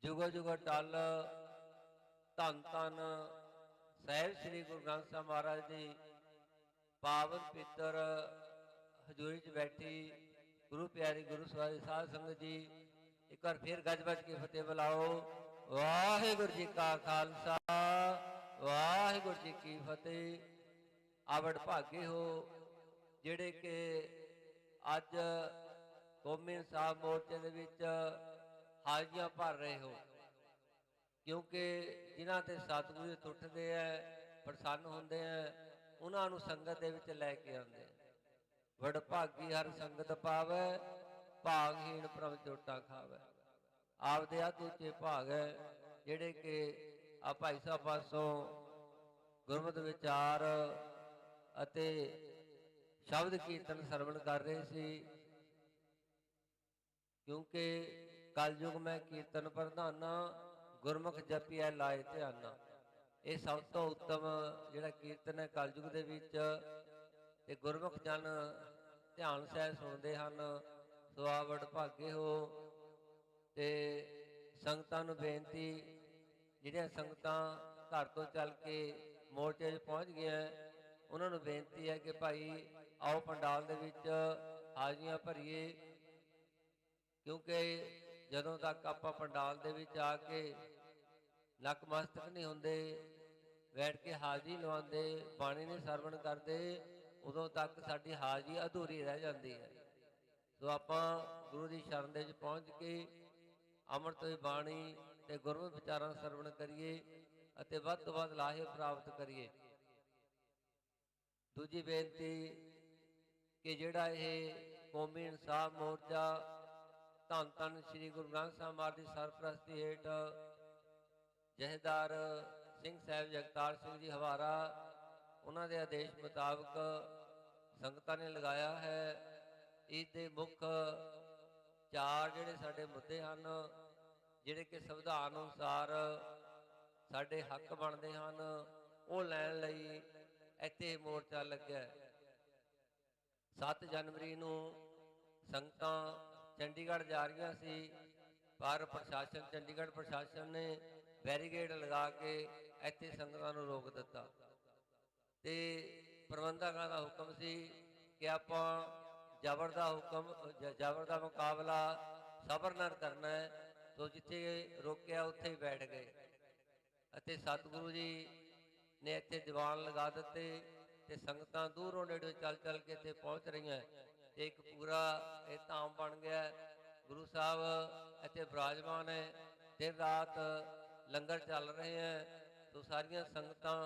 जुगो जुगो टल धन धन साहिब श्री गुरु ग्रंथ साहिब महाराज जी पावन पितर हजूरी च बैठी गुरु प्यारी गुरु सवारी साध संगत जी एक बार फिर गज बज के फतेह बुलाओ। वाहिगुरु जी का खालसा वाहिगुरु जी की फतेह। आवड़ भागे हो ਜਿਹੜੇ कि अज कौमी इंसाफ मोर्चे ਦੇ ਵਿੱਚ ਹਾਜ਼ਰੀਆਂ ਭਰ ਰਹੇ ਹੋ, क्योंकि जिन्हां ते सतगुरु टुटते हैं प्रसन्न होंगे हैं उन्होंने संगत दे विच लैके आते हैं। वडभागी हर संगत पावै भागहीन प्रभ चोटा खावै। आपदे अध उचे भाग है जिहड़े कि आ भाई साहब पासों गुरमत विचार अते शब्द कीर्तन सरवण कर रहे सी, क्योंकि कलयुग में कीर्तन प्रधाना गुरमुख जपिया लाए ध्याना। ये सब तो उत्तम जिहड़ा कीर्तन है कलयुग दे विच ते गुरमुख जन ध्यान सह सुनते हैं। सो आवड़ भागे हो ते संगतां नूं बेनती, जिहड़ियां संगतां घर तो चल के मोर्चे पहुँच गए उन्होंने बेनती है कि भाई आओ पंडाल दे विच हाजियां भरीए, क्योंकि जदों तक आपां पंडाल दे विच आके नकमस्तक नहीं होंदे, बैठ के हाज़री लवांदे, बाणी नहीं सरवण करते, उदों तक साडी हाज़री अधूरी रह जाती है। तो आपां गुरु की शरण दे विच पहुँच के अमृत की बाणी ते गुरमत विचारां सरवण करिए अते वध तों वध लाहे प्राप्त करिए। दूजी बेनती कि जिहड़ा ये कौमी इंसाफ मोर्चा धन धन श्री गुरु ग्रंथ साहिब महाराज की सरप्रस्ती हेठ जहेदार सिंह साहिब जगतार सिंह जी हवारा उन्होंने के आदेश मुताबिक संगतां ने लगाया है। इसके मुख चार जिहड़े साडे मुद्दे हैं, जिहड़े कि संविधान अनुसार साडे हक बनते हैं, वो लैण लई इत्थे मोर्चा लग्या। 7 जनवरी नूं संगतां चंडीगढ़ जा रही सी, पर प्रशासन चंडीगढ़ प्रशासन ने बैरीगेड लगा के इत्थे संगतां नूं रोक दिता ते प्रबंधकां दा हुक्म सी कि आपां जबर दा हुक्म जबर दा मुकाबला सबर नाल करना है। तो जिथे रोकिया उत्थे ही बैठ गए अते सतगुरु जी ने इत्थे दीवान लगा दिते ते संगतां दूरों नेड़े चल चल के इत्थे पहुँच रही हैं। एक पूरा ये धाम बन गया। गुरु साहब इत्थे विराजमान है, दिन रात लंगर चल रहे हैं। तो सारिया संगतां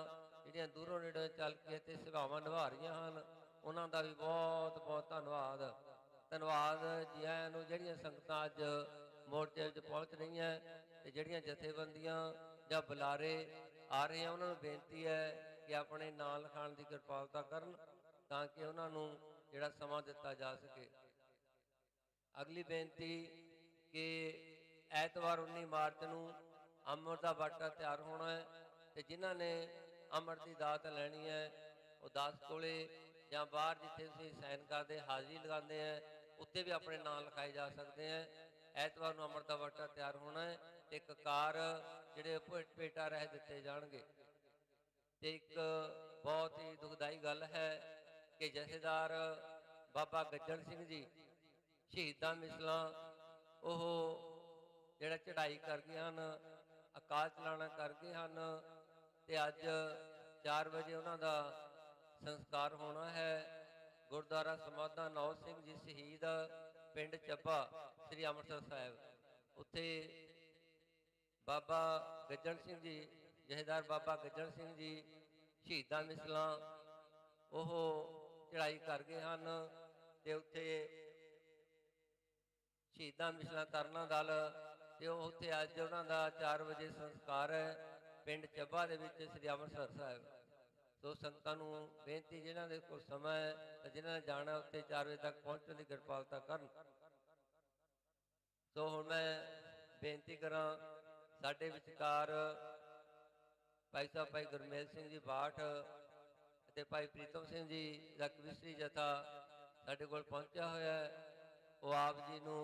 जिहड़ियां दूरों नेड़े चल के इत्थे सेवावां निभा रही हैं, उन्हां दा भी बहुत बहुत धन्नवाद। धन्नवाद जी आयां नूं जिहड़ियां संगतां अज मोर्चे विच पहुँच रही हैं ते जिहड़ियां जथेबंदियां जां बुलारे आ रहे हैं, उन्हां नूं बेनती है कि अपने नां लिखाण दी किरपालता करन तां कि उन्हां नूं जिहड़ा समां दिता जा सके। अगली बेनती कि ऐतवार 19 मार्च नूं अमृत दा बाटा तैयार होना है ते जिन्हां ने अमृत की दात लैनी है वो 10 कोले जां बाहर जिथे तुसीं साइन करते हाज़री लगाते हैं उत्थे भी अपने नाम लिखाए जा सकते हैं। ऐतवार नूं अमृत दा बाटा तैयार होना है ते ककार जिहड़े भेटा रह दिते जाणगे। ते एक बहुत ही दुखदाई गल है कि जथेदार बाबा गज्जर सिंह जी शहीदां मिसलां ओह जिहड़ा चढ़ाई कर गए हैं, अकाल चलाना कर गए हैं ते अज 4 बजे उन्हां दा संस्कार होना है। गुरुद्वारा समाधा नौ सिंह जी शहीद पिंड ਚੱਬਾ श्री अमृतसर साहिब उत्थे बाबा गज्जर सिंह जी जहेदार बाबा गज्जर सिंह जी शहीदां मिसलां ओह चढ़ाई कर गए हैं ते उत्थे शहीदां मिसलां तरना दल ते उत्थे अज उन्हां दा 4 वजे संस्कार है पिंड ਚੱਬਾ ਦੇ ਵਿੱਚ श्री अमृतसर साहिब। तो संगतां नूं बेनती जिन्हां दे कोल समा है ते जिन्हां ने जाना उत्थे 4 वजे तक पहुंचण दी किरपालता करन। सो हुण मैं बेनती करां साडे विचकार भाई साहब भाई गुरमेल सिंह जी बाठ अते भाई प्रीतम सिंह जी दा कविश्री जथा साडे कोल पहुंचा होया है। वो आप जी नूं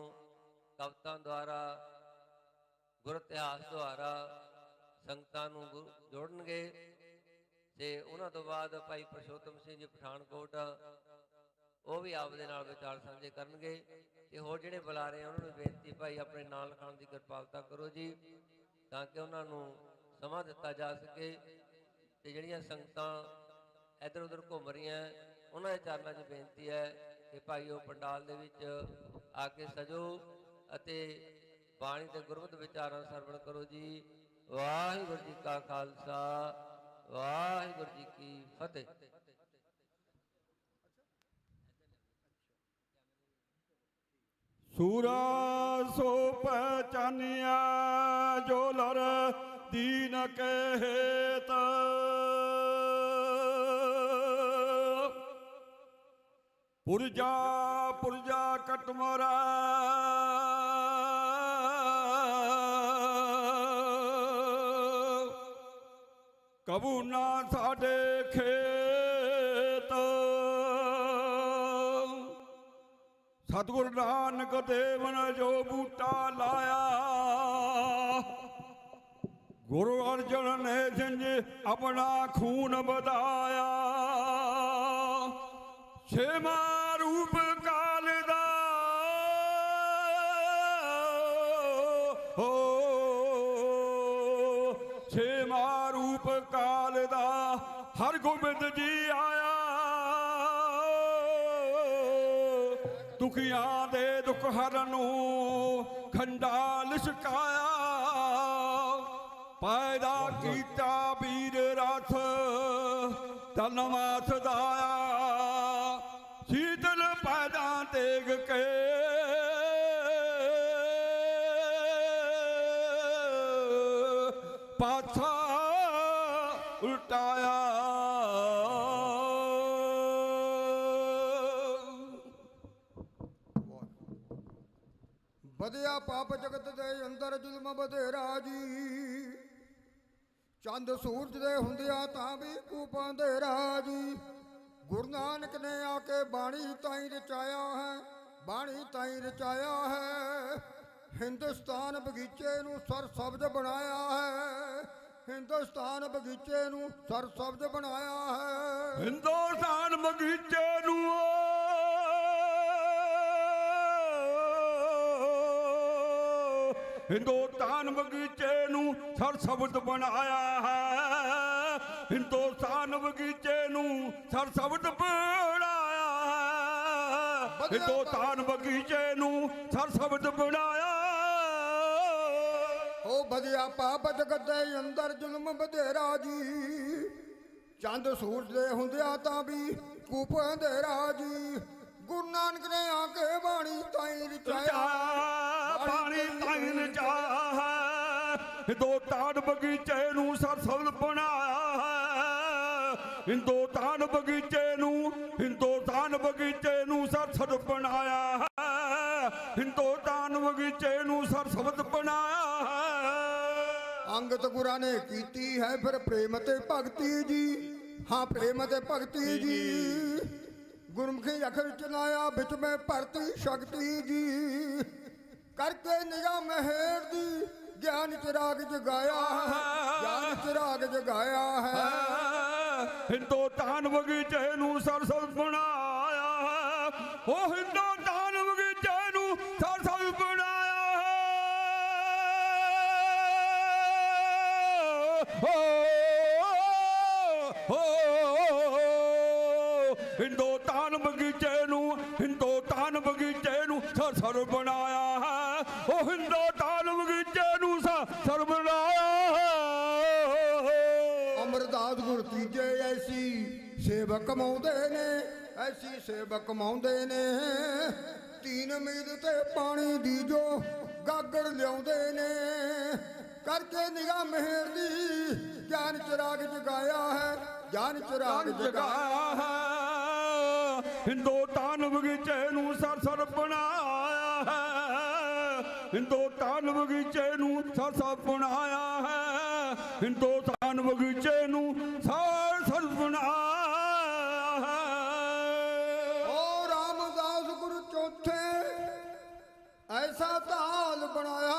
कवितां द्वारा ਗੁਰ ਇਤਿਹਾਸ ਦੁਆਰਾ ਸੰਗਤਾਂ ਨੂੰ ਜੋੜਨਗੇ। ਤੇ ਉਹਨਾਂ ਤੋਂ ਬਾਅਦ ਭਾਈ ਪੁਰਸ਼ੋਤਮ ਸਿੰਘ ਜੀ ਪਠਾਨਕੋਟ ਉਹ ਵੀ ਆਪਦੇ ਨਾਲ ਵਿਚਾਰ ਸਾਂਝੇ ਕਰਨਗੇ। ਤੇ ਹੋਰ ਜਿਹੜੇ ਬੁਲਾਰੇ ਆ ਉਹਨਾਂ ਨੂੰ ਬੇਨਤੀ ਭਾਈ ਆਪਣੇ ਨਾਂ ਲਿਖਾਉਣ ਦੀ ਕਿਰਪਾਲਤਾ ਕਰੋ ਜੀ, ਤਾਂ ਕਿ ਉਹਨਾਂ ਨੂੰ ਸਮਾਂ ਦਿੱਤਾ ਜਾ ਸਕੇ। ਤੇ ਜਿਹੜੀਆਂ ਸੰਗਤਾਂ ਇੱਧਰ ਉੱਧਰ ਘੁੰਮ ਰਹੀਆਂ ਉਹਨਾਂ ਦੇ ਚਰਨਾਂ 'ਚ ਬੇਨਤੀ ਹੈ ਕਿ ਭਾਈ ਉਹ ਪੰਡਾਲ ਦੇ ਵਿੱਚ ਆ ਕੇ ਸਜੋ ਅਤੇ ਬਾਣੀ ਤੇ ਗੁਰਮਤਿ ਵਿਚਾਰਾਂ ਸਰਵਣ ਕਰੋ ਜੀ। ਵਾਹਿਗੁਰੂ ਜੀ ਕਾ ਖਾਲਸਾ, ਵਾਹਿਗੁਰੂ ਜੀ ਕੀ ਫਤਿਹ। ਸੂਰਾ ਸੋ ਪਹਿਚਾਨਿਆ ਜੋ ਲਰ ਦੀਨ ਕੇ ਹੇਤ, ਪੁਰਜਾ ਪੁਰਜਾ ਕਟਮਰਾ ਕਬੂ ਨਾ ਸਾਡੇ ਖੇਤ। ਸਤਿਗੁਰ ਨਾਨਕ ਦੇਵ ਨੇ ਜੋ ਬੂਟਾ ਲਾਇਆ, ਗੁਰੂ ਅਰਜਨ ਨੇ ਜਿੰਜ ਆਪਣਾ ਖੂਨ ਵਧਾਇਆ। ਛੇਵਾਂ ਰੂਪ ਕਾਲ ਦਾ ਛੇਵਾਂ ਰੂਪ ਕਾਲ ਦਾ ਹਰ ਗੋਬਿੰਦ ਜੀ ਆਇਆ। ਦੁਖੀਆਂ ਦੇ ਦੁੱਖ ਹਰਨ ਨੂੰ ਖੰਡਾ ਲਿਸ਼ਕਾਇਆ। ਪੈਦਾ ਕੀਤਾ ਵੀਰ ਰਥ ਧਨਵਾਥ ਦਾਇਆ। ਸ਼ੀਤਲ ਪੈਦਾ ਤੇਗ ਕੇ ਪਾਛਾ ਉਲਟਾਇਆ। ਵਧਿਆ ਪਾਪ ਜਗਤ ਦੇ ਅੰਦਰ ਜ਼ੁਲਮ ਵਧੇਰਾ ਜੀ। ਚੰਦ ਸੂਰਜ ਦੇ ਹੁੰਦਿਆਂ ਤਾਂ ਵੀ ਕੂਪਾਂ ਦੇ ਰਾਜੀ। ਗੁਰੂ ਨਾਨਕ ਨੇ ਆ ਕੇ ਬਾਣੀ ਤਾਈਂ ਰਚਾਇਆ ਹੈ, ਬਾਣੀ ਤਾਈਂ ਰਚਾਇਆ ਹੈ। ਹਿੰਦੁਸਤਾਨ ਬਗੀਚੇ ਨੂੰ ਸਰਸਬਜ਼ ਬਣਾਇਆ ਹੈ, ਹਿੰਦੁਸਤਾਨ ਬਗੀਚੇ ਨੂੰ ਸਰਸਬਜ਼ ਬਣਾਇਆ ਹੈ। ਹਿੰਦੁਸਤਾਨ ਬਗੀਚੇ ਨੂੰ ਹਿੰਦੁਸਤਾਨ ਬਗੀਚੇ ਨੂੰ ਸਰਸਬਜ਼ ਬਣਾਇਆ ਹੈ। ਹਿੰਦੁਸਤਾਨ ਬਗੀਚੇ ਨੂੰ ਸਰਸਬਜ਼ ਬਣਾਇਆ ਹੈ। ਹਿੰਦੁਸਤਾਨ ਬਗੀਚੇ ਨੂੰ ਸਰਸਬਜ਼ ਬਣਾਇਆ। ਉਹ ਵਧਿਆ ਪਾਪ ਜਗਤ ਦੇ ਅੰਦਰ ਜ਼ੁਲਮ ਵਧੇਰਾ ਜੀ। ਚੰਦ ਸੂਰਜ ਦੇ ਹੁੰਦਿਆਂ ਤਾਂ ਵੀ ਕੂਪਾਂ ਦੇ ਰਾਜੀ। ਗੁਰੂ ਨਾਨਕ ਨੇ ਆ ਕੇ ਬਾਣੀ ਤਾਈਂ ਰਚਾਇਆ, ਬਾਣੀ ਤਾਈਂ ਰਚਾਇਆ। ਹਿੰਦੁਸਤਾਨ ਬਗੀਚੇ ਨੂੰ ਸਰਸਬਜ਼ ਬਣਾਇਆ ਹੈ। ਹਿੰਦੁਸਤਾਨ ਬਗੀਚੇ ਨੂੰ ਹਿੰਦੁਸਤਾਨ ਬਗੀਚੇ ਨੂੰ ਸਰਸਬਜ਼ ਬਣਾਇਆ ਹੈ। ਹਿੰਦੁਸਤਾਨ ਬਗੀਚੇ ਨੂੰ ਸਰਸਬਜ਼ ਬਣਾਇਆ ਹੈ। ਅੰਗਤ ਗੁਰਾਂ ਨੇ ਕੀਤੀ ਹੈ ਫਿਰ ਪ੍ਰੇਮ ਤੇ ਭਗਤੀ ਜੀ। ਹਾਂ ਪ੍ਰੇਮ ਤੇ ਭਗਤੀ ਜੀ। ਗੁਰਮੁਖੀ ਅੱਖਰ ਚਲਾਇਆ ਵਿੱਚ ਮੈਂ ਭਰਤੀ ਸ਼ਕਤੀ ਜੀ। ਕਰਕੇ ਨਿਗਾਹ ਮਹਿਰ ਦੀ ਗਿਆਨ ਚਿਰਾਗ ਜਗਾਇਆ ਹੈ, ਗਿਆਨ ਚਿਰਾਗ ਜਗਾਇਆ ਹੈ। ਹਿੰਦੁਸਤਾਨ ਬਗੀਚੇ ਨੂੰ ਸਰਸਬਜ਼ ਬਣਾਇਆ ਹੈ। ਉਹ ਹਿੰਦੁਸਤਾਨ ਬਗੀਚੇ ਨੂੰ ਸਰਸਬਜ਼ ਬਣਾਇਆ ਹੈ। ਹਿੰਦੁਸਤਾਨ ਬਗੀਚੇ ਨੂੰ ਹਿੰਦੁਸਤਾਨ ਬਗੀਚੇ ਨੂੰ ਸਰਸਬਜ਼ ਬਣਾਇਆ ਹੈ। ਉਹ ਹਿੰਦੁਸਤਾਨ ਬਗੀਚੇ ਨੂੰ ਸਰਸਬਜ਼ ਬਣਾਇਆ ਹੈ। ਅਮਰਦਾਸ ਗੁਰ ਤੀਜੇ ਐਸੀ ਸੇਵਕ ਕਮਾਉਂਦੇ ਨੇ, ਐਸੀ ਸੇਵਕ ਕਮਾਉਂਦੇ ਨੇ। ਤੀਨ ਮੀਦ ਤੇ ਪਾਣੀ ਦੀ ਜੋ ਗਾਗਰ ਲਿਆਉਂਦੇ ਨੇ। ਕਰਕੇ ਨਿਗਾਹ ਮਿਹਰ ਦੀ ਗਿਆਨ ਚਿਰਾਗ ਜਗਾਇਆ ਹੈ, ਗਿਆਨ ਚਿਰਾਗ ਜਗਾਇਆ ਹੈ। ਹਿੰਦੁਸਤਾਨ ਬਗੀਚੇ ਨੂੰ ਸਰਸਬਜ਼ ਬਣਾਇਆ ਹੈ। ਹਿੰਦੁਸਤਾਨ ਬਗੀਚੇ ਨੂੰ ਸਰਸਬਜ਼ ਬਣਾਇਆ ਹੈ। ਹਿੰਦੁਸਤਾਨ ਬਗੀਚੇ ਨੂੰ ਸਰਸਬਜ਼ ਬਣਾਇਆ ਹੈ। ਓ ਰਾਮਦਾਸ ਗੁਰੂ ਚੌਥੇ ਐਸਾ ਤਾਲ ਬਣਾਇਆ।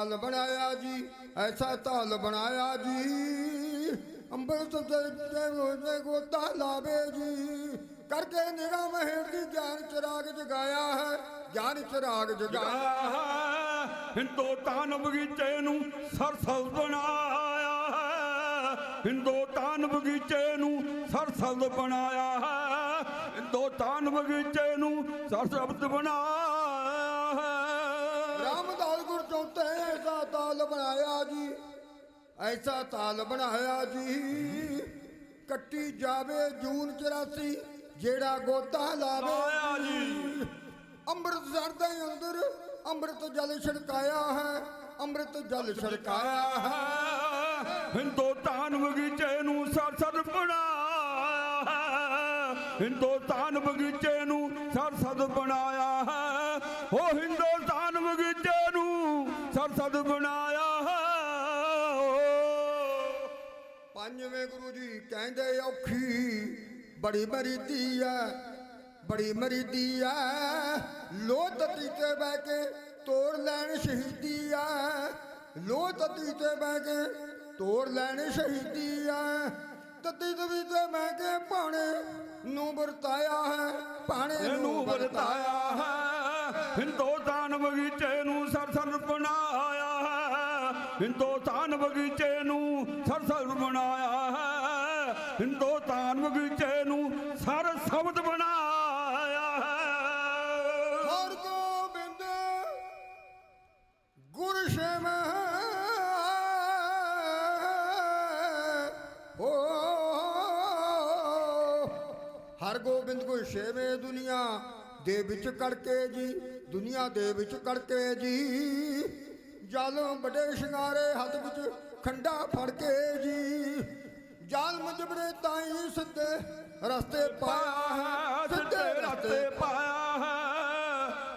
ਤਾਲ ਬਣਾਇਆ ਜੀ, ਐਸਾ ਤਾਲ ਬਣਾਇਆ ਜੀ, ਅੰਮ੍ਰਿਤ ਦੇ ਗੋਤਾ ਲਾਵੇ ਜੀ, ਕਰਕੇ ਨਿਗਾਹ ਮਹਿਰ ਦੀ ਗਿਆਨ ਚਿਰਾਗ ਜਗਾਇਆ ਹੈ, ਗਿਆਨ ਚਿਰਾਗ ਜਗਾਇਆ ਹੈ। ਹਿੰਦੁਸਤਾਨ ਬਗੀਚੇ ਨੂੰ ਸਰਸਬਜ਼ ਬਣਾਇਆ ਹੈ, ਹਿੰਦੁਸਤਾਨ ਬਗੀਚੇ ਨੂੰ ਸਰਸਬਜ਼ ਬਣਾਇਆ ਹੈ, ਹਿੰਦੁਸਤਾਨ ਬਗੀਚੇ ਨੂੰ ਸਰਸਬਜ਼ ਬਣਾਇਆ ਹੈ। ਰਾਮਦਾਸ ਗੁਰ ਚੌਥੇ ਐਸਾ ਤਾਲ ਬਣਾਇਆ ਜੀ, ਐਸਾ ਤਾਲ ਬਣਾਇਆ ਜੀ, ਕੱਟੀ ਜਾਵੇ ਜੂਨ 84 ਜਿਹੜਾ ਗੋਤਾ ਲਾਵੇ ਜੀ, ਅੰਮ੍ਰਿਤਸਰ ਦੇ ਅੰਦਰ ਅੰਮ੍ਰਿਤ ਜਲ ਛੜਕਾਇਆ ਹੈ, ਅੰਮ੍ਰਿਤ ਜਲ ਛੜਕਾਇਆ ਹੈ। ਹਿੰਦੁਸਤਾਨ ਬਗੀਚੇ ਨੂੰ ਸਰਸਬਜ਼ ਬਣਾਇਆ ਹੈ, ਹਿੰਦੁਸਤਾਨ ਬਗੀਚੇ ਨੂੰ ਸਰਸਬਜ਼ ਬਣਾਇਆ ਹੈ, ਉਹ ਹਿੰਦੁਸਤਾਨ ਬਗੀਚੇ ਨੂੰ ਸਰਸਬਜ਼ ਬਣਾਇਆ ਹੈ। ਪੰਜਵੇਂ ਗੁਰੂ ਜੀ ਕਹਿੰਦੇ ਔਖੀ ਬੜੀ ਮਰੀਦੀ ਹੈ, ਬੜੀ ਮਰੀਦੀ ਹੈ, ਲੋਹ ਤਤੀ ਤੇ ਬਹਿ ਕੇ ਤੋੜ ਲੈਣ ਸ਼ਹੀਦੀ ਹੈ, ਲੋਹ ਤਤੀ ਤੇ ਬਹਿ ਕੇ ਤੋੜ ਲੈਣ ਸ਼ਹੀਦੀ ਹੈ, ਤਤੀ ਤਵੀ ਤੇ ਬਹਿ ਕੇ ਭਾਣੇ ਨੂੰ ਵਰਤਾਇਆ ਹੈ, ਭਾਣੇ ਨੂੰ ਵਰਤਾਇਆ ਹੈ। ਹਿੰਦੁਸਤਾਨ ਬਗੀਚੇ ਨੂੰ ਸਰਸਬਜ਼ ਬਣਾਇਆ ਹੈ, ਹਿੰਦੁਸਤਾਨ ਬਗੀਚੇ ਨੂੰ ਸਰਸਬਜ਼ ਬਣਾਇਆ ਹੈ, ਹਿੰਦੁਸਤਾਨ ਬਗੀਚੇ ਨੂੰ ਸਰਸਬਜ਼ ਬਣਾਇਆ ਹੈ। ਹਰ ਗੋਬਿੰਦ ਗੁਰ ਸ਼ੇਮ ਹੋ, ਹਰ ਗੋਬਿੰਦ ਗੁਰ ਸ਼ੇਮੇ ਦੁਨੀਆ ਦੇ ਵਿੱਚ ਕੜਕੇ ਜੀ, ਦੁਨੀਆ ਦੇ ਵਿੱਚ ਕੜਕੇ ਜੀ, ਜ਼ਾਲਮ ਵੱਡੇ ਸ਼ਿੰਗਾਰੇ ਹੱਥ ਵਿੱਚ ਖੰਡਾ ਫੜ ਕੇ ਜੀ, ਜ਼ਾਲਮ ਜਬਰੇ ਤਾਈ ਸਿੱਧੇ ਰਸਤੇ ਪਾਇਆ ਹੈ, ਸਿੱਧੇ ਰਸਤੇ ਪਾਇਆ ਹੈ।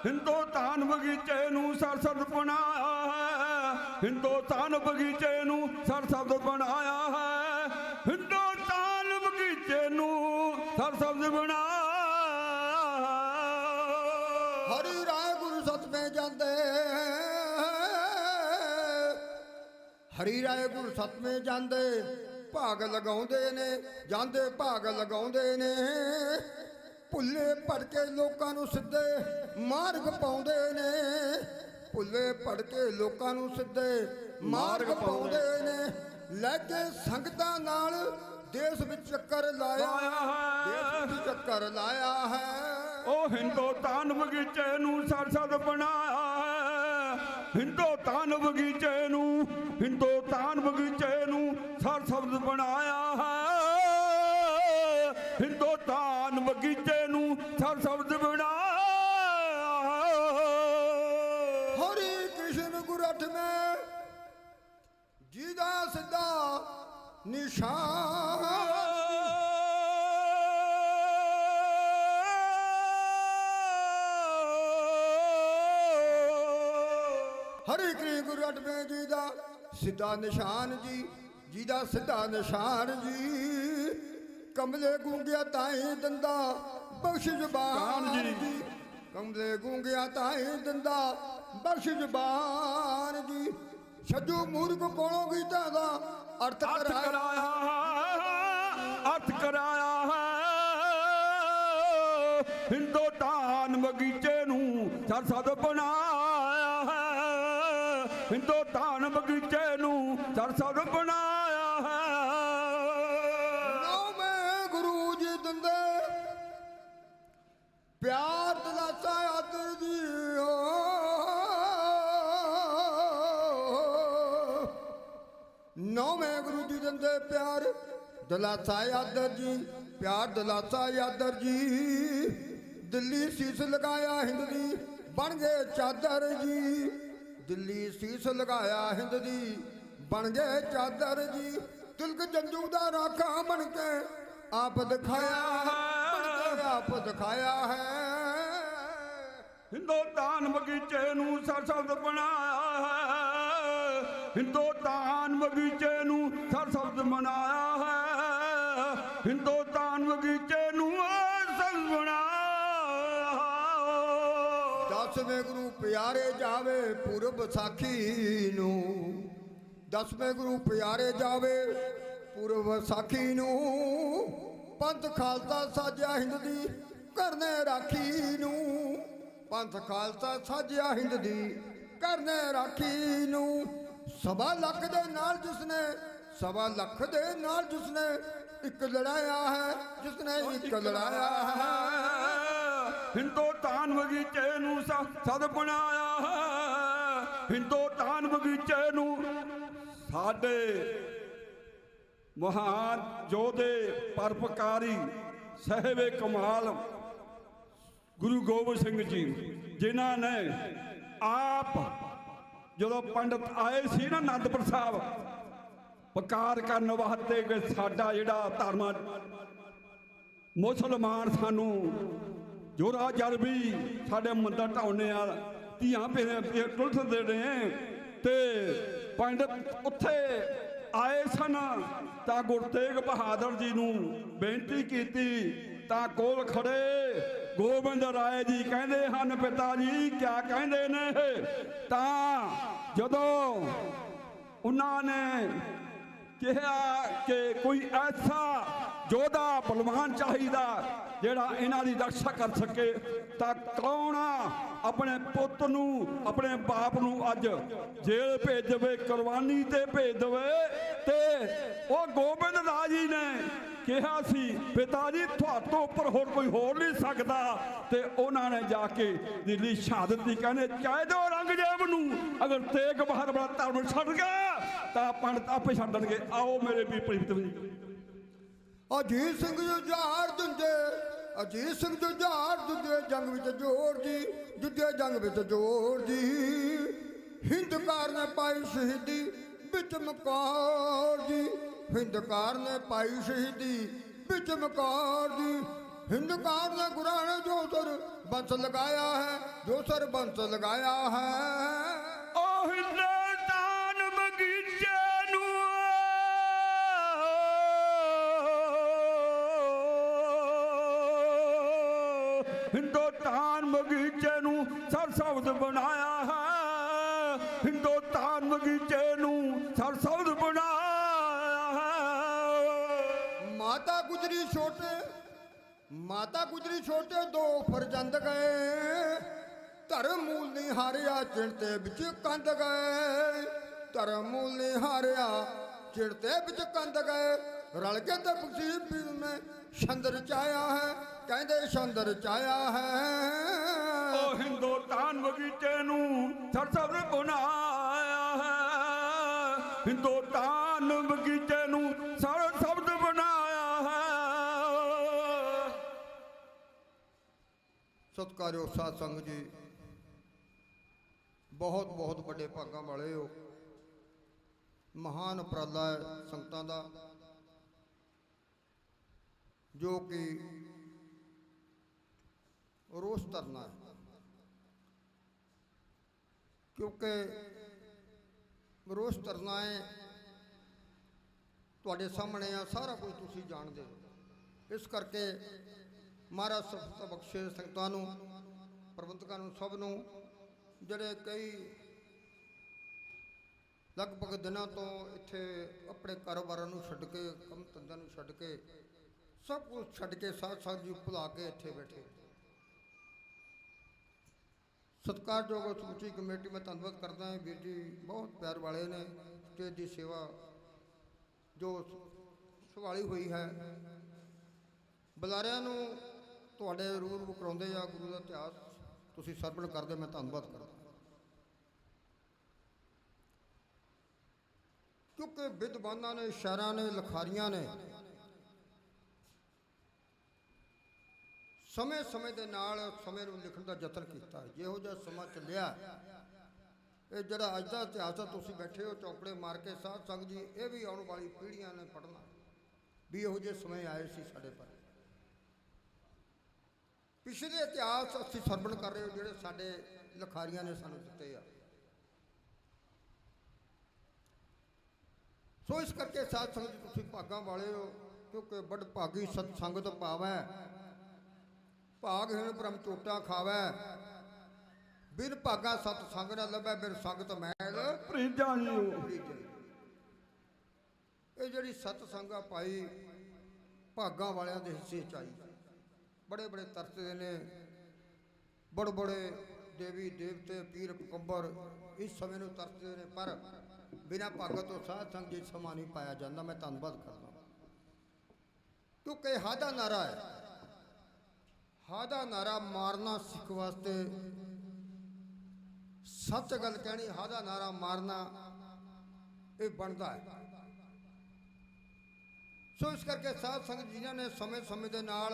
ਹਿੰਦੁਸਤਾਨ ਬਗੀਚੇ ਨੂੰ ਸਰਸਬਜ਼ ਬਣਾਇਆ ਹੈ, ਹਿੰਦੁਸਤਾਨ ਬਗੀਚੇ ਨੂੰ ਸਰਸਬਜ਼ ਬਣਾਇਆ ਹੈ, ਹਿੰਦੁਸਤਾਨ ਬਗੀਚੇ ਨੂੰ ਸਰਸਬਜ਼ ਬਣਾਇਆ। ਹਰੀ ਰਾਏ ਗੁਰੂ ਸਤਵੇਂ ਜਾਂਦੇ, ਹਰੀ ਰਾਏ ਗੁਰੂ ਸਤਵੇਂ ਜਾਂਦੇ, ਭਾਗ ਲਗਾਉਂਦੇ ਨੇ, ਜਾਂਦੇ ਭਾਗ ਲਗਾਉਂਦੇ ਨੇ, ਭੁੱਲੇ ਭੜ ਕੇ ਲੋਕਾਂ ਨੂੰ ਸਿੱਧੇ ਮਾਰਗ ਪਾਉਂਦੇ ਨੇ, ਭੁੱਲੇ ਭੜ ਕੇ ਲੋਕਾਂ ਨੂੰ ਸਿੱਧੇ ਮਾਰਗ ਪਾਉਂਦੇ ਨੇ, ਲੈ ਕੇ ਸੰਗਤਾਂ ਨਾਲ ਦੇਸ਼ ਵਿੱਚ ਚੱਕਰ ਲਾਇਆ, ਦੇਸ਼ ਵਿੱਚ ਚੱਕਰ ਲਾਇਆ ਹੈ। ਉਹ ਹਿੰਦੁਸਤਾਨ ਬਗੀਚੇ ਨੂੰ ਸਰਸਬਜ਼ ਬਣਾਇਆ ਹੈ, ਹਿੰਦੁਸਤਾਨ ਬਗੀਚੇ ਨੂੰ, ਹਿੰਦੁਸਤਾਨ ਬਗੀਚੇ ਨੂੰ ਸਰਸਬਜ਼ ਬਣਾਇਆ ਹੈ, ਹਿੰਦੁਸਤਾਨ ਬਗੀਚੇ ਨੂੰ ਸਰਸਬਜ਼ ਬਣਾਇਆ ਹੈ। ਹਰੀ ਕ੍ਰਿਸ਼ਨ ਗੁਰ ਅਠਵੇਂ ਜਿਹਦਾ ਸਿੱਧਾ ਨਿਸ਼ਾਨ, ਹਰੀ ਕ੍ਰਿਸ਼ਨ ਗੁਰੂ ਅਠਵੇਂ ਜੀ ਦਾ ਸਿੱਧਾ ਨਿਸ਼ਾਨ ਜੀ, ਜਿਹਦਾ ਸਿੱਧਾ ਨਿਸ਼ਾਨ ਜੀ, ਕਮਲੇ ਗੂੰਗਿਆ ਤਾਈ ਦੰਦਾ ਬਖਸ਼ ਜ਼ਬਾਨ ਜੀ, ਕਮਲੇ ਗੂੰਗਿਆ ਤਾਈ ਦੰਦਾ ਬਖਸ਼ ਜ਼ਬਾਨ ਜੀ, ਛੱਜੂ ਮੂਰਖ ਕੋਲੋਂ ਗੀਤਾਂ ਦਾ ਅਰਥ ਕਰਾਇਆ, ਅਰਥ ਕਰਾਇਆ ਹੈ। ਹਿੰਦੁਸਤਾਨ ਬਗੀਚੇ ਨੂੰ ਸਰਸਬਜ਼ ਬਣਾਇਆ ਹੈ, ਹਿੰਦੁਸਤਾਨ ਬਗੀਚੇ ਨੂੰ ਸਰਸਬਜ਼ ਬਣਾਇਆ ਹੈ। ਨੌਵੇਂ ਗੁਰੂ ਜੀ ਦਿੰਦੇ ਪਿਆਰ ਦਿਲਾਸਾ ਆਦਰ ਜੀ, ਨੌਵੇਂ ਗੁਰੂ ਜੀ ਦਿੰਦੇ ਪਿਆਰ ਦਿਲਾਸਾ ਆਦਰ ਜੀ, ਪਿਆਰ ਦਿਲਾਸਾ ਆਦਰ ਜੀ, ਦਿੱਲੀ ਸੀਸ ਲਗਾਇਆ ਹਿੰਦ ਦੀ ਬਣ ਗਏ ਚਾਦਰ ਜੀ, ਦਿੱਲੀ ਸੀਸ ਲਗਾਇਆ ਹਿੰਦ ਦੀ ਬਣ ਗਏ ਚਾਦਰ ਜੀ, ਤਿਲਕ ਜੰਜੂ ਦਾ ਰਾਖਾ ਬਣ ਕੇ ਆਪ ਦਿਖਾਇਆ, ਬਣ ਕੇ ਆਪ ਦਿਖਾਇਆ ਹੈ। ਹਿੰਦੁਸਤਾਨ ਬਗੀਚੇ ਨੂੰ ਸਰਸਬਜ਼ ਬਣਾਇਆ ਹੈ, ਹਿੰਦੁਸਤਾਨ ਬਗੀਚੇ ਨੂੰ ਸਰਸਬਜ਼ ਬਣਾਇਆ ਹੈ, ਹਿੰਦੁਸਤਾਨ ਬਗੀਚੇ ਨੂੰ ਸਰਸਬਜ਼ ਬਣਾਇਆ। 10 10ਵੇਂ ਗੁਰੂ ਪਿਆਰੇ ਜਾਵੇ ਪੁਰਬ ਵਿਸਾਖੀ ਨੂੰ 10ਵੇਂ ਗੁਰੂ ਪਿਆਰੇ ਜਾਵੇ ਪੁਰਬ ਵਿਸਾਖੀ ਨੂੰ ਪੰਥ ਖਾਲਸਾ ਸਾਜਿਆ ਹਿੰਦ ਦੀ ਕਰਨੇ ਰਾਖੀ ਨੂੰ ਪੰਥ ਖਾਲਸਾ ਸਾਜਿਆ ਹਿੰਦ ਦੀ ਕਰਨੇ ਰਾਖੀ ਨੂੰ ਸਵਾ ਲੱਖ ਦੇ ਨਾਲ ਜਿਸਨੇ ਸਵਾ ਲੱਖ ਦੇ ਨਾਲ ਜਿਸਨੇ ਇੱਕ ਲੜਾਇਆ ਹੈ ਜਿਸਨੇ ਇੱਕ ਲੜਾਇਆ ਹੈ ਹਿੰਦੁਸਤਾਨ ਬਗੀਚੇ ਨੂੰ ਸਦ ਬਣਾਇਆ ਹੈ ਹਿੰਦੁਸਤਾਨ ਬਗੀਚੇ ਨੂੰ ਸਾਡੇ ਮਹਾਨ ਯੋਧੇ ਪਰਪਕਾਰੀ ਸਾਹਿਬੇ ਕਮਾਲ ਗੁਰੂ ਗੋਬਿੰਦ ਸਿੰਘ ਜੀ ਜਿਨ੍ਹਾਂ ਨੇ ਆਪ ਜਦੋਂ ਪੰਡਤ ਆਏ ਸੀ ਨਾ ਅਨੰਦਪੁਰ ਸਾਹਿਬ ਪਕਾਰ ਕਰਨ ਵਾਸਤੇ ਕਿ ਸਾਡਾ ਜਿਹੜਾ ਧਰਮ ਮੁਸਲਮਾਨ ਸਾਨੂੰ ਜੋਰਾ ਜਰਬੀ ਸਾਡੇ ਮੰਦਰ ਢਾਉਣੇ ਆ ਧੀਆਂ ਪੇ ਟੁੱਟਦੇ ਨੇ ਤੇ ਪੰਡਤ ਉੱਥੇ ਆਏ ਸਨ ਤਾਂ ਗੁਰੂ ਤੇਗ ਬਹਾਦਰ ਜੀ ਨੂੰ ਬੇਨਤੀ ਕੀਤੀ ਤਾਂ ਕੋਲ ਖੜੇ ਗੋਬਿੰਦ ਰਾਏ ਜੀ ਕਹਿੰਦੇ ਹਨ ਪਿਤਾ ਜੀ ਕਿਆ ਕਹਿੰਦੇ ਨੇ ਤਾਂ ਜਦੋਂ ਉਹਨਾਂ ਨੇ ਕਿਹਾ ਕਿ ਕੋਈ ਐਸਾ ਯੋਧਾ ਬਲਵਾਨ ਚਾਹੀਦਾ ਜਿਹੜਾ ਇਹਨਾਂ ਦੀ ਰੱਖਿਆ ਕਰ ਸਕੇ ਤਾਂ ਕੌਣ ਆਪਣੇ ਪੁੱਤ ਨੂੰ ਆਪਣੇ ਬਾਪ ਨੂੰ ਅੱਜ ਜੇਲ੍ਹ ਭੇਜ ਦੇਵੇ ਕੁਰਬਾਨੀ ਤੇ ਭੇਜ ਦੇਵੇ ਤੇ ਉਹ ਗੋਬਿੰਦ ਰਾਜ ਜੀ ਨੇ ਕਿਹਾ ਸੀ ਪਿਤਾ ਜੀ ਤੁਹਾਡੇ ਉੱਪਰ ਹੋਰ ਕੋਈ ਨਹੀਂ ਸਕਦਾ ਤੇ ਉਹਨਾਂ ਨੇ ਜਾ ਕੇ ਦਿੱਲੀ ਸ਼ਹਾਦਤ ਦੀ ਕਹਿੰਦੇ ਕਹਿ ਦਿਓ ਔਰੰਗਜ਼ੇਬ ਨੂੰ ਅਗਰ ਤੇਗ ਬਹਾਦਰ ਬੜਾ ਧਰਮ ਛੱਡ ਗਿਆ ਤਾਂ ਪੰਡਤ ਆਪੇ ਛੱਡ ਦੇਣਗੇ ਆਓ ਮੇਰੇ ਵੀ ਪ੍ਰੀਤ ਜੀ ਅਜੀਤ ਸਿੰਘ ਜੁਝਾਰ ਦੁੰਦੇ ਅਜੀਤ ਸਿੰਘ ਜੁਝਾਰ ਦੁੰਦੇ ਜੰਗ ਵਿੱਚ ਜੋੜ ਜੀ ਜੁੱਧੇ ਜੰਗ ਵਿੱਚ ਜੋੜ ਜੀ ਹਿੰਦਕਾਰ ਨੇ ਪਾਈ ਸ਼ਹੀਦੀ ਵਿੱਚ ਮਕਾਰ ਜੀ ਹਿੰਦਕਾਰ ਨੇ ਪਾਈ ਸ਼ਹੀਦੀ ਵਿੱਚ ਮਕਾਰ ਜੀ ਹਿੰਦਕਾਰ ਨੇ ਗੁਰਾਂ ਨੇ ਜੋ ਸਰ ਬੰਸ ਲਗਾਇਆ ਹੈ ਜੋ ਸਰ ਬੰਸ ਲਗਾਇਆ ਹੈ ਉਹ ਹਿੰਦੁਸਤਾਨ ਬਗੀਚੇ ਨੂੰ ਹਿੰਦੁਸਤਾਨ ਬਗੀਚੇ ਨੂੰ ਸਰ ਸ਼ਬਦ ਬਣਾਇਆ ਹੈ ਹਿੰਦੁਸਤਾਨ ਬਗੀਚੇ ਨੂੰ ਸਰ ਸ਼ਬਦ ਬਣਾਇਆ ਹੈ ਮਾਤਾ ਗੁਜਰੀ ਛੋਟੇ ਦੋ ਫਰਜ਼ੰਦ ਗਏ ਧਰਮ ਮੂਲ ਨਹੀਂ ਹਾਰਿਆ ਚਿੰਤੇ ਵਿੱਚ ਕੰਦ ਗਏ ਧਰਮ ਮੂਲ ਨਹੀਂ ਹਾਰਿਆ ਚਿੰਤੇ ਵਿੱਚ ਕੰਦ ਗਏ ਰਲ ਕੇ ਤੇ ਬਖਸ਼ੀ ਪੀਰ ਨੇ ਛੰਦ ਰਚਾਇਆ ਹੈ ਕਹਿੰਦੇ ਛੰਦ ਰਚਾਇਆ ਹੈ ਉਹ ਹਿੰਦੁਸਤਾਨ ਬਗੀਚੇ ਨੂੰ ਸਰ ਸ਼ਬਦ ਬਣਾਇਆ ਹੈ ਹਿੰਦੁਸਤਾਨ ਬਗੀਚੇ ਨੂੰ ਸਰ ਸ਼ਬਦ ਬਣਾਇਆ ਹੈ ਸਤਿਕਾਰਯੋਗ ਸਾਧ ਸੰਗਤ ਜੀ ਬਹੁਤ ਬਹੁਤ ਵੱਡੇ ਭਾਗਾਂ ਵਾਲੇ ਹੋ ਮਹਾਨ ਉਪਰਾਲਾ ਹੈ ਸੰਗਤਾਂ ਦਾ ਜੋ ਕਿ ਰੋਸ ਧਰਨਾ ਹੈ ਕਿਉਂਕਿ ਰੋਸ ਧਰਨਾ ਹੈ ਤੁਹਾਡੇ ਸਾਹਮਣੇ ਆ ਸਾਰਾ ਕੁਝ ਤੁਸੀਂ ਜਾਣਦੇ ਹੋ ਇਸ ਕਰਕੇ ਮਹਾਰਾਜ ਸਬਕ ਬਖਸ਼ੇ ਸੰਗਤਾਂ ਨੂੰ ਪ੍ਰਬੰਧਕਾਂ ਨੂੰ ਸਭ ਨੂੰ ਜਿਹੜੇ ਕਈ ਲਗਭਗ ਦਿਨਾਂ ਤੋਂ ਇੱਥੇ ਆਪਣੇ ਕਾਰੋਬਾਰਾਂ ਨੂੰ ਛੱਡ ਕੇ ਕੰਮ ਧੰਦਿਆਂ ਨੂੰ ਛੱਡ ਕੇ ਸਭ ਕੁਝ ਛੱਡ ਕੇ ਸਾਧ ਸੰਗਤ ਜੀ ਭੁਲਾ ਕੇ ਇੱਥੇ ਬੈਠੇ ਸਤਿਕਾਰਯੋਗ ਸਮੁੱਚੀ ਕਮੇਟੀ ਮੈਂ ਧੰਨਵਾਦ ਕਰਦਾ ਹਾਂ ਵੀਰ ਜੀ ਬਹੁਤ ਪਿਆਰ ਵਾਲੇ ਨੇ ਸਟੇਜ ਦੀ ਸੇਵਾ ਜੋ ਸੰਭਾਲੀ ਹੋਈ ਹੈ ਬੁਲਾਰਿਆਂ ਨੂੰ ਤੁਹਾਡੇ ਰੂਬਰੂ ਕਰਾਉਂਦੇ ਆ ਗੁਰੂ ਦਾ ਇਤਿਹਾਸ ਤੁਸੀਂ ਸਰਵਣ ਕਰਦੇ ਮੈਂ ਧੰਨਵਾਦ ਕਰਦਾ ਕਿਉਂਕਿ ਵਿਦਵਾਨਾਂ ਨੇ ਸ਼ਾਇਰਾਂ ਨੇ ਲਿਖਾਰੀਆਂ ਨੇ ਸਮੇਂ ਸਮੇਂ ਦੇ ਨਾਲ ਸਮੇਂ ਨੂੰ ਲਿਖਣ ਦਾ ਯਤਨ ਕੀਤਾ ਜਿਹੋ ਜਿਹਾ ਸਮਾਂ ਚੱਲਿਆ ਇਹ ਜਿਹੜਾ ਅੱਜ ਦਾ ਇਤਿਹਾਸ ਆ ਤੁਸੀਂ ਬੈਠੇ ਹੋ ਚੌਪੜੇ ਮਾਰ ਕੇ ਸਾਧ ਸੰਗਤ ਜੀ ਇਹ ਵੀ ਆਉਣ ਵਾਲੀ ਪੀੜ੍ਹੀਆਂ ਨੇ ਪੜ੍ਹਨਾ ਵੀ ਇਹੋ ਜਿਹੇ ਸਮੇਂ ਆਏ ਸੀ ਸਾਡੇ ਪਰ ਪਿਛਲੇ ਇਤਿਹਾਸ ਅਸੀਂ ਸਰਵਣ ਕਰ ਰਹੇ ਹੋ ਜਿਹੜੇ ਸਾਡੇ ਲਿਖਾਰੀਆਂ ਨੇ ਸਾਨੂੰ ਦਿੱਤੇ ਆ ਸੋ ਇਸ ਕਰਕੇ ਸਾਧ ਸੰਗਤ ਤੁਸੀਂ ਭਾਗਾਂ ਵਾਲੇ ਹੋ ਕਿਉਂਕਿ ਬੜ ਭਾਗੀ ਸਤ ਸੰਗਤ ਪਾਵੈ ਭਾਗਹੀਣ ਬ੍ਰਹਮ ਚੋਟਾ ਖਾਵੈ ਬਿਨ ਭਾਗਾ ਸਤ ਸੰਗ ਨਾ ਲੱਭੈ ਬਿਨ ਸੰਗਤ ਮੈਲ ਪ੍ਰੀਜਾਂ ਜੀਓ। ਇਹ ਜਿਹੜੀ ਸਤ ਸੰਗ ਆ ਭਾਈ ਭਾਗਾਂ ਵਾਲਿਆਂ ਦੇ ਹਿੱਸੇ ਚ ਆਈ। ਬੜੇ ਬੜੇ ਤਰਸਦੇ ਨੇ, ਬੜੇ ਬੜੇ ਦੇਵੀ ਦੇਵਤੇ ਪੀਰ ਪਕੰਬਰ ਇਸ ਸਮੇਂ ਨੂੰ ਤਰਸਦੇ ਨੇ, ਪਰ ਬਿਨਾਂ ਭਾਗਾਂ ਤੋਂ ਸਾਧ ਸੰਗ ਜੀ ਸਮਾਂ ਨਹੀਂ ਪਾਇਆ ਜਾਂਦਾ। ਮੈਂ ਧੰਨਵਾਦ ਕਰਦਾ ਕਿਉਂਕਿ ਹਾ ਦਾ ਨਾਰਾ ਹੈ। ਹਾ ਦਾ ਨਾਰਾ ਮਾਰਨਾ ਸਿੱਖ ਵਾਸਤੇ ਸੱਚ ਗੱਲ ਕਹਿਣੀ, ਹਾ ਦਾ ਨਾਰਾ ਮਾਰਨਾ ਇਹ ਬਣਦਾ ਹੈ। ਸੋ ਇਸ ਕਰਕੇ ਸਾਧ ਸੰਗਤ ਜਿਨ੍ਹਾਂ ਨੇ ਸਮੇਂ ਸਮੇਂ ਦੇ ਨਾਲ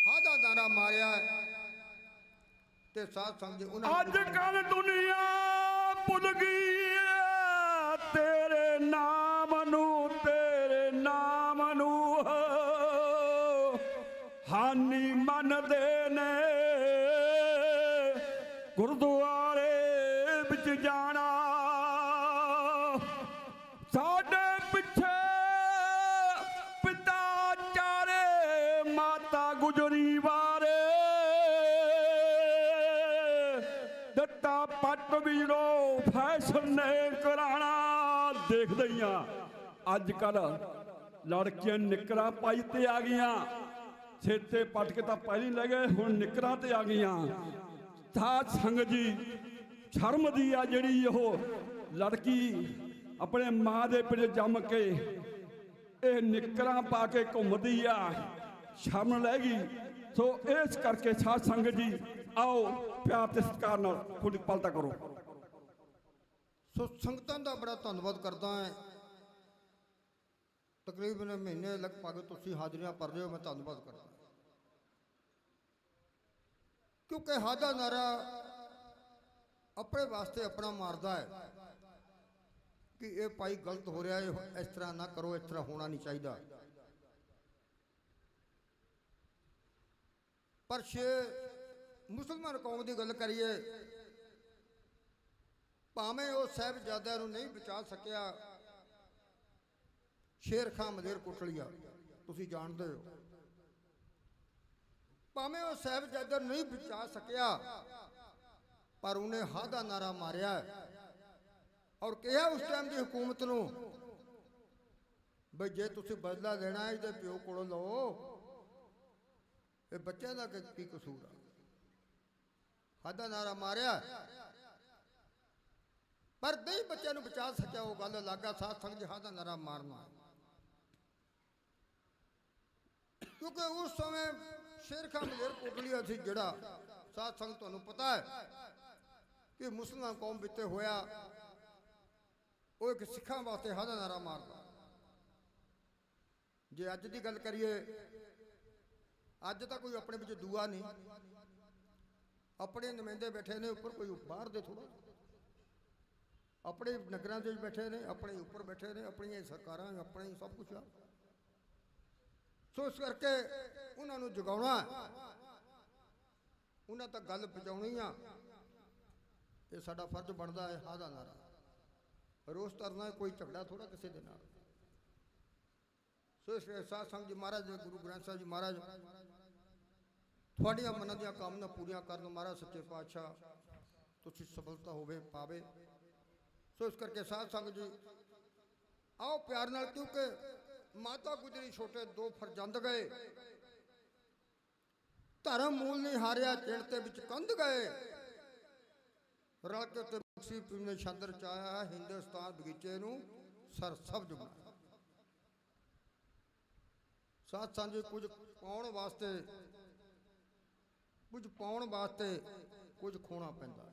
ਹਾ ਦਾ ਨਾਰਾ ਮਾਰਿਆ ਹੈ ਤੇ ਸਾਧ ਸੰਗਤ ਜੀ ਉਹਨਾਂ ਅੱਜ ਕੱਲ ਦੁਨੀਆ ਭੁੱਲ ਗਈ ਹੈ ਤੇਰੇ ਨਾਮ ਨੂੰ, ਤੇਰੇ ਨਾਮ ਨੂੰ ਹਾਨੀ ਮੰਨਦੇ ਨੇ। ਗੁਰਦੁਆਰੇ ਵਿੱਚ ਜਾਣਾ ਸਾਡੇ ਪਿੱਛੇ ਪਿਤਾ ਚਾਰੇ ਮਾਤਾ ਗੁਜਰੀ ਵਾਰੇ ਦਿੱਤਾ ਪੱਟ ਵੀਰੋ ਫੈਸ਼ਨ ਨੇ ਕਰਾਣਾ। ਦੇਖਦੇ ਹੀ ਆ ਅੱਜ ਕੱਲ ਲੜਕੀਆਂ ਨਿੱਕਰਾਂ ਪਾਈ ਤੇ ਆ ਗਈਆਂ, ਛੇਤੇ ਪੱਟ ਕੇ ਤਾਂ ਪਹਿਲੀ ਲੈ ਗਏ, ਹੁਣ ਨਿੱਕਰਾਂ ਤੇ ਆ ਗਈਆਂ। ਸਾਧ ਸੰਗਤ ਜੀ ਸ਼ਰਮ ਦੀ ਆ ਜਿਹੜੀ ਉਹ ਲੜਕੀ ਆਪਣੇ ਮਾਂ ਦੇ ਪਿੱਛੇ ਜੰਮ ਕੇ ਇਹ ਨਿੱਕਰਾਂ ਪਾ ਕੇ ਘੁੰਮਦੀ ਆ, ਸ਼ਰਮ ਲੈ ਗਈ। ਸੋ ਇਸ ਕਰਕੇ ਸਾਧ ਸੰਗਤ ਜੀ ਆਓ ਪਿਆਰ ਤੇ ਸਤਿਕਾਰ ਨਾਲ ਖੁਦ ਪਲਤਾ ਕਰੋ। ਸੋ ਸੰਗਤਾਂ ਦਾ ਬੜਾ ਧੰਨਵਾਦ ਕਰਦਾ ਹਾਂ। ਤਕਰੀਬਨ ਮਹੀਨੇ ਲਗਭਗ ਤੁਸੀਂ ਹਾਜ਼ਰੀਆਂ ਭਰ ਰਹੇ ਹੋ, ਮੈਂ ਧੰਨਵਾਦ ਕਰਦਾ ਕਿਉਂਕਿ ਹਾ ਦਾ ਨਾਰਾ ਆਪਣੇ ਵਾਸਤੇ ਆਪਣਾ ਮਾਰਦਾ ਹੈ ਕਿ ਇਹ ਭਾਈ ਗਲਤ ਹੋ ਰਿਹਾ ਹੈ, ਇਸ ਤਰ੍ਹਾਂ ਨਾ ਕਰੋ, ਇਸ ਤਰ੍ਹਾਂ ਹੋਣਾ ਨਹੀਂ ਚਾਹੀਦਾ। ਪਰ ਮੁਸਲਮਾਨ ਕੌਮ ਦੀ ਗੱਲ ਕਰੀਏ, ਭਾਵੇਂ ਉਹ ਸਾਹਿਬਜ਼ਾਦਿਆਂ ਨੂੰ ਨਹੀਂ ਬਚਾ ਸਕਿਆ, ਸ਼ੇਰ ਖਾਂ ਮਲੇਰ ਕੋਟਲੀਆ ਤੁਸੀਂ ਜਾਣਦੇ ਹੋ, ਭਾਵੇਂ ਉਹ ਸਾਹਿਬਜ਼ਾਦਿਆਂ ਨੂੰ ਨਹੀਂ ਬਚਾ ਸਕਿਆ, ਪਰ ਉਹਨੇ ਹਾ ਦਾ ਨਾਰਾ ਮਾਰਿਆ ਔਰ ਕਿਹਾ ਉਸ ਟਾਈਮ ਦੀ ਹਕੂਮਤ ਨੂੰ ਬਈ ਜੇ ਤੁਸੀਂ ਬਦਲਾ ਲੈਣਾ ਹੈ ਇਹਦੇ ਪਿਓ ਕੋਲੋਂ ਲਓ, ਇਹ ਬੱਚਿਆਂ ਦਾ ਕੀ ਕਸੂਰ ਆ। ਹਾ ਦਾ ਨਾਰਾ ਮਾਰਿਆ ਪਰ ਨਹੀਂ ਬੱਚਿਆਂ ਨੂੰ ਬਚਾ ਸਕਿਆ, ਉਹ ਗੱਲ ਲੱਗਾ। ਸਾਧ ਸੰਗਤ ਜੀ ਹਾ ਦਾ ਨਾਰਾ ਮਾਰਨਾ, ਕਿਉਂਕਿ ਉਸ ਸਮੇਂ ਸ਼ੇਰ ਖਾਂ ਮਲੇਰ ਕੋਟਲੀਆ ਸੀ ਜਿਹੜਾ ਸਾਧ ਸੰਗਤ ਤੁਹਾਨੂੰ ਪਤਾ ਹੈ ਕਿ ਮੁਸਲਮਾਨ ਕੌਮ ਵਿੱਚ ਹੋਇਆ, ਉਹ ਇੱਕ ਸਿੱਖਾਂ ਵਾਸਤੇ ਹਾ ਦਾ ਨਾਰਾ ਮਾਰਦਾ। ਜੇ ਅੱਜ ਦੀ ਗੱਲ ਕਰੀਏ, ਅੱਜ ਤਾਂ ਕੋਈ ਆਪਣੇ ਵਿੱਚ ਦੂਆ ਨਹੀਂ, ਆਪਣੇ ਨੁਮਾਇੰਦੇ ਬੈਠੇ ਨੇ ਉੱਪਰ, ਕੋਈ ਬਾਹਰ ਦੇ ਥੋੜਾ, ਆਪਣੇ ਨਗਰਾਂ ਦੇ ਵਿੱਚ ਬੈਠੇ ਨੇ, ਆਪਣੇ ਉੱਪਰ ਬੈਠੇ ਨੇ, ਆਪਣੀਆਂ ਸਰਕਾਰਾਂ, ਆਪਣੇ ਹੀ ਸਭ ਕੁਛ ਆ। ਸੋ ਇਸ ਕਰਕੇ ਉਹਨਾਂ ਨੂੰ ਜਗਾਉਣਾ, ਉਹਨਾਂ ਤੱਕ ਗੱਲ ਪਹੁੰਚਾਉਣੀ ਆ, ਇਹ ਸਾਡਾ ਫਰਜ਼ ਬਣਦਾ ਹੈ। ਹਾ ਦਾ ਨਾਰਾ ਰੋਸ ਕਰਨਾ, ਕੋਈ ਝਗੜਾ ਥੋੜਾ ਕਿਸੇ ਦੇ ਨਾਲ। ਸੋ ਇਸ ਸਾਧ ਸੰਗਤ ਜੀ ਮਹਾਰਾਜ ਗੁਰੂ ਗ੍ਰੰਥ ਸਾਹਿਬ ਜੀ ਮਹਾਰਾਜ ਤੁਹਾਡੀਆਂ ਮਨਾਂ ਦੀਆਂ ਕਾਮਨਾ ਪੂਰੀਆਂ ਕਰਨ, ਮਹਾਰਾਜ ਸੱਚੇ ਪਾਤਸ਼ਾਹ ਤੁਸੀਂ ਸਫਲਤਾ ਹੋਵੇ ਪਾਵੇ। ਸੋ ਇਸ ਕਰਕੇ ਸਾਧ ਸੰਗਤ ਜੀ ਆਓ ਪਿਆਰ ਨਾਲ, ਕਿਉਂਕਿ ਮਾਤਾ ਗੁਜਰੀ ਛੋਟੇ ਦੋ ਫਰਜ਼ੰਦ ਗਏ, ਧਰਮ ਮੂਲ ਨਹੀਂ ਹਾਰਿਆ, ਚਿੰਤੇ ਵਿੱਚ ਕੰਧ ਗਏ, ਰਲ ਕੇ ਤੇ ਬਖਸ਼ੀ ਪੀਨੇ ਛੰਦਰ ਚਾਇਆ, ਹਿੰਦੁਸਤਾਨ ਬਗੀਚੇ ਨੂੰ ਸਰ ਸਬਜ਼ ਬਣਾਇਆ। ਸਾਧ ਸੰਗਤ ਜੀ ਕੁਝ ਪਾਉਣ ਵਾਸਤੇ ਕੁਝ ਖੋਣਾ ਪੈਂਦਾ ਹੈ।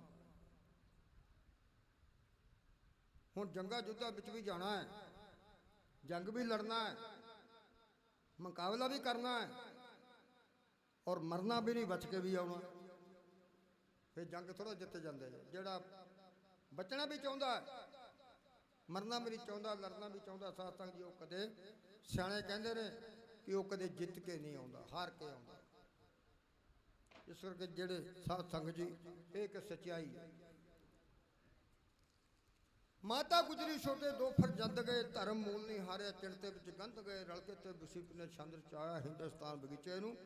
ਹੁਣ ਜੰਗਾਂ ਯੁੱਧਾਂ ਵਿੱਚ ਵੀ ਜਾਣਾ ਹੈ, ਜੰਗ ਵੀ ਲੜਨਾ ਹੈ, ਮੁਕਾਬਲਾ ਵੀ ਕਰਨਾ ਹੈ, ਔਰ ਮਰਨਾ ਵੀ ਨਹੀਂ, ਬਚ ਕੇ ਵੀ ਆਉਣਾ। ਫਿਰ ਜੰਗ ਥੋੜਾ ਜਿੱਤੇ ਜਾਂਦੇ ਨੇ। ਜਿਹੜਾ ਬਚਣਾ ਵੀ ਚਾਹੁੰਦਾ, ਮਰਨਾ ਵੀ ਨਹੀਂ ਚਾਹੁੰਦਾ, ਲੜਨਾ ਵੀ ਚਾਹੁੰਦਾ, ਸਾਧ ਸੰਗਤ ਜੀ ਉਹ ਕਦੇ, ਸਿਆਣੇ ਕਹਿੰਦੇ ਨੇ ਕਿ ਉਹ ਕਦੇ ਜਿੱਤ ਕੇ ਨਹੀਂ ਆਉਂਦਾ, ਹਾਰ ਕੇ ਆਉਂਦਾ। ਇਸ ਕਰਕੇ ਜਿਹੜੇ ਸਾਧ ਸੰਗਤ ਜੀ, ਇਹ ਇੱਕ ਸੱਚਾਈ ਹੈ। ਮਾਤਾ ਗੁਜਰੀ ਛੋਟੇ ਦੋ ਫਰਜ਼ੰਦ ਗਏ, ਧਰਮ ਮੂਲ ਨਹੀਂ ਹਾਰਿਆ, ਚਿੰਤੇ ਵਿੱਚ ਗੰਧ ਗਏ, ਰਲ ਕੇ ਤੇ ਵਸੀਪ ਨੇ ਛੰਦਰ ਚਾਇਆ, ਹਿੰਦੁਸਤਾਨ ਬਗੀਚੇ ਨੂੰ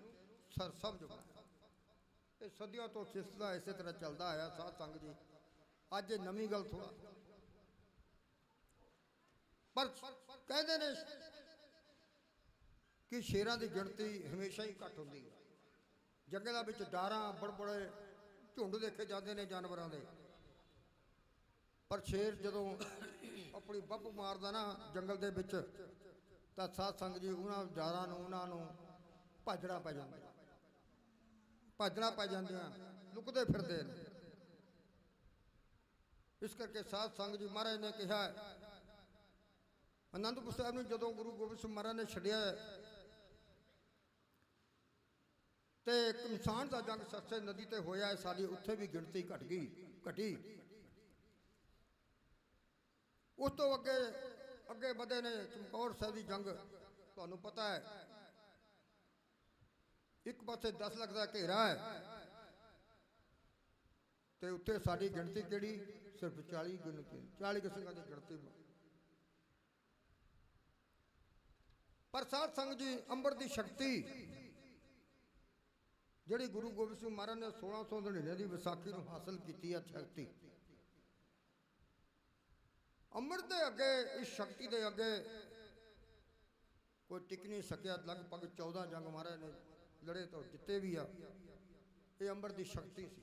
ਸਰ ਸਬਜ਼ ਬਣਾਇਆ। ਇਹ ਸਦੀਆਂ ਤੋਂ ਸਿਲਸਿਲਾ ਇਸੇ ਤਰ੍ਹਾਂ ਚੱਲਦਾ ਆਇਆ ਸਾਧ ਸੰਗਤ ਜੀ। ਅੱਜ ਇਹ ਨਵੀਂ ਗੱਲ ਥੋੜਾ, ਪਰ ਕਹਿੰਦੇ ਨੇ ਕਿ ਸ਼ੇਰਾਂ ਦੀ ਗਿਣਤੀ ਹਮੇਸ਼ਾ ਹੀ ਘੱਟ ਹੁੰਦੀ ਹੈ। ਜੰਗਲਾਂ ਵਿੱਚ ਡਾਰਾਂ ਬੜੇ ਝੁੰਡ ਦੇਖੇ ਜਾਂਦੇ ਨੇ ਜਾਨਵਰਾਂ ਦੇ, ਪਰ ਸ਼ੇਰ ਜਦੋਂ ਆਪਣੀ ਬੱਬ ਮਾਰਦਾ ਨਾ ਜੰਗਲ ਦੇ ਵਿੱਚ, ਤਾਂ ਸਾਧ ਸੰਗਤ ਜੀ ਉਹਨਾਂ ਡਾਰਾਂ ਨੂੰ, ਉਹਨਾਂ ਨੂੰ ਭਾਜੜਾ ਪੈ ਜਾਂਦਾ, ਭਾਜੜਾ ਪੈ ਜਾਂਦੀਆਂ, ਲੁਕਦੇ ਫਿਰਦੇ ਨੇ। ਇਸ ਕਰਕੇ ਸਾਧ ਸੰਗਤ ਜੀ ਮਹਾਰਾਜ ਨੇ ਕਿਹਾ, ਅਨੰਦਪੁਰ ਸਾਹਿਬ ਨੂੰ ਜਦੋਂ ਗੁਰੂ ਗੋਬਿੰਦ ਸਿੰਘ ਮਹਾਰਾਜ ਨੇ ਛੱਡਿਆ ਤੇ ਕਮਸਾਨ ਦਾ ਜੰਗ ਸਰਸੇ ਨਦੀ ਤੇ ਹੋਇਆ, ਸਾਡੀ ਉੱਥੇ ਵੀ ਗਿਣਤੀ ਘਟੀ। ਉਸ ਤੋਂ ਅੱਗੇ ਵਧੇ ਨੇ ਚਮਕੌਰ ਸਾਹਿਬ ਦੀ ਜੰਗ। ਤੁਹਾਨੂੰ ਪਤਾ ਹੈ ਇੱਕ ਪਾਸੇ 10 ਲੱਖ ਦਾ ਘੇਰਾ ਹੈ ਤੇ ਉੱਥੇ ਸਾਡੀ ਗਿਣਤੀ ਕਿਹੜੀ, ਸਿਰਫ 40 ਗਿਣਤੀ, 40 ਸਿੰਘਾਂ ਦੀ ਗਿਣਤੀ। ਪਰ ਸਾਧ ਸੰਗਤ ਜੀ ਅੰਮ੍ਰਿਤ ਦੀ ਸ਼ਕਤੀ ਜਿਹੜੀ ਗੁਰੂ ਗੋਬਿੰਦ ਸਿੰਘ ਮਹਾਰਾਜ ਨੇ 1699 ਦੀ ਵਿਸਾਖੀ ਨੂੰ ਹਾਸਲ ਕੀਤੀ ਹੈ, ਸ਼ਕਤੀ ਅੰਮ੍ਰਿਤ ਦੇ ਅੱਗੇ, ਇਸ ਸ਼ਕਤੀ ਦੇ ਅੱਗੇ ਕੋਈ ਟਿਕ ਨਹੀਂ ਸਕਿਆ। ਲਗਭਗ 14 ਜੰਗ ਮਹਾਰਾਜ ਨੇ ਲੜੇ ਤੋਂ ਜਿੱਤੇ ਵੀ ਆ। ਇਹ ਅੰਮ੍ਰਿਤ ਦੀ ਸ਼ਕਤੀ ਸੀ।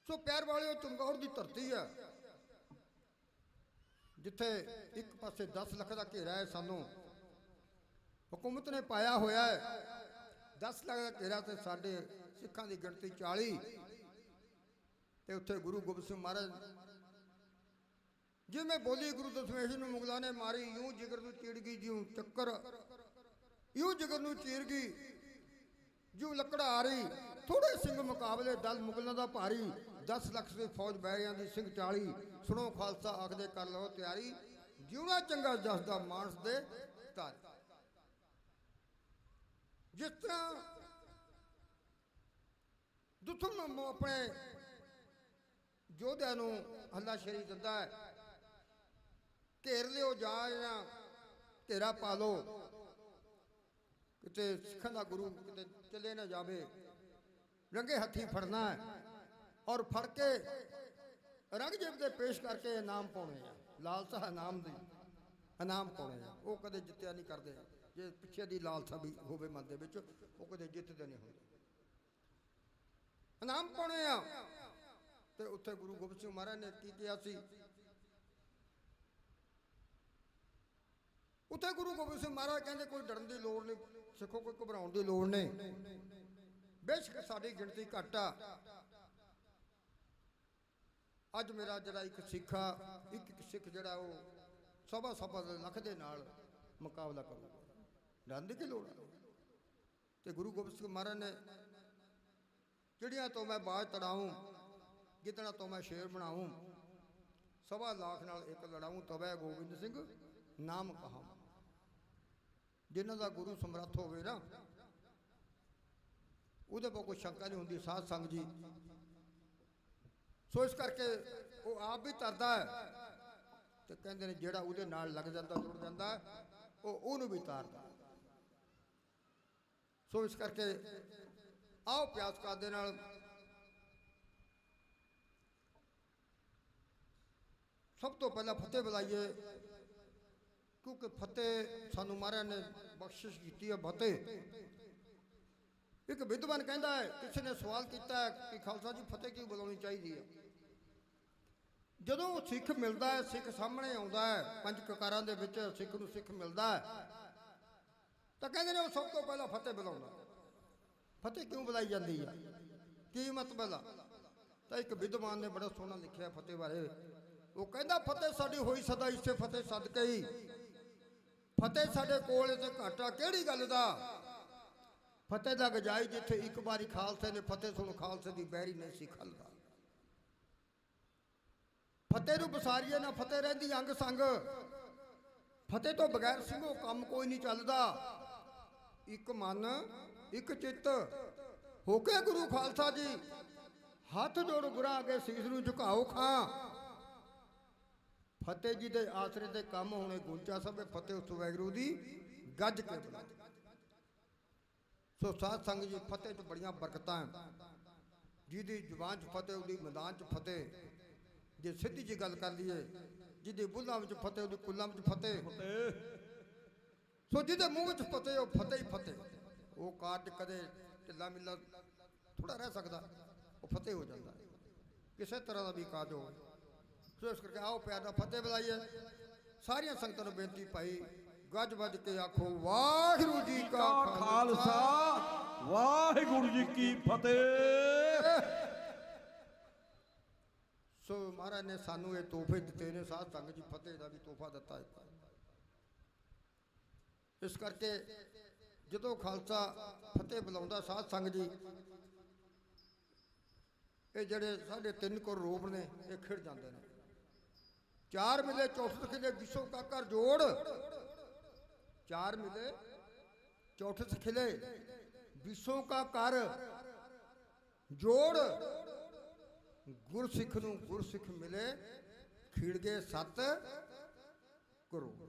ਸੋ ਪਿਆਰ ਵਾਲਿਓ, ਚਮਕੌਰ ਦੀ ਧਰਤੀ ਆ ਜਿੱਥੇ ਇੱਕ ਪਾਸੇ 10 ਲੱਖ ਦਾ ਘੇਰਾ ਹੈ, ਸਾਨੂੰ ਹੁਕੂਮਤ ਨੇ ਪਾਇਆ ਹੋਇਆ ਹੈ 10 ਲੱਖ ਦਾ ਘੇਰਾ, ਤੇ ਸਾਡੇ ਸਿੱਖਾਂ ਦੀ ਗਿਣਤੀ 40। ਤੇ ਉੱਥੇ ਗੁਰੂ ਗੋਬਿੰਦ ਸਿੰਘ ਮਹਾਰਾਜ ਜਿਵੇਂ ਬੋਲੀ, ਗੁਰੂ ਦਸ਼ਮੇਸ਼ ਨੂੰ ਮੁਗਲਾਂ ਨੇ ਮਾਰੀ, ਯੂੰ ਜਿਗਰ ਨੂੰ ਚੀੜ ਗਈ ਜਿਉਂ ਚੱਕਰ, ਯੂੰ ਜਿਗਰ ਨੂੰ ਚੀਰ ਗਈ ਜਿਉਂ ਲੱਕੜਾ ਆ ਰਹੀ। ਥੋੜੇ ਸਿੰਘ ਮੁਕਾਬਲੇ ਦਲ ਮੁਗਲਾਂ ਦਾ ਭਾਰੀ, 10 ਲੱਖ ਦੀ ਫੌਜ ਬਹਿਰਿਆਂ ਦੀ ਸਿੰਘ 40। ਸੁਣੋ ਖਾਲਸਾ ਆਖਦੇ ਕਰ ਲਓ ਤਿਆਰੀ, ਜਿਉਣਾ ਚੰਗਾ ਜਸਦਾ ਮਾਨਸ ਦੇ ਤਾਰੇ। ਜਿਸ ਤਰ੍ਹਾਂ ਦੁਸ਼ਮਣ ਆਪਣੇ ਯੋਧਿਆਂ ਨੂੰ ਹੱਲਾਸ਼ੇਰੀ ਦਿੰਦਾ ਹੈ, ਘੇਰ ਲਿਓ ਜਾਂ ਘੇਰਾ ਪਾ ਲਓ, ਕਿਤੇ ਸਿੱਖਾਂ ਦਾ ਗੁਰੂ ਕਿਤੇ ਚਲੇ ਨਾ ਜਾਵੇ, ਰੰਗੇ ਹੱਥੀਂ ਫੜਨਾ ਹੈ ਔਰ ਫੜ ਕੇ ਰੰਗਜੀਤ ਦੇ ਪੇਸ਼ ਕਰਕੇ ਇਨਾਮ ਪਾਉਣੇ ਆ। ਲਾਲਸਾ ਇਨਾਮ ਦੀ ਇਨਾਮ ਪਾਉਣੇ ਆ। ਉਹ ਕਦੇ ਜਿੱਤਿਆ ਨਹੀਂ ਕਰਦੇ। ਜੇ ਪਿੱਛੇ ਦੀ ਲਾਲਸਾ ਵੀ ਹੋਵੇ ਮਨ ਦੇ ਵਿੱਚ, ਉਹ ਕਦੇ ਜਿੱਤਦੇ ਨਹੀਂ ਹੁੰਦੇ। ਇਨਾਮ ਪਾਉਣੇ ਆ। ਤੇ ਉੱਥੇ ਗੁਰੂ ਗੋਬਿੰਦ ਸਿੰਘ ਮਹਾਰਾਜ ਨੇ ਕੀ ਕਿਹਾ ਸੀ? ਉੱਥੇ ਗੁਰੂ ਗੋਬਿੰਦ ਸਿੰਘ ਮਹਾਰਾਜ ਕਹਿੰਦੇ ਕੋਈ ਡਰਨ ਦੀ ਲੋੜ ਨਹੀਂ, ਸਿੱਖੋ ਕੋਈ ਘਬਰਾਉਣ ਦੀ ਲੋੜ ਨਹੀਂ। ਬੇਸ਼ੱਕ ਸਾਡੀ ਗਿਣਤੀ ਘੱਟ ਆ, ਅੱਜ ਮੇਰਾ ਜਿਹੜਾ ਇੱਕ ਸਿੱਖ ਆ, ਇੱਕ ਸਿੱਖ ਜਿਹੜਾ ਉਹ ਸਵਾ ਲੱਖ ਦੇ ਨਾਲ ਮੁਕਾਬਲਾ ਕਰੂਗਾ। ਡਰਨ ਦੀ ਕੀ ਲੋੜ ਆ? ਤੇ ਗੁਰੂ ਗੋਬਿੰਦ ਸਿੰਘ ਮਹਾਰਾਜ ਨੇ ਚਿੜੀਆਂ ਤੋਂ ਮੈਂ ਬਾਜ ਤੜਾऊं, ਗਿੱਦੜਾਂ ਤੋਂ ਮੈਂ ਸ਼ੇਰ ਬਣਾऊं, 1.25 ਲੱਖ ਨਾਲ ਇੱਕ ਲੜਾऊं, ਤਵੈ ਗੋਬਿੰਦ ਸਿੰਘ ਨਾਮ ਕਹਾਂ। ਜਿਨ੍ਹਾਂ ਦਾ ਗੁਰੂ ਸਮਰੱਥ ਹੋਵੇ ਨਾ, ਉਹਦੇ ਕੋਲ ਕੋਈ ਸ਼ੰਕਾ ਨਹੀਂ ਹੁੰਦੀ ਸਾਧ ਸੰਗਤ ਜੀ। ਸੋ ਇਸ ਕਰਕੇ ਉਹ ਆਪ ਵੀ ਤਰਦਾ ਹੈ ਤੇ ਕਹਿੰਦੇ ਨੇ ਜਿਹੜਾ ਉਹਦੇ ਨਾਲ ਲੱਗ ਜਾਂਦਾ, ਜੁੜ ਜਾਂਦਾ, ਉਹ ਉਹਨੂੰ ਵੀ ਤਾਰਦਾ। ਸੋ ਇਸ ਕਰਕੇ ਆਓ ਪਿਆਸ ਕਰਦੇ ਨਾਲ ਸਭ ਤੋਂ ਪਹਿਲਾਂ ਫਤਿਹ ਬੁਲਾਈਏ, ਕਿਉਂਕਿ ਫਤਿਹ ਸਾਨੂੰ ਮਹਾਰਾਜ ਨੇ ਬਖਸ਼ਿਸ਼ ਕੀਤੀ ਹੈ। ਫਤਿਹ ਇੱਕ ਵਿਦਵਾਨ ਕਹਿੰਦਾ ਹੈ, ਕਿਸੇ ਨੇ ਸਵਾਲ ਕੀਤਾ ਹੈ ਕਿ ਖਾਲਸਾ ਜੀ ਫਤਿਹ ਕਿਉਂ ਬੁਲਾਉਣੀ ਚਾਹੀਦੀ ਹੈ? ਜਦੋਂ ਸਿੱਖ ਮਿਲਦਾ ਹੈ, ਸਿੱਖ ਸਾਹਮਣੇ ਆਉਂਦਾ ਹੈ, 5 ਕਕਾਰਾਂ ਦੇ ਵਿੱਚ ਸਿੱਖ ਨੂੰ ਸਿੱਖ ਮਿਲਦਾ ਹੈ, ਤਾਂ ਕਹਿੰਦੇ ਨੇ ਉਹ ਸਭ ਤੋਂ ਪਹਿਲਾਂ ਫਤਿਹ ਬੁਲਾਉਂਦਾ। ਫਤਿਹ ਕਿਉਂ ਬੁਲਾਈ ਜਾਂਦੀ ਹੈ, ਕੀ ਮਤਲਬ ਆ? ਤਾਂ ਇੱਕ ਵਿਦਵਾਨ ਨੇ ਬੜਾ ਸੋਹਣਾ ਲਿਖਿਆ ਫਤਿਹ ਬਾਰੇ। ਉਹ ਕਹਿੰਦਾ ਫਤਿਹ ਸਾਡੀ ਹੋਈ ਸਦਾ ਇਸੇ ਫਤਿਹ ਸਦਕੇ ਹੀ, ਫਤਿਹ ਸਾਡੇ ਕੋਲ ਤੇ ਘਾਟਾ ਕਿਹੜੀ ਗੱਲ ਦਾ, ਫਤਿਹ ਦਾ ਗਜਾਈ ਜਿੱਥੇ ਇੱਕ ਵਾਰੀ ਖਾਲਸੇ ਨੇ ਫਤਿਹ ਸੁਣ, ਖਾਲਸੇ ਦੀ ਬਹਿਰੀ ਨਹੀਂ ਸੀ ਖਲਦਾ। ਫਤਿਹ ਨੂੰ ਬਸਾਰੀਏ ਨਾ ਫਤਿਹ ਰਹਿੰਦੀ ਅੰਗ ਸੰਗ, ਫਤਿਹ ਤੋਂ ਬਗੈਰ ਸਿੰਘੋ ਕੰਮ ਕੋਈ ਨਹੀਂ ਚੱਲਦਾ। ਇੱਕ ਮਨ ਇੱਕ ਚਿੱਤ ਹੋ ਕੇ ਗੁਰੂ ਖਾਲਸਾ ਜੀ, ਹੱਥ ਜੋੜ ਗੁਰਾਂ ਅੱਗੇ ਸੀਸ ਨੂੰ ਝੁਕਾਓ ਖਾਂ। ਫਤਿਹ ਜੀ ਦੇ ਆਸਰੇ ਤੇ ਕੰਮ ਹੋਣੇ ਗੁੰਚਾ ਸਭੇ, ਫਤਿਹ ਉਸ ਵੈਗਰੂ ਦੀ ਗੱਜ ਕੇ ਬੁਲਾ। ਸੋ ਸਾਧ ਸੰਗਤ ਜੀ, ਫਤਿਹ 'ਚ ਬੜੀਆਂ ਬਰਕਤਾਂ ਹੈ। ਜਿਹਦੀ ਜ਼ੁਬਾਨ 'ਚ ਫਤਿਹ ਉਹਦੀ ਮੈਦਾਨ 'ਚ ਫਤਿਹ। ਜੇ ਸਿੱਧੀ ਜੀ ਗੱਲ ਕਰ ਲਈਏ, ਜਿਹਦੀ ਬੁੱਲਾਂ ਵਿੱਚ ਫਤਿਹ ਉਹਦੀ ਕੁੱਲਾਂ ਵਿੱਚ ਫਤਿਹ। ਸੋ ਜਿਹਦੇ ਮੂੰਹ ਵਿੱਚ ਫਤਿਹ ਉਹ ਫਤਿਹ ਹੀ ਫਤਿਹ। ਉਹ ਕਾਰਜ ਕਦੇ ਢਿੱਲਾ ਮਿੱਲਾ ਥੋੜਾ ਰਹਿ ਸਕਦਾ, ਉਹ ਫਤਿਹ ਹੋ ਜਾਂਦਾ ਕਿਸੇ ਤਰ੍ਹਾਂ ਦਾ ਵੀ ਕਾਰਜ ਹੋਵੇ। ਸੋ ਇਸ ਕਰਕੇ ਆਓ ਪਿਆਰ ਨਾਲ ਫਤਿਹ ਬੁਲਾਈਏ। ਸਾਰੀਆਂ ਸੰਗਤਾਂ ਨੂੰ ਬੇਨਤੀ ਭਾਈ ਗੱਜ ਵੱਜ ਕੇ ਆਖੋ ਵਾਹਿਗੁਰੂ ਜੀ ਕਾ ਖਾਲਸਾ, ਵਾਹਿਗੁਰੂ ਜੀ ਕੀ ਫਤਿਹ। ਸੋ ਮਹਾਰਾਜ ਨੇ ਸਾਨੂੰ ਇਹ ਤੋਹਫੇ ਦਿੱਤੇ ਨੇ, ਸਾਧ ਸੰਗਤ ਜੀ ਫਤਿਹ ਦਾ ਵੀ ਤੋਹਫਾ ਦਿੱਤਾ ਹੈ। ਇਸ ਕਰਕੇ ਜਦੋਂ ਖਾਲਸਾ ਫਤਿਹ ਬੁਲਾਉਂਦਾ ਸਾਧ ਸੰਗਤ ਜੀ, ਇਹ ਜਿਹੜੇ ਸਾਡੇ 3 ਕਰੋੜ ਰੂਪ ਨੇ ਇਹ ਖਿੜ ਜਾਂਦੇ ਨੇ। 4 ਮਿਲੇ 64 ਖਿਲੇ ਵਿਸ਼ੋ ਕਾ ਕਰ ਜੋੜ। 4 ਮਿਲੇ 64 ਖਿਲੇ ਵਿਸ਼ੋ ਕਾ ਕਰ ਜੋੜ। ਗੁਰਸਿੱਖ ਨੂੰ ਗੁਰਸਿੱਖ ਮਿਲੇ, ਖਿੜ ਗਏ 7 ਕਰੋੜ।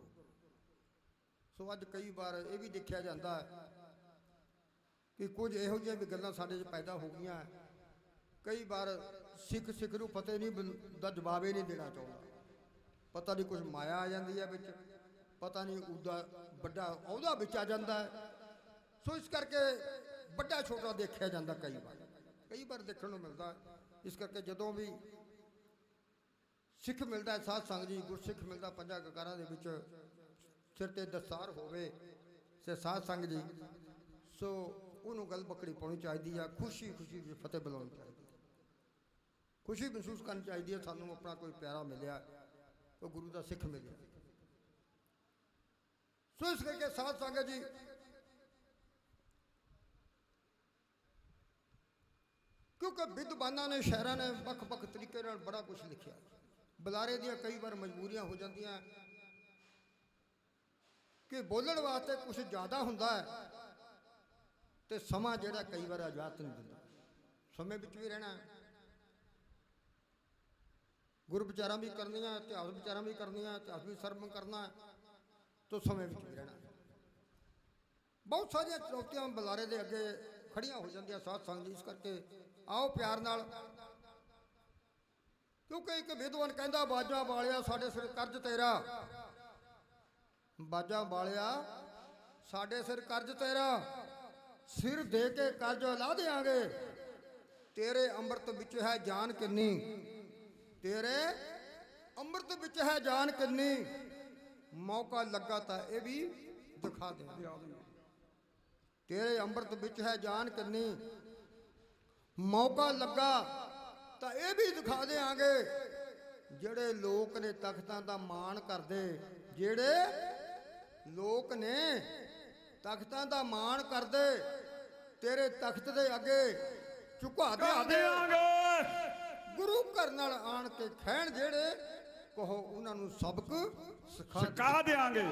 ਸੋ ਅੱਜ ਕਈ ਵਾਰ ਇਹ ਵੀ ਦੇਖਿਆ ਜਾਂਦਾ ਹੈ ਕਿ ਕੁਝ ਇਹੋ ਜਿਹੀਆਂ ਵੀ ਗੱਲਾਂ ਸਾਡੇ 'ਚ ਪੈਦਾ ਹੋ ਗਈਆਂ। ਕਈ ਵਾਰ ਸਿੱਖ ਨੂੰ ਫਤਿਹ ਨਹੀਂ ਦਾ ਜਵਾਬ ਹੀ ਨਹੀਂ ਦੇਣਾ ਚਾਹੁੰਦਾ। ਪਤਾ ਨਹੀਂ ਕੁਝ ਮਾਇਆ ਆ ਜਾਂਦੀ ਹੈ ਵਿੱਚ, ਪਤਾ ਨਹੀਂ ਉਹਦਾ ਵੱਡਾ ਅਹੁਦਾ ਵਿੱਚ ਆ ਜਾਂਦਾ ਹੈ। ਸੋ ਇਸ ਕਰਕੇ ਵੱਡਾ ਛੋਟਾ ਦੇਖਿਆ ਜਾਂਦਾ ਕਈ ਵਾਰ ਦੇਖਣ ਨੂੰ ਮਿਲਦਾ। ਇਸ ਕਰਕੇ ਜਦੋਂ ਵੀ ਸਿੱਖ ਮਿਲਦਾ, ਸਾਧ ਸੰਗਤ ਜੀ ਗੁਰਸਿੱਖ ਮਿਲਦਾ ਪੰਜਾਂ ਕਕਾਰਾਂ ਦੇ ਵਿੱਚ, ਸਿਰ ਤੇ ਦਸਤਾਰ ਹੋਵੇ ਤੇ ਸਾਧ ਸੰਗਤ ਜੀ, ਸੋ ਉਹਨੂੰ ਗੱਲ ਬੱਕੜੀ ਪਾਉਣੀ ਚਾਹੀਦੀ ਆ। ਖੁਸ਼ੀ ਫਤਿਹ ਬੁਲਾਉਣੀ ਚਾਹੀਦੀ, ਖੁਸ਼ੀ ਮਹਿਸੂਸ ਕਰਨੀ ਚਾਹੀਦੀ ਹੈ। ਸਾਨੂੰ ਆਪਣਾ ਕੋਈ ਪਿਆਰਾ ਮਿਲਿਆ, ਉਹ ਗੁਰੂ ਦਾ ਸਿੱਖ ਮਿਲਿਆ। ਸੋ ਇਸ ਕਰਕੇ ਸਾਧ ਸੰਗਤ ਜੀ ਕਿਉਂਕਿ ਵਿਦਵਾਨਾਂ ਨੇ ਸ਼ਾਇਰਾਂ ਨੇ ਵੱਖ-ਵੱਖ ਤਰੀਕੇ ਨਾਲ ਬੜਾ ਕੁਝ ਲਿਖਿਆ। ਬੁਲਾਰੇ ਦੀਆਂ ਕਈ ਵਾਰ ਮਜਬੂਰੀਆਂ ਹੋ ਜਾਂਦੀਆਂ ਕਿ ਬੋਲਣ ਵਾਸਤੇ ਕੁਝ ਜ਼ਿਆਦਾ ਹੁੰਦਾ ਹੈ ਤੇ ਸਮਾਂ ਜਿਹੜਾ ਕਈ ਵਾਰ ਇਜਾਜ਼ਤ ਨਹੀਂ ਦਿੰਦਾ। ਸਮੇਂ ਵਿੱਚ ਵੀ ਰਹਿਣਾ, ਗੁਰੂ ਵਿਚਾਰਾਂ ਵੀ ਕਰਨੀਆਂ, ਇਤਿਹਾਸ ਵਿਚਾਰਾਂ ਵੀ ਕਰਨੀਆਂ, ਇਤਿਹਾਸ ਵੀ ਸਰਵਣ ਕਰਨਾ, ਤੋਂ ਸਮੇਂ ਵਿੱਚ ਵੀ ਰਹਿਣਾ। ਬਹੁਤ ਸਾਰੀਆਂ ਚੁਣੌਤੀਆਂ ਬੁਲਾਰੇ ਦੇ ਅੱਗੇ ਖੜੀਆਂ ਹੋ ਜਾਂਦੀਆਂ ਸਾਧ ਸੰਗਤ ਜੀ। ਇਸ ਕਰਕੇ ਆਓ ਪਿਆਰ ਨਾਲ, ਕਿਉਂਕਿ ਇੱਕ ਵਿਦਵਾਨ ਕਹਿੰਦਾ ਬਾਜਾਂ ਵਾਲਿਆ ਸਾਡੇ ਸਿਰ ਕਰਜ਼ ਤੇਰਾ। ਬਾਜਾਂ ਵਾਲਿਆ ਸਾਡੇ ਸਿਰ ਕਰਜ਼ ਤੇਰਾ, ਸਿਰ ਦੇ ਕੇ ਕਰਜ਼ ਲਾ ਦਿਆਂਗੇ। ਤੇਰੇ ਅੰਮ੍ਰਿਤ ਵਿੱਚ ਹੈ ਜਾਨ ਕਿੰਨੀ, ਤੇਰੇ ਅੰਮ੍ਰਿਤ ਵਿੱਚ ਹੈ ਜਾਨ ਕਿੰਨੀ। ਮੌਕਾ ਲੱਗਾ ਤਾਂ ਇਹ ਵੀ ਦਿਖਾ ਦੇ। ਤੇਰੇ ਅੰਮ੍ਰਿਤ ਵਿੱਚ ਹੈ ਜਾਨ ਕਿੰਨੀ, ਮੌਕਾ ਲੱਗਾ ਤਾਂ ਇਹ ਵੀ ਦਿਖਾ ਦੇਾਂਗੇ। ਜਿਹੜੇ ਲੋਕ ਨੇ ਤਖਤਾਂ ਦਾ ਮਾਣ ਕਰਦੇ, ਜਿਹੜੇ ਲੋਕ ਨੇ ਤਖਤਾਂ ਦਾ ਮਾਣ ਕਰਦੇ, ਤੇਰੇ ਤਖਤ ਦੇ ਅੱਗੇ ਝੁਕਾ ਦੇਾਂਗੇ। ਗੁਰੂ ਘਰ ਨਾਲ ਆਣ ਕੇ ਖੈਣ ਜਿਹੜੇ, ਕਹੋ ਉਹਨਾਂ ਨੂੰ ਸਬਕ ਸਿਖਾ ਦੇਾਂਗੇ।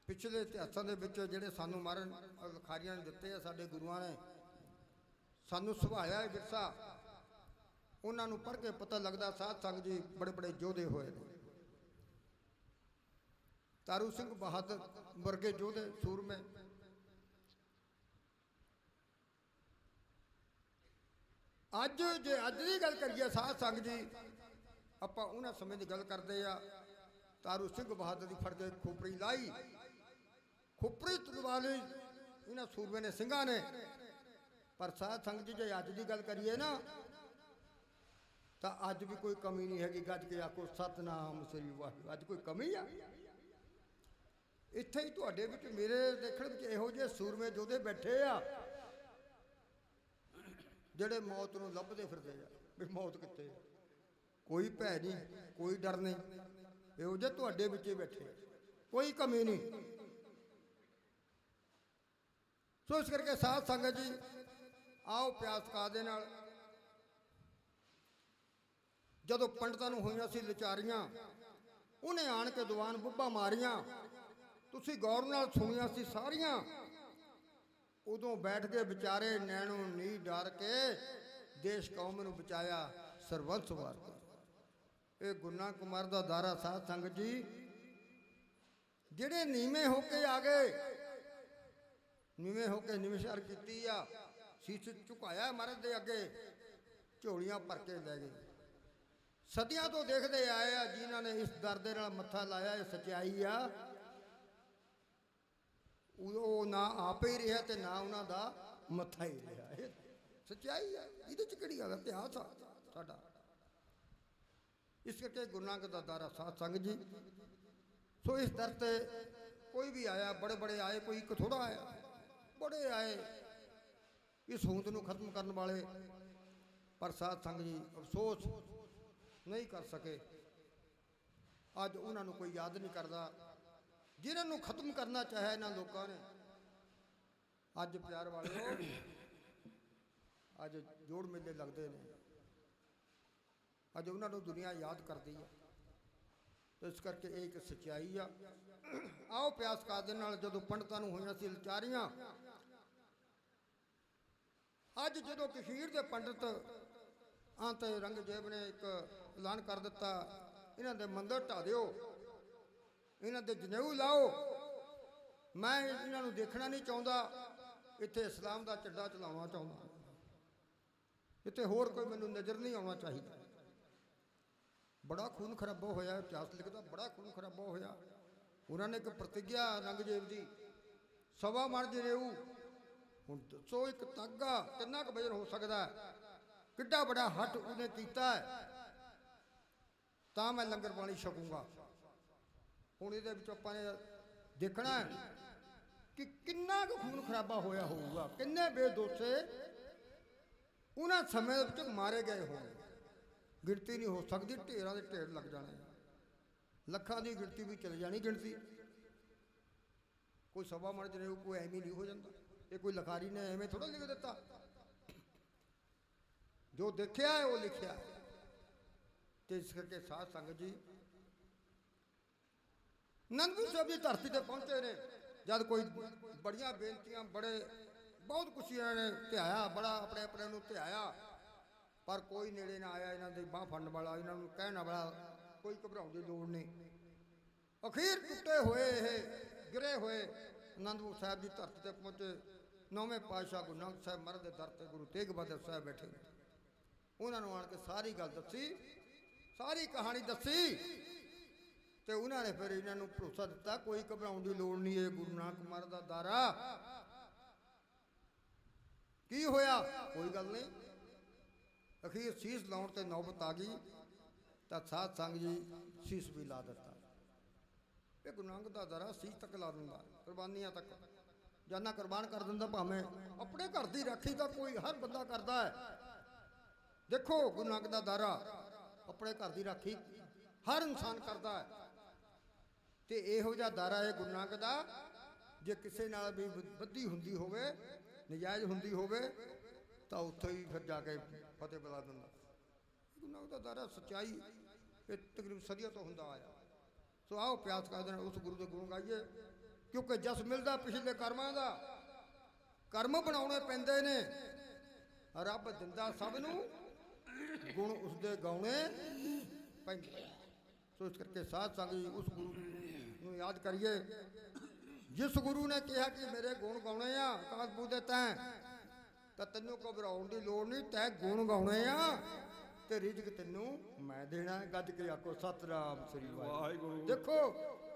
ਪਿਛਲੇ ਇਤਿਹਾਸਾਂ ਦੇ ਵਿੱਚ ਜਿਹੜੇ ਸਾਨੂੰ ਮਾਰਨ ਲਿਖਾਰੀਆਂ ਨੇ ਦਿੱਤੇ ਆ, ਸਾਡੇ ਗੁਰੂਆਂ ਨੇ ਸਾਨੂੰ ਸੁਭਾਇਆ ਹੈ ਵਿਰਸਾ, ਉਹਨਾਂ ਨੂੰ ਪੜ੍ਹ ਕੇ ਪਤਾ ਲੱਗਦਾ ਸਾਧ ਸੰਗਤ ਜੀ ਬੜੇ ਬੜੇ ਯੋਧੇ ਹੋਏ ਨੇ। ਤਾਰੂ ਸਿੰਘ ਬਹਾਦਰ ਵਰਗੇ ਯੋਧੇ ਸੂਰਮੇ, ਅੱਜ ਜੇ ਅੱਜ ਦੀ ਗੱਲ ਕਰੀਏ ਸਾਧ ਸੰਗਤ ਜੀ, ਆਪਾਂ ਉਹਨਾਂ ਸਮੇਂ ਦੀ ਗੱਲ ਕਰਦੇ ਆ। ਤਾਰੂ ਸਿੰਘ ਬਹਾਦਰ ਦੀ ਫੜ ਕੇ ਖੋਪਰੀ ਲਾਈ, ਖੋਪਰੀ ਤਲਵਾ ਲਈ ਇਹਨਾਂ ਸੂਰਮੇ ਨੇ, ਸਿੰਘਾਂ ਨੇ। ਪਰ ਸਾਧ ਸੰਗਤ ਜੀ ਜੇ ਅੱਜ ਦੀ ਗੱਲ ਕਰੀਏ ਨਾ, ਤਾਂ ਅੱਜ ਵੀ ਕੋਈ ਕਮੀ ਨਹੀਂ ਹੈਗੀ। ਗੱਜ ਕੇ ਆਖੋ ਸਤਨਾਮ ਸ੍ਰੀ ਵਾਹਿਗੁਰੂ। ਅੱਜ ਕੋਈ ਕਮੀ ਆ? ਇੱਥੇ ਹੀ ਤੁਹਾਡੇ ਵਿੱਚ ਮੇਰੇ ਦੇਖਣ ਵਿੱਚ ਇਹੋ ਜਿਹੇ ਸੂਰਮੇ ਯੋਧੇ ਬੈਠੇ ਆ ਜਿਹੜੇ ਮੌਤ ਨੂੰ ਲੱਭਦੇ ਫਿਰਦੇ ਆ ਵੀ ਮੌਤ ਕਿੱਥੇ ਆ। ਕੋਈ ਭੈ ਨਹੀਂ, ਕੋਈ ਡਰ ਨਹੀਂ, ਇਹੋ ਜਿਹੇ ਤੁਹਾਡੇ ਵਿੱਚ ਹੀ ਬੈਠੇ, ਕੋਈ ਕਮੀ ਨਹੀਂ। ਸੋ ਇਸ ਕਰਕੇ ਸਾਧ ਸੰਗਤ ਜੀ ਆਓ ਪਿਆਸ ਕਾ ਦੇ ਨਾਲ, ਜਦੋਂ ਪੰਡਤਾਂ ਨੂੰ ਹੋਈਆਂ ਸੀ ਲਾਚਾਰੀਆਂ, ਉਹਨੇ ਆਣ ਕੇ ਦੀਵਾਨ ਬੁੱਭਾ ਮਾਰੀਆਂ, ਤੁਸੀਂ ਗੌਰ ਨਾਲ ਸੁਣੀਆਂ ਸੀ ਸਾਰੀਆਂ। ਉਦੋਂ ਬੈਠ ਕੇ ਵਿਚਾਰੇ ਨੈਣੋਂ ਨੀ ਡਰ ਕੇ, ਦੇਸ਼ ਕੌਮ ਨੂੰ ਬਚਾਇਆ ਸਰਬੰਸ ਵਾਰ ਕੇ। ਇਹ ਗੁਰਨਾ ਕੁਮਾਰ ਦਾ ਦਾਰਾ ਸਾਧ ਸੰਗਤ ਜੀ, ਜਿਹੜੇ ਨੀਵੇਂ ਹੋ ਕੇ ਆ ਗਏ, ਨੀਵੇਂ ਹੋ ਕੇ ਨਿਮਸ਼ਾਰ ਕੀਤੀ ਆ, ਸੀਸ ਝੁਕਾਇਆ ਮਹਾਰਾਜ ਦੇ ਅੱਗੇ, ਝੋਲੀਆਂ ਭਰ ਕੇ ਲੈ ਗਏ। ਸਦੀਆਂ ਤੋਂ ਦੇਖਦੇ ਆਏ ਆ ਜਿਨ੍ਹਾਂ ਨੇ ਇਸ ਦਰ ਦੇ ਨਾਲ ਮੱਥਾ ਲਾਇਆ, ਇਹ ਸੱਚਾਈ ਆ। ਉਹ ਨਾ ਆਪੇ ਹੀ ਰਿਹਾ ਤੇ ਨਾ ਉਹਨਾਂ ਦਾ ਮੱਥਾ ਹੀ ਰਿਹਾ। ਇਹ ਸੱਚਾਈ ਆ, ਇਹਦੇ ਚ ਕਿਹੜੀ ਗੱਲ, ਇਤਿਹਾਸ ਆ ਸਾਡਾ। ਇਸ ਕਰਕੇ ਗੁਰੂ ਨਾਨਕ ਦਾ ਦਾਰਾ ਸਾਧ ਸੰਗਤ ਜੀ। ਸੋ ਇਸ ਦਰ ਤੇ ਕੋਈ ਵੀ ਆਇਆ, ਬੜੇ ਬੜੇ ਆਏ, ਕੋਈ ਇੱਕ ਥੋੜਾ ਆਇਆ, ਬੜੇ ਆਏ ਇਸ ਹੋਂਦ ਨੂੰ ਖਤਮ ਕਰਨ ਵਾਲੇ। ਪਰ ਸਾਧ ਸੰਗਤ ਜੀ ਅਫਸੋਸ ਨਹੀਂ ਕਰ ਸਕੇ। ਅੱਜ ਉਹਨਾਂ ਨੂੰ ਕੋਈ ਯਾਦ ਨਹੀਂ ਕਰਦਾ ਜਿਨ੍ਹਾਂ ਨੂੰ ਖਤਮ ਕਰਨਾ ਚਾਹਿਆ ਇਹਨਾਂ ਲੋਕਾਂ ਨੇ। ਅੱਜ ਪਿਆਰ ਵਾਲਿਓ, ਅੱਜ ਜੋੜ ਮੇਲੇ ਲੱਗਦੇ ਨੇ, ਅੱਜ ਉਹਨਾਂ ਨੂੰ ਦੁਨੀਆ ਯਾਦ ਕਰਦੀ ਹੈ। ਤੇ ਇਸ ਕਰਕੇ ਇਹ ਇੱਕ ਸੱਚਾਈ ਆ। ਆਓ ਪਿਆਸ ਕਾਦੇ ਨਾਲ ਜਦੋਂ ਪੰਡਤਾਂ ਨੂੰ ਹੋਈਆਂ ਸੀ ਲਾਚਾਰੀਆਂ, ਅੱਜ ਜਦੋਂ ਕਸ਼ਮੀਰ ਦੇ ਪੰਡਤ ਤੇ ਔਰੰਗਜ਼ੇਬ ਨੇ ਇੱਕ ਐਲਾਨ ਕਰ ਦਿੱਤਾ, ਇਹਨਾਂ ਦੇ ਮੰਦਰ ਢਾ ਦਿਓ, ਇਹਨਾਂ ਦੇ ਜਨੇਊ ਲਾਓ, ਮੈਂ ਇਹਨਾਂ ਨੂੰ ਦੇਖਣਾ ਨਹੀਂ ਚਾਹੁੰਦਾ, ਇੱਥੇ ਇਸਲਾਮ ਦਾ ਝੰਡਾ ਚਲਾਉਣਾ ਚਾਹੁੰਦਾ, ਇੱਥੇ ਹੋਰ ਕੋਈ ਮੈਨੂੰ ਨਜ਼ਰ ਨਹੀਂ ਆਉਣਾ ਚਾਹੀਦਾ। ਬੜਾ ਖੂਨ ਖਰਾਬਾ ਹੋਇਆ, ਇਤਿਹਾਸ ਲਿਖਦਾ ਬੜਾ ਖੂਨ ਖਰਾਬਾ ਹੋਇਆ। ਉਹਨਾਂ ਨੇ ਇੱਕ ਪ੍ਰਤਿੱਗਿਆ ਔਰੰਗਜ਼ੇਬ ਦੀ, 1.25 ਮਣ ਜਨੇਊ। ਹੁਣ ਦੱਸੋ ਇੱਕ ਤਾਗਾ ਕਿੰਨਾ ਕੁ ਵਜ਼ਨ ਹੋ ਸਕਦਾ, ਕਿੱਡਾ ਬੜਾ ਹੱਟ ਉਹਨੇ ਕੀਤਾ ਤਾਂ ਮੈਂ ਲੰਗਰ ਪਾਣੀ ਛਕੂੰਗਾ। ਹੁਣ ਇਹਦੇ ਵਿੱਚ ਆਪਾਂ ਨੇ ਦੇਖਣਾ ਕਿ ਕਿੰਨਾ ਕੁ ਖੂਨ ਖਰਾਬਾ ਹੋਇਆ ਹੋਊਗਾ, ਕਿੰਨੇ ਬੇਦੋਸ਼ੇ ਉਹਨਾਂ ਸਮੇਂ ਵਿੱਚ ਮਾਰੇ ਗਏ ਹੋਣਗੇ। ਗਿਣਤੀ ਨਹੀਂ ਹੋ ਸਕਦੀ, ਢੇਰਾਂ ਦੇ ਢੇਰ ਲੱਗ ਜਾਣੇ, ਲੱਖਾਂ ਦੀ ਗਿਣਤੀ ਵੀ ਚਲ ਜਾਣੀ ਗਿਣਤੀ। ਕੋਈ 1.25 ਮਣ ਜਨੇਊ ਕੋਈ ਐਵੇਂ ਨਹੀਂ ਹੋ ਜਾਂਦਾ। ਇਹ ਕੋਈ ਲਖਾਰੀ ਨੇ ਐਵੇਂ ਥੋੜਾ ਲਿਖ ਦਿੱਤਾ, ਜੋ ਦੇਖਿਆ ਹੈ ਉਹ ਲਿਖਿਆ। ਤੇ ਇਸ ਕਰਕੇ ਸਾਧ ਸੰਗਤ ਜੀ ਅਨੰਦਪੁਰ ਸਾਹਿਬ ਦੀ ਧਰਤੀ ਤੇ ਪਹੁੰਚੇ ਨੇ। ਜਦ ਕੋਈ ਬੜੀਆਂ ਬੇਨਤੀਆਂ, ਬਹੁਤ ਕੁਛ ਇਹਨਾਂ ਨੇ ਧਿਆਇਆ, ਬੜਾ ਆਪਣੇ ਆਪਣੇ ਨੂੰ ਧਿਆਇਆ, ਪਰ ਕੋਈ ਨੇੜੇ ਨਾ ਆਇਆ ਇਹਨਾਂ ਦੀ ਬਾਂਹ ਫੜਨ ਵਾਲਾ, ਇਹਨਾਂ ਨੂੰ ਕਹਿਣ ਵਾਲਾ। ਕੋਈ ਘਬਰਾਉਣ ਦੀ ਲੋੜ ਨਹੀਂ। ਅਖੀਰ ਟੁੱਟੇ ਹੋਏ, ਇਹ ਗਿਰੇ ਹੋਏ ਅਨੰਦਪੁਰ ਸਾਹਿਬ ਦੀ ਧਰਤੀ ਤੇ ਪਹੁੰਚੇ। 9ਵੇਂ ਪਾਤਸ਼ਾਹ ਗੁਰੂ ਨਾਨਕ ਸਾਹਿਬ ਮਹਾਰਾਜ ਦੇ ਦਰ ਤੇ ਗੁਰੂ ਤੇਗ ਬਹਾਦਰ ਸਾਹਿਬ ਬੈਠੇ। ਉਹਨਾਂ ਨੂੰ ਆਣ ਕੇ ਸਾਰੀ ਗੱਲ ਦੱਸੀ, ਸਾਰੀ ਕਹਾਣੀ ਦੱਸੀ, ਤੇ ਉਹਨਾਂ ਨੇ ਫਿਰ ਇਹਨਾਂ ਨੂੰ ਭਰੋਸਾ ਦਿੱਤਾ ਕੋਈ ਘਬਰਾਉਣ ਦੀ ਲੋੜ ਨਹੀਂ, ਇਹ ਗੁਰੂ ਨਾਨਕ ਮਹਾਰਾਜ ਦਾ ਦਾਰਾ। ਕੀ ਹੋਇਆ? ਕੋਈ ਗੱਲ ਨਹੀਂ। ਅਖੀਰ ਸੀਸ ਲਾਉਣ ਤੇ ਨੌਬਤ ਆ ਗਈ ਤਾਂ ਸਾਧ ਸੰਗ ਜੀ ਸੀਸ ਵੀ ਲਾ ਦਿੱਤਾ। ਇਹ ਗੁਰੂ ਨਾਨਕ ਦਾ ਦਾਰਾ ਸੀਸ ਤੱਕ ਲਾ ਦਿੰਦਾ, ਕੁਰਬਾਨੀਆਂ ਤੱਕ ਜਾਨਾਂ ਕੁਰਬਾਨ ਕਰ ਦਿੰਦਾ। ਭਾਵੇਂ ਆਪਣੇ ਘਰ ਦੀ ਰਾਖੀ ਤਾਂ ਕੋਈ ਹਰ ਬੰਦਾ ਕਰਦਾ ਹੈ। ਦੇਖੋ ਗੁਰੂ ਨਾਨਕ ਦਾ ਦਾਰਾ, ਆਪਣੇ ਘਰ ਦੀ ਰਾਖੀ ਹਰ ਇਨਸਾਨ ਕਰਦਾ ਹੈ। ਤੇ ਇਹੋ ਜਿਹਾ ਦਾਰਾ ਹੈ ਗੁਰੂ ਨਾਨਕ ਦਾ, ਜੇ ਕਿਸੇ ਨਾਲ ਵੀ ਬੱਧੀ ਹੁੰਦੀ ਹੋਵੇ, ਨਜਾਇਜ਼ ਹੁੰਦੀ ਹੋਵੇ, ਤਾਂ ਉੱਥੇ ਹੀ ਫਿਰ ਜਾ ਕੇ ਫਤਿਹ ਬੁਲਾ ਦਿੰਦਾ। ਗੁਰੂ ਨਾਨਕ ਦਾ ਦਾਰਾ ਸੱਚਾਈ ਇਹ ਤਕਰੀਬਨ ਸਦੀਆਂ ਤੋਂ ਹੁੰਦਾ ਆਇਆ। ਸੋ ਆਓ ਪਿਆਸ ਕਰਦੇ ਨਾਲ ਉਸ ਗੁਰੂ ਦੇ ਗੁਣ ਗਾਈਏ, ਕਿਉਂਕਿ ਜਸ ਮਿਲਦਾ ਪਿਛਲੇ ਕਰਮਾਂ ਦਾ। ਕਰਮ ਬਣਾਉਣੇ ਪੈਂਦੇ ਨੇ, ਰੱਬ ਦਿੰਦਾ ਸਭ ਨੂੰ, ਗੁਣ ਉਸਦੇ ਗਾਉਣੇ ਪੈਂਦੇ। ਸੋ ਇਸ ਕਰਕੇ ਸਾਧ ਸੰਗਤ ਜੀ ਉਸ ਗੁਰੂ ਨੂੰ ਯਾਦ ਕਰੀਏ, ਜਿਸ ਗੁਰੂ ਨੇ ਕਿਹਾ ਕਿ ਮੇਰੇ ਗੁਣ ਗਾਉਣੇ ਆ ਕਾਲ ਪੂਜੇ ਤੈਂ, ਤਾਂ ਤੈਨੂੰ ਘਬਰਾਉਣ ਦੀ ਲੋੜ ਨਹੀਂ, ਤੈਂ ਗੁਣ ਗਾਉਣੇ ਆ ਤੇ ਰਿਜ਼ਕ ਤੈਨੂੰ ਮੈਂ ਦੇਣਾ। ਗੱਜ ਕੇ ਆਖੋ ਸਤਿਨਾਮ ਸ੍ਰੀ ਵਾਹਿਗੁਰੂ। ਦੇਖੋ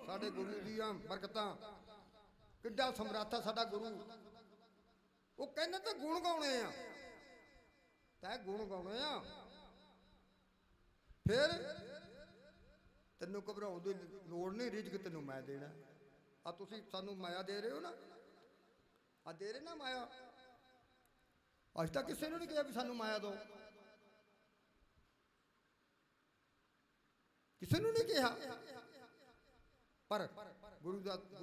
ਸਾਡੇ ਗੁਰੂ ਦੀਆਂ ਬਰਕਤਾਂ, ਕਿੱਡਾ ਸਮਰੱਥਾ ਸਾਡਾ ਗੁਰੂ। ਉਹ ਕਹਿੰਦੇ ਤੇ ਗੁਣ ਗਾਉਣੇ ਆ, ਤੈਂ ਗੁਣ ਗਾਉਣੇ ਆ, ਫਿਰ ਤੈਨੂੰ ਘਬਰਾਉਣ ਦੀ ਲੋੜ ਨਹੀਂ, ਰਿਜ਼ਕ ਤੈਨੂੰ ਮੈਂ ਦੇਣਾ। ਆ ਤੁਸੀਂ ਸਾਨੂੰ ਮਾਇਆ ਦੇ ਰਹੇ ਹੋ ਨਾ, ਆ ਦੇ ਰਹੇ ਨਾ ਮਾਇਆ। ਅੱਜ ਤੱਕ ਕਿਸੇ ਨੂੰ ਨਹੀਂ ਕਿਹਾ ਵੀ ਸਾਨੂੰ ਮਾਇਆ ਦਿਓ, ਕਿਸੇ ਨੂੰ ਨਹੀਂ ਕਿਹਾ। ਪਰ ਗੁਰੂ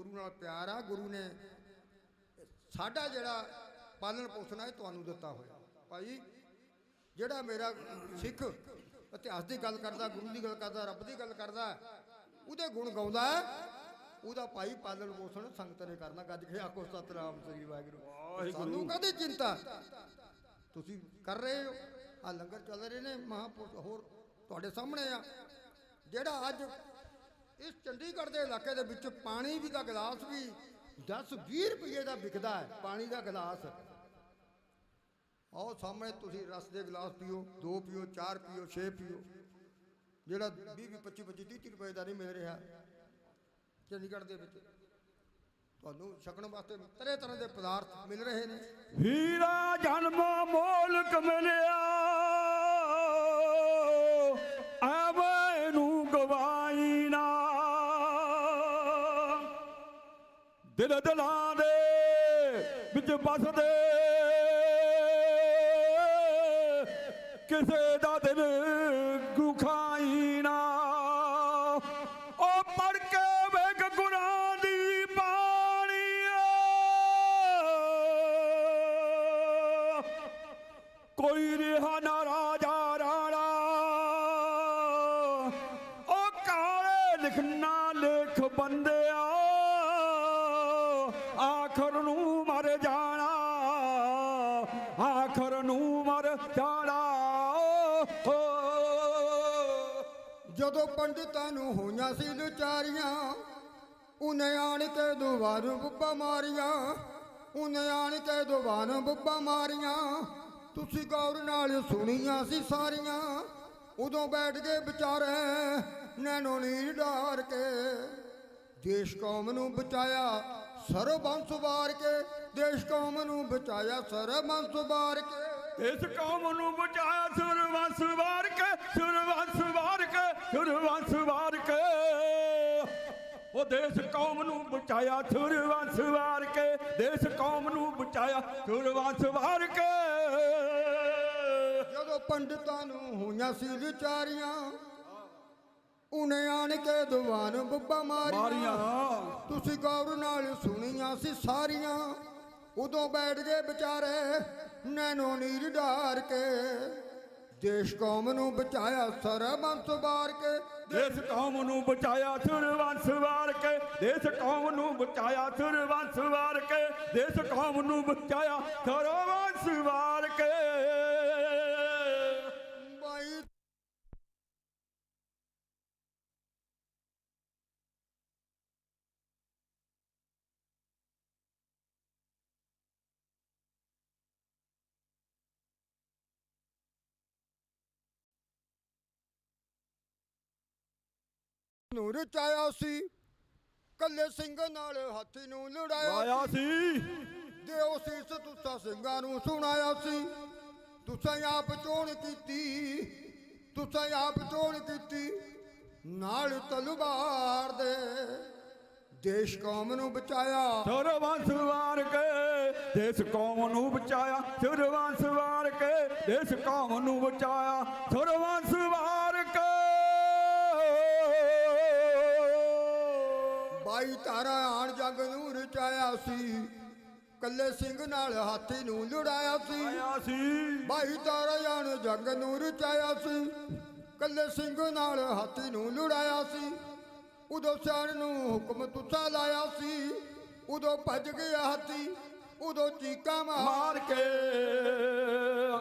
ਨਾਲ ਪਿਆਰ ਆ। ਗੁਰੂ ਨੇ ਸਾਡਾ ਜਿਹੜਾ ਪਾਲਣ ਪੋਸ਼ਣ ਹੈ ਤੁਹਾਨੂੰ ਦਿੱਤਾ ਹੋਇਆ। ਭਾਈ ਜਿਹੜਾ ਮੇਰਾ ਸਿੱਖ ਇਤਿਹਾਸ ਦੀ ਗੱਲ ਕਰਦਾ, ਗੁਰੂ ਦੀ ਗੱਲ ਕਰਦਾ, ਰੱਬ ਦੀ ਗੱਲ ਕਰਦਾ, ਉਹਦੇ ਗੁਣ ਗਾਉਂਦਾ, ਉਹਦਾ ਭਾਈ ਪਾਲਣ ਪੋਸ਼ਣ ਸੰਗਤ ਨੇ ਕਰਨਾ। ਗੱਜ ਕੇ ਆਖੋ ਸਤਿਨਾਮ ਸ੍ਰੀ ਵਾਹਿਗੁਰੂ। ਸਾਨੂੰ ਕਾਹਦੀ ਚਿੰਤਾ, ਤੁਸੀਂ ਕਰ ਰਹੇ ਹੋ। ਆ ਲੰਗਰ ਚੱਲ ਰਹੇ ਨੇ ਮਹਾਂਪੁਰਖ, ਹੋਰ ਤੁਹਾਡੇ ਸਾਹਮਣੇ ਆ। ਜਿਹੜਾ ਅੱਜ ਇਸ ਚੰਡੀਗੜ੍ਹ ਦੇ ਇਲਾਕੇ ਦੇ ਵਿੱਚ ਪਾਣੀ ਵੀ ਦਾ ਗਲਾਸ ਵੀ 10-20 ਰੁਪਏ ਦਾ ਵਿਕਦਾ ਹੈ ਪਾਣੀ ਦਾ ਗਲਾਸ। ਆਓ ਸਾਹਮਣੇ ਤੁਸੀਂ ਰਸ ਦੇ ਗਲਾਸ ਪੀਓ, 2 ਪੀਓ, 4 ਪੀਓ, 6 ਪੀਓ, ਜਿਹੜਾ 20-25, 25, 30 ਰੁਪਏ ਦਾ ਨਹੀਂ ਮਿਲ ਰਿਹਾ ਚੰਡੀਗੜ੍ਹ ਦੇ ਵਿੱਚ। ਤੁਹਾਨੂੰ ਛਕਣ ਵਾਸਤੇ ਤਰ੍ਹਾਂ ਤਰ੍ਹਾਂ ਦੇ ਪਦਾਰਥ ਮਿਲ ਰਹੇ ਨੇ। ਹੀਰਾ ਜਨਮ ਮੋਲਕ ਮਿਲਿਆ ਐਵੇਂ ਨੂੰ ਗਵਾਈ ਨਾ, ਦਿਲ ਦਿਲਾਂ ਦੇ ਵਿੱਚ ਬਸਦੇ ਕਿਸੇ ਦਾ ਦਿਲ ਗੁਖਾਈ ਨਾ। ਉਹ ਪੜ ਕੇ ਵੇਖ ਗੁਨਾਹ ਦੀ ਬਾਣੀ, ਕੋਈ ਰਿਹਾ ਨਾ ਰਾਜਾ ਰਾਣਾ, ਉਹ ਕਾਲੇ ਲਿਖਣਾ ਲਿਖ ਬੰਦਿਆ ਆਖਰ ਨੂੰ ਮਰ ਜਾਣਾ, ਆਖਰ ਨੂੰ ਮਰ ਜਾਣਾ। ਜਦੋਂ ਪੰਡਿਤਾਂ ਨੂੰ ਹੋਈਆਂ ਸੀ ਲੁਚਾਰੀਆਂ, ਉਹਨੇ ਆਣ ਕੇ ਦੁਬਾਰਾ ਬੁੱਬਾ ਮਾਰੀਆਂ, ਉਹਨੇ ਆਣ ਕੇ ਦੁਬਾਰਾ ਬੁੱਬਾ ਮਾਰੀਆਂ। ਤੁਸੀਂ ਗੌਰ ਨਾਲ ਸੁਣੀਆਂ ਸੀ ਸਾਰੀਆਂ, ਉਦੋਂ ਬੈਠ ਕੇ ਵਿਚਾਰੇ ਨੈਣੋ ਨੀਰ ਡਾਰ ਕੇ। ਦੇਸ਼ ਕੌਮ ਨੂੰ ਬਚਾਇਆ ਸਰਬੰਸ ਵਾਰ ਕੇ, ਦੇਸ਼ ਕੌਮ ਨੂੰ ਬਚਾਇਆ ਸਰਬੰਸ ਵਾਰ ਕੇ। ਇਸ ਕੌਮ ਨੂੰ ਬਚਾਇਆ ਸੁਰਵੰਸ ਵਾਰ ਕੇ, ਸੁਰਵੰਸ ਵਾਰ ਕੇ, ਸੁਰਵੰਸ ਵਾਰ ਕੇ। ਉਹ ਦੇਸ਼ ਕੌਮ ਨੂੰ ਬਚਾਇਆ ਸੁਰਵੰਸ ਵਾਰ ਕੇ, ਦੇਸ਼ ਕੌਮ ਨੂੰ ਬਚਾਇਆ ਸੁਰਵੰਸ ਵਾਰ ਕੇ। ਜਦੋਂ ਪੰਡਿਤਾਂ ਨੂੰ ਹੋਈਆਂ ਸੀ ਵਿਚਾਰੀਆਂ, ਉਹਨੇ ਆਣ ਕੇ ਦੀਵਾਨ ਬੱਬਾ ਮਾਰੀਆਂ। ਤੁਸੀਂ ਗੌਰ ਨਾਲ ਸੁਣੀਆਂ ਸੀ ਸਾਰੀਆਂ, ਉਦੋਂ ਬੈਠ ਗਏ ਵਿਚਾਰੇ ਨੈਣੋ ਨੀਰ ਡਾਰ ਕੇ। ਦੇਸ਼ ਕੌਮ ਨੂੰ ਬਚਾਇਆ ਸਰਬੰਸ ਵਾਰ ਕੇ, ਦੇਸ਼ ਕੌਮ ਨੂੰ ਬਚਾਇਆ ਸੁਰਵੰਸ ਵਾਰ ਕੇ, ਦੇਸ਼ ਕੌਮ ਨੂੰ ਬਚਾਇਆ ਸੁਰਵੰਸ ਵਾਰ ਕੇ, ਦੇਸ਼ ਕੌਮ ਨੂੰ ਬਚਾਇਆ ਸੁਰਵੰਸ ਵਾਰ ਕੇ। ਬਾਈ ਨੂੰ ਰਚਾਇਆ ਸੀ, ਕੱਲੇ ਸਿੰਘ ਨਾਲ ਹਾਥੀ ਨੂੰ ਲੜਾਇਆ ਆਇਆ ਸੀ ਦਿਓ ਸੀਸ ਤੁਸਾਂ ਸਿੰਘਾਂ ਨੂੰ ਸੁਣਾਇਆ ਸੀ। ਤੁਸਾਂ ਆਪ ਚੋਣ ਕੀਤੀ, ਤੁਸਾਂ ਆਪ ਚੋਣ ਕੀਤੀ ਨਾਲ ਤਲਵਾਰ ਦੇ। ਦੇਸ਼ ਕੌਮ ਨੂੰ ਬਚਾਇਆ ਸੁਰਵੰਸ ਵਾਰ ਕੇ, ਦੇਸ਼ ਕੌਮ ਨੂੰ ਬਚਾਇਆ ਸੁਰਵੰਸ ਵਾਰ ਕੇ, ਦੇਸ਼ ਕੌਮ ਨੂੰ ਬਚਾਇਆ ਸੁਰਵੰਸ ਵਾਰ ਕੇ। ਬਾਈ ਤਾਰਾ ਆਣ ਜੰਗ ਨੂੰ ਰਚਾਇਆ ਸੀ, ਕੱਲੇ ਸਿੰਘ ਨਾਲ ਹਾਥੀ ਨੂੰ ਲੜਾਇਆ ਸੀ। ਆਇਆ ਸੀ ਬਾਈ ਤਾਰਾ ਆਣ ਜੰਗ ਨੂੰ ਰਚਾਇਆ ਸੀ, ਕੱਲੇ ਸਿੰਘ ਨਾਲ ਹਾਥੀ ਨੂੰ ਲੜਾਇਆ ਸੀ। ਉਦੋਂ ਸਿਆਣ ਨੂੰ ਹੁਕਮ ਤੁਸਾਂ ਲਾਇਆ ਸੀ, ਉਦੋਂ ਭੱਜ ਗਿਆ ਹਾਥੀ, ਉਦੋਂ ਚੀਕਾਂ ਮਾਰ ਕੇ।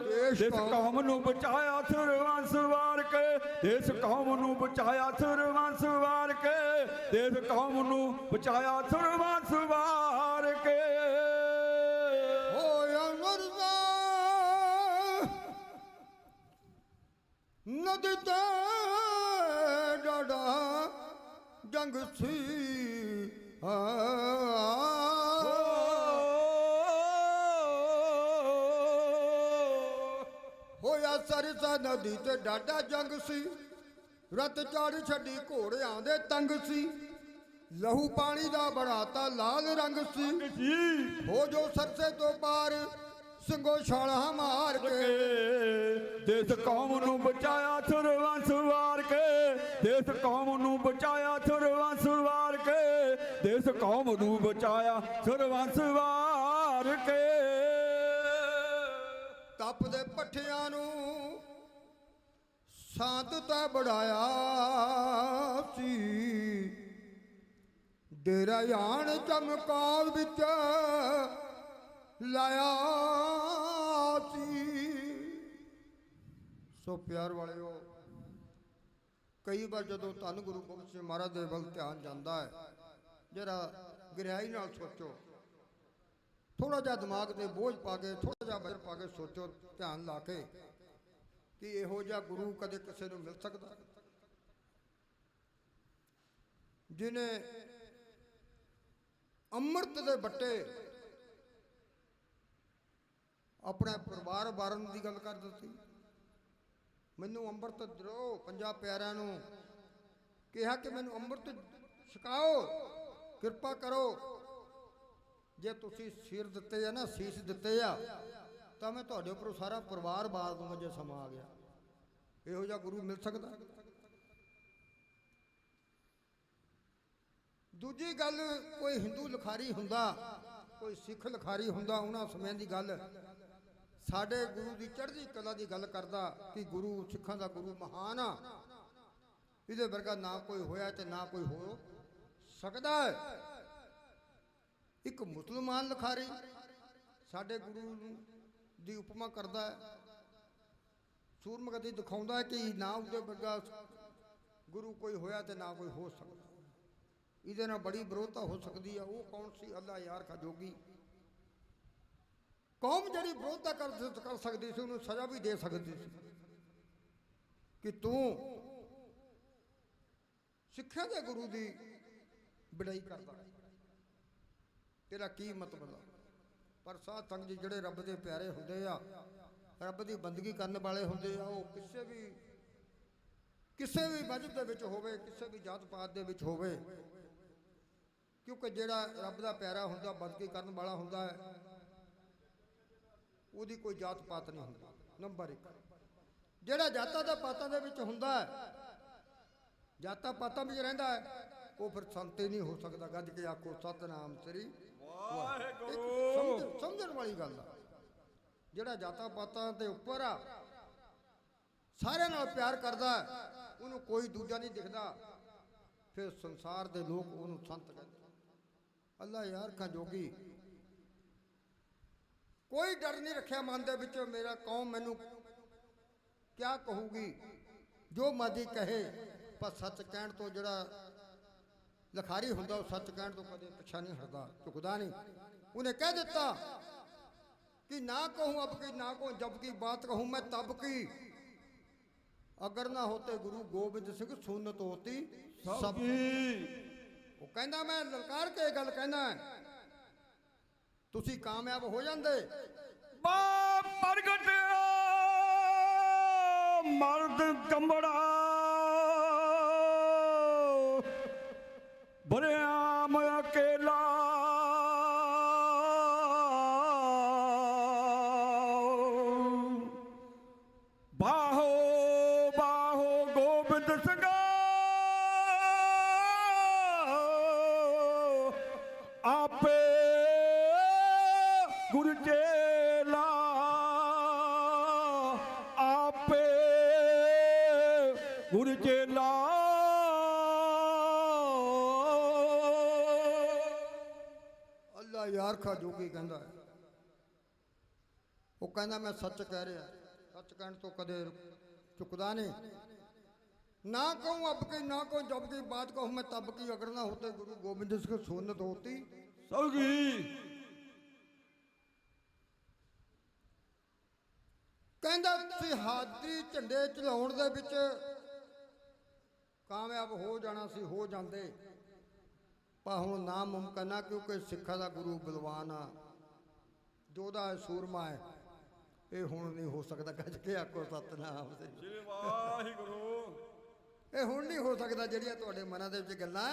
ਦੇਸ਼ ਕੌਮ ਨੂੰ ਬਚਾਇਆ ਸੁਰਵੰਸ ਵਾਰ ਕੇ, ਦੇਸ਼ ਕੌਮ ਨੂੰ ਬਚਾਇਆ ਸੁਰਵੰਸ ਵਾਰ ਕੇ, ਦੇਸ਼ ਕੌਮ ਨੂੰ ਬਚਾਇਆ ਸੁਰਵੰਸ ਵਾਰ ਕੇ। ਹੋਇਆ ਮਰਦਾ ਨਦੀ ਤੇ ਡਾਡਾ ਜੰਗ ਸੀ। ਹੋਇਆ ਸਰਸਾ ਨਦੀ ਤੇ ਡਾਡਾ ਜੰਗ ਸੀ, ਰਤ ਚੜ ਛੱਡੀ ਘੋੜਿਆਂ ਦੇ ਤੰਗ ਸੀ। ਲਹੂ ਪਾਣੀ ਦਾ ਬੜਾਤਾ ਲਾਲ ਰੰਗ ਸੀ, ਹੋ ਜੋ ਸਰਸੇ ਤੋਂ ਪਾਰ ਸਿੰਘੋ ਛਾਲਾ ਮਾਰ ਕੇ। ਦੇਸ਼ ਕੌਮ ਨੂੰ ਬਚਾਇਆ ਸੁਰਵੰਸ ਵਾਰ ਕੇ, ਦੇਸ਼ ਕੌਮ ਨੂੰ ਬਚਾਇਆ ਸੁਰਵੰਸ ਵਾਰ ਕੇ, ਦੇਸ਼ ਕੌਮ ਨੂੰ ਬਚਾਇਆ ਸੁਰਵੰਸ ਵਾਰ ਕੇ। ਤਪਦੇ ਪੱਠਿਆਂ ਨੂੰ ਸ਼ਾਂਤ ਤਾਂ ਬੜਾਇਆ ਸੀ, ਡੇਰਾ ਆਣ ਚਮਕੌਰ ਵਿੱਚ ਲਾਇਆ ਸੀ। ਸੋ ਪਿਆਰ ਵਾਲਿਓ, ਕਈ ਵਾਰ ਜਦੋਂ ਧੰਨ ਗੁਰੂ ਗੋਬਿੰਦ ਸਿੰਘ ਮਹਾਰਾਜ ਦੇ ਵੱਲ ਧਿਆਨ ਜਾਂਦਾ ਹੈ, ਜਿਹੜਾ ਗਹਿਰਾਈ ਨਾਲ ਸੋਚੋ, ਥੋੜਾ ਜਿਹਾ ਦਿਮਾਗ ਤੇ ਬੋਝ ਪਾ ਕੇ, ਥੋੜਾ ਜਿਹਾ ਵਜ਼ਨ ਪਾ ਕੇ ਸੋਚੋ, ਧਿਆਨ ਲਾ ਕੇ, ਕਿ ਇਹੋ ਜਿਹਾ ਗੁਰੂ ਕਦੇ ਕਿਸੇ ਨੂੰ ਮਿਲ ਸਕਦਾ ਜਿਹਨੇ ਅੰਮ੍ਰਿਤ ਦੇ ਬੱਟੇ ਆਪਣੇ ਪਰਿਵਾਰ ਵਾਰਨ ਦੀ ਗੱਲ ਕਰ ਦਿੱਤੀ। ਮੈਨੂੰ ਅੰਮ੍ਰਿਤ ਦਿਓ, ਪੰਜਾਂ ਪਿਆਰਿਆਂ ਨੂੰ ਕਿਹਾ ਕਿ ਮੈਨੂੰ ਅੰਮ੍ਰਿਤ ਛਕਾਓ, ਕਿਰਪਾ ਕਰੋ। ਜੇ ਤੁਸੀਂ ਸਿਰ ਦਿੱਤੇ ਆ ਨਾ, ਸੀਸ ਦਿੱਤੇ ਆ, ਤਾਂ ਮੈਂ ਤੁਹਾਡੇ ਉੱਪਰੋਂ ਸਾਰਾ ਪਰਿਵਾਰ ਬਾਰ ਦੂੰਗਾ ਜੇ ਸਮਾਂ ਆ ਗਿਆ। ਇਹੋ ਜਿਹਾ ਗੁਰੂ ਮਿਲ ਸਕਦਾ। ਦੂਜੀ ਗੱਲ, ਕੋਈ ਹਿੰਦੂ ਲਿਖਾਰੀ ਹੁੰਦਾ, ਕੋਈ ਸਿੱਖ ਲਿਖਾਰੀ ਹੁੰਦਾ, ਉਹਨਾਂ ਸਮੇਂ ਦੀ ਗੱਲ, ਸਾਡੇ ਗੁਰੂ ਦੀ ਚੜ੍ਹਦੀ ਕਲਾ ਦੀ ਗੱਲ ਕਰਦਾ ਕਿ ਗੁਰੂ ਸਿੱਖਾਂ ਦਾ ਗੁਰੂ ਮਹਾਨ ਆ, ਇਹਦੇ ਵਰਗਾ ਨਾ ਕੋਈ ਹੋਇਆ ਤੇ ਨਾ ਕੋਈ ਹੋ ਸਕਦਾ ਹੈ। ਇੱਕ ਮੁਸਲਮਾਨ ਲਿਖਾਰੀ ਸਾਡੇ ਗੁਰੂ ਦੀ ਉਪਮਾ ਕਰਦਾ ਹੈ, ਸੂਰਮਗਤੀ ਦਿਖਾਉਂਦਾ ਹੈ ਕਿ ਨਾ ਉਹਦੇ ਵਰਗਾ ਗੁਰੂ ਕੋਈ ਹੋਇਆ ਤੇ ਨਾ ਕੋਈ ਹੋ ਸਕਦਾ। ਇਹਦੇ ਨਾਲ ਬੜੀ ਵਿਰੋਧਤਾ ਹੋ ਸਕਦੀ ਆ। ਉਹ ਕੌਣ ਸੀ? ਅੱਲਾ ਯਾਰ ਕਾ ਜੋਗੀ। ਕੌਮ ਜਿਹੜੀ ਵਿਰੋਧਤਾ ਕਰ ਸਕਦੀ ਸੀ, ਉਹਨੂੰ ਸਜ਼ਾ ਵੀ ਦੇ ਸਕਦੀ ਸੀ ਕਿ ਤੂੰ ਸਿੱਖਾਂ ਦੇ ਗੁਰੂ ਦੀ ਵਿਡਾਈ ਕਰਦਾ, ਤੇਰਾ ਕੀ ਮਤਲਬ ਆ? ਪਰ ਸਾਧ ਸੰਗਤ ਜੀ ਜਿਹੜੇ ਰੱਬ ਦੇ ਪਿਆਰੇ ਹੁੰਦੇ ਆ, ਰੱਬ ਦੀ ਬੰਦਗੀ ਕਰਨ ਵਾਲੇ ਹੁੰਦੇ ਆ, ਉਹ ਕਿਸੇ ਵੀ ਮਜ਼ਹਬ ਦੇ ਵਿੱਚ ਹੋਵੇ, ਕਿਸੇ ਵੀ ਜਾਤ ਪਾਤ ਦੇ ਵਿੱਚ ਹੋਵੇ, ਕਿਉਂਕਿ ਜਿਹੜਾ ਰੱਬ ਦਾ ਪਿਆਰਾ ਹੁੰਦਾ, ਬੰਦਗੀ ਕਰਨ ਵਾਲਾ ਹੁੰਦਾ ਹੈ, ਉਹਦੀ ਕੋਈ ਜਾਤ ਪਾਤ ਨਹੀਂ ਹੁੰਦੀ। ਨੰਬਰ 1, ਜਿਹੜਾ ਜਾਤਾਂ ਦਾ ਪਾਤਾਂ ਦੇ ਵਿੱਚ ਹੁੰਦਾ ਹੈ, ਜਾਤਾਂ ਪਾਤਾਂ ਵਿੱਚ ਰਹਿੰਦਾ ਹੈ, ਉਹ ਫਿਰ ਸੰਤ ਹੀ ਨਹੀਂ ਹੋ ਸਕਦਾ। ਗੱਜ ਕੇ ਆਖੋ ਸਤਿਨਾਮ ਸ੍ਰੀ ਵਾਹਿਗੁਰੂ। ਸਮਝਣ ਵਾਲੀ ਗੱਲ ਆ। ਜਿਹੜਾ ਜਾਤਾਂ ਪਾਤਾਂ ਦੇ ਉੱਪਰ ਆ, ਸਾਰਿਆਂ ਨਾਲ ਪਿਆਰ ਕਰਦਾ, ਉਹਨੂੰ ਕੋਈ ਦੂਜਾ ਨਹੀਂ ਦਿਖਦਾ, ਫਿਰ ਸੰਸਾਰ ਦੇ ਲੋਕ ਉਹਨੂੰ ਸੰਤ ਕਹਿੰਦੇ। ਅੱਲਾ ਯਾਰ ਕਾ ਜੋਗੀ। ਕੋਈ ਡਰ ਨਹੀਂ ਰੱਖਿਆ ਮਨ ਦੇ ਵਿੱਚ, ਮੇਰਾ ਕੌਮ ਮੈਨੂੰ ਕਿਆ ਕਹੂਗੀ, ਜੋ ਮਰਜ਼ੀ ਕਹੇ। ਪਰ ਸੱਚ ਕਹਿਣ ਤੋਂ ਜਿਹੜਾ ਲਿਖਾਰੀ ਹੁੰਦਾ, ਉਹ ਸੱਚ ਕਹਿਣ ਤੋਂ ਕਦੇ ਪਿੱਛਾ ਨਹੀਂ ਹਟਦਾ, ਝੁਕਦਾ ਨਹੀਂ। ਉਹਨੇ ਕਹਿ ਦਿੱਤਾ कि ना कहूं अब की ना कहूं जब की बात कहूं मैं तब की, अगर ना होते गुरु गोबिंद सिंह सुन्नत होती सब की। वो कहना मैं ललकार के गल कहना तुसी कामयाब हो जांदे। बाप प्रगट मर्द कमड़ा बरियाम अकेला बाहो बाहो गोबिंद सिंह आपे गुरु चेला आपे गुरु चेला। अल्लाह यार खा जोगी कहता है, वो कहना मैं सच कह रहा, सच कहने तो कदे चुकदा नहीं। ना कहूँ अब की ना कहूँ जब की बात कहूँ मैं तब की, अगर ना होते गुरु गोबिंद सिंह सुन्नत होती सबकी। कहता तुसीं हादरी झंडे चलाउण दे विच कामयाब हो जाना सी, हो जाते, पर हुण नामुमकिन आ, क्योंकि सिखा दा गुरु बलवान आ, जोधा है सूरमा है, ये हुण नहीं हो सकता। गज के आखो सतनाम श्री वाहिगुरू। ये हुण नहीं हो सकता। जिहड़ियां तुहाडे मनां दे विच गल्लां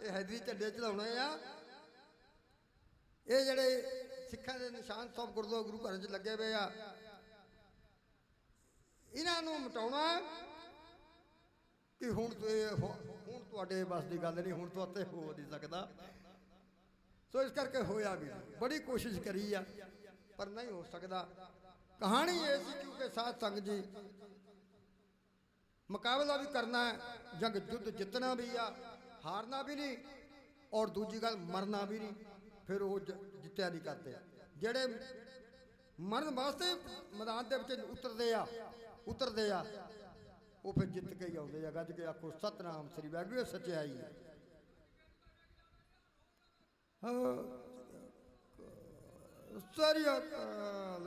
ये हैदरी झंडे चलाउणे आ, ये जिहड़े सिखां दे निशान सब गुरुद्वारा गुरु घर च लगे हुए आ, इन्हां नूं मिटाउणा कि हुण तुहाडे बस की गल नहीं, हुण तो उत्ते हो नहीं सकता। सो इस करके होया भी बड़ी कोशिश करी आ, पर नहीं हो सकता। कहानी ये सी क्योंकि साध संगत जी मुकाबला भी करना है, जंग युद्ध जितना भी आ, हारना भी नहीं, और दूजी गल मरना भी नहीं। फिर वो जित्या नहीं करते, जेड़े मरण वास्ते मैदान के उतरते आ वो फिर जित के ही आते हैं। गज के आखो सतनाम श्री वाहिगुरू। सच्चाई है। ਸ੍ਰੀ ਅਕਾਲ।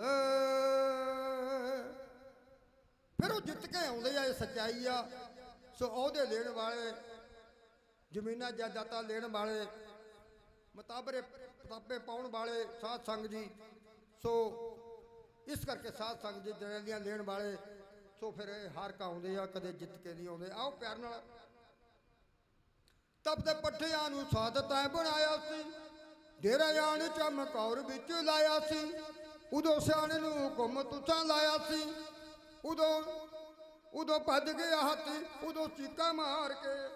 ਫਿਰ ਉਹ ਜਿੱਤ ਕੇ ਆਉਂਦੇ ਆ, ਇਹ ਸੱਚਾਈ ਆ। ਸੋ ਉਹਦੇ ਲੈਣ ਵਾਲੇ, ਜ਼ਮੀਨਾਂ ਜਾਇਦਾਦਾਂ ਲੈਣ ਵਾਲੇ, ਮਤਾਬੇ ਪਾਉਣ ਵਾਲੇ ਸਾਧ ਸੰਗ ਜੀ। ਸੋ ਇਸ ਕਰਕੇ ਸਾਧ ਸੰਗ ਜੀ ਜਰੇਲੀਆਂ ਲੈਣ ਵਾਲੇ, ਸੋ ਫਿਰ ਇਹ ਹਾਰ ਕੇ ਆਉਂਦੇ ਆ, ਕਦੇ ਜਿੱਤ ਕੇ ਨਹੀਂ ਆਉਂਦੇ। ਆਓ ਪਿਆਰ ਨਾਲ। ਤਬ ਦੇ ਪੱਠਿਆਂ ਨੂੰ ਸਾਦਤ ਐ ਬਣਾਇਆ ਸੀ, ਡੇਰਾ ਜਾਣ ਚਮਕੌਰ ਵਿੱਚ ਲਾਇਆ ਸੀ। ਉਦੋਂ ਸਿਆਣੇ ਨੂੰ ਹੁਕਮ ਤੁਸਾਂ ਲਾਇਆ ਸੀ, ਉਦੋਂ ਭੱਜ ਗਿਆ ਹਾਥੀ, ਉਦੋਂ ਚੀਕਾਂ ਮਾਰ ਕੇ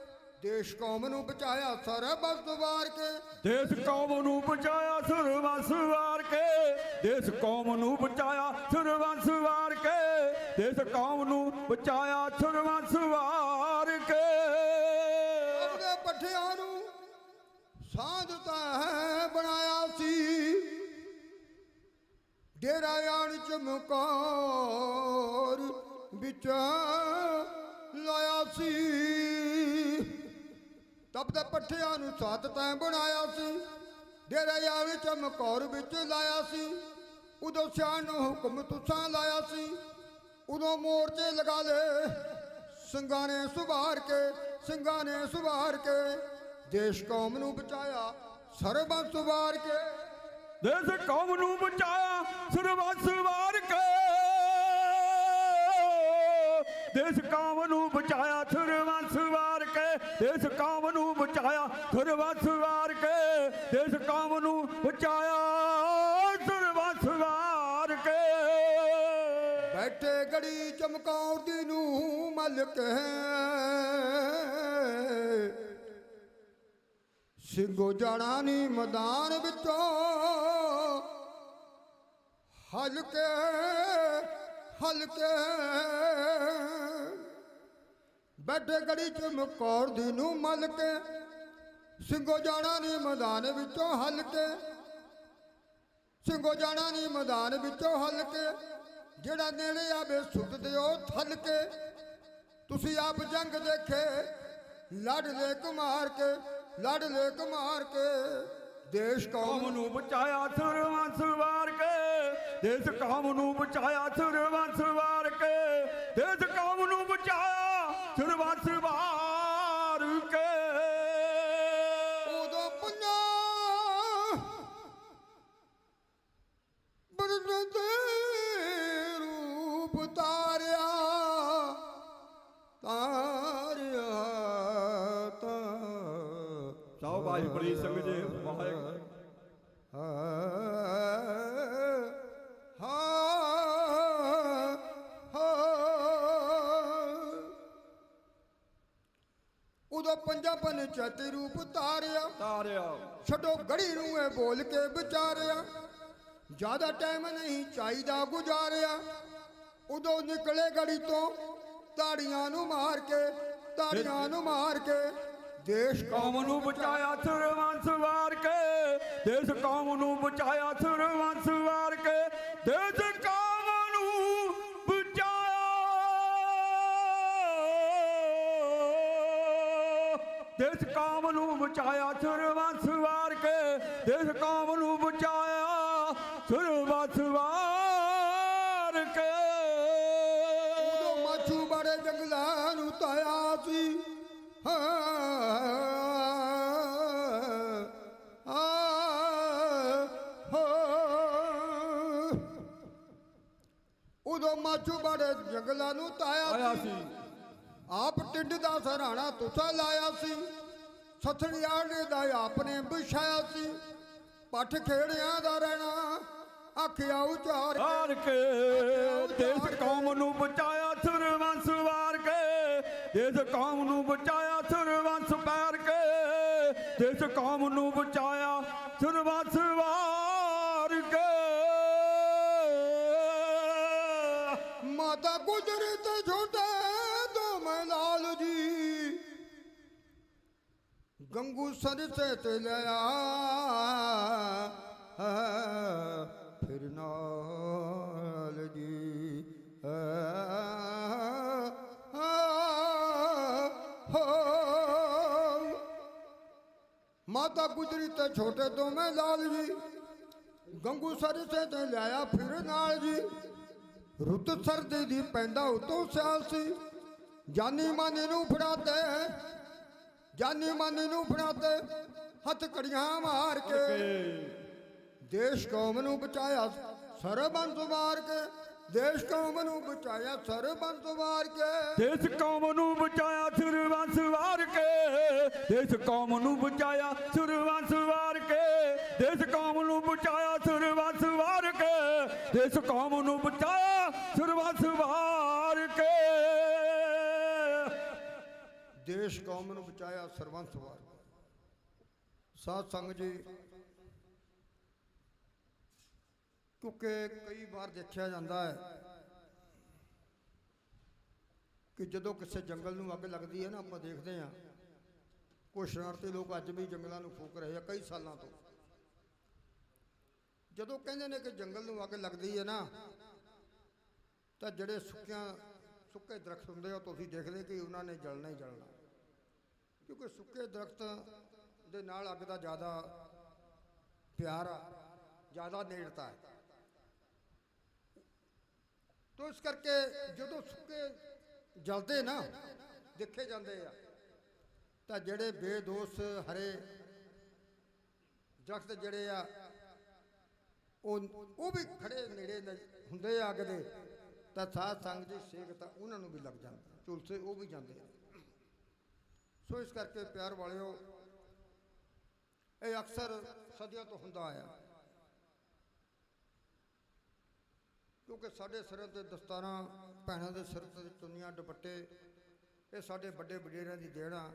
ਦੇਸ਼ ਕੌਮ ਨੂੰ ਬਚਾਇਆ ਸਰਬੱਤ ਵਾਰ ਕੇ। ਦੇਸ਼ ਕੌਮ ਨੂੰ ਬਚਾਇਆ ਸਰਬੱਤ ਵਾਰ ਕੇ, ਦੇਸ਼ ਕੌਮ ਨੂੰ ਬਚਾਇਆ ਸਰਬੱਤ ਵਾਰ ਕੇ, ਦੇਸ਼ ਕੌਮ ਨੂੰ ਬਚਾਇਆ ਸਰਬੱਤ ਵਾਰ ਕੇ। ਆਪਣੇ ਪੱਠਿਆਂ ਨੂੰ ਸਾਧ ਤਾਂ ਬਣਾਇਆ ਸੀ, ਡੇਰਾ ਜਾਣ ਚਮਕੌਰ ਵਿੱਚ ਲਾਇਆ ਸੀ। ਤਬ ਦੇ ਪੱਠਿਆਂ ਨੂੰ ਸਾਧ ਤਾਂ ਬਣਾਇਆ ਸੀ, ਡੇਰਾ ਜਾਣ ਚਮਕੌਰ ਵਿੱਚ ਲਾਇਆ ਸੀ। ਉਦੋਂ ਸਿਆਣ ਨੂੰ ਹੁਕਮ ਤੁਸਾਂ ਲਾਇਆ ਸੀ, ਉਦੋਂ ਮੋਰਚੇ ਲਗਾ ਲਏ ਸਿੰਘਾਂ ਨੇ ਸੁਭਾਰ ਕੇ, ਸਿੰਘਾਂ ਨੇ ਸੁਭਾਰ ਕੇ। ਦੇਸ਼ ਕੌਮ ਨੂੰ ਬਚਾਇਆ ਸਰਬੱਤ ਵਾਰ ਕੇ, ਦੇਸ਼ ਕੌਮ ਨੂੰ ਬਚਾਇਆ ਸਰਬੱਤ ਵਾਰ ਕੇ, ਦੇਸ਼ ਕੌਮ ਨੂੰ ਬਚਾਇਆ ਸਰਬੱਤ ਵਾਰ ਕੇ, ਦੇਸ਼ ਕੌਮ ਨੂੰ ਬਚਾਇਆ ਸਰਬੱਤ ਵਾਰ ਕੇ, ਦੇਸ਼ ਕੌਮ ਨੂੰ ਬਚਾਇਆ ਸਰਬੱਤ ਵਾਰ ਕੇ। ਬੈਠੇ ਗੜੀ ਚਮਕੌਰ ਦੀ ਨੂੰ ਮਲਕ ਸਿੰਘੋ ਜਾਣਾ ਨੀ ਮੈਦਾਨ ਵਿੱਚੋਂ, ਹਲਕੇ ਹਲਕੇ। ਬੈਠੇ ਗੜੀ ਚਮਕੌਰ ਦੀ ਨੂੰ ਮਲਕੇ, ਸਿੰਘੋ ਜਾਣਾ ਨੀ ਮੈਦਾਨ ਵਿੱਚੋਂ ਹਲਕੇ, ਸਿੰਘੋ ਜਾਣਾ ਨੀ ਮੈਦਾਨ ਵਿੱਚੋਂ ਹਲਕੇ। ਜਿਹੜਾ ਨੇੜੇ ਆਵੇ ਸੁੱਟ ਦਿਓ ਥਲ ਕੇ। ਤੁਸੀਂ ਆਪ ਜੰਗ ਦੇਖੇ ਲੜ ਲੈ ਕੁਮਾਰ ਕੇ, ਲੜ ਲੈ ਕੁਮਾਰ ਕੇ। ਦੇਸ਼ ਕੌਮ ਨੂੰ ਬਚਾਇਆ ਸਰਬੱਤ ਵਾਰ ਕੇ, ਦੇਸ਼ ਕੌਮ ਨੂੰ ਬਚਾਇਆ ਸਰਬੱਤ ਵਾਰ ਕੇ, ਦੇਸ਼ ਕੌਮ ਨੂੰ ਬਚਾਇਆ ਸਰਬੱਤ ਵਾਰ ਕੇ। ਉਦੋਂ ਪੰਜਾਂ ਬਰਸਾਂ ਦੇ ਰੂਪ ਤਾਰਿਆ, ਤਾਰਿਆ ਤਾਂ ਸਾਓ ਬਾਈ ਬੜੀ ਸੰਗ ਜੇ ਵਾਹਿਗੁਰੂ। ਉਦੋਂ ਪੰਜਾਂ ਪੰਚਾਇਤੀ ਰੂਪ ਤਾਰਿਆ, ਤਾਰਿਆ ਛੱਡੋ ਗੜੀ ਨੂੰ ਇਹ ਬੋਲ ਕੇ ਵਿਚਾਰਿਆ। ਜ਼ਿਆਦਾ ਟਾਈਮ ਨਹੀਂ ਚਾਹੀਦਾ ਗੁਜ਼ਾਰਿਆ। ਉਦੋਂ ਨਿਕਲੇ ਗੜੀ ਤੋਂ ਤਾੜੀਆਂ ਨੂੰ ਮਾਰ ਕੇ, ਤਾੜੀਆਂ ਨੂੰ ਮਾਰ ਕੇ। ਦੇਸ਼ ਕੌਮ ਨੂੰ ਬਚਾਇਆ ਸਰਬੱਤ ਵਾਰ ਕੇ, ਦੇਸ਼ ਕੌਮ ਨੂੰ ਬਚਾਇਆ ਸਰਬੱਤ ਵਾਰ ਕੇ, ਦੇਸ਼ ਕੌਮ ਨੂੰ ਬਚਾਇਆ, ਦੇਸ਼ ਕੌਮ ਨੂੰ ਬਚਾਇਆ ਸਰਬੱਤ ਵਾਰ ਕੇ, ਦੇਸ਼ ਕੌਮ ਨੂੰ ਬਚਾਇਆ ਸਰਬੱਤ ਵਾਰ ਕੇ। ਉਦੋਂ ਮਾਛੂ ਬੜੇ ਜੰਗਲਾਂ ਨੂੰ ਤਾਇਆ ਸੀ, ਉਦੋਂ ਮਾਛੂ ਬੜੇ ਜੰਗਲਾਂ ਨੂੰ ਤਾਇਆ ਸੀ। ਆਪ ਟਿੰਡ ਦਾ ਸਰਾਣਾ ਤੁਸਾਂ ਲਾਇਆ ਸੀ, ਸਥੜਿਆਣੇ ਦਾ ਆਪਨੇ ਵਿਛਾਇਆ ਸੀ। ਪੱਠ ਖੇੜਿਆਂ ਦਾ ਰਹਿਣਾ ਆਖਿਆ ਉਚਾਰ ਹਾਰ ਕੇ, ਦੇਸ਼ ਕੌਮ ਨੂੰ ਬਚਾਇਆ ਸਰਬੱਤ ਵਾਰ ਕੇ, ਦੇਸ਼ ਕੌਮ ਨੂੰ ਬਚਾਇਆ ਸਰਬੱਤ ਵਾਰ ਕੇ, ਦੇਸ਼ ਕੌਮ ਨੂੰ ਬਚਾਇਆ ਸਰਬੱਤ ਵਾਰ ਕੇ। ਮਾਤਾ ਗੁਜਰੀ ਤੇ ਛੋਟੇ ਦੋਵੇਂ ਲਾਲ ਜੀ, ਗੰਗੂ ਸਰਸੇ ਤੇ ਲਿਆ ਫਿਰ ਨਾਲ ਜੀ। ਮਾਤਾ ਗੁਜਰੀ ਤੇ ਛੋਟੇ ਤੋਂ ਮੈਂ ਲਾਲ ਜੀ, ਗੰਗੂ ਸਰਸੇ ਤੇ ਲਿਆਇਆ ਫਿਰ ਨਾਲ ਜੀ। ਰੁੱਤ ਸਰਦੀ ਦੀ ਪੈਂਦਾ ਉਤੋਂ ਸਿਆਲ ਸੀ, ਜਾਨੀ ਮਾਨੀ ਨੂੰ ਫੜਾਤੇ, ਜਾਨੀ ਮਾਨੀ ਨੂੰ ਫੜਾਤੇ, ਹੱਥ ਕੜੀਆਂ ਮਾਰ ਕੇ ਦੇਸ਼ ਕੌਮ ਨੂੰ ਬਚਾਇਆ ਸਰਬੰਸ ਵਾਰ ਕੇ, ਦੇਸ਼ ਕੌਮ ਨੂੰ ਬਚਾਇਆ ਸਰਬੰਸ ਵਾਰ ਕੇ, ਦੇਸ਼ ਕੌਮ ਨੂੰ ਬਚਾਇਆ ਸਰਬੰਸ ਵਾਰ ਕੇ, ਦੇਸ਼ ਕੌਮ ਨੂੰ ਬਚਾਇਆ ਸਰਬੰਸ ਵਾਰ ਕੇ, ਦੇਸ਼ ਕੌਮ ਨੂੰ ਬਚਾਇਆ ਸਰਬੰਸ ਵਾਰ ਕੇ, ਦੇਸ਼ ਕੌਮ ਨੂੰ ਬਚਾਇਆ ਸਰਬੰਸ ਵਾਰ ਕੇ, ਦੇਸ਼ ਕੌਮ ਨੂੰ ਬਚਾਇਆ ਸਰਬੰਸ ਵਾਰ ਕੇ। ਸਾਧ ਸੰਗਤ ਜੀ, ਕਿਉਂਕਿ ਕਈ ਵਾਰ ਦੇਖਿਆ ਜਾਂਦਾ ਹੈ ਕਿ ਜਦੋਂ ਕਿਸੇ ਜੰਗਲ ਨੂੰ ਅੱਗ ਲੱਗਦੀ ਹੈ ਨਾ, ਆਪਾਂ ਦੇਖਦੇ ਹਾਂ ਕੁਝ ਸ਼ਰਾਰਤੀ ਲੋਕ ਅੱਜ ਵੀ ਜੰਗਲਾਂ ਨੂੰ ਫੂਕ ਰਹੇ ਆ ਕਈ ਸਾਲਾਂ ਤੋਂ। ਜਦੋਂ ਕਹਿੰਦੇ ਨੇ ਕਿ ਜੰਗਲ ਨੂੰ ਅੱਗ ਲੱਗਦੀ ਹੈ ਨਾ, ਤਾਂ ਜਿਹੜੇ ਸੁੱਕੇ ਦਰਖਤ ਹੁੰਦੇ ਆ ਤੁਸੀਂ ਦੇਖਦੇ ਕਿ ਉਹਨਾਂ ਨੇ ਜਲਣਾ ਹੀ ਜਲਣਾ, ਕਿਉਂਕਿ ਸੁੱਕੇ ਦਰਖਤ ਦੇ ਨਾਲ ਅੱਗ ਦਾ ਜ਼ਿਆਦਾ ਪਿਆਰ ਆ, ਜ਼ਿਆਦਾ ਨੇੜਤਾ ਹੈ। ਤੋ ਇਸ ਕਰਕੇ ਜਦੋਂ ਸੁੱਕੇ ਜਲਦੇ ਨਾ ਦੇਖੇ ਜਾਂਦੇ ਆ, ਤਾਂ ਜਿਹੜੇ ਬੇਦੋਸ਼ ਹਰੇ ਦਰਖਤ ਜਿਹੜੇ ਆ ਉਹ ਵੀ ਖੜੇ ਨੇੜੇ ਹੁੰਦੇ ਆ ਅੱਗ ਦੇ, ਤਾਂ ਸਾਧ ਸੰਗਤ ਜੀ ਸੇਕ ਤਾਂ ਉਹਨਾਂ ਨੂੰ ਵੀ ਲੱਗ ਜਾਂਦਾ, ਝੁਲਸੇ ਉਹ ਵੀ ਜਾਂਦੇ ਆ। ਸੋ ਇਸ ਕਰਕੇ ਪਿਆਰ ਵਾਲਿਓ, ਇਹ ਅਕਸਰ ਸਦੀਆਂ ਤੋਂ ਹੁੰਦਾ ਆਇਆ, ਕਿਉਂਕਿ ਸਾਡੇ ਸਿਰਾਂ ਤੇ ਦਸਤਾਰਾਂ, ਭੈਣਾਂ ਦੇ ਸਿਰ ਤੇ ਚੁੰਨੀਆਂ ਦੁਪੱਟੇ, ਇਹ ਸਾਡੇ ਵੱਡੇ ਵਡੇਰਿਆਂ ਦੀ ਦੇਣ ਆ।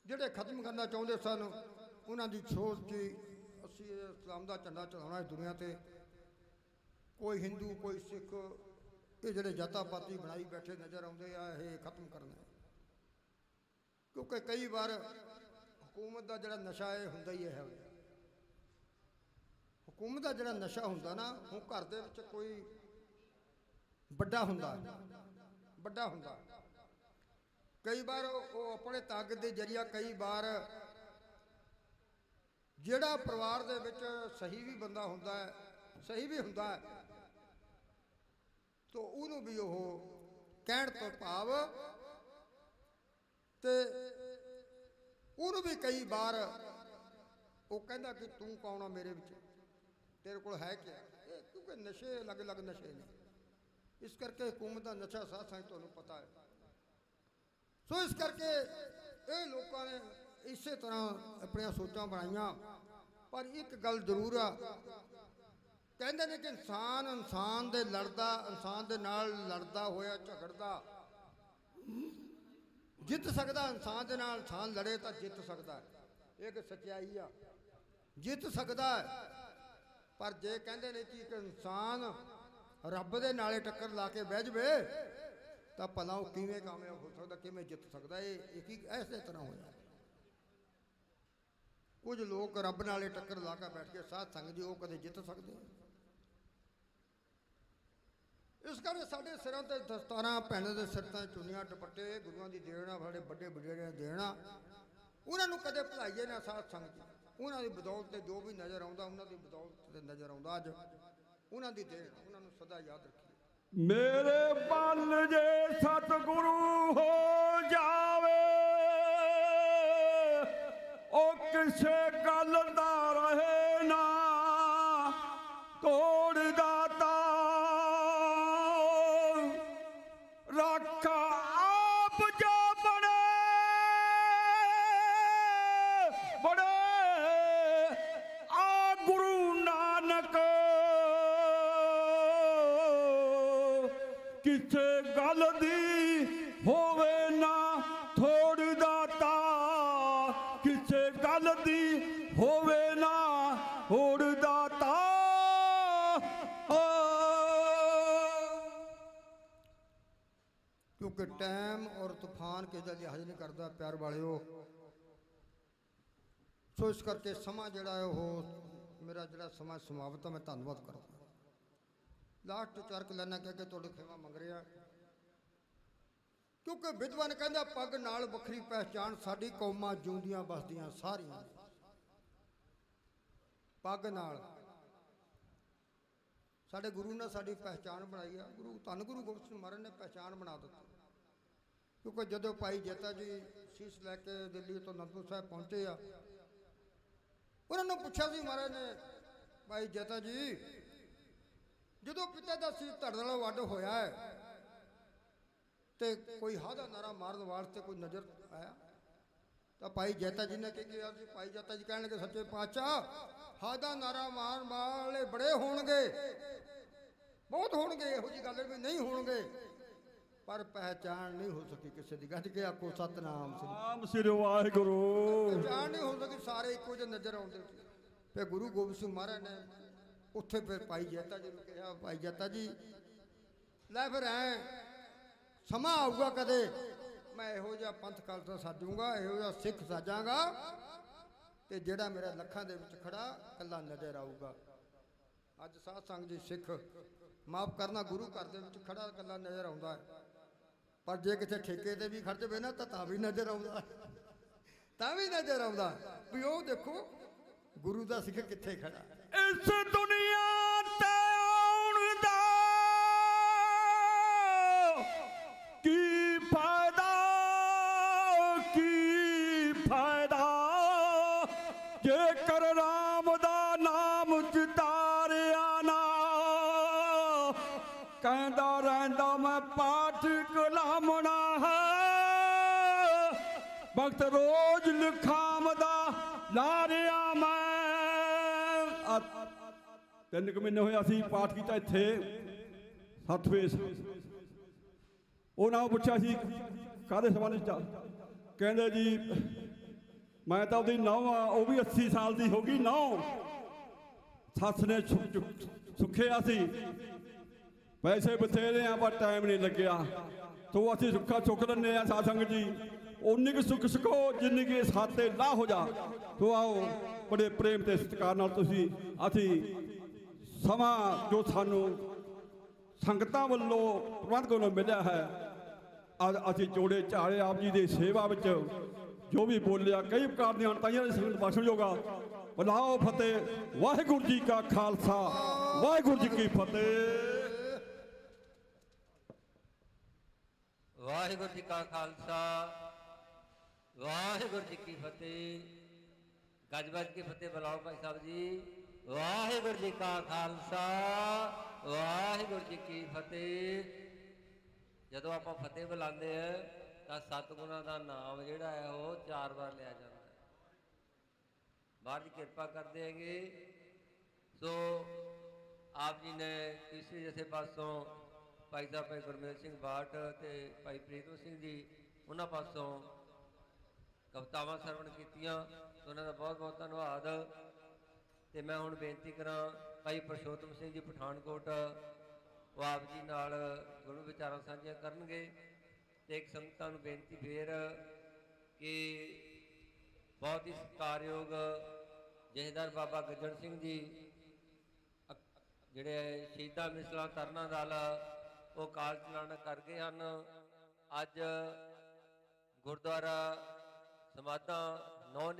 ਜਿਹੜੇ ਖਤਮ ਕਰਨਾ ਚਾਹੁੰਦੇ ਸਨ, ਉਹਨਾਂ ਦੀ ਸੋਚ ਕਿ ਅਸੀਂ ਇਸਲਾਮ ਦਾ ਝੰਡਾ ਚਲਾਉਣਾ ਇਸ ਦੁਨੀਆ ਤੇ, ਕੋਈ ਹਿੰਦੂ ਕੋਈ ਸਿੱਖ, ਇਹ ਜਿਹੜੇ ਜਾਤਾਂ ਪਾਤੀ ਬਣਾਈ ਬੈਠੇ ਨਜ਼ਰ ਆਉਂਦੇ ਆ, ਇਹ ਖਤਮ ਕਰਨਾ। ਕਿਉਂਕਿ ਕਈ ਵਾਰ ਹਕੂਮਤ ਦਾ ਜਿਹੜਾ ਨਸ਼ਾ ਹੈ ਹੁੰਦਾ ਹੀ ਹੈ, ਹਕੂਮਤ ਦਾ ਜਿਹੜਾ ਨਸ਼ਾ ਹੁੰਦਾ ਨਾ, ਉਹ ਘਰ ਦੇ ਵਿੱਚ ਕੋਈ ਵੱਡਾ ਹੁੰਦਾ, ਕਈ ਵਾਰ ਉਹ ਆਪਣੇ ਤਾਕਤ ਦੇ ਜਰੀਆ, ਕਈ ਵਾਰ ਜਿਹੜਾ ਪਰਿਵਾਰ ਦੇ ਵਿੱਚ ਸਹੀ ਵੀ ਬੰਦਾ ਹੁੰਦਾ ਹੈ, ਸਹੀ ਵੀ ਹੁੰਦਾ ਹੈ, ਤਾਂ ਉਹਨੂੰ ਵੀ ਉਹ ਕਹਿਣ ਤੋਂ ਭਾਵ ਤੇ ਉਹਨੂੰ ਵੀ ਕਈ ਵਾਰ ਉਹ ਕਹਿੰਦਾ ਕਿ ਤੂੰ ਕੌਣ ਆ ਮੇਰੇ ਵਿੱਚ, ਤੇਰੇ ਕੋਲ ਹੈ ਕਿਆ। ਇਹ ਕਿਉਂਕਿ ਨਸ਼ੇ ਅਲੱਗ-ਅਲੱਗ ਨਸ਼ੇ ਨੇ, ਇਸ ਕਰਕੇ ਹਕੂਮਤ ਦਾ ਨਸ਼ਾ ਸਾਥ ਸਾਥ ਤੁਹਾਨੂੰ ਪਤਾ ਹੈ। ਸੋ ਇਸ ਕਰਕੇ ਇਹ ਲੋਕਾਂ ਨੇ ਇਸੇ ਤਰ੍ਹਾਂ ਆਪਣੀਆਂ ਸੋਚਾਂ ਬਣਾਈਆਂ। ਪਰ ਇੱਕ ਗੱਲ ਜ਼ਰੂਰ ਆ, ਕਹਿੰਦੇ ਨੇ ਕਿ ਇਨਸਾਨ ਦੇ ਲੜਦਾ, ਇਨਸਾਨ ਦੇ ਨਾਲ ਲੜਦਾ ਹੋਇਆ ਝਗੜਦਾ ਜਿੱਤ ਸਕਦਾ। ਇਨਸਾਨ ਦੇ ਨਾਲ ਇਨਸਾਨ ਲੜੇ ਤਾਂ ਜਿੱਤ ਸਕਦਾ, ਇਹ ਇੱਕ ਸੱਚਾਈ ਆ, ਜਿੱਤ ਸਕਦਾ ਹੈ। ਪਰ ਜੇ ਕਹਿੰਦੇ ਨੇ ਕਿ ਇੱਕ ਇਨਸਾਨ ਰੱਬ ਦੇ ਨਾਲੇ ਟੱਕਰ ਲਾ ਕੇ ਬਹਿ ਜਵੇ, ਤਾਂ ਭਲਾ ਉਹ ਕਿਵੇਂ ਕਾਮਯਾਬ ਹੋ ਸਕਦਾ, ਕਿਵੇਂ ਜਿੱਤ ਸਕਦਾ। ਇਹ ਕੀ ਐਸੇ ਤਰ੍ਹਾਂ ਹੋਇਆ। ਕੁਝ ਲੋਕ ਰੱਬ ਨਾਲੇ ਟੱਕਰ ਲਾ ਕੇ ਬੈਠ ਕੇ ਸਾਧ ਸੰਗਤ ਜੀ, ਉਹ ਕਦੇ ਜਿੱਤ ਸਕਦੇ। ਇਸ ਕਰਕੇ ਸਾਡੇ ਸਿਰਾਂ ਤੇ ਦਸਤਾਰਾਂ, ਭੈਣਾਂ ਦੇ ਸਿਰ ਤੇ ਚੁੰਨੀਆਂ ਦੁਪੱਟੇ ਗੁਰੂਆਂ ਦੀ ਦੇਣਾ, ਸਾਡੇ ਵੱਡੇ ਵਡੇਰਿਆਂ ਦੀ ਦੇਣਾ, ਉਹਨਾਂ ਨੂੰ ਕਦੇ ਭੁਲਾਈਏ ਨਾ ਸਾਧ ਸੰਗਤ। ਉਹਨਾਂ ਦੀ ਬਦੌਲਤ ਤੇ ਜੋ ਵੀ ਨਜ਼ਰ ਆਉਂਦਾ, ਉਹਨਾਂ ਦੀ ਬਦੌਲਤ ਤੇ ਨਜ਼ਰ ਆਉਂਦਾ। ਅੱਜ ਉਹਨਾਂ ਦੀ ਦੇਣ, ਉਹਨਾਂ ਨੂੰ ਸਦਾ ਯਾਦ ਰੱਖੀਏ। ਮੇਰੇ ਬਲ ਜੇ ਸਤਿਗੁਰੂ ਹੋ ਜਾਵੇ, ਉਹ ਕਿਸੇ ਗੱਲ ਦਾ ਰਹੇ ਨਾ ਤੋੜਦਾ, ਰਾਖਾ ਆਪ ਜੋ ਬਣੇ ਆ ਗੁਰੂ ਨਾਨਕ, ਕਿਸੇ ਗੱਲ ਦੀ ਹੋਵੇ ਨਾ ਥੋੜਦਾ, ਕਿਸੇ ਗੱਲ ਦੀ ਹੋਵੇ ਨਾ ਥੋੜਦਾ। ਕਿਉਂਕਿ ਟਾਈਮ ਔਰ ਤੂਫਾਨ ਕਿਸੇ ਦਾ ਲਿਹਾਜ਼ ਨਹੀਂ ਕਰਦਾ ਪਿਆਰ ਵਾਲਿਓ। ਸੋ ਇਸ ਕਰਕੇ ਸਮਾਂ ਜਿਹੜਾ ਹੈ ਉਹ ਮੇਰਾ ਜਿਹੜਾ ਸਮਾਂ ਸਮਾਪਤ ਹੈ, ਮੈਂ ਧੰਨਵਾਦ ਕਰਦਾ। ਲਾਸਟ 4 ਲਾਈਨਾਂ ਕਹਿ ਕੇ ਤੁਹਾਡੇ ਖਿਮਾ ਮੰਗ ਰਿਹਾ। ਕਿਉਂਕਿ ਵਿਦਵਾਨ ਕਹਿੰਦਾ ਪੱਗ ਨਾਲ ਵੱਖਰੀ ਪਹਿਚਾਣ, ਸਾਡੀ ਕੌਮਾਂ ਜਿਉਂਦੀਆਂ ਬਸਦੀਆਂ ਸਾਰੀਆਂ ਪੱਗ ਨਾਲ। ਸਾਡੇ ਗੁਰੂ ਨੇ ਸਾਡੀ ਪਹਿਚਾਣ ਬਣਾਈ ਆ, ਗੁਰੂ ਧੰਨ ਗੁਰੂ ਗੋਬਿੰਦ ਸਿੰਘ ਮਹਾਰਾਜ ਨੇ ਪਹਿਚਾਣ ਬਣਾ ਦਿੱਤੀ। ਕਿਉਂਕਿ ਜਦੋਂ ਭਾਈ ਜੇਤਾ ਜੀ ਸੀਸ ਲੈ ਕੇ ਦਿੱਲੀ ਤੋਂ ਅਨੰਦਪੁਰ ਸਾਹਿਬ ਪਹੁੰਚੇ ਆ, ਉਹਨਾਂ ਨੂੰ ਪੁੱਛਿਆ ਸੀ ਮਹਾਰਾਜ ਨੇ, ਭਾਈ ਜੇਤਾ ਜੀ ਜਦੋਂ ਪਿਤਾ ਦਾ ਸੀਸ ਧੜ ਨਾਲ ਵੱਢ ਹੋਇਆ ਹੈ ਤੇ ਕੋਈ ਹਾਦਾ ਨਾਰਾ ਮਾਰਨ ਵਾਸਤੇ ਕੋਈ ਨਜ਼ਰ ਆਇਆ? ਤਾਂ ਭਾਈ ਜੇਤਾ ਜੀ ਨੇ ਕੀ ਕਿਹਾ ਸੀ? ਭਾਈ ਜੇਤਾ ਜੀ ਕਹਿਣ ਲੱਗੇ, ਸੱਚੇ ਪਾਤਸ਼ਾਹ ਹਾਦਾ ਨਾਰਾ ਮਾਰਨ ਵਾਲੇ ਬੜੇ ਹੋਣਗੇ, ਬਹੁਤ ਹੋਣਗੇ, ਇਹੋ ਜਿਹੀ ਗੱਲ ਵੀ ਨਹੀਂ ਹੋਣਗੇ, ਪਰ ਪਹਿਚਾਣ ਨਹੀਂ ਹੋ ਸਕੀ ਕਿਸੇ ਦੀ। ਗੱਜ ਕੇ ਆਖੋ ਸਤਨਾਮ ਸ੍ਰੀ ਨਾਮ ਸ੍ਰੀ ਵਾਹਿਗੁਰੂ। ਪਹਿਚਾਣ ਨਹੀਂ ਹੋ ਸਕੀ, ਸਾਰੇ ਇੱਕੋ ਜਿਹੇ ਨਜ਼ਰ ਆਉਂਦੇ ਸੀ। ਫਿਰ ਗੁਰੂ ਗੋਬਿੰਦ ਸਿੰਘ ਮਹਾਰਾਜ ਨੇ ਉੱਥੇ ਫਿਰ ਭਾਈ ਜੇਤਾ ਜੀ ਨੂੰ ਕਿਹਾ, ਭਾਈ ਜੇਤਾ ਜੀ ਲੈ ਫਿਰ ਐ ਸਮਾਂ ਆਊਗਾ ਕਦੇ ਮੈਂ ਇਹੋ ਜਿਹਾ ਪੰਥ ਖਾਲਸਾ ਸਾਜੂਗਾ, ਇਹੋ ਜਿਹਾ ਸਿੱਖ ਸਾਜਾਂਗਾ ਤੇ ਜਿਹੜਾ ਮੇਰੇ ਲੱਖਾਂ ਦੇ ਵਿੱਚ ਖੜਾ ਕੱਲਾ ਨਜ਼ਰ ਆਊਗਾ। ਅੱਜ ਸਾਧ ਸੰਗਤ ਜੀ ਸਿੱਖ ਮਾਫ ਕਰਨਾ, ਗੁਰੂ ਘਰ ਦੇ ਵਿੱਚ ਖੜਾ ਕੱਲਾ ਨਜ਼ਰ ਆਉਂਦਾ ਹੈ, ਪਰ ਜੇ ਕਿਤੇ ਠੇਕੇ ਤੇ ਵੀ ਖੜ ਜਾਵੇ ਨਾ ਤਾਂ ਵੀ ਨਜ਼ਰ ਆਉਂਦਾ, ਤਾਂ ਵੀ ਨਜ਼ਰ ਆਉਂਦਾ ਵੀ ਉਹ ਦੇਖੋ ਗੁਰੂ ਦਾ ਸਿੱਖ ਕਿੱਥੇ ਖੜਾ। ਇਸ ਦੁਨੀਆ ਤੇ ਆਉਣ ਦਾ ਕੀ ਫਾਇਦਾ, ਕੀ ਫਾਇਦਾ, ਜੇਕਰ ਰਾਮ ਦਾ ਨਾਮ ਚਿਤਾਰਿਆ ਨਾ। ਕਹਿੰਦਾ ਰਹਿੰਦਾ ਮੈਂ ਪਾਠ ਕਲਾਮਣਾ ਹੈ, ਵਕਤ ਰੋਜ਼ ਲਿਖਾਮਦਾ ਲਾਰਿਆ ਮੈਂ। 3 ਮਹੀਨੇ ਹੋਏ ਅਸੀਂ ਪਾਠ ਕੀਤਾ ਇੱਥੇ ਸਤਵੇਸ। ਉਹਨਾਂ ਨੂੰ ਪੁੱਛਿਆ ਸੀ ਕਾਹਦੇ ਸੰਬੰਧ ਚ? ਕਹਿੰਦੇ ਜੀ ਮੈਂ ਤਾਂ ਉਹਦੀ ਨਹੁੰ ਆ, ਉਹ ਵੀ 80 ਸਾਲ ਦੀ ਹੋ ਗਈ ਨਹੁੰ, ਸੱਸ ਨੇ ਸੁੱਖਿਆ ਸੀ, ਪੈਸੇ ਬਥੇਰੇ ਆ ਪਰ ਟਾਈਮ ਨਹੀਂ ਲੱਗਿਆ। ਤੋ ਅਸੀਂ ਸੁੱਖਾ ਚੁੱਕ ਲੈਂਦੇ ਆ ਸਾਧ ਸੰਗਤ ਜੀ, ਉਨੀ ਕੁ ਸੁੱਖ ਸਕੋ ਜਿੰਨੀ ਕਿ ਸਾਤੇ ਲਾ ਹੋ ਜਾ। ਤੋ ਆਓ ਬੜੇ ਪ੍ਰੇਮ ਤੇ ਸਤਿਕਾਰ ਨਾਲ ਤੁਸੀਂ ਅਸੀਂ ਸਮਾਂ ਜੋ ਸਾਨੂੰ ਸੰਗਤਾਂ ਵੱਲੋਂ ਪ੍ਰਬੰਧਕ ਵੱਲੋਂ ਮਿਲਿਆ ਹੈ, ਅੱਜ ਅਸੀਂ ਜੋੜੇ ਝਾੜੇ ਆਪ ਜੀ ਦੀ ਸੇਵਾ ਵਿੱਚ ਜੋ ਵੀ ਬੋਲਿਆ ਕਈ ਪ੍ਰਕਾਰ ਦੀਆਂ ਅਣਤਾਈਆਂ ਦੀ ਸੰਗਤ ਵਾਸ਼ਣਯੋਗਾ। ਬੁਲਾਓ ਫਤਿਹ। ਵਾਹਿਗੁਰੂ ਜੀ ਕਾ ਖਾਲਸਾ, ਵਾਹਿਗੁਰੂ ਜੀ ਕੀ ਫਤਿਹ। ਵਾਹਿਗੁਰੂ ਜੀ ਕਾ ਖਾਲਸਾ, ਵਾਹਿਗੁਰੂ ਜੀ ਕੀ ਫਤਿਹ। ਗੱਜ ਵੱਜ ਕੇ ਫਤਿਹ ਬੁਲਾਓ ਭਾਈ ਸਾਹਿਬ ਜੀ। ਵਾਹਿਗੁਰੂ ਜੀ ਕਾ ਖਾਲਸਾ, ਵਾਹਿਗੁਰੂ ਜੀ ਕੀ ਫਤਿਹ। ਜਦੋਂ ਆਪਾਂ ਫਤਿਹ ਬੁਲਾਉਂਦੇ ਆ ਤਾਂ ਸਤਿਗੁਰਾਂ ਦਾ ਨਾਮ ਜਿਹੜਾ ਹੈ ਉਹ 4 ਵਾਰ ਲਿਆ ਜਾਂਦਾ ਹੈ। ਮਹਾਰਾਜ ਕਿਰਪਾ ਕਰਦੇ ਹੈਗੇ। ਸੋ ਆਪ ਜੀ ਨੇ ਤੀਸਰੇ ਜਥੇ ਪਾਸੋਂ ਭਾਈ ਸਾਹਿਬ ਭਾਈ ਗੁਰਮੇਲ ਸਿੰਘ ਬਾਟ ਤੇ ਭਾਈ ਪ੍ਰੀਤਮ ਸਿੰਘ ਜੀ ਉਹਨਾਂ ਪਾਸੋਂ ਕਵਿਤਾਵਾਂ ਸਰਵਣ ਕੀਤੀਆਂ, ਉਹਨਾਂ ਦਾ ਬਹੁਤ ਬਹੁਤ ਧੰਨਵਾਦ। ਤੇ ਮੈਂ ਹੁਣ ਬੇਨਤੀ ਕਰਾਂ ਭਾਈ ਪੁਰਸ਼ੋਤਮ ਸਿੰਘ ਜੀ ਪਠਾਨਕੋਟ, ਉਹ ਆਪ ਜੀ ਨਾਲ ਗੁਰੂ ਵਿਚਾਰਾਂ ਸਾਂਝੀਆਂ ਕਰਨਗੇ। ਤੇ ਇੱਕ ਸੰਗਤਾਂ ਨੂੰ ਬੇਨਤੀ ਫੇਰ ਕਿ ਬਹੁਤ ਹੀ ਸਤਿਕਾਰਯੋਗ ਜਥੇਦਾਰ ਬਾਬਾ ਗੱਜਣ ਸਿੰਘ ਜੀ ਜਿਹੜੇ ਸ਼ਹੀਦਾਂ ਮਿਸਲਾਂ ਤਰਨਾ ਦਲ ਉਹ ਕਾਲ ਚਲਾਣਾ ਕਰ ਗਏ ਹਨ। ਅੱਜ ਗੁਰਦੁਆਰਾ ਸਮਾਧਾਂ ਨੌਲ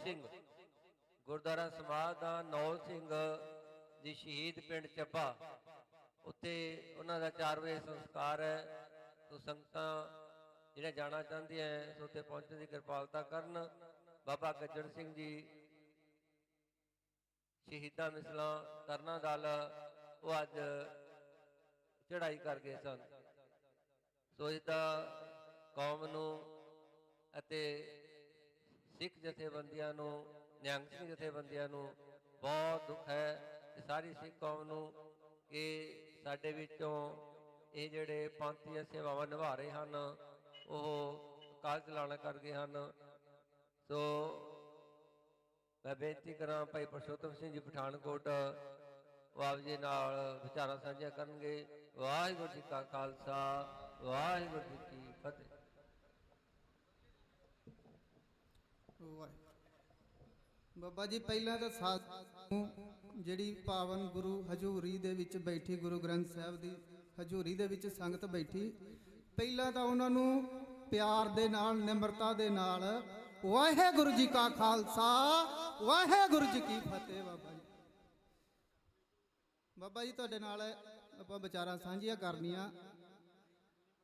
ਸਿੰਘ ਗੁਰਦੁਆਰਾ ਸਮਾਧਾਂ ਨੌਲ ਸਿੰਘ ਦੀ ਸ਼ਹੀਦ ਪਿੰਡ ਚੱਬਾ, ਉੱਥੇ ਉਹਨਾਂ ਦਾ 4 ਵਜੇ ਸੰਸਕਾਰ ਹੈ। ਸੋ ਸੰਗਤਾਂ ਜਿਹੜੇ ਜਾਣਾ ਚਾਹੁੰਦੀਆਂ ਸੋ ਉੱਥੇ ਪਹੁੰਚਣ ਦੀ ਕਿਰਪਾਲਤਾ ਕਰਨ। ਬਾਬਾ ਗੱਜਣ ਸਿੰਘ ਜੀ ਸ਼ਹੀਦਾਂ ਮਿਸਲਾਂ ਤਰਨਾ ਦਲ ਉਹ ਅੱਜ ਚੜ੍ਹਾਈ ਕਰ ਗਏ ਸਨ। ਸੋ ਇਸਦਾ ਕੌਮ ਨੂੰ ਅਤੇ ਸਿੱਖ ਜਥੇਬੰਦੀਆਂ ਨੂੰ, ਨਿਹੰਗ ਸਿੰਘ ਜਥੇਬੰਦੀਆਂ ਨੂੰ ਬਹੁਤ ਦੁੱਖ ਹੈ ਤੇ ਸਾਰੀ ਸਿੱਖ ਕੌਮ ਨੂੰ ਕਿ ਸਾਡੇ ਵਿੱਚੋਂ ਇਹ ਜਿਹੜੇ ਪੰਥੀਆਂ ਸੇਵਾਵਾਂ ਨਿਭਾ ਰਹੇ ਹਨ ਉਹ ਕਾਲ ਚਲਾਣਾ ਕਰ ਗਏ ਹਨ। ਸੋ ਮੈਂ ਬੇਨਤੀ ਕਰਾਂ ਭਾਈ ਪੁਰਸ਼ੋਤਮ ਸਿੰਘ ਜੀ ਪਠਾਨਕੋਟ, ਉਹ ਆਪ ਜੀ ਨਾਲ ਵਿਚਾਰਾਂ ਸਾਂਝੀਆਂ ਕਰਨਗੇ। ਵਾਹਿਗੁਰੂ ਜੀ ਕਾ ਖਾਲਸਾ, ਵਾਹਿਗੁਰੂ ਜੀ ਕੀ ਫਤਿਹ। ਬਾਬਾ ਜੀ ਪਹਿਲਾਂ ਤਾਂ ਸਾਧ ਨੂੰ ਜਿਹੜੀ ਪਾਵਨ ਗੁਰੂ ਹਜ਼ੂਰੀ ਦੇ ਵਿੱਚ ਬੈਠੀ, ਗੁਰੂ ਗ੍ਰੰਥ ਸਾਹਿਬ ਦੀ ਹਜ਼ੂਰੀ ਦੇ ਵਿੱਚ ਸੰਗਤ ਬੈਠੀ, ਪਹਿਲਾਂ ਤਾਂ ਉਹਨਾਂ ਨੂੰ ਪਿਆਰ ਦੇ ਨਾਲ, ਨਿਮਰਤਾ ਦੇ ਨਾਲ ਵਾਹਿਗੁਰੂ ਜੀ ਕਾ ਖਾਲਸਾ ਵਾਹਿਗੁਰੂ ਜੀ ਕੀ ਫਤਿਹ। ਬਾਬਾ ਜੀ ਤੁਹਾਡੇ ਨਾਲ ਆਪਾਂ ਵਿਚਾਰਾਂ ਸਾਂਝੀਆਂ ਕਰਨੀਆਂ,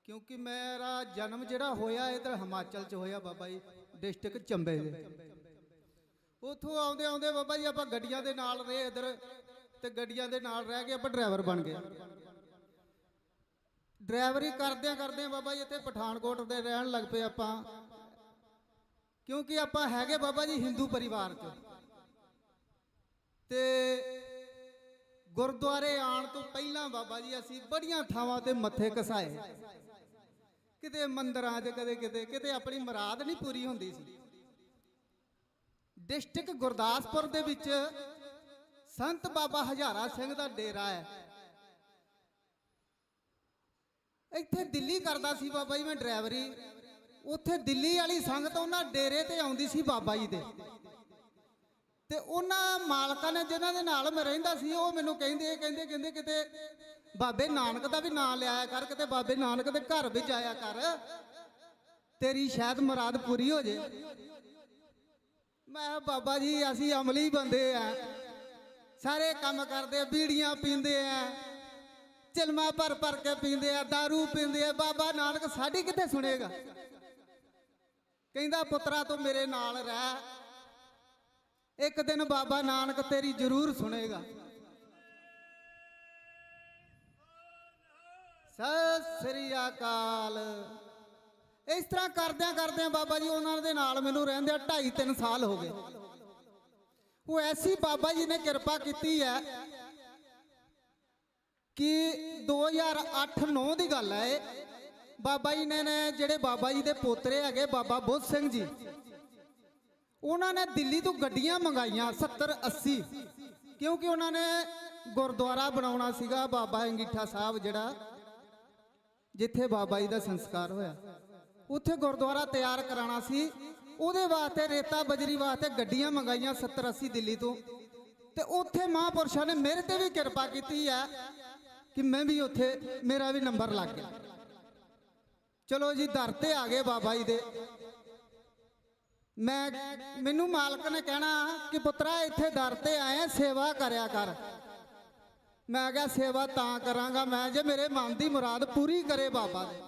ਕਿਉਂਕਿ ਮੇਰਾ ਜਨਮ ਜਿਹੜਾ ਹੋਇਆ ਇਧਰ ਹਿਮਾਚਲ 'ਚ ਹੋਇਆ ਬਾਬਾ ਜੀ, ਡਿਸਟ੍ਰਿਕਟ ਚੰਬੇ ਦੇ। ਉੱਥੋਂ ਆਉਂਦੇ ਆਉਂਦੇ ਬਾਬਾ ਜੀ ਆਪਾਂ ਗੱਡੀਆਂ ਦੇ ਨਾਲ ਰਹੇ ਇਧਰ, ਤੇ ਗੱਡੀਆਂ ਦੇ ਨਾਲ ਰਹਿ ਕੇ ਆਪਾਂ ਡਰਾਈਵਰ ਬਣ ਗਏ। ਡਰਾਈਵਰੀ ਕਰਦਿਆਂ ਕਰਦਿਆਂ ਬਾਬਾ ਜੀ ਇੱਥੇ ਪਠਾਨਕੋਟ ਦੇ ਰਹਿਣ ਲੱਗ ਪਏ ਆਪਾਂ, ਕਿਉਂਕਿ ਆਪਾਂ ਹੈਗੇ ਬਾਬਾ ਜੀ ਹਿੰਦੂ ਪਰਿਵਾਰ 'ਚ। ਤੇ ਗੁਰਦੁਆਰੇ ਆਉਣ ਤੋਂ ਪਹਿਲਾਂ ਬਾਬਾ ਜੀ ਅਸੀਂ ਬੜੀਆਂ ਥਾਵਾਂ ਤੇ ਮੱਥੇ ਘਸਾਏ, ਕਿਤੇ ਮੰਦਰਾਂ 'ਚ, ਕਦੇ ਕਿਤੇ ਆਪਣੀ ਮੁਰਾਦ ਨਹੀਂ ਪੂਰੀ ਹੁੰਦੀ ਸੀ। ਡਿਸਟ੍ਰਿਕਟ ਗੁਰਦਾਸਪੁਰ ਦੇ ਵਿੱਚ ਸੰਤ ਬਾਬਾ ਹਜ਼ਾਰਾ ਸਿੰਘ ਦਾ ਡੇਰਾ ਹੈ। ਇੱਥੇ ਦਿੱਲੀ ਕਰਦਾ ਸੀ ਬਾਬਾ ਜੀ ਮੈਂ ਡਰਾਈਵਰੀ। ਉੱਥੇ ਦਿੱਲੀ ਵਾਲੀ ਸੰਗਤ ਉਹਨਾਂ ਡੇਰੇ ਤੇ ਆਉਂਦੀ ਸੀ ਬਾਬਾ ਜੀ ਦੇ, ਤੇ ਉਹਨਾਂ ਮਾਲਕਾਂ ਨੇ ਜਿਨ੍ਹਾਂ ਦੇ ਨਾਲ ਮੈਂ ਰਹਿੰਦਾ ਸੀ ਉਹ ਮੈਨੂੰ ਕਹਿੰਦੇ ਕਿਤੇ ਬਾਬੇ ਨਾਨਕ ਦਾ ਵੀ ਨਾਂ ਲਿਆਇਆ ਕਰ, ਕਿਤੇ ਬਾਬੇ ਨਾਨਕ ਦੇ ਘਰ ਵੀ ਜਾਇਆ ਕਰ, ਤੇਰੀ ਸ਼ਾਇਦ ਮੁਰਾਦ ਪੂਰੀ ਹੋ ਜੇ। ਮੈਂ ਬਾਬਾ ਜੀ ਅਸੀਂ ਅਮਲੀ ਬੰਦੇ ਆ, ਸਾਰੇ ਕੰਮ ਕਰਦੇ, ਬੀੜੀਆਂ ਪੀਂਦੇ ਆ, ਚਲਮਾ ਭਰ ਕੇ ਪੀਂਦੇ ਆ, दारू ਪੀਂਦੇ ਆ, ਬਾਬਾ ਨਾਨਕ ਸਾਡੀ ਕਿੱਥੇ ਸੁਣੇਗਾ। ਕਹਿੰਦਾ ਪੁੱਤਰਾ ਤੂੰ ਮੇਰੇ ਨਾਲ ਰਹਿ, ਇੱਕ ਦਿਨ ਬਾਬਾ ਨਾਨਕ ਤੇਰੀ ਜ਼ਰੂਰ ਸੁਣੇਗਾ। ਸਤਿ ਸ੍ਰੀ ਅਕਾਲ। ਇਸ ਤਰ੍ਹਾਂ ਕਰਦਿਆਂ ਬਾਬਾ ਜੀ ਉਹਨਾਂ ਦੇ ਨਾਲ ਮੈਨੂੰ ਰਹਿੰਦੇ 2.5-3 ਸਾਲ ਹੋ ਗਏ। ਉਹ ਐਸੀ ਬਾਬਾ ਜੀ ਨੇ ਕਿਰਪਾ ਕੀਤੀ ਹੈ ਕਿ 2008-9 ਦੀ ਗੱਲ ਹੈ। ਬਾਬਾ ਜੀ ਨੇ ਜਿਹੜੇ ਬਾਬਾ ਜੀ ਦੇ ਪੋਤਰੇ ਹੈਗੇ ਬਾਬਾ ਬੁੱਧ ਸਿੰਘ ਜੀ, ਉਹਨਾਂ ਨੇ ਦਿੱਲੀ ਤੋਂ ਗੱਡੀਆਂ ਮੰਗਾਈਆਂ 70-80, ਕਿਉਂਕਿ ਉਹਨਾਂ ਨੇ ਗੁਰਦੁਆਰਾ ਬਣਾਉਣਾ ਸੀਗਾ ਬਾਬਾ ਅੰਗੀਠਾ ਸਾਹਿਬ, ਜਿਹੜਾ ਜਿੱਥੇ ਬਾਬਾ ਜੀ ਦਾ ਸੰਸਕਾਰ ਹੋਇਆ, ਉੱਥੇ ਗੁਰਦੁਆਰਾ ਤਿਆਰ ਕਰਾਉਣਾ ਸੀ। ਉਹਦੇ ਵਾਸਤੇ ਰੇਤਾ ਬਜਰੀ ਵਾਸਤੇ ਗੱਡੀਆਂ ਮੰਗਾਈਆਂ 70-80 ਦਿੱਲੀ ਤੋਂ। ਤੇ ਉੱਥੇ ਮਹਾਂਪੁਰਸ਼ਾਂ ਨੇ ਮੇਰੇ ਤੇ ਵੀ ਕਿਰਪਾ ਕੀਤੀ ਹੈ ਕਿ ਮੈਂ ਵੀ ਉੱਥੇ ਮੇਰਾ ਵੀ ਨੰਬਰ ਲੱਗ ਗਿਆ। ਚਲੋ ਜੀ ਦਰ ਤੇ ਆ ਗਏ ਬਾਬਾ ਜੀ ਦੇ। ਮੈਨੂੰ ਮਾਲਕ ਨੇ ਕਹਿਣਾ ਕਿ ਪੁੱਤਰਾ ਇੱਥੇ ਦਰ ਤੇ ਆਏ ਸੇਵਾ ਕਰਿਆ ਕਰ। ਮੈਂ ਕਿਹਾ ਸੇਵਾ ਤਾਂ ਕਰਾਂਗਾ ਮੈਂ ਜੇ ਮੇਰੇ ਮਨ ਦੀ ਮੁਰਾਦ ਪੂਰੀ ਕਰੇ ਬਾਬਾ ਦੇ।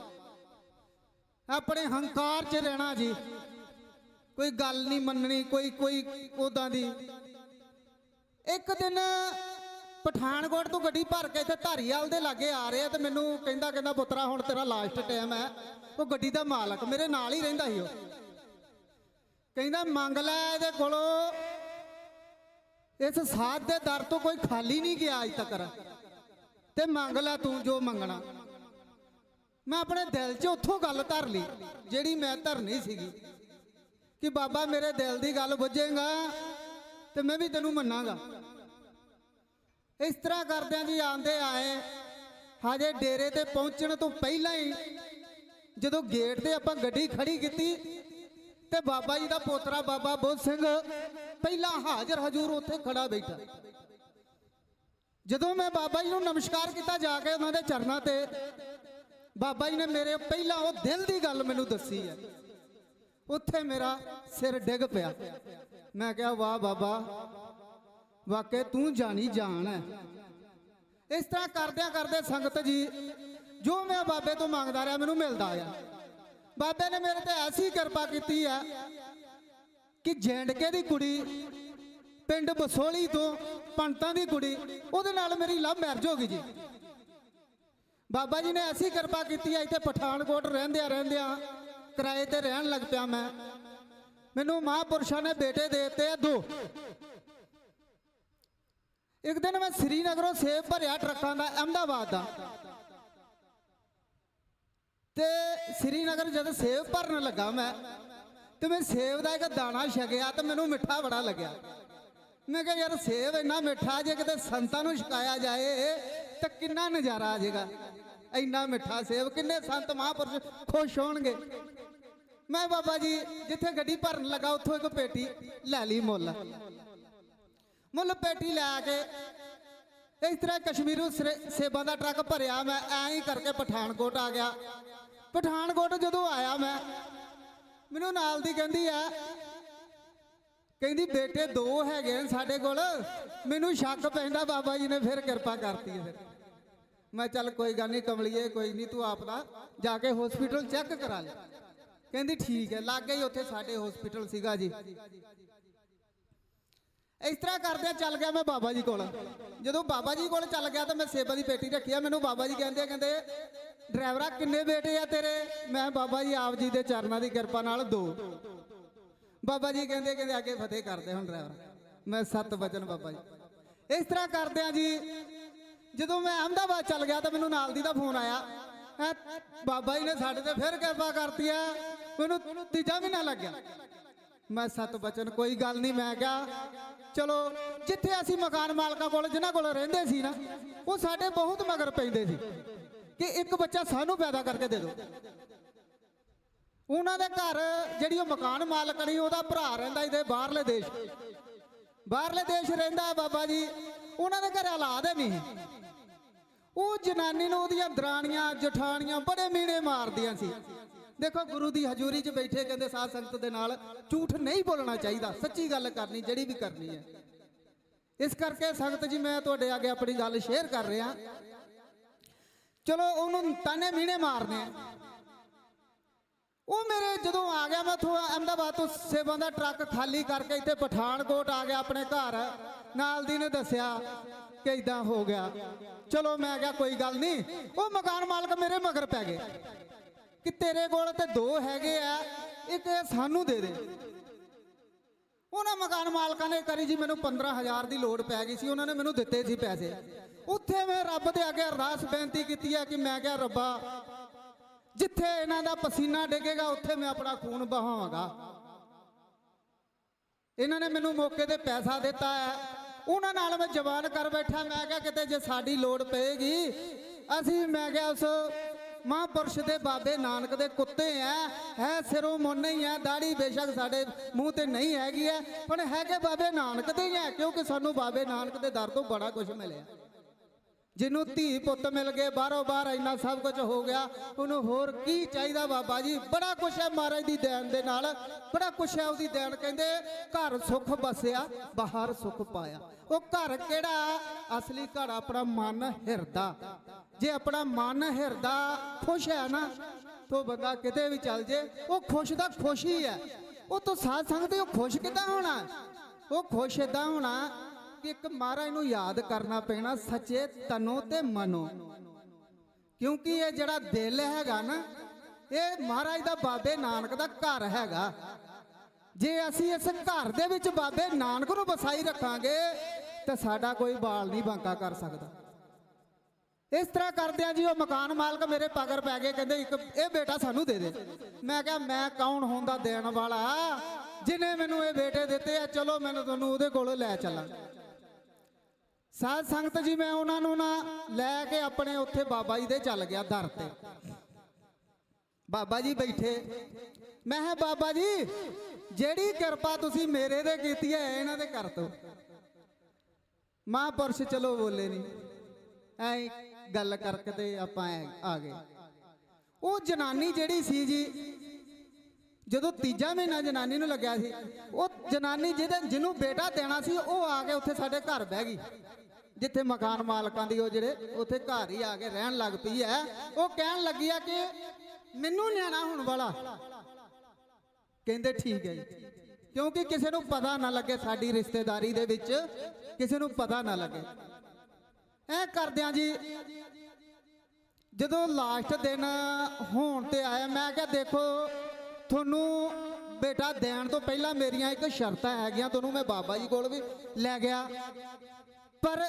ਆਪਣੇ ਹੰਕਾਰ 'ਚ ਰਹਿਣਾ ਜੀ, ਕੋਈ ਗੱਲ ਨਹੀਂ ਮੰਨਣੀ, ਕੋਈ ਉਦਾਂ ਦੀ। ਇੱਕ ਦਿਨ ਪਠਾਨਕੋਟ ਤੋਂ ਗੱਡੀ ਭਰ ਕੇ ਇੱਥੇ ਧਾਰੀਵਾਲ ਦੇ ਲਾਗੇ ਆ ਰਹੇ ਆ, ਤੇ ਮੈਨੂੰ ਕਹਿੰਦਾ ਪੁੱਤਰਾ ਹੁਣ ਤੇਰਾ ਲਾਸਟ ਟਾਈਮ ਹੈ। ਉਹ ਗੱਡੀ ਦਾ ਮਾਲਕ ਮੇਰੇ ਨਾਲ ਹੀ ਰਹਿੰਦਾ ਸੀ। ਉਹ ਕਹਿੰਦਾ ਮੰਗ ਲੈ ਇਹਦੇ ਕੋਲੋਂ, ਇਸ ਸਾਧ ਦੇ ਦਰ ਤੋਂ ਕੋਈ ਖਾਲੀ ਨਹੀਂ ਗਿਆ ਅੱਜ ਤੱਕ, ਤੇ ਮੰਗ ਲੈ ਤੂੰ ਜੋ ਮੰਗਣਾ। ਮੈਂ ਆਪਣੇ ਦਿਲ 'ਚ ਉੱਥੋਂ ਗੱਲ ਧਰ ਲਈ ਜਿਹੜੀ ਮੈਂ ਧਰਨੀ ਸੀਗੀ ਕਿ ਬਾਬਾ ਮੇਰੇ ਦਿਲ ਦੀ ਗੱਲ ਬੁੱਝੇਗਾ ਤੇ ਮੈਂ ਵੀ ਤੈਨੂੰ ਮੰਨਾਂਗਾ। ਇਸ ਤਰ੍ਹਾਂ ਕਰਦਿਆਂ ਜੀ ਆਂਦੇ ਆਏ, ਹਜੇ ਡੇਰੇ ਤੇ ਪਹੁੰਚਣ ਤੋਂ ਪਹਿਲਾਂ ਹੀ ਜਦੋਂ ਗੇਟ ਤੇ ਆਪਾਂ ਗੱਡੀ ਖੜੀ ਕੀਤੀ ਤੇ ਬਾਬਾ ਜੀ ਦਾ ਪੋਤਰਾ ਬਾਬਾ ਬੁੱਧ ਸਿੰਘ ਪਹਿਲਾਂ ਹਾਜ਼ਰ ਹਜ਼ੂਰ ਉੱਥੇ ਖੜਾ ਬੈਠਾ। ਜਦੋਂ ਮੈਂ ਬਾਬਾ ਜੀ ਨੂੰ ਨਮਸਕਾਰ ਕੀਤਾ ਜਾ ਕੇ ਉਹਨਾਂ ਦੇ ਚਰਨਾਂ ਤੇ, ਬਾਬਾ ਜੀ ਨੇ ਮੇਰੇ ਪਹਿਲਾਂ ਉਹ ਦਿਲ ਦੀ ਗੱਲ ਮੈਨੂੰ ਦੱਸੀ ਹੈ। ਉੱਥੇ ਮੇਰਾ ਸਿਰ ਡਿੱਗ ਪਿਆ। ਮੈਂ ਕਿਹਾ ਵਾਹ ਬਾਬਾ, ਵਾਕਈ ਤੂੰ ਜਾਣੀ ਜਾਣ ਹੈ। ਇਸ ਤਰ੍ਹਾਂ ਕਰਦਿਆਂ ਕਰਦੇ ਸੰਗਤ ਜੀ ਜੋ ਮੈਂ ਬਾਬੇ ਤੋਂ ਮੰਗਦਾ ਰਿਹਾ ਮੈਨੂੰ ਮਿਲਦਾ ਆ। ਬਾਬੇ ਨੇ ਮੇਰੇ ਤੇ ਐਸੀ ਕਿਰਪਾ ਕੀਤੀ ਹੈ ਕਿ ਜੈਂਡਕੇ ਦੀ ਕੁੜੀ, ਪਿੰਡ ਬਸੋਲੀ ਤੋਂ ਪੰਡਤਾਂ ਦੀ ਕੁੜੀ, ਉਹਦੇ ਨਾਲ ਮੇਰੀ ਲਵ ਮੈਰਿਜ ਹੋ ਗਈ ਜੀ। ਬਾਬਾ ਜੀ ਨੇ ਐਸੀ ਕਿਰਪਾ ਕੀਤੀ ਹੈ, ਇੱਥੇ ਪਠਾਨਕੋਟ ਰਹਿੰਦਿਆਂ ਕਿਰਾਏ ਤੇ ਰਹਿਣ ਲੱਗ ਪਿਆ ਮੈਂ। ਮੈਨੂੰ ਮਹਾਂਪੁਰਸ਼ਾਂ ਨੇ ਬੇਟੇ ਦੇ ਦਿੱਤੇ 2। ਇੱਕ ਦਿਨ ਮੈਂ ਸ੍ਰੀਨਗਰੋਂ ਸੇਬ ਭਰਿਆ ਟਰੱਕਾਂ ਦਾ, ਅਹਿਮਦਾਬਾਦ ਦਾ, ਤੇ ਸ੍ਰੀਨਗਰ ਜਦ ਸੇਬ ਭਰਨ ਲੱਗਾ ਮੈਂ, ਤੇ ਮੈਂ ਸੇਬ ਦਾ ਇੱਕ ਦਾਣਾ ਛਕਿਆ ਤੇ ਮੈਨੂੰ ਮਿੱਠਾ ਬੜਾ ਲੱਗਿਆ। ਮੈਂ ਕਿਹਾ ਯਾਰ ਸੇਬ ਇੰਨਾ ਮਿੱਠਾ, ਜੇ ਕਿਤੇ ਸੰਤਾਂ ਨੂੰ ਛਕਾਇਆ ਜਾਏ ਤਾਂ ਕਿੰਨਾ ਨਜ਼ਾਰਾ ਆ ਜਾਏਗਾ। ਇੰਨਾ ਮਿੱਠਾ ਸੇਬ, ਕਿੰਨੇ ਸੰਤ ਮਹਾਂਪੁਰਸ਼ ਖੁਸ਼ ਹੋਣਗੇ। ਮੈਂ ਬਾਬਾ ਜੀ ਜਿੱਥੇ ਗੱਡੀ ਭਰਨ ਲੱਗਾ ਉੱਥੋਂ ਇੱਕ ਪੇਟੀ ਲੈ ਲਈ, ਮੁੱਲ ਪੇਟੀ ਲੈ ਕੇ ਇਸ ਤਰ੍ਹਾਂ ਕਸ਼ਮੀਰੋਂ ਸੇਬਾਂ ਦਾ ਟਰੱਕ ਭਰਿਆ। ਮੈਂ ਐਂ ਹੀ ਕਰਕੇ ਪਠਾਨਕੋਟ ਆ ਗਿਆ। ਪਠਾਨਕੋਟ ਜਦੋਂ ਆਇਆ ਮੈਂ, ਮੈਨੂੰ ਨਾਲ ਦੀ ਕਹਿੰਦੀ ਆ, ਕਹਿੰਦੀ ਬੇਟੇ ਦੋ ਹੈਗੇ ਨੇ ਸਾਡੇ ਕੋਲ। ਮੈਨੂੰ ਸ਼ੱਕ ਪੈਂਦਾ ਬਾਬਾ ਜੀ ਨੇ ਫਿਰ ਕਿਰਪਾ ਕਰਤੀ ਹੈ। ਫਿਰ ਮੈਂ ਚੱਲ ਕੋਈ ਗੱਲ ਨਹੀਂ ਕਮਲੀਏ, ਕੋਈ ਨਹੀਂ, ਤੂੰ ਆਪ ਦਾ ਜਾ ਕੇ ਹਸਪੀਟਲ ਚੈੱਕ ਕਰਾ ਲੈ। ਕਹਿੰਦੀ ਠੀਕ ਹੈ। ਲੱਗ ਗਈ ਉੱਥੇ ਸਾਡੇ ਹਸਪੀਟਲ ਸੀਗਾ ਜੀ। ਇਸ ਤਰ੍ਹਾਂ ਕਰਦਿਆਂ ਚੱਲ ਗਿਆ ਮੈਂ ਬਾਬਾ ਜੀ ਕੋਲ। ਜਦੋਂ ਬਾਬਾ ਜੀ ਕੋਲ ਚੱਲ ਗਿਆ ਤਾਂ ਮੈਂ ਸੇਵਾ ਦੀ ਪੇਟੀ ਰੱਖੀ ਆ। ਮੈਨੂੰ ਬਾਬਾ ਜੀ ਕਹਿੰਦੇ ਡਰਾਈਵਰਾ ਕਿੰਨੇ ਬੇਟੇ ਆ ਤੇਰੇ? ਮੈਂ ਬਾਬਾ ਜੀ ਆਪ ਜੀ ਦੇ ਚਰਨਾਂ ਦੀ ਕਿਰਪਾ ਨਾਲ 2। ਬਾਬਾ ਜੀ ਕਹਿੰਦੇ ਅੱਗੇ ਫਤਿਹ ਕਰਦੇ ਹੁਣ ਡਰਾਈਵਰ। ਮੈਂ 7 ਵਚਨ ਬਾਬਾ ਜੀ। ਇਸ ਤਰ੍ਹਾਂ ਕਰਦਿਆਂ ਜੀ ਜਦੋਂ ਮੈਂ ਅਹਿਮਦਾਬਾਦ ਚੱਲ ਗਿਆ ਤਾਂ ਮੈਨੂੰ ਨਾਲ ਦੀ ਦਾ ਫੋਨ ਆਇਆ, ਬਾਬਾ ਜੀ ਨੇ ਸਾਡੇ ਤੇ ਫਿਰ ਕਿਰਪਾ ਕਰਤੀ ਆ। ਮੈਨੂੰ 3 ਮਹੀਨਾ ਲੱਗ ਗਿਆ। ਮੈਂ 7 ਵਚਨ ਕੋਈ ਗੱਲ ਨਹੀਂ। ਮੈਂ ਕਿਹਾ ਚਲੋ ਜਿੱਥੇ ਅਸੀਂ ਮਕਾਨ ਮਾਲਕਾਂ ਕੋਲ ਜਿਨ੍ਹਾਂ ਕੋਲ ਰਹਿੰਦੇ ਸੀ ਨਾ, ਉਹ ਸਾਡੇ ਬਹੁਤ ਮਗਰ ਪੈਂਦੇ ਸੀ ਕਿ ਇੱਕ ਬੱਚਾ ਸਾਨੂੰ ਪੈਦਾ ਕਰਕੇ ਦੇ ਦਿਓ। ਉਹਨਾਂ ਦੇ ਘਰ ਜਿਹੜੀ ਉਹ ਮਕਾਨ ਮਾਲਕ ਨਹੀਂ, ਉਹਦਾ ਭਰਾ ਰਹਿੰਦਾ ਇਹਦੇ ਬਾਹਰਲੇ ਦੇਸ਼ ਰਹਿੰਦਾ ਬਾਬਾ ਜੀ। ਉਹਨਾਂ ਦੇ ਘਰ ਔਲਾਦ ਨਹੀਂ। ਉਹ ਜਨਾਨੀ ਨੂੰ ਉਹਦੀਆਂ ਦਰਾਣੀਆਂ ਜਠਾਣੀਆਂ ਬੜੇ ਮੀਣੇ ਮਾਰਦੀਆਂ ਸੀ। ਦੇਖੋ ਗੁਰੂ ਦੀ ਹਜ਼ੂਰੀ 'ਚ ਬੈਠੇ ਕਹਿੰਦੇ ਸਾਧ ਸੰਗਤ ਦੇ ਨਾਲ ਝੂਠ ਨਹੀਂ ਬੋਲਣਾ ਚਾਹੀਦਾ, ਸੱਚੀ ਗੱਲ ਕਰਨੀ ਜਿਹੜੀ ਵੀ ਕਰਨੀ ਹੈ। ਇਸ ਕਰਕੇ ਸੰਗਤ ਜੀ ਮੈਂ ਤੁਹਾਡੇ ਅੱਗੇ ਆਪਣੀ ਗੱਲ ਸ਼ੇਅਰ ਕਰ ਰਿਹਾ। ਚਲੋ ਉਹਨੂੰ ਤਾਨੇ ਮੀਣੇ ਮਾਰਨੇ। ਉਹ ਮੇਰੇ ਜਦੋਂ ਆ ਗਿਆ, ਮੈਂ ਅਹਿਮਦਾਬਾਦ ਤੋਂ ਸੇਵਾ ਦਾ ਟਰੱਕ ਖਾਲੀ ਕਰਕੇ ਇੱਥੇ ਪਠਾਨਕੋਟ ਆ ਗਿਆ ਆਪਣੇ ਘਰ। ਨਾਲ ਦੀ ਨੇ ਦੱਸਿਆ ਕਿ ਇਦਾਂ ਹੋ ਗਿਆ। ਚਲੋ ਮੈਂ ਕਿਹਾ ਕੋਈ ਗੱਲ ਨਹੀਂ। ਉਹ ਮਕਾਨ ਮਾਲਕ ਮੇਰੇ ਮਗਰ ਪੈ ਗਏ ਕਿ ਤੇਰੇ ਕੋਲ ਤੇ 2 ਹੈਗੇ ਆ, ਇੱਕ ਸਾਨੂੰ ਦੇ ਦੇ। ਉਹਨਾਂ ਮਕਾਨ ਮਾਲਕਾਂ ਨੇ ਕਰੀ ਜੀ, ਮੈਨੂੰ 15,000 ਦੀ ਲੋੜ ਪੈ ਗਈ ਸੀ। ਉਹਨਾਂ ਨੇ ਮੈਨੂੰ ਦਿੱਤੇ ਸੀ ਪੈਸੇ। ਉੱਥੇ ਮੈਂ ਰੱਬ ਦੇ ਅੱਗੇ ਅਰਦਾਸ ਬੇਨਤੀ ਕੀਤੀ ਹੈ ਕਿ ਮੈਂ ਕਿਹਾ ਰੱਬਾ, ਜਿੱਥੇ ਇਹਨਾਂ ਦਾ ਪਸੀਨਾ ਡਿੱਗੇਗਾ ਉੱਥੇ ਮੈਂ ਆਪਣਾ ਖੂਨ ਬਹਾਵਾਂਗਾ। ਇਹਨਾਂ ਨੇ ਮੈਨੂੰ ਮੌਕੇ ਤੇ ਪੈਸਾ ਦਿੱਤਾ ਹੈ, ਉਹਨਾਂ ਨਾਲ ਮੈਂ ਜ਼ਬਾਨ ਕਰ ਬੈਠਾ। ਮੈਂ ਕਿਹਾ ਕਿਤੇ ਜੇ ਸਾਡੀ ਲੋੜ ਪਏਗੀ ਅਸੀਂ, ਮੈਂ ਕਿਹਾ ਉਸ ਮਹਾਂਪੁਰਸ਼ ਦੇ ਬਾਬੇ ਨਾਨਕ ਦੇ ਕੁੱਤੇ ਹੈ ਸਿਰੋਂ ਮੁੰਨੇ ਹੀ ਹੈ। ਦਾੜੀ ਬੇਸ਼ੱਕ ਸਾਡੇ ਮੂੰਹ ਤੇ ਨਹੀਂ ਹੈਗੀ ਹੈ, ਪਰ ਹੈਗੇ ਬਾਬੇ ਨਾਨਕ ਦੇ ਹੀ ਹੈ, ਕਿਉਂਕਿ ਸਾਨੂੰ ਬਾਬੇ ਨਾਨਕ ਦੇ ਦਰ ਤੋਂ ਬੜਾ ਕੁਝ ਮਿਲਿਆ। ਜਿਹਨੂੰ ਧੀ ਪੁੱਤ ਮਿਲ ਗਏ, ਬਾਹਰੋਂ ਬਾਹਰ ਇੰਨਾ ਸਭ ਕੁਝ ਹੋ ਗਿਆ, ਉਹਨੂੰ ਹੋਰ ਕੀ ਚਾਹੀਦਾ ਬਾਬਾ ਜੀ? ਬੜਾ ਕੁਛ ਹੈ ਮਹਾਰਾਜ ਦੀ ਦੇਣ ਦੇ ਨਾਲ, ਬੜਾ ਕੁਛ ਹੈ ਉਹਦੀ ਦੇਣ। ਕਹਿੰਦੇ ਘਰ ਸੁੱਖ ਬਸਿਆ ਬਾਹਰ ਸੁੱਖ ਪਾਇਆ। ਉਹ ਘਰ ਕਿਹੜਾ? ਅਸਲੀ ਘਰ ਆਪਣਾ ਮਨ ਹਿਰਦਾ। ਜੇ ਆਪਣਾ ਮਨ ਹਿਰਦਾ ਖੁਸ਼ ਹੈ ਨਾ, ਤਾਂ ਬੰਦਾ ਕਿਤੇ ਵੀ ਚੱਲ ਜੇ ਉਹ ਖੁਸ਼ ਦਾ ਖੁਸ਼ ਹੀ ਹੈ। ਉਹ ਤੋਂ ਸਾਧ ਸੰਗਤ ਉਹ ਖੁਸ਼ ਕਿੱਦਾਂ ਹੋਣਾ? ਉਹ ਖੁਸ਼ ਏਦਾਂ ਹੋਣਾ ਕਿ ਇੱਕ ਮਹਾਰਾਜ ਨੂੰ ਯਾਦ ਕਰਨਾ ਪੈਣਾ ਸੱਚੇ ਤਨੋਂ ਤੇ ਮਨੋਂ। ਕਿਉਂਕਿ ਇਹ ਜਿਹੜਾ ਦਿਲ ਹੈਗਾ ਨਾ, ਇਹ ਮਹਾਰਾਜ ਦਾ ਬਾਬੇ ਨਾਨਕ ਦਾ ਘਰ ਹੈਗਾ। ਜੇ ਅਸੀਂ ਇਸ ਘਰ ਦੇ ਵਿੱਚ ਬਾਬੇ ਨਾਨਕ ਨੂੰ ਵਸਾਈ ਰੱਖਾਂਗੇ ਤਾਂ ਸਾਡਾ ਕੋਈ ਬਾਲ ਨਹੀਂ ਬਾਂਕਾ ਕਰ ਸਕਦਾ। ਇਸ ਤਰ੍ਹਾਂ ਕਰਦਿਆਂ ਜੀ ਉਹ ਮਕਾਨ ਮਾਲਕ ਮੇਰੇ ਪਗਰ ਪੈ ਗਏ। ਕਹਿੰਦੇ ਇੱਕ ਇਹ ਬੇਟਾ ਸਾਨੂੰ ਦੇ ਦੇ। ਮੈਂ ਕਿਹਾ ਮੈਂ ਕੌਣ ਹੁੰਦਾ ਦੇਣ ਵਾਲਾ, ਜਿਹਨੇ ਮੈਨੂੰ ਇਹ ਬੇਟੇ ਦਿੱਤੇ ਆ। ਚਲੋ ਮੈਨੂੰ ਤੁਹਾਨੂੰ ਉਹਦੇ ਕੋਲੋਂ ਲੈ ਚੱਲਾਂ। ਸਾਧ ਸੰਗਤ ਜੀ ਮੈਂ ਉਹਨਾਂ ਨੂੰ ਨਾ ਲੈ ਕੇ ਆਪਣੇ ਉੱਥੇ ਬਾਬਾ ਜੀ ਦੇ ਚੱਲ ਗਿਆ ਦਰ ਤੇ। ਬਾਬਾ ਜੀ ਬੈਠੇ। ਮੈਂ ਕਿਹਾ ਬਾਬਾ ਜੀ ਜਿਹੜੀ ਕਿਰਪਾ ਤੁਸੀਂ ਮੇਰੇ ਤੇ ਕੀਤੀ ਹੈ ਇਹਨਾਂ ਦੇ ਕਰ ਦੋ। ਮਹਾਂਪੁਰਸ਼ ਚਲੋ ਬੋਲੇ ਨਹੀਂ, ਐ ਗੱਲ ਕਰਕੇ ਤੇ ਆਪਾਂ ਆ ਗਏ। ਉਹ ਜਨਾਨੀ ਜਿਹੜੀ ਸੀ ਜੀ, ਜਦੋਂ 3 ਮਹੀਨਾ ਜਨਾਨੀ ਨੂੰ ਲੱਗਿਆ ਸੀ, ਉਹ ਜਨਾਨੀ ਜਿਹਨੂੰ ਬੇਟਾ ਦੇਣਾ ਸੀ ਉਹ ਆ ਕੇ ਉੱਥੇ ਸਾਡੇ ਘਰ ਬਹਿ ਗਈ। ਜਿੱਥੇ ਮਕਾਨ ਮਾਲਕਾਂ ਦੀ ਉਹ ਜਿਹੜੇ ਉੱਥੇ ਘਰ ਹੀ ਆ ਕੇ ਰਹਿਣ ਲੱਗ ਪਈ ਹੈ। ਉਹ ਕਹਿਣ ਲੱਗੀ ਆ ਕਿ ਮੈਨੂੰ ਨਿਆਣਾ ਹੋਣ ਵਾਲਾ। ਕਹਿੰਦੇ ਠੀਕ ਹੈ ਜੀ, ਕਿਉਂਕਿ ਕਿਸੇ ਨੂੰ ਪਤਾ ਨਾ ਲੱਗੇ, ਸਾਡੀ ਰਿਸ਼ਤੇਦਾਰੀ ਦੇ ਵਿੱਚ ਕਿਸੇ ਨੂੰ ਪਤਾ ਨਾ ਲੱਗੇ। ਐ ਕਰਦਿਆਂ ਜੀ ਜਦੋਂ ਲਾਸਟ ਦਿਨ ਹੋਣ ਤੇ ਆਇਆ, ਮੈਂ ਕਿਹਾ ਦੇਖੋ ਤੁਹਾਨੂੰ ਬੇਟਾ ਦੇਣ ਤੋਂ ਪਹਿਲਾਂ ਮੇਰੀਆਂ ਇੱਕ ਸ਼ਰਤਾਂ ਹੈਗੀਆਂ। ਤੁਹਾਨੂੰ ਮੈਂ ਬਾਬਾ ਜੀ ਕੋਲ ਵੀ ਲੈ ਗਿਆ, ਪਰ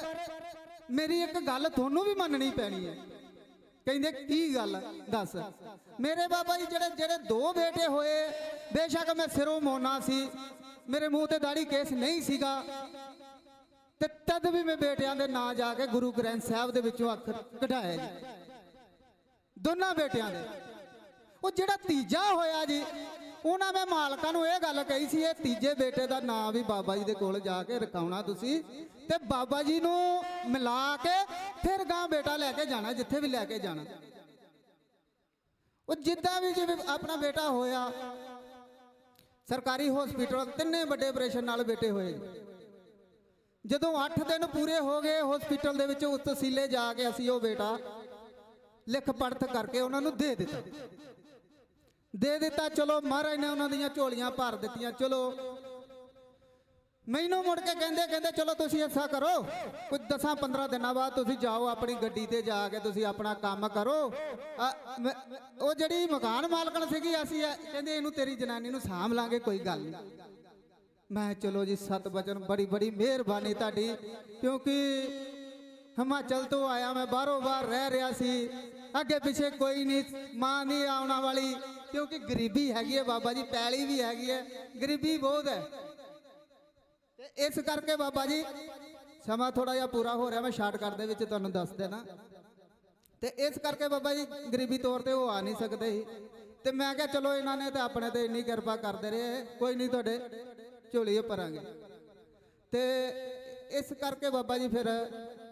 ਮੇਰੀ ਇੱਕ ਗੱਲ ਤੁਹਾਨੂੰ ਵੀ ਮੰਨਣੀ ਪੈਣੀ ਹੈ। ਕਹਿੰਦੇ ਕੀ ਗੱਲ? ਦੱਸ। ਮੇਰੇ ਬਾਬਾ ਜੀ ਜਿਹੜੇ 2 ਬੇਟੇ ਹੋਏ, ਬੇਸ਼ੱਕ ਮੈਂ ਸਿਰੋਂ ਮੋਨਾ ਸੀ, ਮੇਰੇ ਮੂੰਹ ਤੇ ਦਾੜੀ ਕੇਸ ਨਹੀਂ ਸੀਗਾ, ਤੇ ਤਦ ਵੀ ਮੈਂ ਬੇਟਿਆਂ ਦੇ ਨਾਂ ਜਾ ਕੇ ਗੁਰੂ ਗ੍ਰੰਥ ਸਾਹਿਬ ਦੇ ਵਿੱਚੋਂ ਅੱਖਰ ਕਢਾਏ ਜੀ, ਦੋਨਾਂ ਬੇਟਿਆਂ ਦੇ। ਉਹ ਜਿਹੜਾ ਤੀਜਾ ਹੋਇਆ ਜੀ, ਉਹਨਾਂ ਮੈਂ ਮਾਲਕਾਂ ਨੂੰ ਇਹ ਗੱਲ ਕਹੀ ਸੀ, ਇਹ ਤੀਜੇ ਬੇਟੇ ਦਾ ਨਾਂ ਵੀ ਬਾਬਾ ਜੀ ਦੇ ਕੋਲ ਜਾ ਕੇ ਰਖਾਉਣਾ ਤੁਸੀਂ, ਤੇ ਬਾਬਾ ਜੀ ਨੂੰ ਮਿਲਾ ਕੇ ਫਿਰ ਗਾਂ ਬੇਟਾ ਲੈ ਕੇ ਜਾਣਾ, ਜਿੱਥੇ ਵੀ ਲੈ ਕੇ ਜਾਣਾ। ਉਹ ਜਿੱਦਾਂ ਵੀ ਜਿਵੇਂ ਆਪਣਾ ਬੇਟਾ ਹੋਇਆ ਸਰਕਾਰੀ ਹਸਪੀਟਲ 3 ਵੱਡੇ ਆਪਰੇਸ਼ਨ ਨਾਲ ਬੇਟੇ ਹੋਏ ਜੀ। ਜਦੋਂ 8 ਦਿਨ ਪੂਰੇ ਹੋ ਗਏ ਹਸਪੀਟਲ ਦੇ ਵਿੱਚ ਉਸ ਤਸੀਲੇ ਜਾ ਕੇ ਅਸੀਂ ਉਹ ਬੇਟਾ ਲਿਖ ਪੜਤ ਕਰਕੇ ਉਹਨਾਂ ਨੂੰ ਦੇ ਦਿੱਤਾ। ਚਲੋ ਮਹਾਰਾਜ ਨੇ ਉਹਨਾਂ ਦੀਆਂ ਝੋਲੀਆਂ ਭਰ ਦਿੱਤੀਆਂ। ਚਲੋ ਮੈਨੂੰ ਮੁੜ ਕੇ ਕਹਿੰਦੇ ਚਲੋ ਤੁਸੀਂ ਐਸਾ ਕਰੋ, ਕੁਝ 10-15 ਦਿਨਾਂ ਬਾਅਦ ਤੁਸੀਂ ਜਾਓ ਆਪਣੀ ਗੱਡੀ ਤੇ ਜਾ ਕੇ ਤੁਸੀਂ ਆਪਣਾ ਕੰਮ ਕਰੋ। ਉਹ ਜਿਹੜੀ ਮਕਾਨ ਮਾਲਕਣ ਸੀਗੀ ਅਸੀਂ ਕਹਿੰਦੇ ਇਹਨੂੰ ਤੇਰੀ ਜਨਾਨੀ ਨੂੰ ਸਾਂਭ ਲਾਂਗੇ, ਕੋਈ ਗੱਲ ਨਹੀਂ। ਮੈਂ ਚਲੋ ਜੀ ਸਤਿਵਚਨ ਬੜੀ ਬੜੀ ਮਿਹਰਬਾਨੀ ਤੁਹਾਡੀ, ਕਿਉਂਕਿ ਹਿਮਾਚਲ ਤੋਂ ਆਇਆ ਮੈਂ, ਬਾਹਰੋਂ ਬਾਹਰ ਰਹਿ ਰਿਹਾ ਸੀ, ਅੱਗੇ ਪਿੱਛੇ ਕੋਈ ਨਹੀਂ, ਮਾਂ ਨਹੀਂ ਆਉਣਾ ਵਾਲੀ, ਕਿਉਂਕਿ ਗਰੀਬੀ ਹੈਗੀ ਹੈ ਬਾਬਾ ਜੀ, ਪੈਲੀ ਵੀ ਹੈਗੀ ਹੈ, ਗਰੀਬੀ ਬਹੁਤ ਹੈ। ਤੇ ਇਸ ਕਰਕੇ ਬਾਬਾ ਜੀ ਸਮਾਂ ਥੋੜਾ ਜਿਹਾ ਪੂਰਾ ਹੋ ਰਿਹਾ, ਮੈਂ ਸ਼ਾਰਟਕਟ ਦੇ ਵਿੱਚ ਤੁਹਾਨੂੰ ਦੱਸ ਦੇਣਾ। ਤੇ ਇਸ ਕਰਕੇ ਬਾਬਾ ਜੀ ਗਰੀਬੀ ਤੌਰ ਤੇ ਉਹ ਆ ਨਹੀਂ ਸਕਦੇ ਸੀ। ਤੇ ਮੈਂ ਕਿਹਾ ਚਲੋ ਇਹਨਾਂ ਨੇ ਤਾਂ ਆਪਣੇ ਤੇ ਇੰਨੀ ਕਿਰਪਾ ਕਰਦੇ ਰਹੇ, ਕੋਈ ਨਹੀਂ ਤੁਹਾਡੇ ਝੋਲੀ ਭਰਾਂਗੇ। ਤੇ ਇਸ ਕਰਕੇ ਬਾਬਾ ਜੀ ਫਿਰ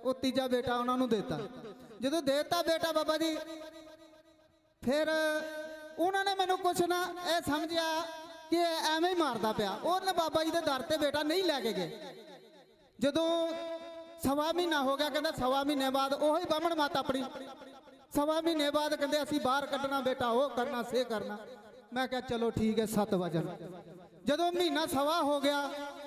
ਉਹ ਤੀਜਾ ਬੇਟਾ ਉਹਨਾਂ ਨੂੰ ਦੇਤਾ। ਜਦੋਂ ਦੇਤਾ ਬੇਟਾ ਬਾਬਾ ਜੀ, ਫਿਰ ਉਹਨਾਂ ਨੇ ਮੈਨੂੰ ਕੁਛ ਨਾ ਇਹ ਸਮਝਿਆ ਕਿ ਐਵੇਂ ਹੀ ਮਾਰਦਾ ਪਿਆ। ਉਹਨੇ ਬਾਬਾ ਜੀ ਦੇ ਦਰ ਤੇ ਬੇਟਾ ਨਹੀਂ ਲੈ ਕੇ ਗਏ। ਜਦੋਂ 1.25 ਮਹੀਨਾ ਹੋ ਗਿਆ, ਕਹਿੰਦਾ 1.25 ਮਹੀਨੇ ਬਾਅਦ ਉਹੀ ਬਾਹਮਣ ਮਾਤਾ ਆਪਣੀ 1.25 ਮਹੀਨੇ ਬਾਅਦ ਕਹਿੰਦੇ ਅਸੀਂ ਬਾਹਰ ਕੱਢਣਾ ਬੇਟਾ, ਉਹ ਕਰਨਾ ਸੇ ਕਰਨਾ। ਮੈਂ ਕਿਹਾ ਚਲੋ ਠੀਕ ਹੈ 7 ਵਜਨ। ਜਦੋਂ ਮਹੀਨਾ ਸਵਾ ਹੋ ਗਿਆ,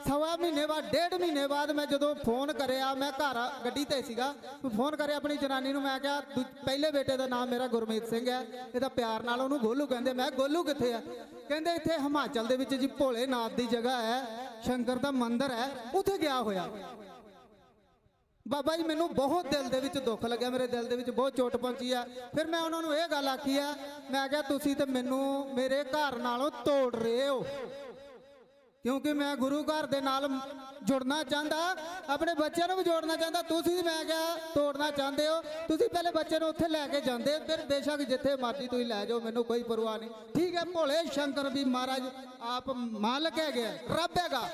1.25 ਮਹੀਨੇ ਬਾਅਦ 1.5 ਮਹੀਨੇ ਬਾਅਦ ਮੈਂ ਜਦੋਂ ਫੋਨ ਕਰਿਆ, ਮੈਂ ਘਰ ਗੱਡੀ ਤੇ ਸੀਗਾ, ਫੋਨ ਕਰਿਆ ਆਪਣੀ ਜਨਾਨੀ ਨੂੰ। ਮੈਂ ਕਿਹਾ ਪਹਿਲੇ ਬੇਟੇ ਦਾ ਨਾਮ ਮੇਰਾ ਗੁਰਮੀਤ ਸਿੰਘ ਹੈ, ਇਹਦਾ ਪਿਆਰ ਨਾਲ ਉਹਨੂੰ ਗੋਲੂ ਕਹਿੰਦੇ। ਮੈਂ ਗੋਲੂ ਕਿੱਥੇ ਆ? ਕਹਿੰਦੇ ਇੱਥੇ ਹਿਮਾਚਲ ਦੇ ਵਿੱਚ ਜੀ ਭੋਲੇਨਾਥ ਦੀ ਜਗ੍ਹਾ ਹੈ, ਸ਼ੰਕਰ ਦਾ ਮੰਦਿਰ ਹੈ, ਉੱਥੇ ਗਿਆ ਹੋਇਆ। ਬਾਬਾ ਜੀ ਮੈਨੂੰ ਬਹੁਤ ਦਿਲ ਦੇ ਵਿੱਚ ਦੁੱਖ ਲੱਗਿਆ, ਮੇਰੇ ਦਿਲ ਦੇ ਵਿੱਚ ਬਹੁਤ ਚੋਟ ਪਹੁੰਚੀ ਆ। ਫਿਰ ਮੈਂ ਉਹਨਾਂ ਨੂੰ ਇਹ ਗੱਲ ਆਖੀ ਆ, ਮੈਂ ਕਿਹਾ ਤੁਸੀਂ ਤੇ ਮੈਨੂੰ ਮੇਰੇ ਘਰ ਨਾਲੋਂ ਤੋੜ ਰਹੇ ਹੋ, ਕਿਉਂਕਿ ਮੈਂ ਗੁਰੂ ਘਰ ਦੇ ਨਾਲ ਜੁੜਨਾ ਚਾਹੁੰਦਾ, ਆਪਣੇ ਬੱਚਿਆਂ ਨੂੰ ਵੀ ਜੋੜਨਾ ਚਾਹੁੰਦਾ। ਤੁਸੀਂ ਮੈਂ ਕਿਹਾ ਤੋੜਨਾ ਚਾਹੁੰਦੇ ਹੋ, ਤੁਸੀਂ ਪਹਿਲੇ ਬੱਚੇ ਨੂੰ ਉੱਥੇ ਲੈ ਕੇ ਜਾਂਦੇ, ਫਿਰ ਬੇਸ਼ੱਕ ਜਿੱਥੇ ਮਰਜ਼ੀ ਤੁਸੀਂ ਲੈ ਜਾਓ, ਮੈਨੂੰ ਕੋਈ ਪਰਵਾਹ ਨਹੀਂ। ਠੀਕ ਹੈ, ਭੋਲੇ ਸ਼ੰਕਰ ਵੀ ਮਹਾਰਾਜ ਆਪ ਮਾਲਕ ਹੈਗੇ, ਰੱਬ ਹੈਗਾ।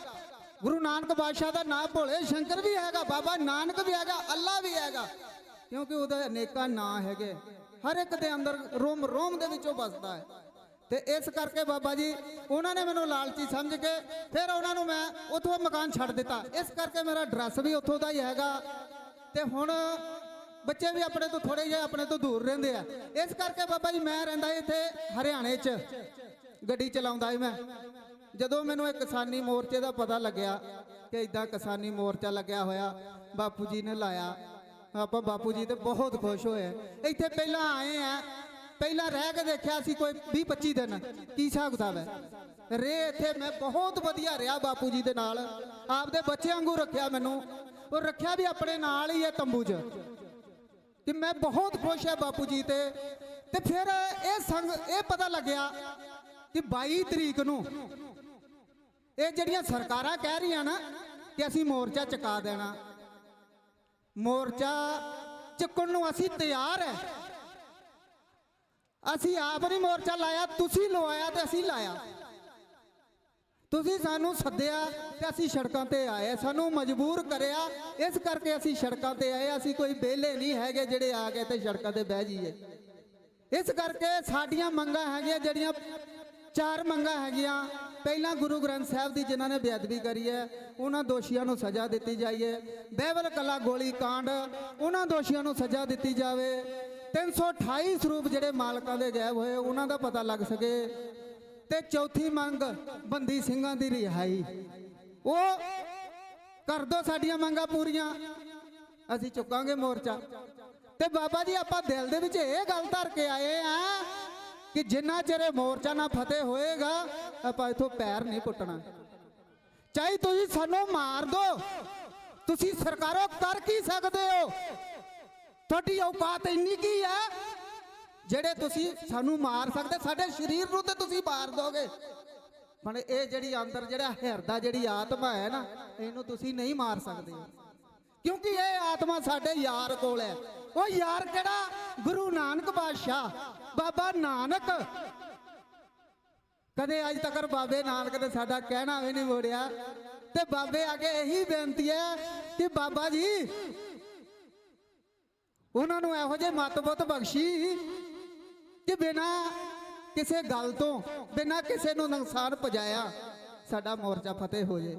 ਗੁਰੂ ਨਾਨਕ ਬਾਦਸ਼ਾਹ ਦਾ ਨਾਮ ਭੋਲੇ ਸ਼ੰਕਰ ਵੀ ਹੈਗਾ, ਬਾਬਾ ਨਾਨਕ ਵੀ ਹੈਗਾ, ਅੱਲਾ ਵੀ ਹੈਗਾ, ਕਿਉਂਕਿ ਉਹਦੇ ਅਨੇਕਾਂ ਨਾਂ ਹੈਗੇ, ਹਰ ਇੱਕ ਦੇ ਅੰਦਰ ਰੋਮ ਰੋਮ ਦੇ ਵਿੱਚ ਉਹ ਵਸਦਾ ਹੈ। ਤੇ ਇਸ ਕਰਕੇ ਬਾਬਾ ਜੀ ਉਹਨਾਂ ਨੇ ਮੈਨੂੰ ਲਾਲਚੀ ਸਮਝ ਕੇ ਫਿਰ ਉਹਨਾਂ ਨੂੰ ਮੈਂ ਉੱਥੋਂ ਮਕਾਨ ਛੱਡ ਦਿੱਤਾ। ਇਸ ਕਰਕੇ ਮੇਰਾ ਐਡਰੈਸ ਵੀ ਉੱਥੋਂ ਦਾ ਹੀ ਹੈਗਾ। ਤੇ ਹੁਣ ਬੱਚੇ ਵੀ ਆਪਣੇ ਤੋਂ ਥੋੜੇ ਜਿਹੇ ਆਪਣੇ ਤੋਂ ਦੂਰ ਰਹਿੰਦੇ ਆ। ਇਸ ਕਰਕੇ ਬਾਬਾ ਜੀ ਮੈਂ ਰਹਿੰਦਾ ਇੱਥੇ ਹਰਿਆਣੇ 'ਚ, ਗੱਡੀ ਚਲਾਉਂਦਾ ਸੀ ਮੈਂ। ਜਦੋਂ ਮੈਨੂੰ ਇਹ ਕਿਸਾਨੀ ਮੋਰਚੇ ਦਾ ਪਤਾ ਲੱਗਿਆ ਕਿ ਇਦਾਂ ਕਿਸਾਨੀ ਮੋਰਚਾ ਲੱਗਿਆ ਹੋਇਆ, ਬਾਪੂ ਜੀ ਨੇ ਲਾਇਆ, ਆਪਾਂ ਬਾਪੂ ਜੀ ਤੇ ਬਹੁਤ ਖੁਸ਼ ਹੋਏ। ਇੱਥੇ ਪਹਿਲਾਂ ਆਏ ਆ, ਪਹਿਲਾਂ ਰਹਿ ਕੇ ਦੇਖਿਆ ਸੀ ਕੋਈ 20-25 ਦਿਨ, ਕੀ ਹਿਸਾਬ ਕਿਤਾਬ ਹੈ। ਰੇ ਇੱਥੇ ਮੈਂ ਬਹੁਤ ਵਧੀਆ ਰਿਹਾ ਬਾਪੂ ਜੀ ਦੇ ਨਾਲ, ਆਪਦੇ ਬੱਚੇ ਵਾਂਗੂ ਰੱਖਿਆ ਮੈਨੂੰ, ਉਹ ਰੱਖਿਆ ਵੀ ਆਪਣੇ ਨਾਲ ਹੀ ਹੈ ਤੰਬੂ 'ਚ, ਕਿ ਮੈਂ ਬਹੁਤ ਖੁਸ਼ ਹੈ ਬਾਪੂ ਜੀ ਤੇ। ਤੇ ਫਿਰ ਇਹ ਪਤਾ ਲੱਗਿਆ ਕਿ 22 ਤਰੀਕ ਨੂੰ ਇਹ ਜਿਹੜੀਆਂ ਸਰਕਾਰਾਂ ਕਹਿ ਰਹੀਆਂ ਨਾ ਕਿ ਅਸੀਂ ਮੋਰਚਾ ਚੁਕਾ ਦੇਣਾ, ਮੋਰਚਾ ਚੁੱਕਣ ਨੂੰ ਅਸੀਂ ਤਿਆਰ ਹੈ। ਅਸੀਂ ਆਪ ਨਹੀਂ ਮੋਰਚਾ ਲਾਇਆ, ਤੁਸੀਂ ਲਵਾਇਆ ਤੇ ਅਸੀਂ ਲਾਇਆ। ਤੁਸੀਂ ਸਾਨੂੰ ਸੱਦਿਆ ਤੇ ਅਸੀਂ ਸੜਕਾਂ ਤੇ ਆਏ, ਸਾਨੂੰ ਮਜਬੂਰ ਕਰਿਆ, ਇਸ ਕਰਕੇ ਅਸੀਂ ਸੜਕਾਂ ਤੇ ਆਏ। ਅਸੀਂ ਕੋਈ ਵਿਹਲੇ ਨਹੀਂ ਹੈਗੇ ਜਿਹੜੇ ਆ ਕੇ ਤੇ ਸੜਕਾਂ ਤੇ ਬਹਿ ਜਾਈਏ। ਇਸ ਕਰਕੇ ਸਾਡੀਆਂ ਮੰਗਾਂ ਹੈਗੀਆਂ, ਜਿਹੜੀਆਂ 4 ਮੰਗਾਂ ਹੈਗੀਆਂ। ਪਹਿਲਾਂ ਗੁਰੂ ਗ੍ਰੰਥ ਸਾਹਿਬ ਦੀ ਜਿਨ੍ਹਾਂ ਨੇ ਬੇਅਦਬੀ ਕਰੀ ਹੈ, ਉਹਨਾਂ ਦੋਸ਼ੀਆਂ ਨੂੰ ਸਜ਼ਾ ਦਿੱਤੀ ਜਾਈਏ। ਬਹਿਬਲ ਕਲਾ ਗੋਲੀ ਕਾਂਡ, ਉਹਨਾਂ ਦੋਸ਼ੀਆਂ ਨੂੰ ਸਜ਼ਾ ਦਿੱਤੀ ਜਾਵੇ। 328 ਸਰੂਪ ਜਿਹੜੇ ਮਾਲਕਾਂ ਦੇ ਗਾਇਬ ਹੋਏ, ਉਹਨਾਂ ਦਾ ਪਤਾ ਲੱਗ ਸਕੇ। ਤੇ ਚੌਥੀ ਮੰਗ ਬੰਦੀ ਸਿੰਘਾਂ ਦੀ ਰਿਹਾਈ, ਉਹ ਕਰ ਦੋ ਸਾਡੀਆਂ ਮੰਗਾਂ ਪੂਰੀਆਂ, ਅਸੀਂ ਚੁੱਕਾਂਗੇ ਮੋਰਚਾ। ਤੇ ਬਾਬਾ ਜੀ ਆਪਾਂ ਦਿਲ ਦੇ ਵਿੱਚ ਇਹ ਗੱਲ ਧਰ ਕੇ ਆਏ ਆ ਕਿ ਜਿੰਨਾ ਚਿਰ ਮੋਰਚਾ ਨਾ ਫਤਿਹ ਹੋਏਗਾ, ਆਪਾਂ ਇਥੋਂ ਪੈਰ ਨਹੀਂ ਪੁੱਟਣਾ। ਚਾਹੇ ਤੁਸੀਂ ਸਾਨੂੰ ਮਾਰ ਦੋ, ਤੁਸੀਂ ਸਰਕਾਰੋਂ ਕਰ ਕੀ ਸਕਦੇ ਹੋ? ਤੁਹਾਡੀ ਔਕਾਤ ਇੰਨੀ ਕੀ ਹੈ ਜਿਹੜੇ ਤੁਸੀਂ ਸਾਨੂੰ ਮਾਰ ਸਕਦੇ? ਸਾਡੇ ਸਰੀਰ ਨੂੰ ਤੇ ਤੁਸੀਂ ਮਾਰ ਦੋਗੇ, ਪਰ ਇਹ ਜਿਹੜੀ ਅੰਦਰ ਜਿਹੜਾ ਹਿਰਦਾ ਜਿਹੜੀ ਆਤਮਾ ਹੈ ਨਾ, ਇਹਨੂੰ ਤੁਸੀਂ ਨਹੀਂ ਮਾਰ ਸਕਦੇ, ਕਿਉਂਕਿ ਇਹ ਆਤਮਾ ਸਾਡੇ ਯਾਰ ਕੋਲ ਹੈ। ਉਹ ਯਾਰ ਕਿਹੜਾ? ਗੁਰੂ ਨਾਨਕ ਬਾਦਸ਼ਾਹ, ਬਾਬਾ ਨਾਨਕ। ਕਦੇ ਅੱਜ ਤੱਕ ਬਾਬੇ ਨਾਨਕ ਨੇ ਸਾਡਾ ਕਹਿਣਾ ਵੀ ਨਹੀਂ ਮੋੜਿਆ। ਤੇ ਬਾਬੇ ਅੱਗੇ ਇਹੀ ਬੇਨਤੀ ਹੈ ਕਿ ਬਾਬਾ ਜੀ ਉਹਨਾਂ ਨੂੰ ਇਹੋ ਜਿਹੇ ਮੱਤ-ਬੁੱਤ ਬਖਸ਼ੀ ਕਿ ਬਿਨਾਂ ਕਿਸੇ ਗੱਲ ਤੋਂ, ਬਿਨਾਂ ਕਿਸੇ ਨੂੰ ਨੁਕਸਾਨ ਪਹੁੰਚਾਇਆ ਸਾਡਾ ਮੋਰਚਾ ਫਤਿਹ ਹੋ ਜੇ।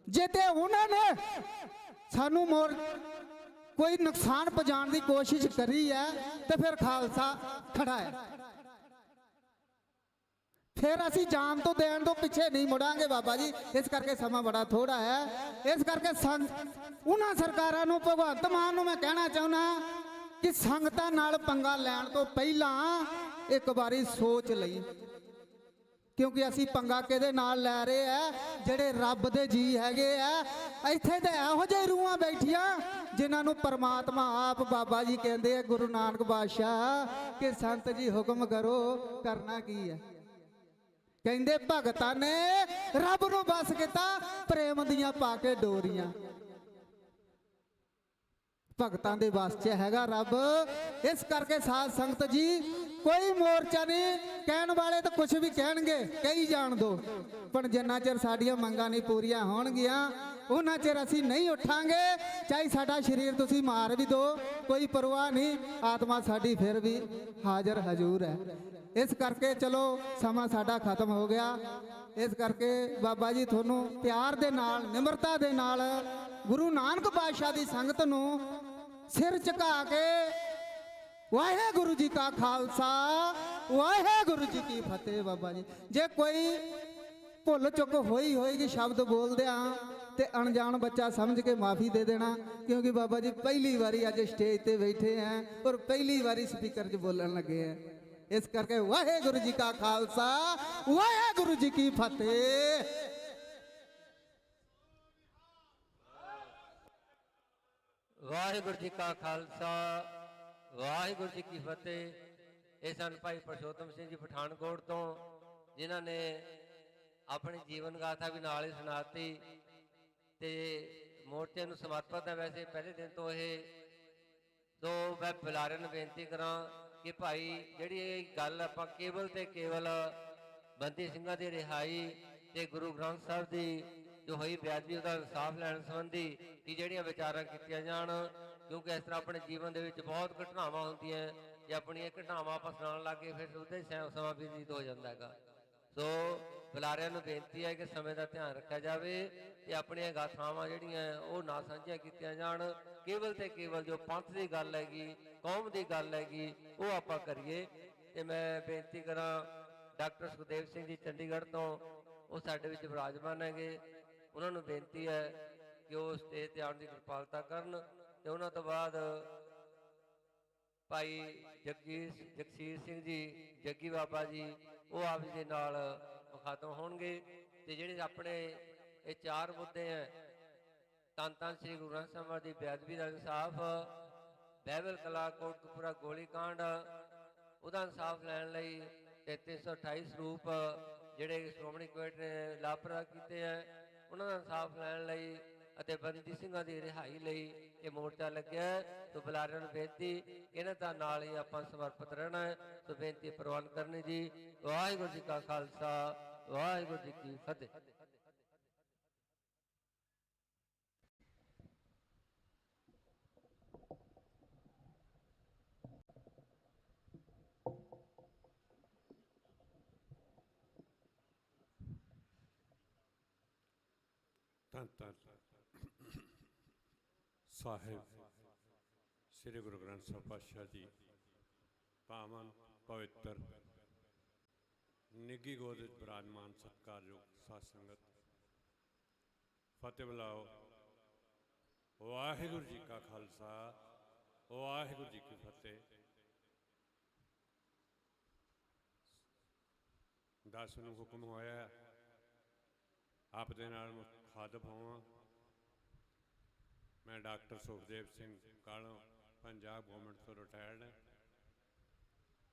ਜੇ ਤੇ ਉਹਨਾਂ ਨੇ ਸਾਨੂੰ ਕੋਈ ਨੁਕਸਾਨ ਪਹੁੰਚਾਉਣ ਦੀ ਕੋਸ਼ਿਸ਼ ਕਰੀ ਹੈ ਤੇ ਫਿਰ ਖਾਲਸਾ ਖੜਾ ਹੈ, ਫਿਰ ਅਸੀਂ ਜਾਨ ਤੋਂ ਦੇਣ ਤੋਂ ਪਿੱਛੇ ਨਹੀਂ ਮੁੜਾਂਗੇ ਬਾਬਾ ਜੀ। ਇਸ ਕਰਕੇ ਸਮਾਂ ਬੜਾ ਥੋੜਾ ਹੈ। ਇਸ ਕਰਕੇ ਉਹਨਾਂ ਸਰਕਾਰਾਂ ਨੂੰ, ਭਗਵੰਤ ਮਾਨ ਨੂੰ ਮੈਂ ਕਹਿਣਾ ਚਾਹੁੰਦਾ ਕਿ ਸੰਗਤਾਂ ਨਾਲ ਪੰਗਾ ਲੈਣ ਤੋਂ ਪਹਿਲਾਂ ਇੱਕ ਵਾਰੀ ਸੋਚ ਲਈ, ਕਿਉਂਕਿ ਅਸੀਂ ਪੰਗਾ ਕਿਹਦੇ ਨਾਲ ਲੈ ਰਹੇ ਆ? ਜਿਹੜੇ ਰੱਬ ਦੇ ਜੀ ਹੈਗੇ ਆ। ਇੱਥੇ ਤੇ ਇਹੋ ਜਿਹੇ ਰੂਹਾਂ ਬੈਠੀਆਂ ਜਿਨ੍ਹਾਂ ਨੂੰ ਪਰਮਾਤਮਾ ਆਪ ਬਾਬਾ ਜੀ ਕਹਿੰਦੇ ਆ, ਗੁਰੂ ਨਾਨਕ ਬਾਦਸ਼ਾਹ, ਕਿ ਸੰਤ ਜੀ ਹੁਕਮ ਕਰੋ, ਕਰਨਾ ਕੀ ਹੈ? ਕਹਿੰਦੇ ਭਗਤਾਂ ਨੇ ਰੱਬ ਨੂੰ ਬਸ ਕੀਤਾ, ਪ੍ਰੇਮ ਦੀਆਂ ਪਾ ਕੇ ਡੋਰੀਆਂ। ਭਗਤਾਂ ਦੇ ਵੱਸ 'ਚ ਹੈਗਾ ਰੱਬ। ਇਸ ਕਰਕੇ ਸਾਧ ਸੰਗਤ ਜੀ, ਕੋਈ ਮੋਰਚਾ ਨਹੀਂ, ਕਹਿਣ ਵਾਲੇ ਤਾਂ ਕੁਝ ਵੀ ਕਹਿਣਗੇ, ਕਹੀ ਜਾਣ ਦੋ, ਪਰ ਜਿੰਨਾ ਚਿਰ ਸਾਡੀਆਂ ਮੰਗਾਂ ਨਹੀਂ ਪੂਰੀਆਂ ਹੋਣਗੀਆਂ ਉਹਨਾਂ ਚਿਰ ਅਸੀਂ ਨਹੀਂ ਉੱਠਾਂਗੇ। ਚਾਹੇ ਸਾਡਾ ਸਰੀਰ ਤੁਸੀਂ ਮਾਰ ਵੀ ਦਿਓ, ਕੋਈ ਪਰਵਾਹ ਨਹੀਂ, ਆਤਮਾ ਸਾਡੀ ਫਿਰ ਵੀ ਹਾਜ਼ਰ ਹਜ਼ੂਰ ਹੈ। ਇਸ ਕਰਕੇ ਚਲੋ ਸਮਾਂ ਸਾਡਾ ਖਤਮ ਹੋ ਗਿਆ। ਇਸ ਕਰਕੇ ਬਾਬਾ ਜੀ ਤੁਹਾਨੂੰ ਪਿਆਰ ਦੇ ਨਾਲ, ਨਿਮਰਤਾ ਦੇ ਨਾਲ ਗੁਰੂ ਨਾਨਕ ਪਾਤਸ਼ਾਹ ਦੀ ਸੰਗਤ ਨੂੰ ਸਿਰ ਝੁਕਾ ਕੇ ਵਾਹਿਗੁਰੂ ਜੀ ਕਾ ਖਾਲਸਾ, ਵਾਹਿਗੁਰੂ ਜੀ ਕੀ ਫਤਿਹ। ਬਾਬਾ ਜੀ, ਜੇ ਕੋਈ ਭੁੱਲ ਚੁੱਕ ਹੋਈ ਹੋਏਗੀ ਸ਼ਬਦ ਬੋਲਦਿਆਂ ਤੇ ਅਣਜਾਣ ਬੱਚਾ ਸਮਝ ਕੇ ਮਾਫੀ ਦੇ ਦੇਣਾ, ਕਿਉਂਕਿ ਬਾਬਾ ਜੀ ਪਹਿਲੀ ਵਾਰੀ ਅੱਜ ਸਟੇਜ ਤੇ ਬੈਠੇ ਆ ਔਰ ਪਹਿਲੀ ਵਾਰੀ ਸਪੀਕਰ 'ਚ ਬੋਲਣ ਲੱਗੇ ਆ। ਇਸ ਕਰਕੇ ਵਾਹਿਗੁਰੂ ਜੀ ਕਾ ਖਾਲਸਾ, ਵਾਹਿਗੁਰੂ ਜੀ ਕੀ ਫਤਿਹ। ਵਾਹਿਗੁਰੂ ਜੀ ਕਾ ਖਾਲਸਾ, ਵਾਹਿਗੁਰੂ ਜੀ ਕੀ ਫਤਿਹ। ਇਹ ਸਨ ਭਾਈ ਪਰਸ਼ੋਤਮ ਸਿੰਘ ਜੀ ਪਠਾਨਕੋਟ ਤੋਂ, ਜਿਨ੍ਹਾਂ ਨੇ ਆਪਣੀ ਜੀਵਨ ਗਾਥਾ ਵੀ ਨਾਲ ਹੀ ਸੁਣਾਤੀ ਤੇ ਮੋਰਚੇ ਨੂੰ ਸਮਰਪਿਤ ਹੈ। ਵੈਸੇ ਪਹਿਲੇ ਦਿਨ ਤੋਂ ਇਹ, ਤੋਂ ਮੈਂ ਬੁਲਾਰਿਆਂ ਨੂੰ ਬੇਨਤੀ ਕਰਾਂ ਕਿ ਭਾਈ ਜਿਹੜੀ ਇਹ ਗੱਲ ਆਪਾਂ ਕੇਵਲ ਤੇ ਕੇਵਲ ਬੰਦੀ ਸਿੰਘਾਂ ਦੀ ਰਿਹਾਈ ਤੇ ਗੁਰੂ ਗ੍ਰੰਥ ਸਾਹਿਬ ਦੀ ਜੋ ਹੋਈ ਬੇਅਦਬੀ, ਉਹਦਾ ਇਨਸਾਫ ਲੈਣ ਸੰਬੰਧੀ ਕਿ ਜਿਹੜੀਆਂ ਵਿਚਾਰਾਂ ਕੀਤੀਆਂ ਜਾਣ, ਕਿਉਂਕਿ ਇਸ ਤਰ੍ਹਾਂ ਆਪਣੇ ਜੀਵਨ ਦੇ ਵਿੱਚ ਬਹੁਤ ਘਟਨਾਵਾਂ ਹੁੰਦੀਆਂ, ਜੇ ਆਪਣੀਆਂ ਘਟਨਾਵਾਂ ਆਪਾਂ ਸੁਣਾਉਣ ਲੱਗੇ ਫਿਰ ਉਹਦੇ ਸਮਾਂ ਬੀਤ ਹੋ ਜਾਂਦਾ ਹੈਗਾ। ਸੋ ਬੁਲਾਰਿਆਂ ਨੂੰ ਬੇਨਤੀ ਹੈ ਕਿ ਸਮੇਂ ਦਾ ਧਿਆਨ ਰੱਖਿਆ ਜਾਵੇ ਤੇ ਆਪਣੀਆਂ ਗਾਥਾਵਾਂ ਜਿਹੜੀਆਂ ਉਹ ਨਾ ਸਾਂਝੀਆਂ ਕੀਤੀਆਂ ਜਾਣ। ਕੇਵਲ ਤੇ ਕੇਵਲ ਜੋ ਪੰਥ ਦੀ ਗੱਲ ਹੈਗੀ, ਕੌਮ ਦੀ ਗੱਲ ਹੈਗੀ, ਉਹ ਆਪਾਂ ਕਰੀਏ। ਤੇ ਮੈਂ ਬੇਨਤੀ ਕਰਾਂ ਡਾਕਟਰ ਸੁਖਦੇਵ ਸਿੰਘ ਜੀ ਚੰਡੀਗੜ੍ਹ ਤੋਂ, ਉਹ ਸਾਡੇ ਵਿੱਚ ਵਿਰਾਜਮਾਨ ਹੈਗੇ, ਉਹਨਾਂ ਨੂੰ ਬੇਨਤੀ ਹੈ ਕਿ ਉਹ ਸਟੇਜ ਤੇ ਆਉਣ ਦੀ ਕਿਰਪਾਲਤਾ ਕਰਨ। ਤੇ ਉਹਨਾਂ ਤੋਂ ਬਾਅਦ ਭਾਈ ਜਗਸੀਰ ਸਿੰਘ ਜੀ, ਜੱਗੀ ਬਾਬਾ ਜੀ, ਉਹ ਆਪ ਜੀ ਦੇ ਨਾਲ ਮੁਖਾਤਮ ਹੋਣਗੇ। ਤੇ ਜਿਹੜੇ ਆਪਣੇ ਇਹ ਚਾਰ ਮੁੱਦੇ ਹੈ, ਧੰਨ ਧੰਨ ਸ੍ਰੀ ਗੁਰੂ ਗ੍ਰੰਥ ਸਾਹਿਬ ਦੀ ਬੇਅਦਬੀ ਦਾ ਇਨਸਾਫ, ਬਹਿਬਲ ਕਲਾ ਕੋਟਕਪੂਰਾ ਗੋਲੀकांड, ਉਹਦਾ ਇਨਸਾਫ ਲੈਣ ਲਈ 3328 ਸਰੂਪ ਜਿਹੜੇ ਸ਼੍ਰੋਮਣੀ ਕਮੇਟੀ ਨੇ ਲਾਪਰਵਾਹ ਕੀਤੇ ਹੈ, ਉਹਨਾਂ ਦਾ ਇਨਸਾਫ ਲੈਣ ਲਈ ਅਤੇ ਬੰਦੀ ਸਿੰਘਾਂ ਦੀ ਰਿਹਾਈ ਲਈ ਇਹ ਮੋਰਚਾ ਲੱਗਿਆ। ਸੋ ਬੁਲਾਰਿਆਂ ਨੂੰ ਬੇਨਤੀ, ਇਹਨਾਂ ਦਾ ਨਾਲ ਹੀ ਆਪਾਂ ਸਮਰਪਿਤ ਰਹਿਣਾ ਹੈ। ਸੋ ਬੇਨਤੀ ਪ੍ਰਵਾਨ ਕਰਨੀ ਜੀ। ਵਾਹਿਗੁਰੂ ਜੀ ਕਾ ਖਾਲਸਾ, ਵਾਹਿਗੁਰੂ ਜੀ ਕੀ ਫਤਿਹ। ਧੰਨ ਧੰਨ ਸਾਹਿਬ ਸ੍ਰੀ ਗੁਰੂ ਗ੍ਰੰਥ ਸਾਹਿਬ ਪਾਤਸ਼ਾਹ ਜੀ, ਪਾਵਨ ਪਵਿੱਤਰ ਨਿੱਘੀ ਗੋਦ ਵਿੱਚ ਬਿਰਾਜਮਾਨ ਸਤਿਕਾਰਯੋਗ ਸਾਧ ਸੰਗਤ, ਫਤਿਹ ਬੁਲਾਓ। ਵਾਹਿਗੁਰੂ ਜੀ ਕਾ ਖਾਲਸਾ, ਵਾਹਿਗੁਰੂ ਜੀ ਕੀ ਫਤਿਹ। ਦਾਸ ਨੂੰ ਹੁਕਮ ਹੋਇਆ ਆਪ ਦੇ ਨਾਲ ਮੁਖਾਤਬ ਹੋਵਾਂ। ਮੈਂ ਡਾਕਟਰ ਸੁਖਦੇਵ ਸਿੰਘ ਕਾਲੋਂ, ਪੰਜਾਬ ਗੌਰਮੈਂਟ ਤੋਂ ਰਿਟਾਇਰਡ ਹਾਂ,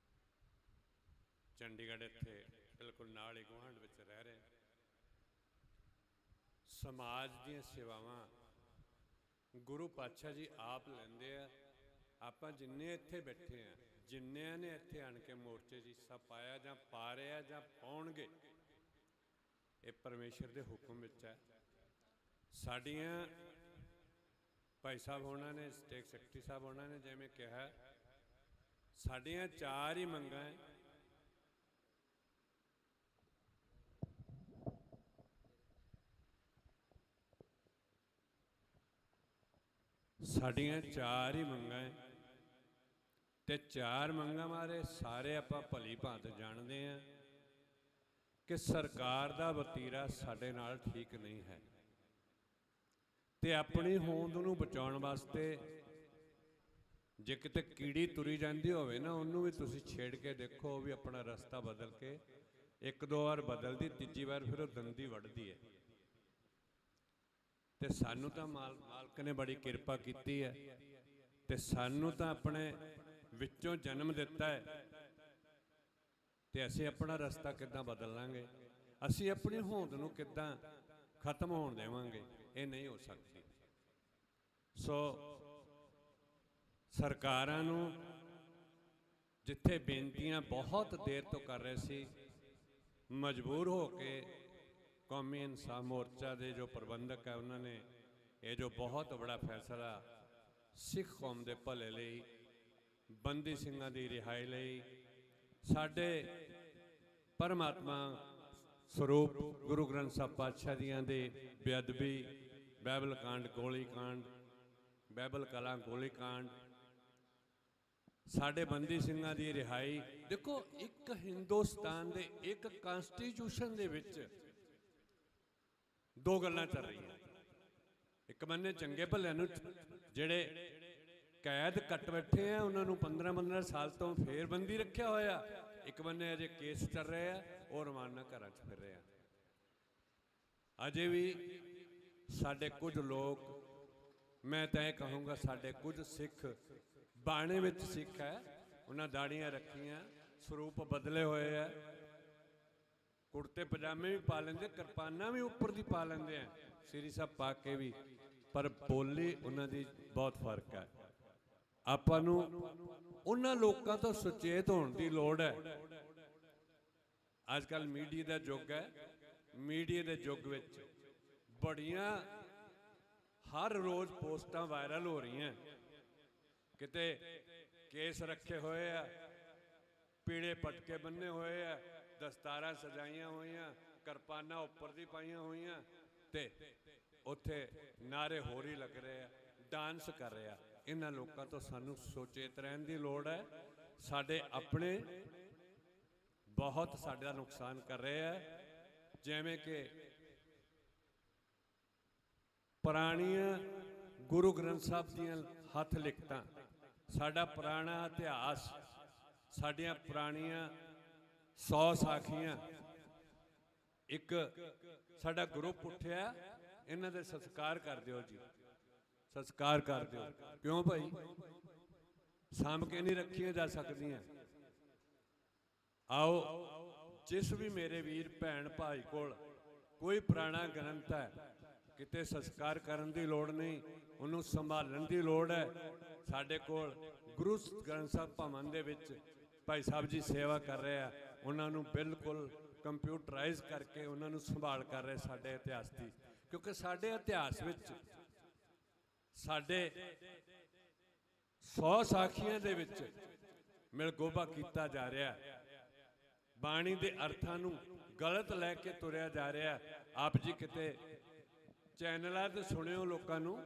ਚੰਡੀਗੜ੍ਹ ਇੱਥੇ ਬਿਲਕੁਲ ਨਾਲ ਹੀ ਗੁਆਂਢ ਵਿੱਚ ਰਹਿ ਰਹੇ। ਸਮਾਜ ਦੀਆਂ ਸੇਵਾਵਾਂ ਗੁਰੂ ਪਾਤਸ਼ਾਹ ਜੀ ਆਪ ਲੈਂਦੇ ਆ। ਆਪਾਂ ਜਿੰਨੇ ਇੱਥੇ ਬੈਠੇ ਆ, ਜਿੰਨਿਆਂ ਨੇ ਇੱਥੇ ਆਣ ਕੇ ਮੋਰਚੇ 'ਚ ਹਿੱਸਾ ਪਾਇਆ ਜਾਂ ਪਾ ਰਿਹਾ ਜਾਂ ਪਾਉਣਗੇ, ਇਹ ਪਰਮੇਸ਼ਰ ਦੇ ਹੁਕਮ ਵਿੱਚ ਹੈ। ਸਾਡੀਆਂ ਭਾਈ ਸਾਹਿਬ ਹੋਣਾ ਨੇ, ਸਟੇਟ ਸੈਕਟਰੀ ਸਾਹਿਬ ਹੋਣਾ ਨੇ ਜਿਵੇਂ ਕਿਹਾ ਸਾਡੀਆਂ ਚਾਰ ਹੀ ਮੰਗਾਂ ਹੈ। ਸਾਡੀਆਂ ਚਾਰ ਹੀ ਮੰਗਾਂ ਹੈ ਤੇ ਚਾਰ ਮੰਗਾਂ ਮਾਰੇ ਸਾਰੇ ਆਪਾਂ ਭਲੀ ਭਾਂਤ ਜਾਣਦੇ ਹਾਂ ਕਿ ਸਰਕਾਰ ਦਾ ਵਤੀਰਾ ਸਾਡੇ ਨਾਲ ਠੀਕ ਨਹੀਂ ਹੈ ਤੇ ਆਪਣੀ ਹੋਂਦ ਨੂੰ ਬਚਾਉਣ ਵਾਸਤੇ ਜੇ ਕਿਤੇ ਕੀੜੀ ਤੁਰੀ ਜਾਂਦੀ ਹੋਵੇ ਨਾ, ਉਹਨੂੰ ਵੀ ਤੁਸੀਂ ਛੇੜ ਕੇ ਦੇਖੋ, ਵੀ ਆਪਣਾ ਰਸਤਾ ਬਦਲ ਕੇ ਇੱਕ ਦੋ ਵਾਰ ਬਦਲਦੀ, ਤੀਜੀ ਵਾਰ ਫਿਰ ਉਹ ਦੰਦੀ ਵੱਢਦੀ ਹੈ। ਤੇ ਸਾਨੂੰ ਤਾਂ ਮਾਲਕ ਨੇ ਬੜੀ ਕਿਰਪਾ ਕੀਤੀ ਹੈ ਤੇ ਸਾਨੂੰ ਤਾਂ ਆਪਣੇ ਵਿੱਚੋਂ ਜਨਮ ਦਿੱਤਾ ਹੈ ਤੇ ਅਸੀਂ ਆਪਣਾ ਰਸਤਾ ਕਿੱਦਾਂ ਬਦਲ ਲਾਂਗੇ? ਅਸੀਂ ਆਪਣੀ ਹੋਂਦ ਨੂੰ ਕਿੱਦਾਂ ਖਤਮ ਹੋਣ ਦੇਵਾਂਗੇ? ਇਹ ਨਹੀਂ ਹੋ ਸਕਦੀ। ਸੋ ਸਰਕਾਰਾਂ ਨੂੰ ਜਿੱਥੇ ਬੇਨਤੀਆਂ ਬਹੁਤ ਦੇਰ ਤੋਂ ਕਰ ਰਹੇ ਸੀ, ਮਜਬੂਰ ਹੋ ਕੇ ਕੌਮੀ ਇਨਸਾਫ ਮੋਰਚਾ ਦੇ ਜੋ ਪ੍ਰਬੰਧਕ ਹੈ ਉਹਨਾਂ ਨੇ ਇਹ ਜੋ ਬਹੁਤ ਬੜਾ ਫੈਸਲਾ ਸਿੱਖ ਕੌਮ ਦੇ ਭਲੇ ਲਈ, ਬੰਦੀ ਸਿੰਘਾਂ ਦੀ ਰਿਹਾਈ ਲਈ, ਸਾਡੇ ਪਰਮਾਤਮਾ ਸਰੂਪ ਗੁਰੂ ਗ੍ਰੰਥ ਸਾਹਿਬ ਪਾਤਸ਼ਾਹ ਜੀਆਂ ਦੇ ਬੇਅਦਬੀ, ਬਾਈਬਲ ਕਾਂਡ, ਗੋਲੀ ਕਾਂਡ, ਬਾਈਬਲ ਕਲਾਂ ਗੋਲੀ ਕਾਂਡ, ਸਾਡੇ ਬੰਦੀ ਸਿੰਘਾਂ ਦੀ ਰਿਹਾਈ। ਦੇਖੋ, ਇੱਕ ਹਿੰਦੁਸਤਾਨ ਦੇ ਇੱਕ ਕਨਸਟੀਟਿਊਸ਼ਨ ਦੇ ਵਿੱਚ ਦੋ ਗੱਲਾਂ ਚੱਲ ਰਹੀਆਂ। ਇੱਕ ਬੰਨੇ ਚੰਗੇ ਭਲਿਆਂ ਨੂੰ ਜਿਹੜੇ ਕੈਦ ਕੱਟ ਬੈਠੇ ਆ, ਉਹਨਾਂ ਨੂੰ 15-15 ਸਾਲ ਤੋਂ ਫੇਰ ਬੰਦੀ ਰੱਖਿਆ ਹੋਇਆ। ਇੱਕ ਬੰਨੇ ਅਜੇ ਕੇਸ ਚੱਲ ਰਹੇ ਆ, ਉਹ ਰਵਾਨਾ ਘਰਾਂ 'ਚ ਫਿਰ ਰਹੇ ਆ। ਅਜੇ ਵੀ ਸਾਡੇ ਕੁਝ ਲੋਕ, ਮੈਂ ਤਾਂ ਇਹ ਕਹੂੰਗਾ ਸਾਡੇ ਕੁਝ ਸਿੱਖ, ਬਾਣੇ ਵਿੱਚ ਸਿੱਖ ਹੈ, ਉਹਨਾਂ ਦਾੜੀਆਂ ਰੱਖੀਆਂ, ਸਰੂਪ ਬਦਲੇ ਹੋਏ ਆ, ਕੁੜਤੇ ਪਜਾਮੇ ਵੀ ਪਾ ਲੈਂਦੇ, ਕਿਰਪਾਨਾਂ ਵੀ ਉੱਪਰ ਦੀ ਪਾ ਲੈਂਦੇ ਆ, ਸ੍ਰੀ ਸਾਹਿਬ ਪਾ ਕੇ ਵੀ, ਪਰ ਬੋਲੀ ਉਹਨਾਂ ਦੀ ਬਹੁਤ ਫਰਕ ਹੈ। ਆਪਾਂ ਨੂੰ ਉਹਨਾਂ ਲੋਕਾਂ ਤੋਂ ਸੁਚੇਤ ਹੋਣ ਦੀ ਲੋੜ ਹੈ। ਅੱਜ ਕੱਲ੍ਹ ਮੀਡੀਆ ਦਾ ਯੁੱਗ ਹੈ। ਮੀਡੀਆ ਦੇ ਯੁੱਗ ਵਿੱਚ ਬੜੀਆਂ ਹਰ ਰੋਜ਼ ਪੋਸਟਾਂ ਵਾਇਰਲ ਹੋ ਰਹੀਆਂ, ਕਿਤੇ ਕੇਸ ਰੱਖੇ ਹੋਏ ਆ, ਪੀਲੇ ਪਟਕੇ ਬੰਨੇ ਹੋਏ ਆ, ਦਸਤਾਰਾਂ ਸਜਾਈਆਂ ਹੋਈਆਂ, ਕਿਰਪਾਨਾਂ ਉੱਪਰ ਦੀ ਪਾਈਆਂ ਹੋਈਆਂ, ਤੇ ਉੱਥੇ ਨਾਰੇ ਹੋਰ ਹੀ ਲੱਗ ਰਹੇ ਆ, ਡਾਂਸ ਕਰ ਰਹੇ ਆ। ਇਹਨਾਂ ਲੋਕਾਂ ਤੋਂ ਸਾਨੂੰ ਸੁਚੇਤ ਰਹਿਣ ਦੀ ਲੋੜ ਹੈ। ਸਾਡੇ ਆਪਣੇ ਬਹੁਤ ਸਾਡਾ ਨੁਕਸਾਨ ਕਰ ਰਹੇ ਆ, ਜਿਵੇਂ ਕਿ ਪੁਰਾਣੀਆਂ ਗੁਰੂ ਗ੍ਰੰਥ ਸਾਹਿਬ ਦੀਆਂ ਹੱਥ ਲਿਖਤਾਂ, ਸਾਡਾ ਪੁਰਾਣਾ ਇਤਿਹਾਸ, ਸਾਡੀਆਂ ਪੁਰਾਣੀਆਂ 100 ਸਾਖੀਆਂ। ਇੱਕ ਸਾਡਾ ਗਰੁੱਪ ਉੱਠਿਆ, ਇਹਨਾਂ ਦੇ ਸੰਸਕਾਰ ਕਰ ਦਿਓ ਜੀ, ਸੰਸਕਾਰ ਕਰ ਦਿਓ। ਕਿਉਂ ਭਾਈ? ਸਾਂਭ ਕੇ ਨਹੀਂ ਰੱਖੀਆਂ ਜਾ ਸਕਦੀਆਂ। ਆਓ, ਜਿਸ ਵੀ ਮੇਰੇ ਵੀਰ ਭੈਣ ਭਾਈ ਕੋਲ ਕੋਈ ਪੁਰਾਣਾ ਗ੍ਰੰਥ ਹੈ, ਕਿਤੇ ਸੰਸਕਾਰ ਕਰਨ ਦੀ ਲੋੜ ਨਹੀਂ, ਉਹਨੂੰ ਸੰਭਾਲਣ ਦੀ ਲੋੜ ਹੈ। ਸਾਡੇ ਕੋਲ ਗੁਰੂ ਗ੍ਰੰਥ ਸਾਹਿਬ ਭਵਨ ਦੇ ਵਿੱਚ ਭਾਈ ਸਾਹਿਬ ਜੀ ਸੇਵਾ ਕਰ ਰਹੇ ਆ, ਉਹਨਾਂ ਨੂੰ ਬਿਲਕੁਲ ਕੰਪਿਊਟਰਾਈਜ਼ ਕਰਕੇ ਉਹਨਾਂ ਨੂੰ ਸੰਭਾਲ ਕਰ ਰਹੇ ਸਾਡੇ ਇਤਿਹਾਸ ਦੀ। ਕਿਉਂਕਿ ਸਾਡੇ ਇਤਿਹਾਸ ਵਿੱਚ ਸਾਡੇ 100 ਸਾਖੀਆਂ ਦੇ ਵਿੱਚ ਮਿਲਗੋਭਾ ਕੀਤਾ ਜਾ ਰਿਹਾ, ਬਾਣੀ ਦੇ ਅਰਥਾਂ ਨੂੰ ਗਲਤ ਲੈ ਕੇ ਤੁਰਿਆ ਜਾ ਰਿਹਾ। ਆਪ ਜੀ ਕਿਤੇ ਚੈਨਲਾਂ ਤੇ ਸੁਣਿਓ ਲੋਕਾਂ ਨੂੰ,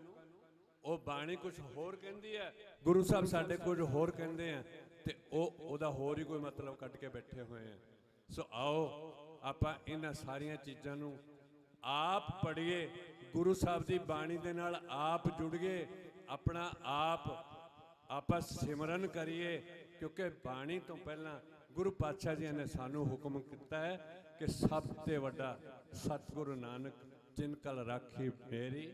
ਉਹ ਬਾਣੀ ਕੁਝ ਹੋਰ ਕਹਿੰਦੀ ਹੈ, ਗੁਰੂ ਸਾਹਿਬ ਸਾਡੇ ਕੁਝ ਹੋਰ ਕਹਿੰਦੇ ਆ, ਤੇ ਉਹਦਾ ਹੋਰ ਹੀ ਕੋਈ ਮਤਲਬ ਕੱਢ ਕੇ ਬੈਠੇ ਹੋਏ ਆ। ਸੋ ਆਓ ਆਪਾਂ ਇਹਨਾਂ ਸਾਰੀਆਂ ਚੀਜ਼ਾਂ ਨੂੰ ਆਪ ਪੜ੍ਹੀਏ, ਗੁਰੂ ਸਾਹਿਬ ਦੀ ਬਾਣੀ ਦੇ ਨਾਲ ਆਪ ਜੁੜੀਏ, ਆਪਣਾ ਆਪ ਆਪਾਂ ਸਿਮਰਨ ਕਰੀਏ। ਕਿਉਂਕਿ ਬਾਣੀ ਤੋਂ ਪਹਿਲਾਂ ਗੁਰੂ ਪਾਤਸ਼ਾਹ ਜੀ ਨੇ ਸਾਨੂੰ ਹੁਕਮ ਕੀਤਾ ਹੈ ਕਿ ਸਭ ਤੋਂ ਵੱਡਾ ਸਤਿਗੁਰੂ ਨਾਨਕ ਜਿਨ ਕਲ ਰਾਖੀ ਮੇਰੀ,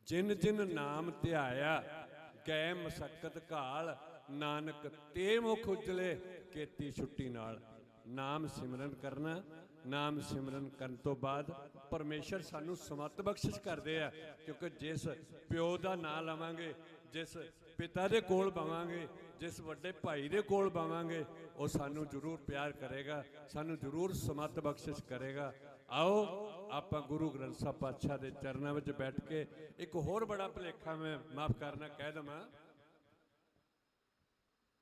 ਜਿਨ ਜਿਨ ਨਾਮ ਧਿਆਇਆ ਗਏ ਮਸਕਤ ਘਾਲ, ਨਾਨਕ ਤੇ ਮੁਖ ਉਜਲੇ ਕੀਤੀ ਛੁੱਟੀ ਨਾਲ। ਨਾਮ ਸਿਮਰਨ ਕਰਨਾ, ਨਾਮ ਸਿਮਰਨ ਕਰਨ ਤੋਂ ਬਾਅਦ ਪਰਮੇਸ਼ਰ ਸਾਨੂੰ ਸਮਤ ਬਖਸ਼ਿਸ਼ ਕਰਦੇ ਆ। ਕਿਉਂਕਿ ਜਿਸ ਪਿਓ ਦਾ ਨਾਂ ਲਵਾਂਗੇ, ਜਿਸ ਪਿਤਾ ਦੇ ਕੋਲ ਬਵਾਂਗੇ, ਜਿਸ ਵੱਡੇ ਭਾਈ ਦੇ ਕੋਲ ਬਵਾਂਗੇ, ਉਹ ਸਾਨੂੰ ਜ਼ਰੂਰ ਪਿਆਰ ਕਰੇਗਾ, ਸਾਨੂੰ ਜ਼ਰੂਰ ਸਮਤ ਬਖਸ਼ਿਸ਼ ਕਰੇਗਾ। ਆਓ ਆਪਾਂ ਗੁਰੂ ਗ੍ਰੰਥ ਸਾਹਿਬ ਪਾਤਸ਼ਾਹ ਦੇ ਚਰਨਾਂ ਵਿੱਚ ਬੈਠ ਕੇ ਇੱਕ ਹੋਰ ਬੜਾ ਭੁਲੇਖਾ ਮੈਂ ਮਾਫ ਕਰਨਾ ਕਹਿ ਦੇਵਾਂ।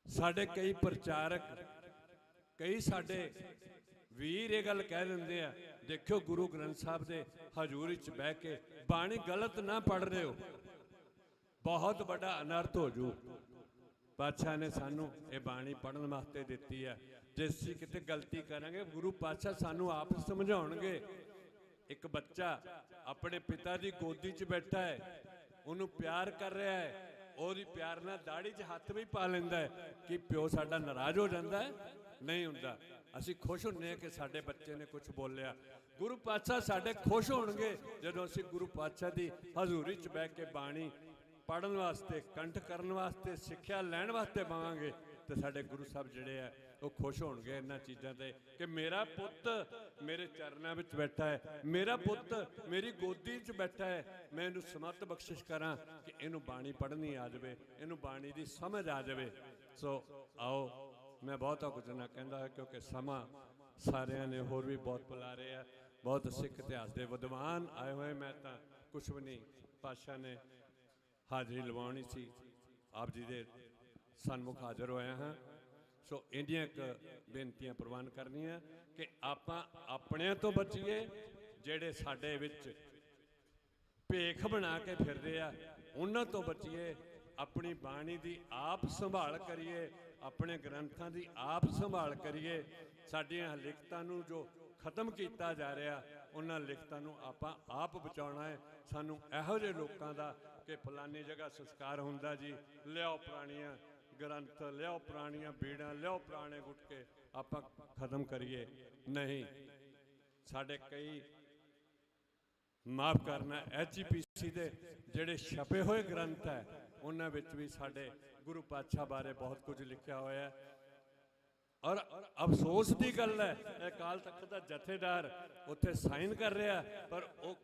ਸਾਡੇ ਕਈ ਪ੍ਰਚਾਰਕ, ਕਈ ਸਾਡੇ ਵੀਰ ਇਹ ਗੱਲ ਕਹਿ ਦਿੰਦੇ ਆ, ਦੇਖਿਓ ਗੁਰੂ ਗ੍ਰੰਥ ਸਾਹਿਬ ਦੇ ਹਜ਼ੂਰ ਵਿੱਚ ਬਹਿ ਕੇ ਬਾਣੀ ਗਲਤ ਨਾ ਪੜ੍ਹ ਰਹੇ ਹੋ, ਬਹੁਤ ਵੱਡਾ ਅਨਰਥ ਹੋ ਜੂ। ਪਾਤਸ਼ਾਹ ਨੇ ਸਾਨੂੰ ਇਹ ਬਾਣੀ ਪੜ੍ਹਨ ਵਾਸਤੇ ਦਿੱਤੀ ਹੈ। ਜੇ ਅਸੀਂ ਕਿਤੇ ਗਲਤੀ ਕਰਾਂਗੇ, ਗੁਰੂ ਪਾਤਸ਼ਾਹ ਸਾਨੂੰ ਆਪ ਸਮਝਾਉਣਗੇ। ਇੱਕ ਬੱਚਾ ਆਪਣੇ ਪਿਤਾ ਦੀ ਗੋਦੀ 'ਚ ਬੈਠਾ ਹੈ, ਉਹਨੂੰ ਪਿਆਰ ਕਰ ਰਿਹਾ ਹੈ, ਉਹਦੀ ਪਿਆਰ ਨਾਲ ਦਾੜੀ 'ਚ ਹੱਥ ਵੀ ਪਾ ਲੈਂਦਾ ਹੈ। ਕਿ ਪਿਓ ਸਾਡਾ ਨਾਰਾਜ਼ ਹੋ ਜਾਂਦਾ ਹੈ? ਨਹੀਂ ਹੁੰਦਾ। ਅਸੀਂ ਖੁਸ਼ ਹੁੰਦੇ ਹਾਂ ਕਿ ਸਾਡੇ ਬੱਚੇ ਨੇ ਕੁਝ ਬੋਲਿਆ। ਗੁਰੂ ਪਾਤਸ਼ਾਹ ਸਾਡੇ ਖੁਸ਼ ਹੋਣਗੇ ਜਦੋਂ ਅਸੀਂ ਗੁਰੂ ਪਾਤਸ਼ਾਹ ਦੀ ਹਜ਼ੂਰੀ 'ਚ ਬਹਿ ਕੇ ਬਾਣੀ ਪੜ੍ਹਨ ਵਾਸਤੇ, ਕੰਠ ਕਰਨ ਵਾਸਤੇ, ਸਿੱਖਿਆ ਲੈਣ ਵਾਸਤੇ ਬਾਵਾਂਗੇ। ਤੇ ਸਾਡੇ ਗੁਰੂ ਸਾਹਿਬ ਜਿਹੜੇ ਆ ਉਹ ਖੁਸ਼ ਹੋਣਗੇ ਇਹਨਾਂ ਚੀਜ਼ਾਂ ਤੇ, ਕਿ ਮੇਰਾ ਪੁੱਤ ਮੇਰੇ ਚਰਨਾਂ ਵਿੱਚ ਬੈਠਾ ਹੈ, ਮੇਰਾ ਪੁੱਤ ਮੇਰੀ ਗੋਦੀ 'ਚ ਬੈਠਾ ਹੈ। ਮੈਂ ਇਹਨੂੰ ਸਮੱਤ ਬਖਸ਼ਿਸ਼ ਕਰਾਂ ਕਿ ਇਹਨੂੰ ਬਾਣੀ ਪੜ੍ਹਨੀ ਆ ਜਾਵੇ, ਇਹਨੂੰ ਬਾਣੀ ਦੀ ਸਮਝ ਆ ਜਾਵੇ। ਸੋ ਆਓ, ਮੈਂ ਬਹੁਤਾ ਕੁਝ ਨਾ ਕਹਿੰਦਾ ਕਿਉਂਕਿ ਸਮਾਂ ਸਾਰਿਆਂ ਨੇ ਹੋਰ ਵੀ ਬਹੁਤ ਬੁਲਾ ਰਹੇ ਆ, ਬਹੁਤ ਸਿੱਖ ਇਤਿਹਾਸ ਦੇ ਵਿਦਵਾਨ ਆਏ ਹੋਏ। ਮੈਂ ਤਾਂ ਕੁਛ ਵੀ ਨਹੀਂ, ਪਾਤਸ਼ਾਹ ਨੇ ਹਾਜ਼ਰੀ ਲਵਾਉਣੀ ਸੀ, ਆਪ ਜੀ ਦੇ ਸਨਮੁਖ ਹਾਜ਼ਰ ਹੋਇਆ ਹਾਂ। ਸੋ ਇੰਨੀਆਂ ਕੁ ਬੇਨਤੀਆਂ ਪ੍ਰਵਾਨ ਕਰਨੀਆਂ ਕਿ ਆਪਾਂ ਆਪਣਿਆਂ ਤੋਂ ਬਚੀਏ, ਜਿਹੜੇ ਸਾਡੇ ਵਿੱਚ ਭੇਖ ਬਣਾ ਕੇ ਫਿਰਦੇ ਆ ਉਹਨਾਂ ਤੋਂ ਬਚੀਏ, ਆਪਣੀ ਬਾਣੀ ਦੀ ਆਪ ਸੰਭਾਲ ਕਰੀਏ, ਆਪਣੇ ਗ੍ਰੰਥਾਂ ਦੀ ਆਪ ਸੰਭਾਲ ਕਰੀਏ। ਸਾਡੀਆਂ ਲਿਖਤਾਂ ਨੂੰ ਜੋ ਖਤਮ ਕੀਤਾ ਜਾ ਰਿਹਾ, ਉਹਨਾਂ ਲਿਖਤਾਂ ਨੂੰ ਆਪਾਂ ਆਪ ਬਚਾਉਣਾ ਹੈ। ਸਾਨੂੰ ਇਹੋ ਜਿਹੇ ਲੋਕਾਂ ਦਾ ਕਿ ਫਲਾਨੀ ਜਗ੍ਹਾ ਸੰਸਕਾਰ ਹੁੰਦਾ ਜੀ, ਲਿਆਓ ਪੁਰਾਣੀਆਂ ਗ੍ਰੰਥ, ਲਿਆਓ ਪੁਰਾਣੀਆਂ ਬੀੜਾਂ, ਲਿਆਓ ਪੁਰਾਣੇ ਗੁਟਕੇ, ਆਪਾਂ ਖਤਮ ਕਰੀਏ ਨਹੀਂ। ਸਾਡੇ ਕਈ, ਮਾਫ ਕਰਨਾ, HEPC ਦੇ ਜਿਹੜੇ ਛਪੇ ਹੋਏ ਗ੍ਰੰਥ ਹੈ ਉਹਨਾਂ ਵਿੱਚ ਵੀ ਸਾਡੇ ਗੁਰੂ ਪਾਤਸ਼ਾਹ ਬਾਰੇ ਬਹੁਤ ਕੁਝ ਲਿਖਿਆ ਹੋਇਆ ਹੈ। ਔਰ ਅਫਸੋਸ ਦੀ ਗੱਲ ਹੈ, ਇਹ ਅਕਾਲ ਤਖਤ ਦਾ ਜਥੇਦਾਰ ਉੱਥੇ ਸਾਈਨ ਕਰ ਰਿਹਾ, ਪਰ ਉਹ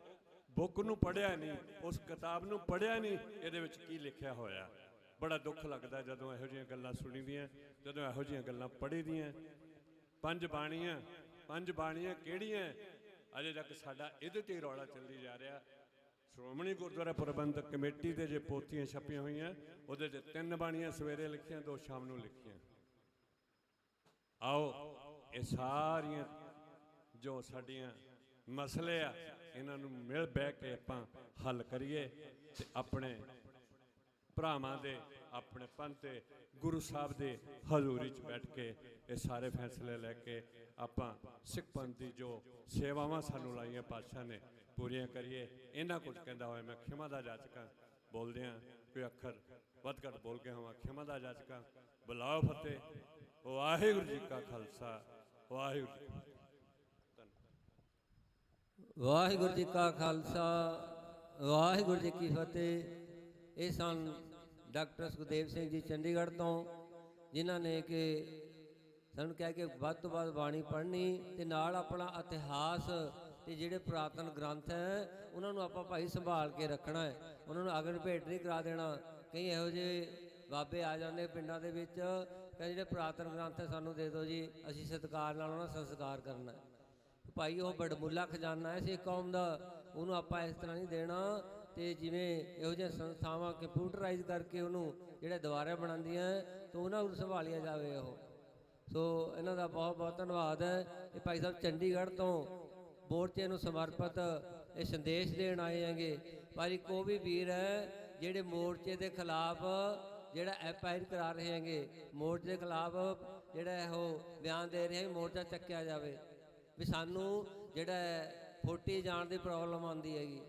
ਬੁੱਕ ਨੂੰ ਪੜ੍ਹਿਆ ਨਹੀਂ, ਉਸ ਕਿਤਾਬ ਨੂੰ ਪੜ੍ਹਿਆ ਨਹੀਂ, ਇਹਦੇ ਵਿੱਚ ਕੀ ਲਿਖਿਆ ਹੋਇਆ। ਬੜਾ ਦੁੱਖ ਲੱਗਦਾ ਜਦੋਂ ਇਹੋ ਜਿਹੀਆਂ ਗੱਲਾਂ ਸੁਣੀਦੀਆਂ, ਜਦੋਂ ਇਹੋ ਜਿਹੀਆਂ ਗੱਲਾਂ ਪੜ੍ਹੀਦੀਆਂ। ਪੰਜ ਬਾਣੀਆਂ ਕਿਹੜੀਆਂ? ਅਜੇ ਤੱਕ ਸਾਡਾ ਇਹਦੇ 'ਤੇ ਹੀ ਰੌਲਾ ਚੱਲੀ ਜਾ ਰਿਹਾ। ਸ਼੍ਰੋਮਣੀ ਗੁਰਦੁਆਰਾ ਪ੍ਰਬੰਧਕ ਕਮੇਟੀ ਦੇ ਜੇ ਪੋਥੀਆਂ ਛਪੀਆਂ ਹੋਈਆਂ, ਉਹਦੇ 'ਚ 3 ਬਾਣੀਆਂ ਸਵੇਰੇ ਲਿਖੀਆਂ, 2 ਸ਼ਾਮ ਨੂੰ ਲਿਖੀਆਂ। ਆਓ ਇਹ ਸਾਰੀਆਂ ਜੋ ਸਾਡੀਆਂ ਮਸਲੇ ਆ, ਇਹਨਾਂ ਨੂੰ ਮਿਲ ਬਹਿ ਕੇ ਆਪਾਂ ਹੱਲ ਕਰੀਏ ਤੇ ਆਪਣੇ ਭਰਾਵਾਂ ਦੇ, ਆਪਣੇ ਪੰਥ ਦੇ, ਗੁਰੂ ਸਾਹਿਬ ਦੇ ਹਜ਼ੂਰੀ 'ਚ ਬੈਠ ਕੇ ਇਹ ਸਾਰੇ ਫੈਸਲੇ ਲੈ ਕੇ ਆਪਾਂ ਸਿੱਖ ਪੰਥ ਦੀ ਜੋ ਸੇਵਾਵਾਂ ਸਾਨੂੰ ਲਾਈਆਂ ਪਾਤਸ਼ਾਹ ਨੇ ਪੂਰੀਆਂ ਕਰੀਏ। ਇਹਨਾਂ ਕੁਝ ਕਹਿੰਦਾ ਹੋਇਆ ਮੈਂ ਖਿਮਾ ਦਾ ਜਾਚਕਾਂ, ਬੋਲਦਿਆਂ ਕੋਈ ਅੱਖਰ ਵੱਧ ਘੱਟ ਬੋਲ ਕੇ ਹੋਵਾਂ, ਖਿਮਾ ਦਾ ਜਾਚਕਾਂ। ਬੁਲਾਓ ਫਤਿਹ। ਵਾਹਿਗੁਰੂ ਜੀ ਕਾ ਖਾਲਸਾ, ਵਾਹਿਗੁਰੂ ਜੀ ਕੀ ਫਤਿਹ। ਵਾਹਿਗੁਰੂ ਜੀ ਕਾ ਖਾਲਸਾ, ਵਾਹਿਗੁਰੂ ਜੀ ਕੀ ਫਤਿਹ। ਇਹ ਸਨ ਡਾਕਟਰ ਸੁਖਦੇਵ ਸਿੰਘ ਜੀ ਚੰਡੀਗੜ੍ਹ ਤੋਂ, ਜਿਨ੍ਹਾਂ ਨੇ ਕਿ ਸਾਨੂੰ ਕਹਿ ਕੇ ਵੱਧ ਤੋਂ ਵੱਧ ਬਾਣੀ ਪੜ੍ਹਨੀ ਤੇ ਨਾਲ ਆਪਣਾ ਇਤਿਹਾਸ ਤੇ ਜਿਹੜੇ ਪੁਰਾਤਨ ਗ੍ਰੰਥ ਹੈ ਉਹਨਾਂ ਨੂੰ ਆਪਾਂ ਭਾਈ ਸੰਭਾਲ ਕੇ ਰੱਖਣਾ ਹੈ, ਉਹਨਾਂ ਨੂੰ ਅਗਨ ਭੇਟ ਨਹੀਂ ਕਰਾ ਦੇਣਾ। ਕਈ ਇਹੋ ਜਿਹੇ ਬਾਬੇ ਆ ਜਾਂਦੇ ਪਿੰਡਾਂ ਦੇ ਵਿੱਚ, ਕਹਿੰਦੇ ਜਿਹੜੇ ਪੁਰਾਤਨ ਗ੍ਰੰਥ ਹੈ ਸਾਨੂੰ ਦੇ ਦਿਓ ਜੀ, ਅਸੀਂ ਸਤਿਕਾਰ ਨਾਲ ਉਹਨਾਂ ਸੰਸਕਾਰ ਕਰਨਾ। ਭਾਈ ਉਹ ਬੜਮੁੱਲਾ ਖਜ਼ਾਨਾ ਹੈ ਸਿੱਖ ਕੌਮ ਦਾ, ਉਹਨੂੰ ਆਪਾਂ ਇਸ ਤਰ੍ਹਾਂ ਨਹੀਂ ਦੇਣਾ। ਤੇ ਜਿਵੇਂ ਇਹੋ ਜਿਹੀਆਂ ਸੰਸਥਾਵਾਂ ਕੰਪਿਊਟਰਾਈਜ਼ ਕਰਕੇ ਉਹਨੂੰ ਜਿਹੜੇ ਦੁਬਾਰਾ ਬਣਾਉਂਦੀਆਂ ਤਾਂ ਉਹਨਾਂ ਨੂੰ ਸੰਭਾਲਿਆ ਜਾਵੇ ਉਹ। ਸੋ ਇਹਨਾਂ ਦਾ ਬਹੁਤ ਬਹੁਤ ਧੰਨਵਾਦ ਹੈ। ਇਹ ਭਾਈ ਸਾਹਿਬ ਚੰਡੀਗੜ੍ਹ ਤੋਂ ਮੋਰਚੇ ਨੂੰ ਸਮਰਪਿਤ ਇਹ ਸੰਦੇਸ਼ ਦੇਣ ਆਏ ਹੈਗੇ। ਪਰ ਇੱਕ ਉਹ ਵੀ ਵੀਰ ਹੈ ਜਿਹੜੇ ਮੋਰਚੇ ਦੇ ਖਿਲਾਫ ਜਿਹੜਾ FIR ਕਰਾ ਰਹੇ ਹੈਗੇ, ਮੋਰਚੇ ਦੇ ਖਿਲਾਫ ਜਿਹੜਾ ਉਹ ਬਿਆਨ ਦੇ ਰਹੇ ਮੋਰਚਾ ਚੱਕਿਆ ਜਾਵੇ, ਵੀ ਸਾਨੂੰ ਜਿਹੜਾ ਫੋਟੀ ਜਾਣ ਦੀ ਪ੍ਰੋਬਲਮ ਆਉਂਦੀ ਹੈਗੀ।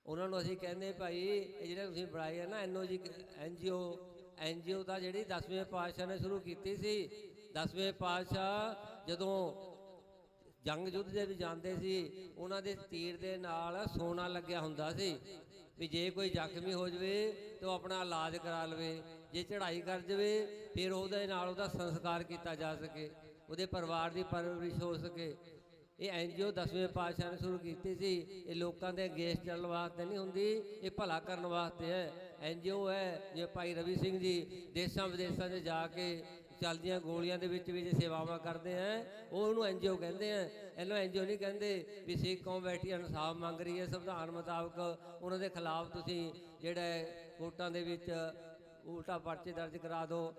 ਉਹਨਾਂ ਨੂੰ ਅਸੀਂ ਕਹਿੰਦੇ ਭਾਈ ਇਹ ਜਿਹੜੇ ਤੁਸੀਂ ਬਣਾਏ ਹੈ ਨਾ NGO ਦਾ ਜਿਹੜੀ 10ਵੇਂ ਪਾਤਸ਼ਾਹ ਨੇ ਸ਼ੁਰੂ ਕੀਤੀ ਸੀ। 10ਵੇਂ ਪਾਤਸ਼ਾਹ ਜਦੋਂ ਜੰਗ ਯੁੱਧ ਦੇ ਵੀ ਜਾਂਦੇ ਸੀ, ਉਹਨਾਂ ਦੇ ਤੀਰ ਦੇ ਨਾਲ ਸੋਨਾ ਲੱਗਿਆ ਹੁੰਦਾ ਸੀ ਵੀ ਜੇ ਕੋਈ ਜ਼ਖਮੀ ਹੋ ਜਾਵੇ ਤਾਂ ਉਹ ਆਪਣਾ ਇਲਾਜ ਕਰਾ ਲਵੇ, ਜੇ ਚੜ੍ਹਾਈ ਕਰ ਜਾਵੇ ਫਿਰ ਉਹਦੇ ਨਾਲ ਉਹਦਾ ਸੰਸਕਾਰ ਕੀਤਾ ਜਾ ਸਕੇ, ਉਹਦੇ ਪਰਿਵਾਰ ਦੀ ਪਰਵਰਿਸ਼ ਹੋ ਸਕੇ। ਇਹ NGO 10ਵੇਂ ਪਾਤਸ਼ਾਹ ਨੇ ਸ਼ੁਰੂ ਕੀਤੀ ਸੀ। ਇਹ ਲੋਕਾਂ ਦੇ ਅਗੇਂਸਟ ਚੱਲਣ ਵਾਸਤੇ ਨਹੀਂ ਹੁੰਦੀ, ਇਹ ਭਲਾ ਕਰਨ ਵਾਸਤੇ ਹੈ। NGO ਹੈ ਜਿਵੇਂ ਭਾਈ ਰਵੀ ਸਿੰਘ ਜੀ ਦੇਸ਼ਾਂ ਵਿਦੇਸ਼ਾਂ 'ਚ ਜਾ ਕੇ ਚੱਲਦੀਆਂ ਗੋਲੀਆਂ ਦੇ ਵਿੱਚ ਵੀ ਜੇ ਸੇਵਾਵਾਂ ਕਰਦੇ ਹੈ, ਉਹ ਉਹਨੂੰ NGO ਕਹਿੰਦੇ ਆ। ਇਹਨੂੰ NGO ਨਹੀਂ ਕਹਿੰਦੇ ਵੀ ਸਿੱਖ ਕੌਮ ਬੈਠੀ ਇਨਸਾਫ ਮੰਗ ਰਹੀ ਹੈ ਸੰਵਿਧਾਨ ਮੁਤਾਬਕ, ਉਹਨਾਂ ਦੇ ਖਿਲਾਫ ਤੁਸੀਂ ਜਿਹੜਾ ਕੋਰਟਾਂ ਦੇ ਵਿੱਚ ਉਲਟਾ ਪਰਚੇ ਦਰਜ ਕਰਾ ਦਿਓ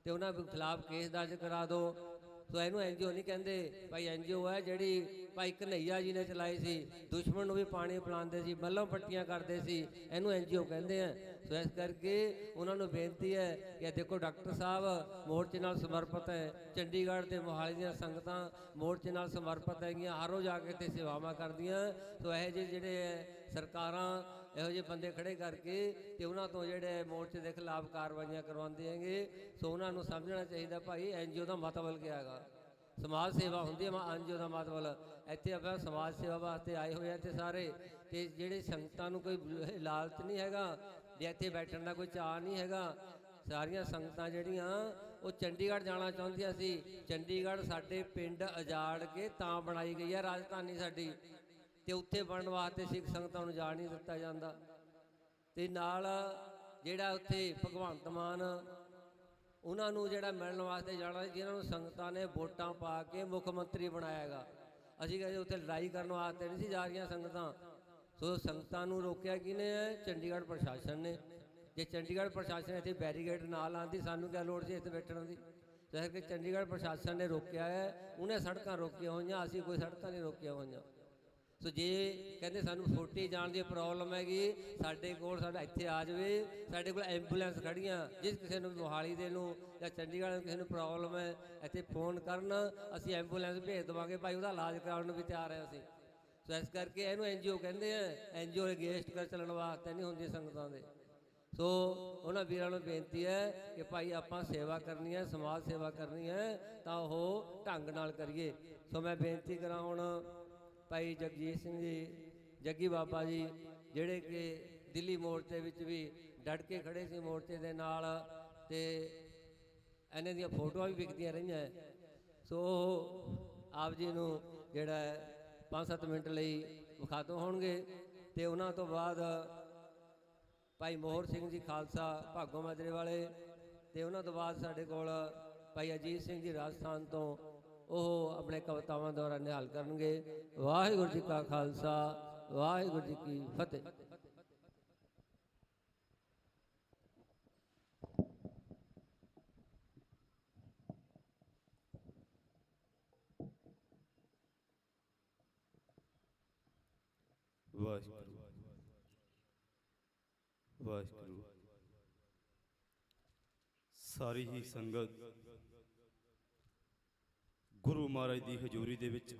ਤੇ ਉਹਨਾਂ ਦੇ ਖਿਲਾਫ ਕੇਸ ਦਰਜ ਕਰਾ ਦਿਓ। ਸੋ ਇਹਨੂੰ ਐਨਜੀਓ ਨਹੀਂ ਕਹਿੰਦੇ ਭਾਈ, ਐਨਜੀਓ ਹੈ ਜਿਹੜੀ ਭਾਈ ਕਨ੍ਹਈਆ ਜੀ ਨੇ ਚਲਾਈ ਸੀ, ਦੁਸ਼ਮਣ ਨੂੰ ਵੀ ਪਾਣੀ ਪਿਲਾਉਂਦੇ ਸੀ, ਮੱਲਮ ਪੱਟੀਆਂ ਕਰਦੇ ਸੀ, ਇਹਨੂੰ ਐਨਜੀਓ ਕਹਿੰਦੇ ਆ। ਸੋ ਇਸ ਕਰਕੇ ਉਹਨਾਂ ਨੂੰ ਬੇਨਤੀ ਹੈ ਕਿ ਦੇਖੋ ਡਾਕਟਰ ਸਾਹਿਬ ਮੋਰਚੇ ਨਾਲ ਸਮਰਪਿਤ ਹੈ, ਚੰਡੀਗੜ੍ਹ ਤੇ ਮੋਹਾਲੀ ਦੀਆਂ ਸੰਗਤਾਂ ਮੋਰਚੇ ਨਾਲ ਸਮਰਪਿਤ ਹੈਗੀਆਂ, ਹਰ ਰੋਜ਼ ਆ ਕੇ ਇੱਥੇ ਸੇਵਾਵਾਂ ਕਰਦੀਆਂ। ਸੋ ਇਹੋ ਜਿਹੇ ਜਿਹੜੇ ਸਰਕਾਰਾਂ ਇਹੋ ਜਿਹੇ ਬੰਦੇ ਖੜੇ ਕਰਕੇ ਤੇ ਉਹਨਾਂ ਤੋਂ ਜਿਹੜੇ ਮੋਰਚੇ ਦੇ ਖਿਲਾਫ ਕਾਰਵਾਈਆਂ ਕਰਵਾਉਂਦੇ ਹੈਗੇ, ਸੋ ਉਹਨਾਂ ਨੂੰ ਸਮਝਣਾ ਚਾਹੀਦਾ ਭਾਈ ਐਨਜੀਓ ਦਾ ਮਤਲਬ ਕੀ ਹੈਗਾ। ਸਮਾਜ ਸੇਵਾ ਹੁੰਦੀ ਹੈ ਐਨਜੀਓ ਦਾ ਮਤਲਬ। ਇੱਥੇ ਆਪਾਂ ਸਮਾਜ ਸੇਵਾ ਵਾਸਤੇ ਆਏ ਹੋਏ ਆ ਤੇ ਸਾਰੇ, ਤੇ ਜਿਹੜੇ ਸੰਗਤਾਂ ਨੂੰ ਕੋਈ ਲਾਲਚ ਨਹੀਂ ਹੈਗਾ ਜੇ ਇੱਥੇ ਬੈਠਣ ਦਾ ਕੋਈ ਚਾਅ ਨਹੀਂ ਹੈਗਾ। ਸਾਰੀਆਂ ਸੰਗਤਾਂ ਜਿਹੜੀਆਂ ਉਹ ਚੰਡੀਗੜ੍ਹ ਜਾਣਾ ਚਾਹੁੰਦੀਆਂ ਸੀ, ਚੰਡੀਗੜ੍ਹ ਸਾਡੇ ਪਿੰਡ ਉਜਾੜ ਕੇ ਤਾਂ ਬਣਾਈ ਗਈ ਹੈ ਰਾਜਧਾਨੀ ਸਾਡੀ, ਤੇ ਉੱਥੇ ਬਣਨ ਵਾਸਤੇ ਸਿੱਖ ਸੰਗਤਾਂ ਨੂੰ ਜਾਣ ਨਹੀਂ ਦਿੱਤਾ ਜਾਂਦਾ। ਤੇ ਨਾਲ ਜਿਹੜਾ ਉੱਥੇ ਭਗਵੰਤ ਮਾਨ ਉਹਨਾਂ ਨੂੰ ਜਿਹੜਾ ਮਿਲਣ ਵਾਸਤੇ ਜਾਣਾ, ਜਿਨ੍ਹਾਂ ਨੂੰ ਸੰਗਤਾਂ ਨੇ ਵੋਟਾਂ ਪਾ ਕੇ ਮੁੱਖ ਮੰਤਰੀ ਬਣਾਇਆ ਹੈਗਾ। ਅਸੀਂ ਕਹਿੰਦੇ ਉੱਥੇ ਲੜਾਈ ਕਰਨ ਵਾਸਤੇ ਨਹੀਂ ਸੀ ਜਾ ਰਹੀਆਂ ਸੰਗਤਾਂ। ਸੋ ਸੰਗਤਾਂ ਨੂੰ ਰੋਕਿਆ ਕਿਹਨੇ ਹੈ? ਚੰਡੀਗੜ੍ਹ ਪ੍ਰਸ਼ਾਸਨ ਨੇ। ਜੇ ਚੰਡੀਗੜ੍ਹ ਪ੍ਰਸ਼ਾਸਨ ਇੱਥੇ ਬੈਰੀਕੇਡ ਨਾ ਲਾਉਂਦੀ, ਸਾਨੂੰ ਕਿਆ ਲੋੜ ਸੀ ਇੱਥੇ ਬੈਠਣ ਦੀ? ਇਸ ਕਰਕੇ ਚੰਡੀਗੜ੍ਹ ਪ੍ਰਸ਼ਾਸਨ ਨੇ ਰੋਕਿਆ ਹੈ, ਉਹਨੇ ਸੜਕਾਂ ਰੋਕੀਆਂ ਹੋਈਆਂ, ਅਸੀਂ ਕੋਈ ਸੜਕਾਂ ਨਹੀਂ ਰੋਕੀਆਂ ਹੋਈਆਂ। ਸੋ ਜੇ ਕਹਿੰਦੇ ਸਾਨੂੰ ਛੋਟੀ ਜਾਣ ਦੀ ਪ੍ਰੋਬਲਮ ਹੈਗੀ, ਸਾਡੇ ਕੋਲ ਸਾਡਾ ਇੱਥੇ ਆ ਜਾਵੇ, ਸਾਡੇ ਕੋਲ ਐਂਬੂਲੈਂਸ ਖੜੀਆਂ, ਜਿਸ ਕਿਸੇ ਨੂੰ ਮੋਹਾਲੀ ਦੇ ਨੂੰ ਜਾਂ ਚੰਡੀਗੜ੍ਹ ਕਿਸੇ ਨੂੰ ਪ੍ਰੋਬਲਮ ਹੈ ਇੱਥੇ ਫੋਨ ਕਰਨ, ਅਸੀਂ ਐਂਬੂਲੈਂਸ ਭੇਜ ਦੇਵਾਂਗੇ ਭਾਈ, ਉਹਦਾ ਇਲਾਜ ਕਰਾਉਣ ਨੂੰ ਵੀ ਤਿਆਰ ਹੈ ਅਸੀਂ। ਸੋ ਇਸ ਕਰਕੇ ਇਹਨੂੰ ਐਨਜੀਓ ਕਹਿੰਦੇ ਆ। ਐਨਜੀਓ ਅਗੇਂਸਟ ਕਰ ਚੱਲਣ ਵਾਸਤੇ ਨਹੀਂ ਹੁੰਦੀ ਸੰਗਤਾਂ ਦੇ। ਸੋ ਉਹਨਾਂ ਵੀਰਾਂ ਨੂੰ ਬੇਨਤੀ ਹੈ ਕਿ ਭਾਈ ਆਪਾਂ ਸੇਵਾ ਕਰਨੀ ਹੈ, ਸਮਾਜ ਸੇਵਾ ਕਰਨੀ ਹੈ ਤਾਂ ਉਹ ਢੰਗ ਨਾਲ ਕਰੀਏ। ਸੋ ਮੈਂ ਬੇਨਤੀ ਕਰਾਂ ਹੁਣ ਭਾਈ ਜਗਜੀਤ ਸਿੰਘ ਜੀ, ਜੱਗੀ ਬਾਬਾ ਜੀ, ਜਿਹੜੇ ਕਿ ਦਿੱਲੀ ਮੋਰਚੇ ਵਿੱਚ ਵੀ ਡਟ ਕੇ ਖੜੇ ਸੀ ਮੋਰਚੇ ਦੇ ਨਾਲ, ਤੇ ਇਹਨਾਂ ਦੀਆਂ ਫੋਟੋਆਂ ਵੀ ਵਿਕਦੀਆਂ ਰਹੀਆਂ। ਸੋ ਆਪ ਜੀ ਨੂੰ ਜਿਹੜਾ 5-7 ਮਿੰਟ ਲਈ ਵਿਖਾਤੋ ਹੋਣਗੇ, ਤੇ ਉਹਨਾਂ ਤੋਂ ਬਾਅਦ ਭਾਈ ਮੋਹਰ ਸਿੰਘ ਜੀ ਖਾਲਸਾ ਭਾਗੋ ਮਾਜਰੇ ਵਾਲੇ, ਤੇ ਉਹਨਾਂ ਤੋਂ ਬਾਅਦ ਸਾਡੇ ਕੋਲ ਭਾਈ ਅਜੀਤ ਸਿੰਘ ਜੀ ਰਾਜਸਥਾਨ ਤੋਂ, ਉਹ ਆਪਣੇ ਕਵਿਤਾਵਾਂ ਦੁਆਰਾ ਨਿਹਾਲ ਕਰਨਗੇ। ਵਾਹਿਗੁਰੂ ਜੀ ਕਾ ਖਾਲਸਾ, ਵਾਹਿਗੁਰੂ ਜੀ ਕੀ ਫਤਿਹ। ਵਾਹਿਗੁਰੂ ਵਾਹਿਗੁਰੂ। ਸਾਰੀ ਹੀ ਸੰਗਤ ਗੁਰੂ ਮਹਾਰਾਜ ਦੀ ਹਜ਼ੂਰੀ ਦੇ ਵਿੱਚ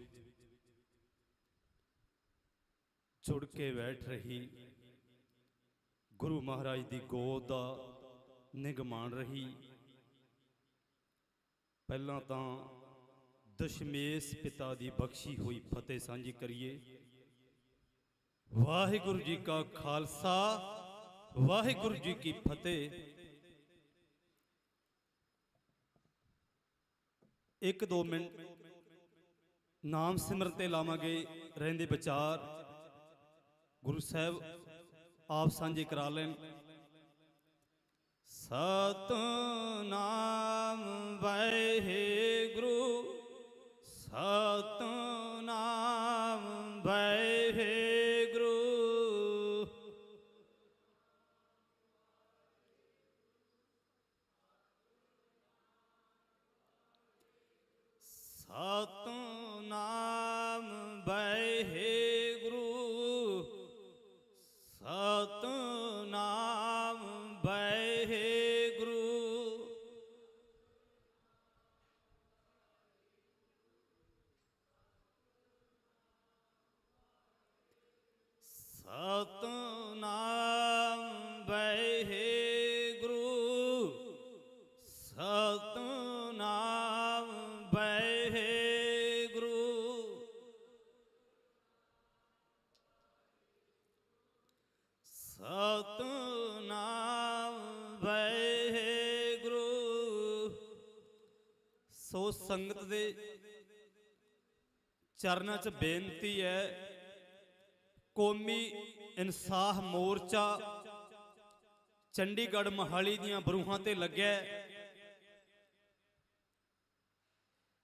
ਜੁੜ ਕੇ ਬੈਠ ਰਹੀ, ਗੁਰੂ ਮਹਾਰਾਜ ਦੀ ਗੋਦ ਦਾ ਨਿੱਘ ਮਾਣ ਰਹੀ। ਪਹਿਲਾਂ ਤਾਂ ਦਸ਼ਮੇਸ਼ ਪਿਤਾ ਦੀ ਬਖਸ਼ੀ ਹੋਈ ਫਤਿਹ ਸਾਂਝੀ ਕਰੀਏ। ਵਾਹਿਗੁਰੂ ਜੀ ਕਾ ਖਾਲਸਾ, ਵਾਹਿਗੁਰੂ ਜੀ ਕੀ ਫਤਿਹ। 1-2 ਮਿੰਟ ਨਾਮ ਸਿਮਰਨ ਤੇ ਲਾਵਾਂਗੇ। ਰਹਿੰਦੇ ਵਿਚਾਰ ਗੁਰੂ ਸਾਹਿਬ ਆਪ ਸਾਂਝੇ ਕਰਾ ਲੈਣ। ਸਤਿਨਾਮ ਵਾਹਿਗੁਰੂ, ਸਤਿਨਾਮ ਵਾਹਿਗੁਰੂ। ਸਤਿਨਾਮ ਵਾਹਿਗੁਰੂ, ਸਤਿਨਾਮ ਵਾਹਿਗੁਰੂ। ਸਤਿਨਾਮ ਵਾਹਿਗੁਰੂ, ਸਤਿਨਾਮ ਵਾਹਿਗੁਰੂ। ਸਤਿਨਾਮ ਵਾਹਿਗੁਰੂ। ਸੋ ਸੰਗਤ ਦੇ ਚਰਨਾਂ 'ਚ ਬੇਨਤੀ ਹੈ, ਕੌਮੀ ਇਨਸਾਫ ਮੋਰਚਾ ਚੰਡੀਗੜ੍ਹ ਮੋਹਾਲੀ ਦੀਆਂ ਬਰੂਹਾਂ ਤੇ ਲੱਗਿਆ,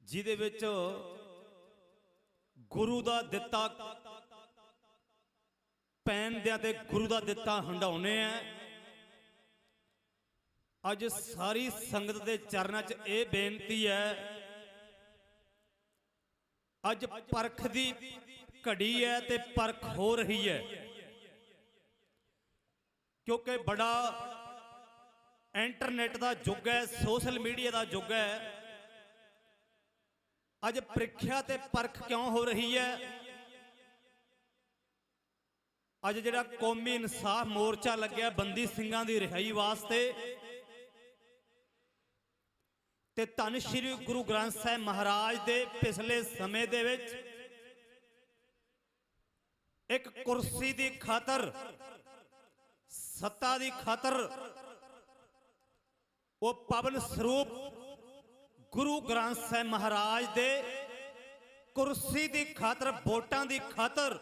ਜਿਹਦੇ ਵਿੱਚ ਗੁਰੂ ਦਾ ਦਿੱਤਾ ਪੈਣ ਦਿਆਂ ਤੇ ਗੁਰੂ ਦਾ ਦਿੱਤਾ ਹੰਡਾਉਣੇ ਆ। ਅੱਜ ਸਾਰੀ ਸੰਗਤ ਦੇ ਚਰਨਾਂ 'ਚ ਇਹ ਬੇਨਤੀ ਹੈ, ਅੱਜ ਪਰਖ ਦੀ ਘੜੀ ਹੈ ਤੇ ਪਰਖ ਹੋ ਰਹੀ ਹੈ, ਕਿਉਂਕਿ ਬੜਾ ਇੰਟਰਨੈਟ ਦਾ ਯੁੱਗ ਹੈ, ਸੋਸ਼ਲ ਮੀਡੀਆ ਦਾ ਯੁੱਗ ਹੈ। ਅੱਜ ਪ੍ਰੀਖਿਆ ਤੇ ਪਰਖ ਕਿਉਂ ਹੋ ਰਹੀ ਹੈ? ਅੱਜ ਜਿਹੜਾ ਕੌਮੀ ਇਨਸਾਫ ਮੋਰਚਾ ਲੱਗਿਆ ਬੰਦੀ ਸਿੰਘਾਂ ਦੀ ਰਿਹਾਈ ਵਾਸਤੇ, ਤੇ ਧੰਨ ਸ਼੍ਰੀ ਗੁਰੂ ਗ੍ਰੰਥ ਸਾਹਿਬ ਮਹਾਰਾਜ ਦੇ ਪਿਛਲੇ ਸਮੇਂ ਦੇ ਵਿੱਚ ਇੱਕ ਕੁਰਸੀ ਦੀ ਖਾਤਰ, ਸੱਤਾ ਦੀ ਖਾਤਰ, ਉਹ ਪਵਨ ਸਰੂਪ ਗੁਰੂ ਗ੍ਰੰਥ ਸਾਹਿਬ ਮਹਾਰਾਜ ਦੇ ਕੁਰਸੀ ਦੀ ਖਾਤਰ, ਵੋਟਾਂ ਦੀ ਖਾਤਰ,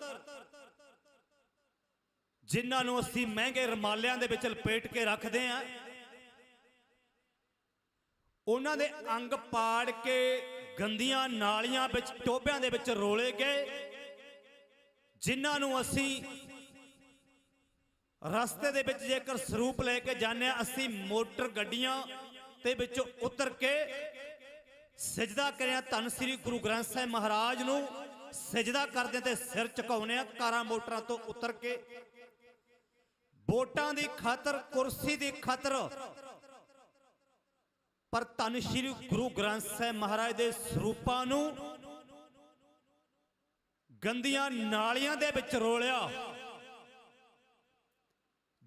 ਜਿਨ੍ਹਾਂ ਨੂੰ ਅਸੀਂ ਮਹਿੰਗੇ ਰਮਾਲਿਆਂ ਦੇ ਵਿੱਚ ਲਪੇਟ ਕੇ ਰੱਖਦੇ ਹਾਂ, ਉਹਨਾਂ ਦੇ ਅੰਗ ਪਾੜ ਕੇ ਗੰਦੀਆਂ ਨਾਲੀਆਂ ਵਿੱਚ, ਟੋਭਿਆਂ ਦੇ ਵਿੱਚ ਰੋਲੇ ਗਏ, ਜਿਨ੍ਹਾਂ ਨੂੰ ਅਸੀਂ ਰਸਤੇ ਦੇ ਵਿੱਚ ਜੇਕਰ ਸਰੂਪ ਲੈ ਕੇ ਜਾਂਦੇ ਹਾਂ, ਅਸੀਂ ਮੋਟਰ ਗੱਡੀਆਂ ਦੇ ਵਿੱਚੋਂ ਉਤਰ ਕੇ ਸਜਦਾ ਕਰਿਆ ਧੰਨ ਸ੍ਰੀ ਗੁਰੂ ਗ੍ਰੰਥ ਸਾਹਿਬ ਮਹਾਰਾਜ ਨੂੰ ਸਜਦਾ ਕਰਦੇ ਤੇ ਸਿਰ ਝੁਕਾਉਂਦੇ ਆ, ਕਾਰਾਂ ਮੋਟਰਾਂ ਤੋਂ ਉਤਰ ਕੇ ਵੋਟਾਂ ਦੀ ਖਾਤਰ, ਕੁਰਸੀ ਦੀ ਖਾਤਰ। ਪਰ ਧੰਨ ਸ਼੍ਰੀ ਗੁਰੂ ਗ੍ਰੰਥ ਸਾਹਿਬ ਮਹਾਰਾਜ ਦੇ ਸਰੂਪਾਂ ਨੂੰ ਗੰਦੀਆਂ ਨਾਲੀਆਂ ਦੇ ਵਿੱਚ ਰੋਲਿਆ,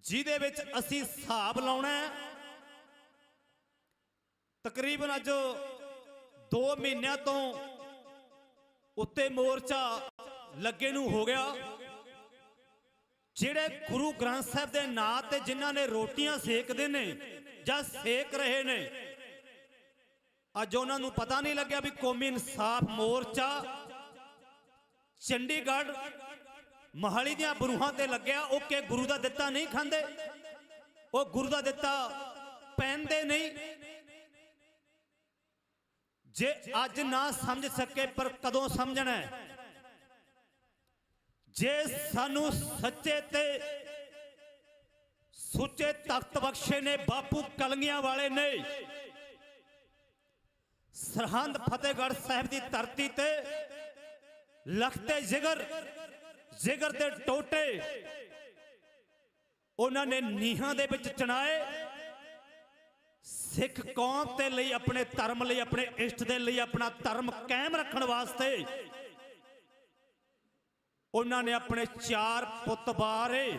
ਜਿਹਦੇ ਵਿੱਚ ਅਸੀਂ ਹਿਸਾਬ ਲਾਉਣਾ ਹੈ। ਤਕਰੀਬਨ ਅੱਜ 2 ਮਹੀਨਿਆਂ ਤੋਂ ਉੱਤੇ ਮੋਰਚਾ ਲੱਗੇ ਨੂੰ ਹੋ ਗਿਆ। ਜਿਹੜੇ ਗੁਰੂ ਗ੍ਰੰਥ ਸਾਹਿਬ ਦੇ ਨਾਂ ਤੇ ਜਿਨ੍ਹਾਂ ਨੇ ਰੋਟੀਆਂ ਸੇਕਦੇ ਨੇ ਜਾਂ ਸੇਕ ਰਹੇ ਨੇ, ਅੱਜ ਉਹਨਾਂ ਨੂੰ ਪਤਾ ਨਹੀਂ ਲੱਗਿਆ ਵੀ ਕੌਮੀ ਇਨਸਾਫ ਮੋਰਚਾ ਚੰਡੀਗੜ੍ਹ ਮਹਾਲੀ ਦੀਆਂ ਬਰੂਹਾਂ ਤੇ ਲੱਗਿਆ। ਉਹ ਕਿ ਗੁਰੂ ਦਾ ਦਿੱਤਾ ਨਹੀਂ ਖਾਂਦੇ, ਉਹ ਗੁਰੂ ਦਾ ਦਿੱਤਾ ਪਹਿਨਦੇ ਨਹੀਂ। ਜੇ ਅੱਜ ਨਾ ਸਮਝ ਸਕੇ ਪਰ ਕਦੋਂ ਸਮਝਣਾ ਹੈ? ਜੇ ਸਾਨੂੰ ਸੱਚੇ ਤੇ ਸੁੱਚੇ ਤਖਤ ਬਖਸ਼ੇ ਨੇ ਬਾਪੂ ਕਲਗੀਆਂ ਵਾਲੇ ਨੇ, ਸਰਹੰਦ ਫਤਿਹਗੜ੍ਹ ਸਾਹਿਬ ਦੀ ਧਰਤੀ ਤੇ ਲਖਤੇ ਜਿਗਰ ਦੇ ਟੋਟੇ ਉਹਨਾਂ ਨੇ ਨੀਹਾਂ ਦੇ ਵਿੱਚ ਚਣਾਏ। ਸਿੱਖ ਕੌਮ ਤੇ ਲਈ, ਆਪਣੇ ਧਰਮ ਲਈ, ਆਪਣੇ ਇਸ਼ਟ ਦੇ ਲਈ, ਆਪਣਾ ਧਰਮ ਕਾਇਮ ਰੱਖਣ ਵਾਸਤੇ ਉਹਨਾਂ ਨੇ ਆਪਣੇ 4 ਪੁੱਤ ਬਾਰੇ,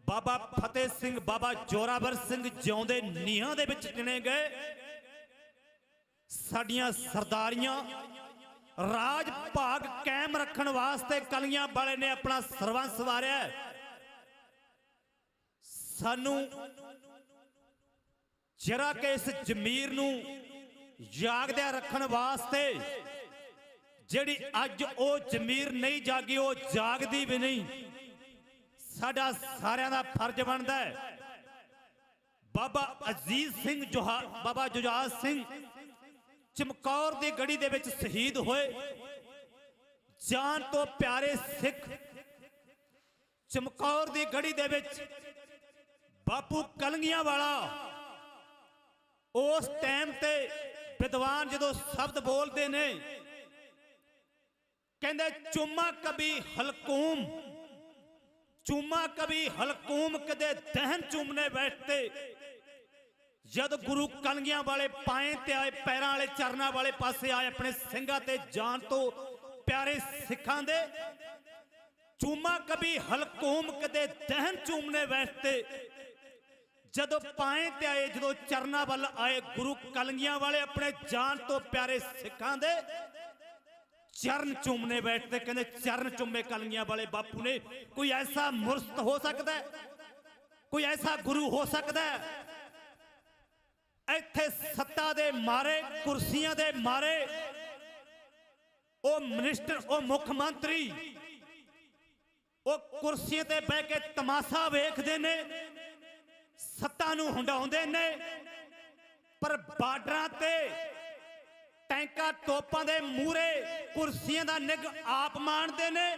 ਬਾਬਾ ਫਤਿਹ ਸਿੰਘ, ਬਾਬਾ ਜੋਰਾਵਰ ਸਿੰਘ ਜਿਉਂਦੇ ਨੀਹਾਂ ਦੇ ਵਿੱਚ ਚਿਣੇ ਗਏ। ਸਾਡੀਆਂ ਸਰਦਾਰੀਆਂ ਰਾਜ ਭਾਗ ਕਾਇਮ ਰੱਖਣ ਵਾਸਤੇ ਕਲੀਆਂ ਵਾਲੇ ਨੇ ਆਪਣਾ ਸਰਬੰਸ ਵਾਰਿਆ। ਸਾਨੂੰ ਜਰਾ ਕਿ ਇਸ ਜ਼ਮੀਰ ਨੂੰ ਜਾਗਦਿਆਂ ਰੱਖਣ ਵਾਸਤੇ, ਜਿਹੜੀ ਅੱਜ ਉਹ ਜ਼ਮੀਰ ਨਹੀਂ ਜਾਗੀ, ਉਹ ਜਾਗਦੀ ਵੀ ਨਹੀਂ, ਸਾਡਾ ਸਾਰਿਆਂ ਦਾ ਫਰਜ਼ ਬਣਦਾ ਹੈ। ਬਾਬਾ ਅਜੀਜ਼ ਸਿੰਘ ਬਾਬਾ ਜੁਝਾਰ ਸਿੰਘ ਚਮਕੌਰ ਦੀ ਗੜੀ ਦੇ ਵਿੱਚ ਸ਼ਹੀਦ ਹੋਏ। ਜਾਨ ਤੋਂ ਪਿਆਰੇ ਸਿੱਖ ਚਮਕੌਰ ਦੀ ਗੜੀ ਦੇ ਵਿੱਚ ਬਾਪੂ ਕਲਗੀਆਂ ਵਾਲਾ, ਉਸ ਟਾਈਮ ਤੇ ਵਿਦਵਾਨ ਜਦੋਂ ਸ਼ਬਦ ਬੋਲਦੇ ਨੇ, ਕਹਿੰਦੇ ਚੁੰਮਾ ਕਭੀ ਹਲਕੂਮ, ਚੁੰਮਾ ਕਭੀ ਹਲਕੂਮ, ਕਦੇ ਦਹਨ ਚੁੰਮਨੇ ਬੈਠਤੇ। ਜਦ ਗੁਰੂ ਕਲਗੀਆਂ ਵਾਲੇ ਪਾਏ ਤੇ ਆਏ, ਪੈਰਾਂ ਵਾਲੇ ਚਰਨਾਂ ਵਾਲੇ ਪਾਸੇ ਆਏ, ਆਪਣੇ ਸਿੰਘਾਂ ਤੇ ਜਾਨ ਤੋਂ ਪਿਆਰੇ ਸਿੱਖਾਂ ਦੇ, ਚੁੰਮਾ ਕਭੀ ਹਲਕੂਮ, ਕਦੇ ਦਹਨ ਚੁੰਮਨੇ ਬੈਠਤੇ। ਜਦੋਂ ਪਾਏ ਤੇ ਆਏ, ਜਦੋਂ ਚਰਨਾਂ ਵੱਲ ਆਏ ਗੁਰੂ ਕਲਗੀਆਂ ਵਾਲੇ, ਆਪਣੇ ਜਾਨ ਤੋਂ ਪਿਆਰੇ ਸਿੱਖਾਂ ਦੇ ਚਰਨ ਚੁੰਮਨੇ ਬੈਠਦੇ। ਕਹਿੰਦੇ ਚਰਨ ਚੁੰਮੇ ਕਲਗੀਆਂ ਵਾਲੇ ਬਾਪੂ ਨੇ। ਕੋਈ ਐਸਾ ਮੁਰਸ਼ਦ ਹੋ ਸਕਦਾ ਹੈ? ਕੋਈ ਐਸਾ ਗੁਰੂ ਹੋ ਸਕਦਾ ਹੈ? ਇੱਥੇ ਸੱਤਾ ਦੇ ਮਾਰੇ, ਕੁਰਸੀਆਂ ਦੇ ਮਾਰੇ, ਉਹ ਮਿਨਿਸਟਰ, ਉਹ ਮੁੱਖ ਮੰਤਰੀ, ਉਹ ਕੁਰਸੀਆਂ ਤੇ ਬਹਿ ਕੇ ਤਮਾਸ਼ਾ ਵੇਖਦੇ ਨੇ, ਸੱਤਾ ਨੂੰ ਹੰਡਾਉਂਦੇ ਨੇ, ਪਰ ਬਾਰਡਰਾਂ ਤੇ ਟੈਂਕਾਂ ਤੋਪਾਂ ਦੇ ਮੂਹਰੇ ਕੁਰਸੀਆਂ ਦਾ ਨਿੱਘ ਆਪ ਮਾਣਦੇ ਨੇ,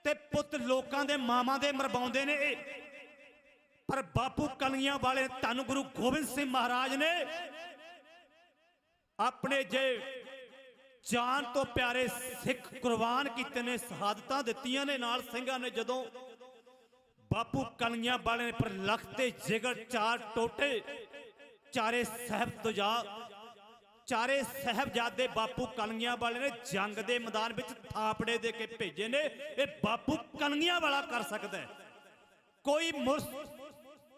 ਤੇ ਪੁੱਤ ਲੋਕਾਂ ਦੇ ਮਾਵਾਂ ਦੇ ਮਰਵਾਉਂਦੇ ਨੇ। ਪਰ ਬਾਪੂ ਕਲਗੀਆਂ ਵਾਲੇ ਧੰਨ ਗੁਰੂ ਗੋਬਿੰਦ ਸਿੰਘ ਮਹਾਰਾਜ ਨੇ ਆਪਣੇ ਜੇ ਜਾਨ ਤੋਂ ਪਿਆਰੇ ਸਿੱਖ ਕੁਰਬਾਨ ਕੀਤੇ ਨੇ, ਸ਼ਹਾਦਤਾਂ ਦਿੱਤੀਆਂ ਨੇ। ਨਾਲ ਸਿੰਘਾਂ ਨੇ ਜਦੋਂ ਬਾਪੂ ਕਲਗੀਆਂ ਵਾਲੇ ਨੇ ਪਰ ਲਖਤ ਤੇ ਜਿਗਰ ਚਾਰ ਟੋਟੇ, ਚਾਰੇ ਸਾਹਿਬਜ਼ਾਦੇ ਬਾਪੂ ਕਲਗੀਆਂ ਵਾਲੇ ਨੇ ਜੰਗ ਦੇ ਮੈਦਾਨ ਵਿੱਚ ਥਾਪੜੇ ਦੇ ਕੇ ਭੇਜੇ ਨੇ। ਇਹ ਬਾਪੂ ਕਲਗੀਆਂ ਵਾਲਾ ਕਰ ਸਕਦਾ ਹੈ,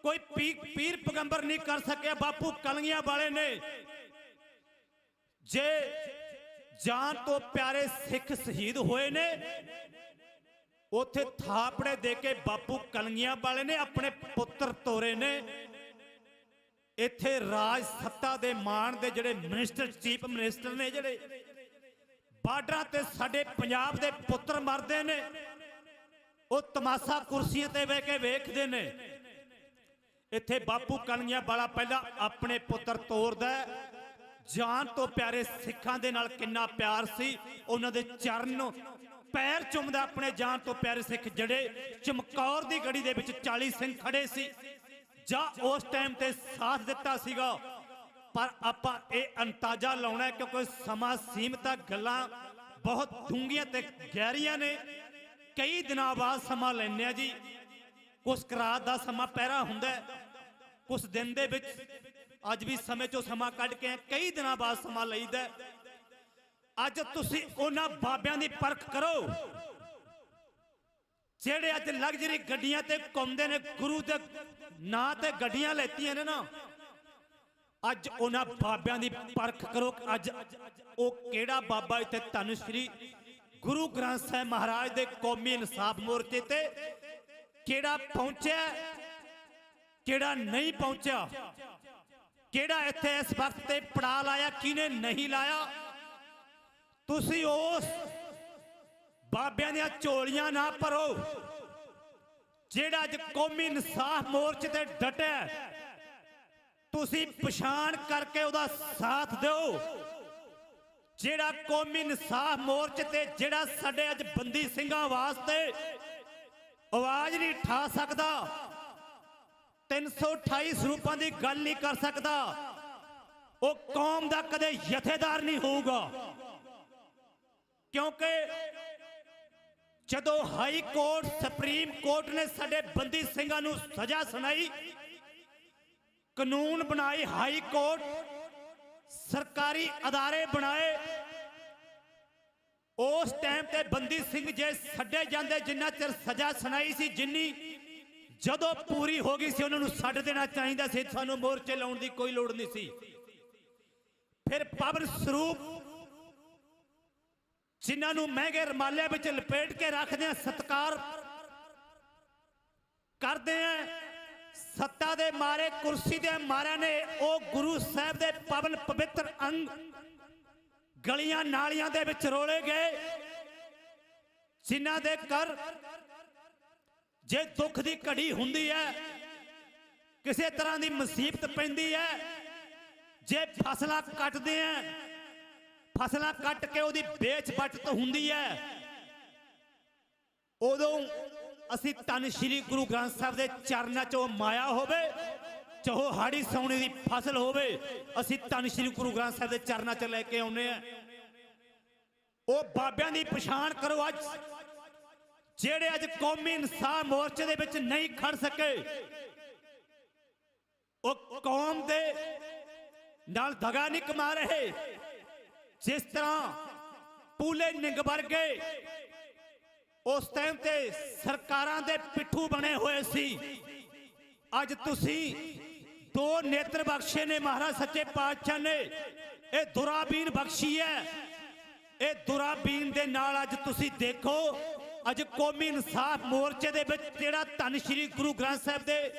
ਕੋਈ ਪੀਰ ਪੈਗੰਬਰ ਨਹੀਂ ਕਰ ਸਕਿਆ। ਬਾਪੂ ਕਲਗੀਆਂ ਵਾਲੇ ਨੇ ਜੇ ਜਾਨ ਤੋਂ ਪਿਆਰੇ ਸਿੱਖ ਸ਼ਹੀਦ ਹੋਏ ਨੇ, ਉੱਥੇ ਥਾਪੜੇ ਦੇ ਕੇ ਬਾਪੂ ਕਲਗੀਆਂ ਵਾਲੇ ਨੇ ਆਪਣੇ ਪੁੱਤਰ ਤੋਰੇ ਨੇ। ਇੱਥੇ ਰਾਜ ਸੱਤਾ ਦੇ ਮਾਣ ਦੇ ਜਿਹੜੇ ਮਿਨਿਸਟਰ, ਚੀਫ ਮਿਨਿਸਟਰ ਨੇ, ਜਿਹੜੇ ਬਾਰਡਰਾਂ ਤੇ ਸਾਡੇ ਪੰਜਾਬ ਦੇ ਪੁੱਤਰ ਮਰਦੇ ਨੇ, ਉਹ ਤਮਾਸ਼ਾ ਕੁਰਸੀਆਂ ਤੇ ਬਹਿ ਕੇ ਵੇਖਦੇ ਨੇ। ਇੱਥੇ ਬਾਪੂ ਕਲਗੀਆਂ ਵਾਲਾ ਪਹਿਲਾਂ ਆਪਣੇ ਪੁੱਤਰ ਤੋਰਦਾ, ਜਾਨ ਤੋਂ ਪਿਆਰੇ ਸਿੱਖਾਂ ਦੇ ਨਾਲ ਕਿੰਨਾ ਪਿਆਰ ਸੀ, ਉਹਨਾਂ ਦੇ ਚਰਨ ਪੈਰ ਚੁੰਮਦਾ ਆਪਣੇ ਜਾਨ ਤੋਂ ਪਿਆਰੇ ਸਿੱਖ ਜਿਹੜੇ ਚਮਕੌਰ ਦੀ ਗੜੀ ਦੇ ਵਿੱਚ 40 ਸਿੰਘ ਖੜੇ ਸੀ ਜਾਂ ਉਸ ਟਾਈਮ ਤੇ ਸਾਥ ਦਿੱਤਾ ਸੀਗਾ। ਪਰ ਆਪਾਂ ਇਹ ਅੰਦਾਜ਼ਾ ਲਾਉਣਾ ਕਿਉਂਕਿ ਸਮਾਂ ਸੀਮਤ ਆ, ਗੱਲਾਂ ਬਹੁਤ ਡੂੰਘੀਆਂ ਤੇ ਗਹਿਰੀਆਂ ਨੇ। ਕਈ ਦਿਨਾਂ ਬਾਅਦ ਸਮਾਂ ਲੈਂਦੇ ਆ ਜੀ, ਕੁਛ ਰਾਤ ਦਾ ਸਮਾਂ ਪਹਿਰਾ ਹੁੰਦਾ, ਕੁਛ ਦਿਨ ਦੇ ਵਿੱਚ, ਅੱਜ ਵੀ ਸਮੇਂ ਚੋਂ ਸਮਾਂ ਕੱਢ ਕੇ ਕਈ ਦਿਨਾਂ ਬਾਅਦ ਸਮਾਂ ਲਈਦਾ। ਅੱਜ ਤੁਸੀਂ ਉਹਨਾਂ ਬਾਬਿਆਂ ਦੀ ਪਰਖ ਕਰੋ ਜਿਹੜੇ ਅੱਜ ਲਗਜ਼ਰੀ ਗੱਡੀਆਂ ਤੇ ਘੁੰਮਦੇ ਨੇ, ਗੁਰੂ ਦੇ ਨਾਂ ਤੇ ਗੱਡੀਆਂ ਲੈਤੀਆਂ ਨੇ ਨਾ। ਅੱਜ ਉਹਨਾਂ ਬਾਬਿਆਂ ਦੀ ਪਰਖ ਕਰੋ, ਅੱਜ ਉਹ ਕਿਹੜਾ ਬਾਬਾ ਇੱਥੇ ਧੰਨ ਸ਼੍ਰੀ ਗੁਰੂ ਗ੍ਰੰਥ ਸਾਹਿਬ ਮਹਾਰਾਜ ਦੇ ਕੌਮੀ ਇਨਸਾਫ ਮੋਰਚੇ ਤੇ ਕਿਹੜਾ ਪਹੁੰਚਿਆ, ਕਿਹੜਾ ਨਹੀਂ ਪਹੁੰਚਿਆ, ਕਿਹੜਾ ਇੱਥੇ ਇਸ ਵਕਤ ਤੇ ਪੜਾ ਲਾਇਆ, ਕਿਹਨੇ ਨਹੀਂ ਲਾਇਆ। ਤੁਸੀਂ ਉਸ ਬਾਬਿਆਂ ਦੀਆਂ ਝੋਲੀਆਂ ਨਾ ਭਰੋ ਜਿਹੜਾ ਅੱਜ ਕੌਮੀ ਇਨਸਾਫ ਮੋਰਚੇ ਤੇ ਡਟਿਆ। ਤੁਸੀਂ ਪਛਾਣ ਕਰਕੇ ਉਹਦਾ ਸਾਥ ਦਿਓ ਜਿਹੜਾ ਕੌਮੀ ਇਨਸਾਫ ਮੋਰਚੇ ਤੇ, ਜਿਹੜਾ ਸਾਡੇ ਅੱਜ ਬੰਦੀ ਸਿੰਘਾਂ ਵਾਸਤੇ ਆਵਾਜ਼ ਨਹੀਂ ਠਾ ਸਕਦਾ, 328 ਸਰੂਪਾਂ ਦੀ ਗੱਲ ਨਹੀਂ ਕਰ ਸਕਦਾ, ਉਹ ਕੌਮ ਦਾ ਕਦੇ ਜਥੇਦਾਰ ਨਹੀਂ ਹੋਊਗਾ। ਕਿਉਂਕਿ ਜਦੋਂ ਹਾਈ ਕੋਰਟ, ਸੁਪਰੀਮ ਕੋਰਟ ਨੇ ਸਾਡੇ ਬੰਦੀ ਸਿੰਘਾਂ ਨੂੰ ਸਜ਼ਾ ਸੁਣਾਈ, ਕਾਨੂੰਨ ਬਣਾਏ, ਹਾਈ ਕੋਰਟ, ਸਰਕਾਰੀ ਅਦਾਰੇ ਬਣਾਏ, ਉਸ ਟਾਈਮ ਤੇ ਬੰਦੀ ਸਿੰਘ ਜੇ ਛੱਡੇ ਜਾਂਦੇ, ਜਿੰਨਾ ਚਿਰ ਸਜ਼ਾ ਸੁਣਾਈ ਸੀ, ਜਿੰਨੀ ਜਦੋਂ ਪੂਰੀ ਹੋ ਗਈ ਸੀ ਉਹਨਾਂ ਨੂੰ ਛੱਡ ਦੇਣਾ ਚਾਹੀਦਾ ਸੀ, ਸਾਨੂੰ ਮੋਰਚੇ ਲਾਉਣ ਦੀ ਕੋਈ ਲੋੜ ਨਹੀਂ ਸੀ। ਫਿਰ ਪਵਨ ਸਰੂਪ ਜਿਨ੍ਹਾਂ ਨੂੰ ਮਹਿੰਗੇ ਰਮਾਲਿਆਂ ਵਿੱਚ ਲਪੇਟ ਕੇ ਰੱਖਦੇ ਆ, ਸਤਿਕਾਰ ਕਰਦੇ ਆ, ਸੱਤਾ ਦੇ ਮਾਰੇ, ਕੁਰਸੀ ਦੇ ਮਾਰਿਆਂ ਨੇ ਉਹ ਗੁਰੂ ਸਾਹਿਬ ਦੇ ਪਵਨ ਪਵਿੱਤਰ ਅੰਗ ਗਲੀਆਂ ਨਾਲੀਆਂ ਦੇ ਵਿੱਚ ਰੋਲੇ ਗਏ, ਜਿਨ੍ਹਾਂ ਦੇ ਘਰ ਜੇ ਦੁੱਖ ਦੀ ਘੜੀ ਹੁੰਦੀ ਹੈ, ਕਿਸੇ ਤਰ੍ਹਾਂ ਦੀ ਮੁਸੀਬਤ ਪੈਂਦੀ ਹੈ, ਜੇ ਫਸਲਾਂ ਕੱਟਦੇ ਆ, ਫਸਲਾਂ ਕੱਟ ਕੇ ਉਹਦੀ ਵੇਚ ਬਚਤ ਹੁੰਦੀ ਹੈ, ਉਦੋਂ ਅਸੀਂ ਧੰਨ ਸ਼੍ਰੀ ਗੁਰੂ ਗ੍ਰੰਥ ਸਾਹਿਬ ਦੇ ਚਰਨਾਂ 'ਚੋਂ ਮਾਇਆ ਹੋਵੇ, ਚਾਹੇ ਹਾੜੀ ਸੌਣੀ ਦੀ ਫਸਲ ਹੋਵੇ, ਅਸੀਂ ਧੰਨ ਸ਼੍ਰੀ ਗੁਰੂ ਗ੍ਰੰਥ ਸਾਹਿਬ ਦੇ ਚਰਨਾਂ 'ਚ ਲੈ ਕੇ ਆਉਨੇ ਆ। ਉਹ ਬਾਬਿਆਂ ਦੀ ਪਛਾਣ ਕਰੋ ਅੱਜ, ਜਿਹੜੇ ਅੱਜ ਕੌਮੀ ਇਨਸਾਫ ਮੋਰਚੇ ਦੇ ਵਿੱਚ ਨਹੀਂ ਖੜ ਸਕੇ। ਉਹ ਕੌਮ ਦੇ ਨਾਲ ਦਗਾ ਨਹੀਂ ਕਮਾ ਰਹੇ, ਜਿਸ ਤਰ੍ਹਾਂ ਪੂਲੇ ਨਿੰਗ ਵਰਗੇ ਉਸ ਟਾਈਮ ਤੇ ਸਰਕਾਰਾਂ ਦੇ ਪਿੱਠੂ ਬਣੇ ਹੋਏ ਸੀ। ਅੱਜ ਤੁਸੀਂ ਦੋ ਨੇਤਰ ਬਖਸ਼ੇ ਨੇ ਮਹਾਰਾਜ ਸੱਚੇ ਪਾਤਸ਼ਾਹ ਨੇ, ਇਹ ਦੁਰਾਬੀਨ ਬਖਸ਼ੀ ਹੈ। ਇਹ ਦੁਰਾਬੀਨ ਦੇ ਨਾਲ ਅੱਜ ਤੁਸੀਂ ਦੇਖੋ, ਅੱਜ ਕੌਮੀ ਇਨਸਾਫ ਮੋਰਚੇ ਦੇ ਵਿੱਚ ਜਿਹੜਾ ਧੰਨ ਸ਼੍ਰੀ ਗੁਰੂ ਗ੍ਰੰਥ ਸਾਹਿਬ ਦੇ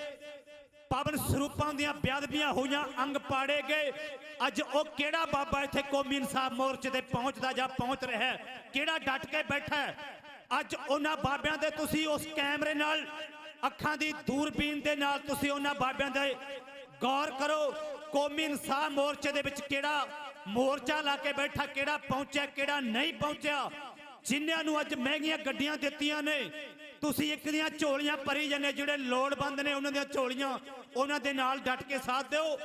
ਪਾਵਨ ਸਰੂਪਾਂ ਦੀਆਂ ਬੇਅਦਬੀਆਂ ਹੋਈਆਂ, ਅੰਗ ਪਾੜੇ ਗਏ, ਅੱਜ ਉਹ ਕਿਹੜਾ ਬਾਬਾ ਇੱਥੇ ਕੌਮੀ ਇਨਸਾਫ ਮੋਰਚੇ ਤੇ ਪਹੁੰਚਦਾ ਜਾਂ ਪਹੁੰਚ ਰਿਹਾ, ਕਿਹੜਾ ਡਟ ਕੇ ਬੈਠਾ। ਅੱਜ ਉਹਨਾਂ ਬਾਬਿਆਂ ਦੇ ਤੁਸੀਂ ਉਸ ਕੈਮਰੇ ਨਾਲ, ਅੱਖਾਂ ਦੀ ਦੂਰਬੀਨ ਦੇ ਨਾਲ ਤੁਸੀਂ ਉਹਨਾਂ ਬਾਬਿਆਂ ਦੇ ਗੌਰ ਕਰੋ। ਕੌਮੀ ਇਨਸਾਫ ਮੋਰਚੇ ਦੇ ਵਿੱਚ ਕਿਹੜਾ ਮੋਰਚਾ ਲਾ ਕੇ ਬੈਠਾ, ਕਿਹੜਾ ਪਹੁੰਚਿਆ, ਕਿਹੜਾ ਨਹੀਂ ਪਹੁੰਚਿਆ। ਜਿਨ੍ਹਾਂ ਨੂੰ ਅੱਜ ਮਹਿੰਗੀਆਂ ਗੱਡੀਆਂ ਦਿੱਤੀਆਂ ਨੇ, ਤੁਸੀਂ ਇੱਕ ਦੀਆਂ ਝੋਲੀਆਂ ਭਰੀ ਜਾਂਦੇ, ਜਿਹੜੇ ਲੋੜਵੰਦ ਨੇ ਉਹਨਾਂ ਦੀਆਂ ਝੋਲੀਆਂ ਉਹਨਾਂ ਦੇ ਨਾਲ ਡਟ ਕੇ ਸਾਥ ਦਿਓ।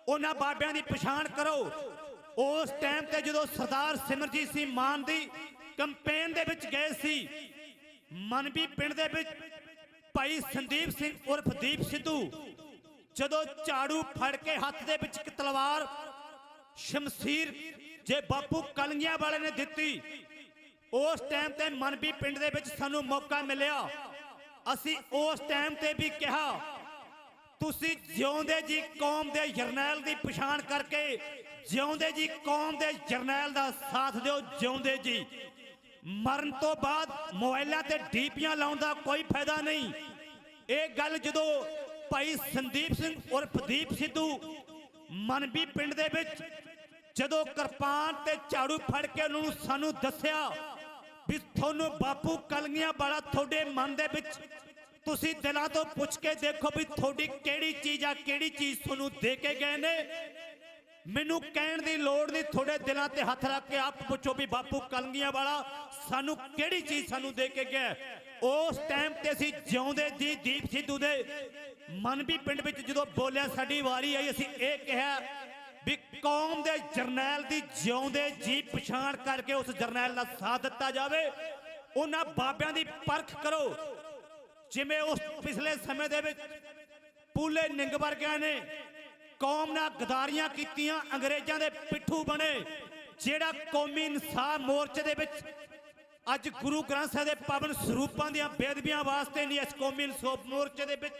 ਉਹਨਾਂ ਬਾਬਿਆਂ ਦੀ ਪਛਾਣ ਕਰੋ। ਉਸ ਟਾਈਮ ਤੇ ਜਦੋਂ ਸਰਦਾਰ ਸਿਮਰਜੀਤ ਸਿੰਘ ਮਾਨ ਦੀ ਕੰਪੇਨ ਦੇ ਵਿੱਚ ਗਏ ਸੀ, ਮਨਵੀ ਪਿੰਡ ਦੇ ਵਿੱਚ ਭਾਈ ਸੰਦੀਪ ਸਿੰਘ ਉਰਫ ਦੀਪ ਸਿੱਧੂ ਜਦੋਂ ਝਾੜੂ ਫੜ ਕੇ ਹੱਥ ਦੇ ਵਿੱਚ ਇੱਕ ਤਲਵਾਰ ਸ਼ਮਸ਼ੀਰ ਜੇ ਬਾਪੂ ਕਲਗੀਆਂ ਵਾਲੇ ਨੇ ਦਿੱਤੀ, ਉਸ ਟਾਈਮ ਤੇ ਮਨਵੀ ਪਿੰਡ ਦੇ ਵਿੱਚ ਸਾਨੂੰ ਮੌਕਾ ਮਿਲਿਆ। ਅਸੀਂ ਉਸ ਟਾਈਮ ਤੇ ਵੀ ਕਿਹਾ ਤੁਸੀਂ ਜਿਉਂਦੇ ਜੀ ਕੌਮ ਦੇ ਜਰਨੈਲ ਦੀ ਪਛਾਣ ਕਰਕੇ ਜਿਉਂਦੇ ਜੀ ਕੌਮ ਦੇ ਜਰਨੈਲ ਦਾ ਸਾਥ ਦਿਓ। ਜਿਉਂਦੇ ਜੀ ਮਰਨ ਤੋਂ ਬਾਅਦ ਮੋਬਾਈਲਾਂ ਤੇ ਡੀਪੀਆਂ ਲਾਉਣ ਦਾ ਕੋਈ ਫਾਇਦਾ ਨਹੀਂ। ਇਹ ਗੱਲ ਜਦੋਂ ਭਾਈ ਸੰਦੀਪ ਸਿੰਘ ਉਰਫ ਦੀਪ ਸਿੱਧੂ ਮਨਵੀ ਪਿੰਡ ਦੇ ਵਿੱਚ ਜਦੋਂ ਕਿਰਪਾਨ ਤੇ ਝਾੜੂ ਫੜ ਕੇ ਉਹਨਾਂ ਨੂੰ ਸਾਨੂੰ ਦੱਸਿਆ ਵੀ ਤੁਹਾਨੂੰ ਬਾਪੂ ਕਲਗੀਆਂ ਵਾਲਾ ਤੁਹਾਡੇ ਮਨ ਦੇ ਵਿੱਚ, ਤੁਸੀਂ ਦਿਲਾਂ ਤੋਂ ਪੁੱਛ ਕੇ ਦੇਖੋ ਵੀ ਤੁਹਾਡੀ ਕਿਹੜੀ ਚੀਜ਼ ਆ, ਕਿਹੜੀ ਚੀਜ਼ ਤੁਹਾਨੂੰ ਦੇ ਕੇ ਗਏ ਨੇ। ਮੈਨੂੰ ਕਹਿਣ ਦੀ ਲੋੜ ਨਹੀਂ, ਤੁਹਾਡੇ ਦਿਲਾਂ ਤੇ ਹੱਥ ਰੱਖ ਕੇ ਆਪ ਪੁੱਛੋ ਵੀ ਬਾਪੂ ਕਲਗੀਆਂ ਵਾਲਾ ਸਾਨੂੰ ਕਿਹੜੀ ਚੀਜ਼ ਸਾਨੂੰ ਦੇ ਕੇ ਗਿਆ। ਉਸ ਟਾਈਮ ਤੇ ਅਸੀਂ ਜਿਉਂਦੇ ਜੀ ਦੀਪ ਸਿੱਧੂ ਦੇ ਮਨਵੀ ਪਿੰਡ ਵਿੱਚ ਜਦੋਂ ਬੋਲਿਆ, ਸਾਡੀ ਵਾਰੀ ਆਈ, ਅਸੀਂ ਇਹ ਕਿਹਾ ਵੀ ਕੌਮ ਦੇ ਜਰਨੈਲ ਦੀ ਜਿਉਂਦੇ ਜੀ ਪਛਾਣ ਕਰਕੇ ਉਸ ਜਰਨੈਲ ਦਾ ਸਾਥ ਦਿੱਤਾ ਜਾਵੇ। ਉਹਨਾਂ ਬਾਬਿਆਂ ਦੀ ਪਰਖ ਕਰੋ। ਜਿਵੇਂ ਉਸ ਪਿਛਲੇ ਸਮੇਂ ਦੇ ਵਿੱਚ ਪੂਲੇ ਨਿੰਗ ਵਰਗਿਆਂ ਨੇ ਕੌਮ ਨਾਲ ਗਦਾਰੀਆਂ ਕੀਤੀਆਂ, ਅੰਗਰੇਜ਼ਾਂ ਦੇ ਪਿੱਠੂ ਬਣੇ, ਜਿਹੜਾ ਕੌਮੀ ਇਨਸਾਫ ਮੋਰਚੇ ਦੇ ਵਿੱਚ ਅੱਜ ਗੁਰੂ ਗ੍ਰੰਥ ਸਾਹਿਬ ਦੇ ਪਾਵਨ ਸਰੂਪਾਂ ਦੀਆਂ ਬੇਅਦਬੀਆਂ ਵਾਸਤੇ ਨਹੀਂ ਇਸ ਕੌਮੀ ਇਨਸਾਫ ਮੋਰਚੇ ਦੇ ਵਿੱਚ,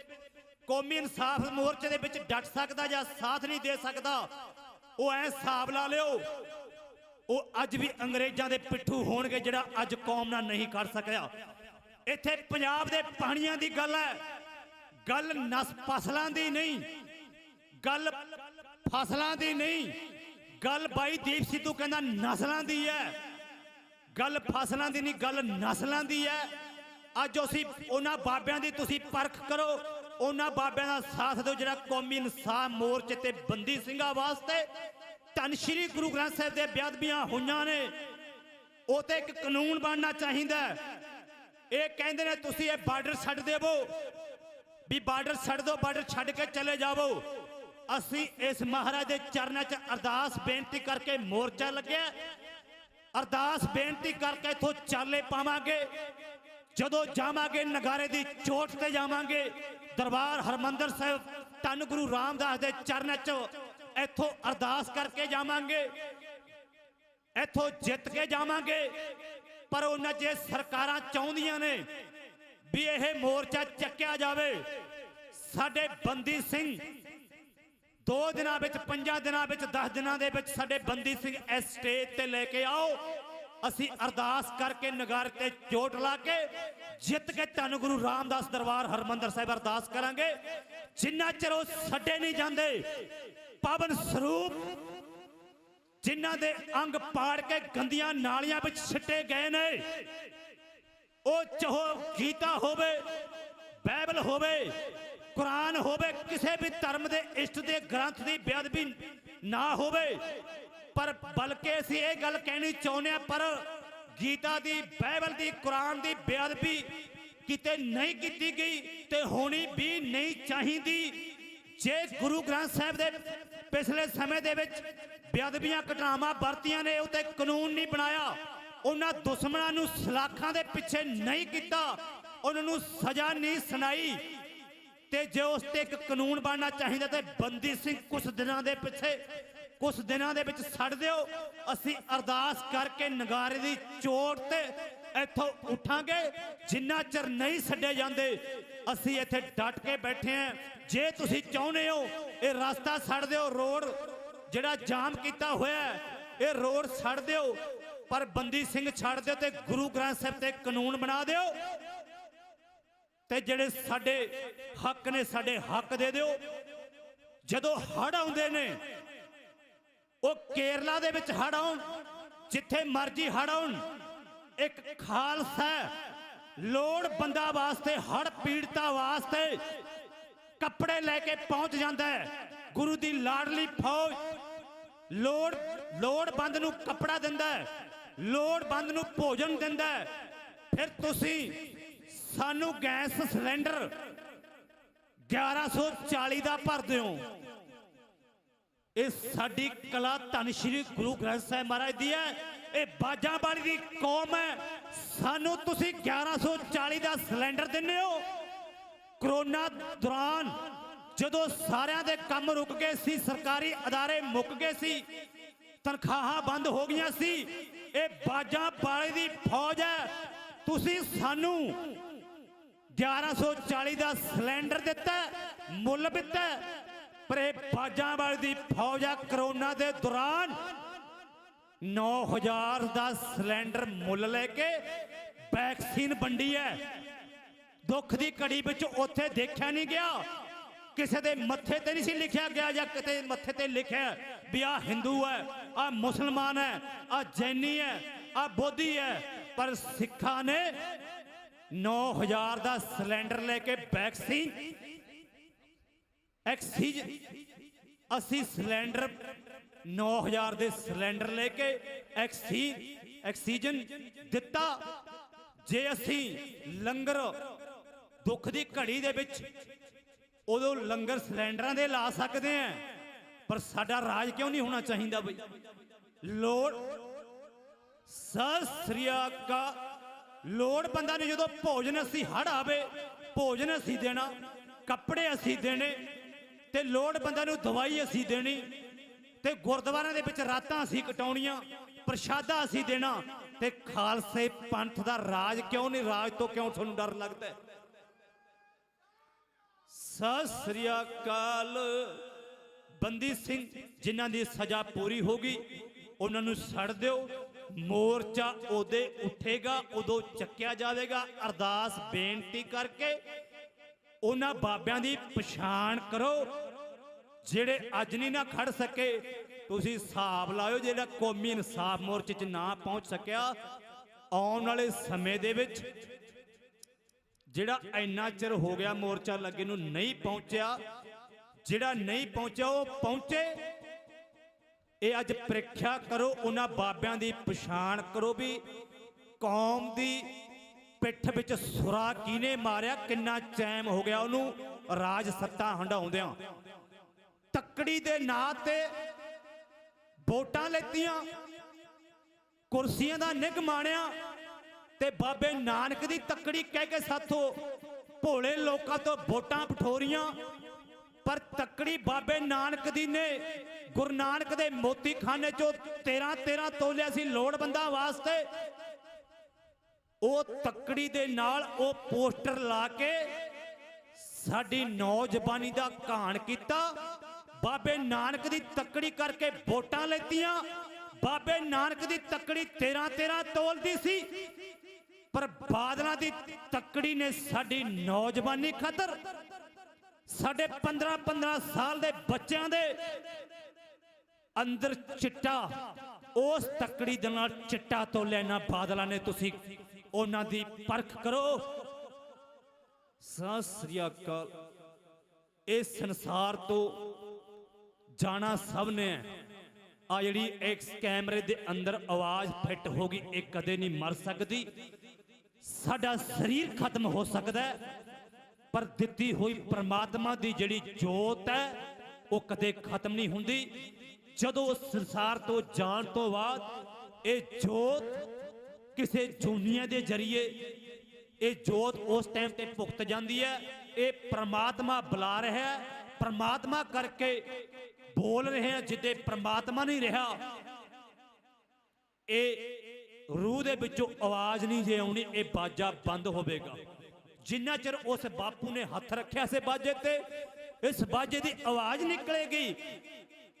ਕੌਮੀ ਇਨਸਾਫ ਮੋਰਚੇ ਦੇ ਵਿੱਚ ਡਟ ਸਕਦਾ ਜਾਂ ਸਾਥ ਨਹੀਂ ਦੇ ਸਕਦਾ, ਉਹ ਐ ਹਿਸਾਬ ਲਾ ਲਿਓ ਉਹ ਅੱਜ ਵੀ ਅੰਗਰੇਜ਼ਾਂ ਦੇ ਪਿੱਠੂ ਹੋਣਗੇ, ਜਿਹੜਾ ਅੱਜ ਕੌਮ ਨਾਲ ਨਹੀਂ ਕਰ ਸਕਿਆ। ਇੱਥੇ ਪੰਜਾਬ ਦੇ ਪਾਣੀਆਂ ਦੀ ਗੱਲ ਹੈ, ਗੱਲ ਫਸਲਾਂ ਦੀ ਨਹੀਂ, ਗੱਲ ਫਸਲਾਂ ਦੀ ਨਹੀਂ, ਗੱਲ ਬਾਈ ਦੀਪ ਸਿੱਧੂ ਕਹਿੰਦਾ ਨਸਲਾਂ ਦੀ ਹੈ। ਗੱਲ ਫਸਲਾਂ ਦੀ ਨਹੀਂ, ਗੱਲ ਨਸਲਾਂ ਦੀ ਹੈ। ਅੱਜ ਅਸੀਂ ਉਹਨਾਂ ਬਾਬਿਆਂ ਦੀ ਤੁਸੀਂ ਪਰਖ ਕਰੋ, ਉਹਨਾਂ ਬਾਬਿਆਂ ਦਾ ਸਾਥ ਦਿਓ ਜਿਹੜਾ ਕੌਮੀ ਇਨਸਾਫ ਮੋਰਚੇ ਤੇ ਬੰਦੀ ਸਿੰਘਾਂ ਵਾਸਤੇ ਧੰਨ ਸ਼੍ਰੀ ਗੁਰੂ ਗ੍ਰੰਥ ਸਾਹਿਬ ਦੇ ਬੇਅਦਬੀਆਂ ਹੋਈਆਂ ਨੇ। ਉਹ ਤੇ ਇੱਕ ਕਾਨੂੰਨ ਬਣਨਾ ਚਾਹੀਦਾ। ਇਹ ਕਹਿੰਦੇ ਨੇ ਤੁਸੀਂ ਇਹ ਬਾਰਡਰ ਛੱਡ ਦੇਵੋ, ਵੀ ਬਾਰਡਰ ਛੱਡ ਦਿਓ, ਬਾਰਡਰ ਛੱਡ ਕੇ ਚਲੇ ਜਾਵੋ। ਅਸੀਂ ਇਸ ਮਹਾਰਾਜ ਦੇ ਚਰਨਾਂ 'ਚ ਅਰਦਾਸ ਬੇਨਤੀ ਕਰਕੇ ਮੋਰਚਾ ਲੱਗਿਆ, ਅਰਦਾਸ ਬੇਨਤੀ ਕਰਕੇ ਇੱਥੋਂ ਚਾਲੇ ਪਾਵਾਂਗੇ। ਜਦੋਂ ਜਾਵਾਂਗੇ ਨਗਾਰੇ ਦੀ ਚੋਟ ਤੇ ਜਾਵਾਂਗੇ, ਦਰਬਾਰ ਹਰਮੰਦਰ ਸਾਹਿਬ ਧੰਨ ਗੁਰੂ ਰਾਮਦਾਸ ਦੇ ਚਰਨਾਂ 'ਚ ਇੱਥੋਂ ਅਰਦਾਸ ਕਰਕੇ ਜਾਵਾਂਗੇ, ਇੱਥੋਂ ਜਿੱਤ ਕੇ ਜਾਵਾਂਗੇ। ਪਰ ਉਹਨਾਂ ਜੇ ਸਰਕਾਰਾਂ ਚਾਹੁੰਦੀਆਂ ਨੇ ਵੀ ਇਹ ਮੋਰਚਾ ਚੱਕਿਆ ਜਾਵੇ, ਸਾਡੇ ਬੰਦੀ ਸਿੰਘ 2 ਦਿਨਾਂ ਵਿੱਚ, 5 ਦਿਨਾਂ ਵਿੱਚ, 10 ਦਿਨਾਂ ਦੇ ਵਿੱਚ ਸਾਡੇ ਬੰਦੀ ਸਿੰਘ ਇਸ ਸਟੇਜ ਤੇ ਲੈ ਕੇ ਆਓ। ਅਸੀਂ ਅਰਦਾਸ ਕਰਕੇ ਨਗਾਰੇ ਤੇ ਚੋਟ ਲਾ ਕੇ ਜਿੱਤ ਕੇ ਧੰਨ ਗੁਰੂ ਰਾਮਦਾਸ ਦਰਬਾਰ ਹਰਮੰਦਰ ਸਾਹਿਬ ਅਰਦਾਸ ਕਰਾਂਗੇ। ਜਿੰਨਾ ਚਿਰ ਉਹ ਛੱਡੇ ਨਹੀਂ ਜਾਂਦੇ ਪਾਵਨ ਸਰੂਪ, ਜਿਨ੍ਹਾਂ ਦੇ ਅੰਗ ਪਾੜ ਕੇ ਗੰਦੀਆਂ ਨਾਲੀਆਂ ਵਿੱਚ ਸਿੱਟੇ ਗਏ ਨੇ, ਉਹ ਚਾਹੇ ਗੀਤਾ ਹੋਵੇ, ਬਾਈਬਲ ਹੋਵੇ, ਕੁਰਾਨ ਹੋਵੇ, ਕਿਸੇ ਵੀ ਧਰਮ ਦੇ ਇਸ਼ਟ ਦੇ ਗ੍ਰੰਥ ਦੀ ਬੇਅਦਬੀ ਨਾ ਹੋਵੇ। ਪਰ ਬਲਕਿ ਅਸੀਂ ਇਹ ਗੱਲ ਕਹਿਣੀ ਚਾਹੁੰਦੇ ਹਾਂ, ਪਰ ਗੀਤਾ ਦੀ, ਬਾਈਬਲ ਦੀ, ਕੁਰਾਨ ਦੀ ਬੇਅਦਬੀ ਕਿਤੇ ਨਹੀਂ ਕੀਤੀ ਗਈ ਤੇ ਹੋਣੀ ਵੀ ਨਹੀਂ ਚਾਹੀਦੀ। ਜੇ ਗੁਰੂ ਗ੍ਰੰਥ ਸਾਹਿਬ ਦੇ ਪਿਛਲੇ ਸਮੇਂ ਦੇ ਵਿੱਚ ਬੇਅਦਬੀਆਂ ਘਟਨਾਵਾਂ ਵਰਤੀਆਂ ਨੇ, ਉਹ ਤੇ ਕਾਨੂੰਨ ਨਹੀਂ ਬਣਾਇਆ, ਉਹਨਾਂ ਦੁਸ਼ਮਣਾਂ ਨੂੰ ਸਲਾਖਾਂ ਦੇ ਪਿੱਛੇ ਨਹੀਂ ਕੀਤਾ, ਉਹਨਾਂ ਨੂੰ ਸਜ਼ਾ ਨਹੀਂ ਸੁਣਾਈ, ਤੇ ਜੇ ਉਸ ਤੇ ਇੱਕ ਕਾਨੂੰਨ ਬਣਨਾ ਚਾਹੀਦਾ ਤੇ ਬੰਦੀ ਸਿੰਘ ਕੁਝ ਦਿਨਾਂ ਦੇ ਵਿੱਚ ਛੱਡ ਦਿਓ। ਅਸੀਂ ਅਰਦਾਸ ਕਰਕੇ ਨਗਾਰੇ ਦੀ ਚੋਟ ਤੇ ਇੱਥੋਂ ਉੱਠਾਂਗੇ। ਜਿੰਨਾ ਚਿਰ ਨਹੀਂ ਛੱਡੇ ਜਾਂਦੇ ਅਸੀਂ ਇੱਥੇ ਡਟ ਕੇ ਬੈਠੇ ਆਂ। ਜੇ ਤੁਸੀਂ ਚਾਹੁੰਦੇ ਹੋ ਇਹ ਰਸਤਾ ਛੱਡ ਦਿਓ, ਰੋਡ ਜਿਹੜਾ ਜਾਮ ਕੀਤਾ ਹੋਇਆ ਇਹ ਰੋਡ ਛੱਡ ਦਿਓ, ਪਰ ਬੰਦੀ ਸਿੰਘ ਛੱਡ ਦਿਓ ਤੇ ਗੁਰੂ ਗ੍ਰੰਥ ਸਾਹਿਬ ਤੇ ਕਾਨੂੰਨ ਬਣਾ ਦਿਓ, ਤੇ ਜਿਹੜੇ ਸਾਡੇ ਹੱਕ ਨੇ ਸਾਡੇ ਹੱਕ ਦੇ ਦਿਓ। ਜਦੋਂ ਹੜ੍ਹ ਆਉਂਦੇ ਨੇ, ਉਹ ਕੇਰਲਾ ਦੇ ਵਿੱਚ ਹੜ੍ਹ ਆਉਣ, ਜਿੱਥੇ ਮਰਜੀ ਹੜ੍ਹ ਆਉਣ, ਇੱਕ ਖਾਲਸਾ ਲੋੜਵੰਦਾਂ ਵਾਸਤੇ, ਹੜ੍ਹ ਪੀੜਤਾਂ ਵਾਸਤੇ ਕੱਪੜੇ ਲੈ ਕੇ ਪਹੁੰਚ ਜਾਂਦਾ ਹੈ। ਗੁਰੂ ਦੀ ਲਾਡਲੀ ਫੌਜ ਲੋੜਵੰਦ ਨੂੰ ਕੱਪੜਾ ਦਿੰਦਾ ਹੈ, ਲੋੜਵੰਦ ਨੂੰ ਭੋਜਨ ਦਿੰਦਾ ਹੈ। ਫਿਰ ਤੁਸੀਂ ਸਾਨੂੰ ਗੈਸ ਸਿਲੰਡਰ 1140 ਦਾ ਭਰਦੇ ਹੋ। ਇਹ ਸਾਡੀ ਕਲਾ ਧੰਨ ਸ਼੍ਰੀ ਗੁਰੂ ਗ੍ਰੰਥ ਸਾਹਿਬ ਮਹਾਰਾਜ ਦੀ ਹੈ। ਇਹ ਬਾਜਾਂ ਵਾਲੀ ਦੀ ਕੌਮ ਹੈ। ਸਾਨੂੰ ਤੁਸੀਂ 1140 ਦਾ ਸਿਲੰਡਰ ਦਿੰਦੇ ਹੋ। ਕਰੋਨਾ ਦੌਰਾਨ ਜਦੋਂ ਸਾਰਿਆਂ ਦੇ ਕੰਮ ਰੁਕ ਗਏ ਸੀ, ਸਰਕਾਰੀ ਅਦਾਰੇ ਮੁੱਕ ਗਏ ਸੀ, ਤਨਖਾਹਾਂ ਬੰਦ ਹੋ ਗਈਆਂ ਸੀ, ਇਹ ਬਾਜਾਂ ਵਾਲੀ ਦੀ ਫੌਜ ਹੈ। ਤੁਸੀਂ ਸਾਨੂੰ 1140 ਦਾ ਸਿਲੰਡਰ ਦਿੱਤਾ, ਮੁੱਲ ਦਿੱਤਾ, ਪਰ ਇਹ ਬਾਜਾਂ ਵਾਲੀ ਦੀ ਫੌਜ ਹੈ। ਕਰੋਨਾ ਦੇ ਦੌਰਾਨ 9000 ਦਾ ਸਿਲੰਡਰ ਮੁੱਲ ਲੈ ਕੇ ਵੈਕਸੀਨ ਵੰਡੀ ਹੈ। ਦੁੱਖ ਦੀ ਘੜੀ ਵਿੱਚ ਉੱਥੇ ਦੇਖਿਆ ਨਹੀਂ ਗਿਆ, ਕਿਸੇ ਦੇ ਮੱਥੇ ਤੇ ਨਹੀਂ ਸੀ ਲਿਖਿਆ ਗਿਆ ਜਾਂ ਕਿਤੇ ਮੱਥੇ ਤੇ ਲਿਖਿਆ ਵੀ ਆ ਹਿੰਦੂ ਹੈ, ਆ ਮੁਸਲਮਾਨ ਹੈ, ਆ ਜੈਨੀ ਹੈ, ਆ ਬੋਧੀ ਹੈ, ਪਰ ਸਿੱਖਾਂ ਨੇ 9000 ਦਾ ਸਿਲੰਡਰ ਲੈ ਕੇ ਵੈਕਸੀਨ ਅਸੀਂ ਸਿਲੰਡਰ 9000 ਦੇ ਸਿਲੰਡਰ ਲੈ ਕੇ ਆਕਸੀਜਨ ਦਿੱਤਾ। ਜੇ ਅਸੀਂ ਲੰਗਰ ਦੁੱਖ ਦੀ ਘੜੀ ਦੇ ਵਿੱਚ ਉਦੋਂ ਲੰਗਰ ਸਿਲੰਡਰਾਂ ਦੇ ਲਾ ਸਕਦੇ ਆ, ਪਰ ਸਾਡਾ ਰਾਜ ਕਿਉਂ ਨਹੀਂ ਹੋਣਾ ਚਾਹੀਦਾ ਬਈ? ਲੋੜ ਸਤਿ ਸ੍ਰੀ ਅਕਾਲ। ਲੋੜਵੰਦਾਂ ਨੂੰ ਜਦੋਂ ਭੋਜਨ ਅਸੀਂ ਹੜ੍ਹ ਆਵੇ ਭੋਜਨ ਅਸੀਂ ਦੇਣਾ, ਕੱਪੜੇ ਅਸੀਂ ਦੇਣੇ, ਤੇ ਲੋੜਵੰਦਾਂ ਨੂੰ ਦਵਾਈ ਅਸੀਂ ਦੇਣੀ, ਤੇ ਗੁਰਦੁਆਰਿਆਂ ਦੇ ਵਿੱਚ ਰਾਤਾਂ ਅਸੀਂ ਕਟਾਉਣੀਆਂ, ਪ੍ਰਸ਼ਾਦਾ ਅਸੀਂ ਦੇਣਾ, ਤੇ ਖਾਲਸੇ ਪੰਥ ਦਾ ਰਾਜ ਕਿਉਂ ਨਹੀਂ? ਰਾਜ ਤੋਂ ਕਿਉਂ ਤੁਹਾਨੂੰ ਡਰ ਲੱਗਦਾ ਹੈ? ਸਤਿ ਸ੍ਰੀ ਅਕਾਲ। ਬੰਦੀ ਸਿੰਘ ਜਿਨ੍ਹਾਂ ਦੀ ਸਜ਼ਾ ਪੂਰੀ ਹੋ ਗਈ ਉਹਨਾਂ ਨੂੰ ਛੱਡ ਦਿਓ। ਮੋਰਚਾ ਉਹਦੇ ਉੱਠੇਗਾ, ਉਦੋਂ ਚੱਕਿਆ ਜਾਵੇਗਾ। ਅਰਦਾਸ ਬੇਨਤੀ ਕਰਕੇ ਉਹਨਾਂ ਬਾਬਿਆਂ ਦੀ ਪਛਾਣ ਕਰੋ ਜਿਹੜੇ ਅੱਜ ਨਹੀਂ ਨਾ ਖੜ ਸਕੇ। ਤੁਸੀਂ ਹਿਸਾਬ ਲਾਇਓ, ਜਿਹੜਾ ਕੌਮੀ ਇਨਸਾਫ ਮੋਰਚੇ 'ਚ ਨਾ ਪਹੁੰਚ ਸਕਿਆ, ਆਉਣ ਵਾਲੇ ਸਮੇਂ ਦੇ ਵਿੱਚ ਜਿਹੜਾ ਇੰਨਾ ਚਿਰ ਹੋ ਗਿਆ ਮੋਰਚਾ ਲੱਗੇ ਨੂੰ ਨਹੀਂ ਪਹੁੰਚਿਆ, ਜਿਹੜਾ ਨਹੀਂ ਪਹੁੰਚਿਆ ਉਹ ਪਹੁੰਚੇ। ਇਹ ਅੱਜ ਪ੍ਰੀਖਿਆ ਕਰੋ, ਉਹਨਾਂ ਬਾਬਿਆਂ ਦੀ ਪਛਾਣ ਕਰੋ ਵੀ ਕੌਮ ਦੀ ਪਿੱਠ ਵਿੱਚ ਸੁਰਾ ਕਿਹਨੇ ਮਾਰਿਆ, ਕਿੰਨਾ ਚੈਮ ਹੋ ਗਿਆ ਉਹਨੂੰ ਰਾਜ ਸੱਤਾ ਹੰਡਾਉਂਦਿਆਂ। ਤੱਕੜੀ ਦੇ ਨਾਂ ਤੇ ਵੋਟਾਂ ਲੈਤੀਆਂ, ਕੁਰਸੀਆਂ ਦਾ ਨਿੱਘ ਮਾਣਿਆ, ਤੇ ਬਾਬੇ ਨਾਨਕ ਦੀ ਤੱਕੜੀ ਕਹਿ ਕੇ ਸਾਥੋਂ ਭੋਲੇ ਲੋਕਾਂ ਤੋਂ ਵੋਟਾਂ ਪਠੋਰੀਆਂ। ਪਰ ਤੱਕੜੀ ਬਾਬੇ ਨਾਨਕ ਦੀ ਨੇ ਗੁਰੂ ਨਾਨਕ ਦੇ ਮੋਤੀ ਖਾਨੇ ਚੋਂ 13 ਤੋਲਿਆ ਸੀ ਲੋੜਵੰਦਾਂ ਵਾਸਤੇ। ਉਹ ਤੱਕੜੀ ਦੇ ਨਾਲ ਉਹ ਪੋਸਟਰ ਲਾ ਕੇ ਸਾਡੀ ਨੌਜਵਾਨੀ ਦਾ ਘਾਣ ਕੀਤਾ। ਬਾਬੇ ਨਾਨਕ ਦੀ ਤੱਕੜੀ ਕਰਕੇ ਵੋਟਾਂ ਲੈਤੀਆਂ। ਬਾਬੇ ਨਾਨਕ ਦੀ ਤੱਕੜੀ 13 ਤੋਲਦੀ ਸੀ, ਪਰ ਬਾਦਲਾਂ ਦੀ ਤੱਕੜੀ ਨੇ ਸਾਡੀ ਨੌਜਵਾਨੀ ਖਾਤਰ, ਸਾਡੇ 15 ਸਾਲ ਦੇ ਬੱਚਿਆਂ ਦੇ ਅੰਦਰ ਚਿੱਟਾ, ਉਸ ਤੱਕੜੀ ਦੇ ਨਾਲ ਚਿੱਟਾ ਤੋਲਿਆ ਇਹਨਾਂ ਬਾਦਲਾਂ ਨੇ। ਤੁਸੀਂ ਉਹਨਾਂ ਦੀ ਪਰਖ ਕਰੋ। ਸਤਿ ਸ੍ਰੀ ਅਕਾਲ। ਇਸ ਸੰਸਾਰ ਤੋਂ ਜਾਣਾ ਸਭ ਨੇ। ਆ ਜਿਹੜੀ ਇੱਕ ਕੈਮਰੇ ਦੇ ਅੰਦਰ ਆਵਾਜ਼ ਫਿੱਟ ਹੋ ਗਈ, ਇਹ ਕਦੇ ਨਹੀਂ ਮਰ ਸਕਦੀ। ਸਾਡਾ ਸਰੀਰ ਖਤਮ ਹੋ ਸਕਦਾ ਹੈ, ਪਰ ਦਿੱਤੀ ਹੋਈ ਪ੍ਰਮਾਤਮਾ ਦੀ ਜਿਹੜੀ ਜੋਤ ਹੈ ਉਹ ਕਦੇ ਖਤਮ ਨਹੀਂ ਹੁੰਦੀ। ਜਦੋਂ ਉਸ ਸੰਸਾਰ ਤੋਂ ਜਾਣ ਤੋਂ ਬਾਅਦ ਇਹ ਜੋਤ ਕਿਸੇ ਜੂਨੀਆਂ ਦੇ ਜ਼ਰੀਏ ਇਹ ਜੋਤ ਉਸ ਟਾਈਮ ਤੇ ਭੁਗਤ ਜਾਂਦੀ ਹੈ। ਇਹ ਪ੍ਰਮਾਤਮਾ ਬੁਲਾ ਰਿਹਾ ਹੈ, ਪ੍ਰਮਾਤਮਾ ਕਰਕੇ ਬੋਲ ਰਹੇ ਆ। ਜਿੱਦੇ ਪ੍ਰਮਾਤਮਾ ਨਹੀਂ ਰਿਹਾ, ਇਹ ਰੂਹ ਦੇ ਵਿੱਚੋਂ ਆਵਾਜ਼ ਨਹੀਂ ਜੇ ਆਉਣੀ, ਇਹ ਬਾਜਾ ਬੰਦ ਹੋਵੇਗਾ। ਜਿੰਨਾ ਚਿਰ ਉਸ ਬਾਪੂ ਨੇ ਹੱਥ ਰੱਖਿਆ ਸੀ ਬਾਜੇ ਤੇ, ਇਸ ਬਾਜੇ ਦੀ ਆਵਾਜ਼ ਨਿਕਲੇਗੀ।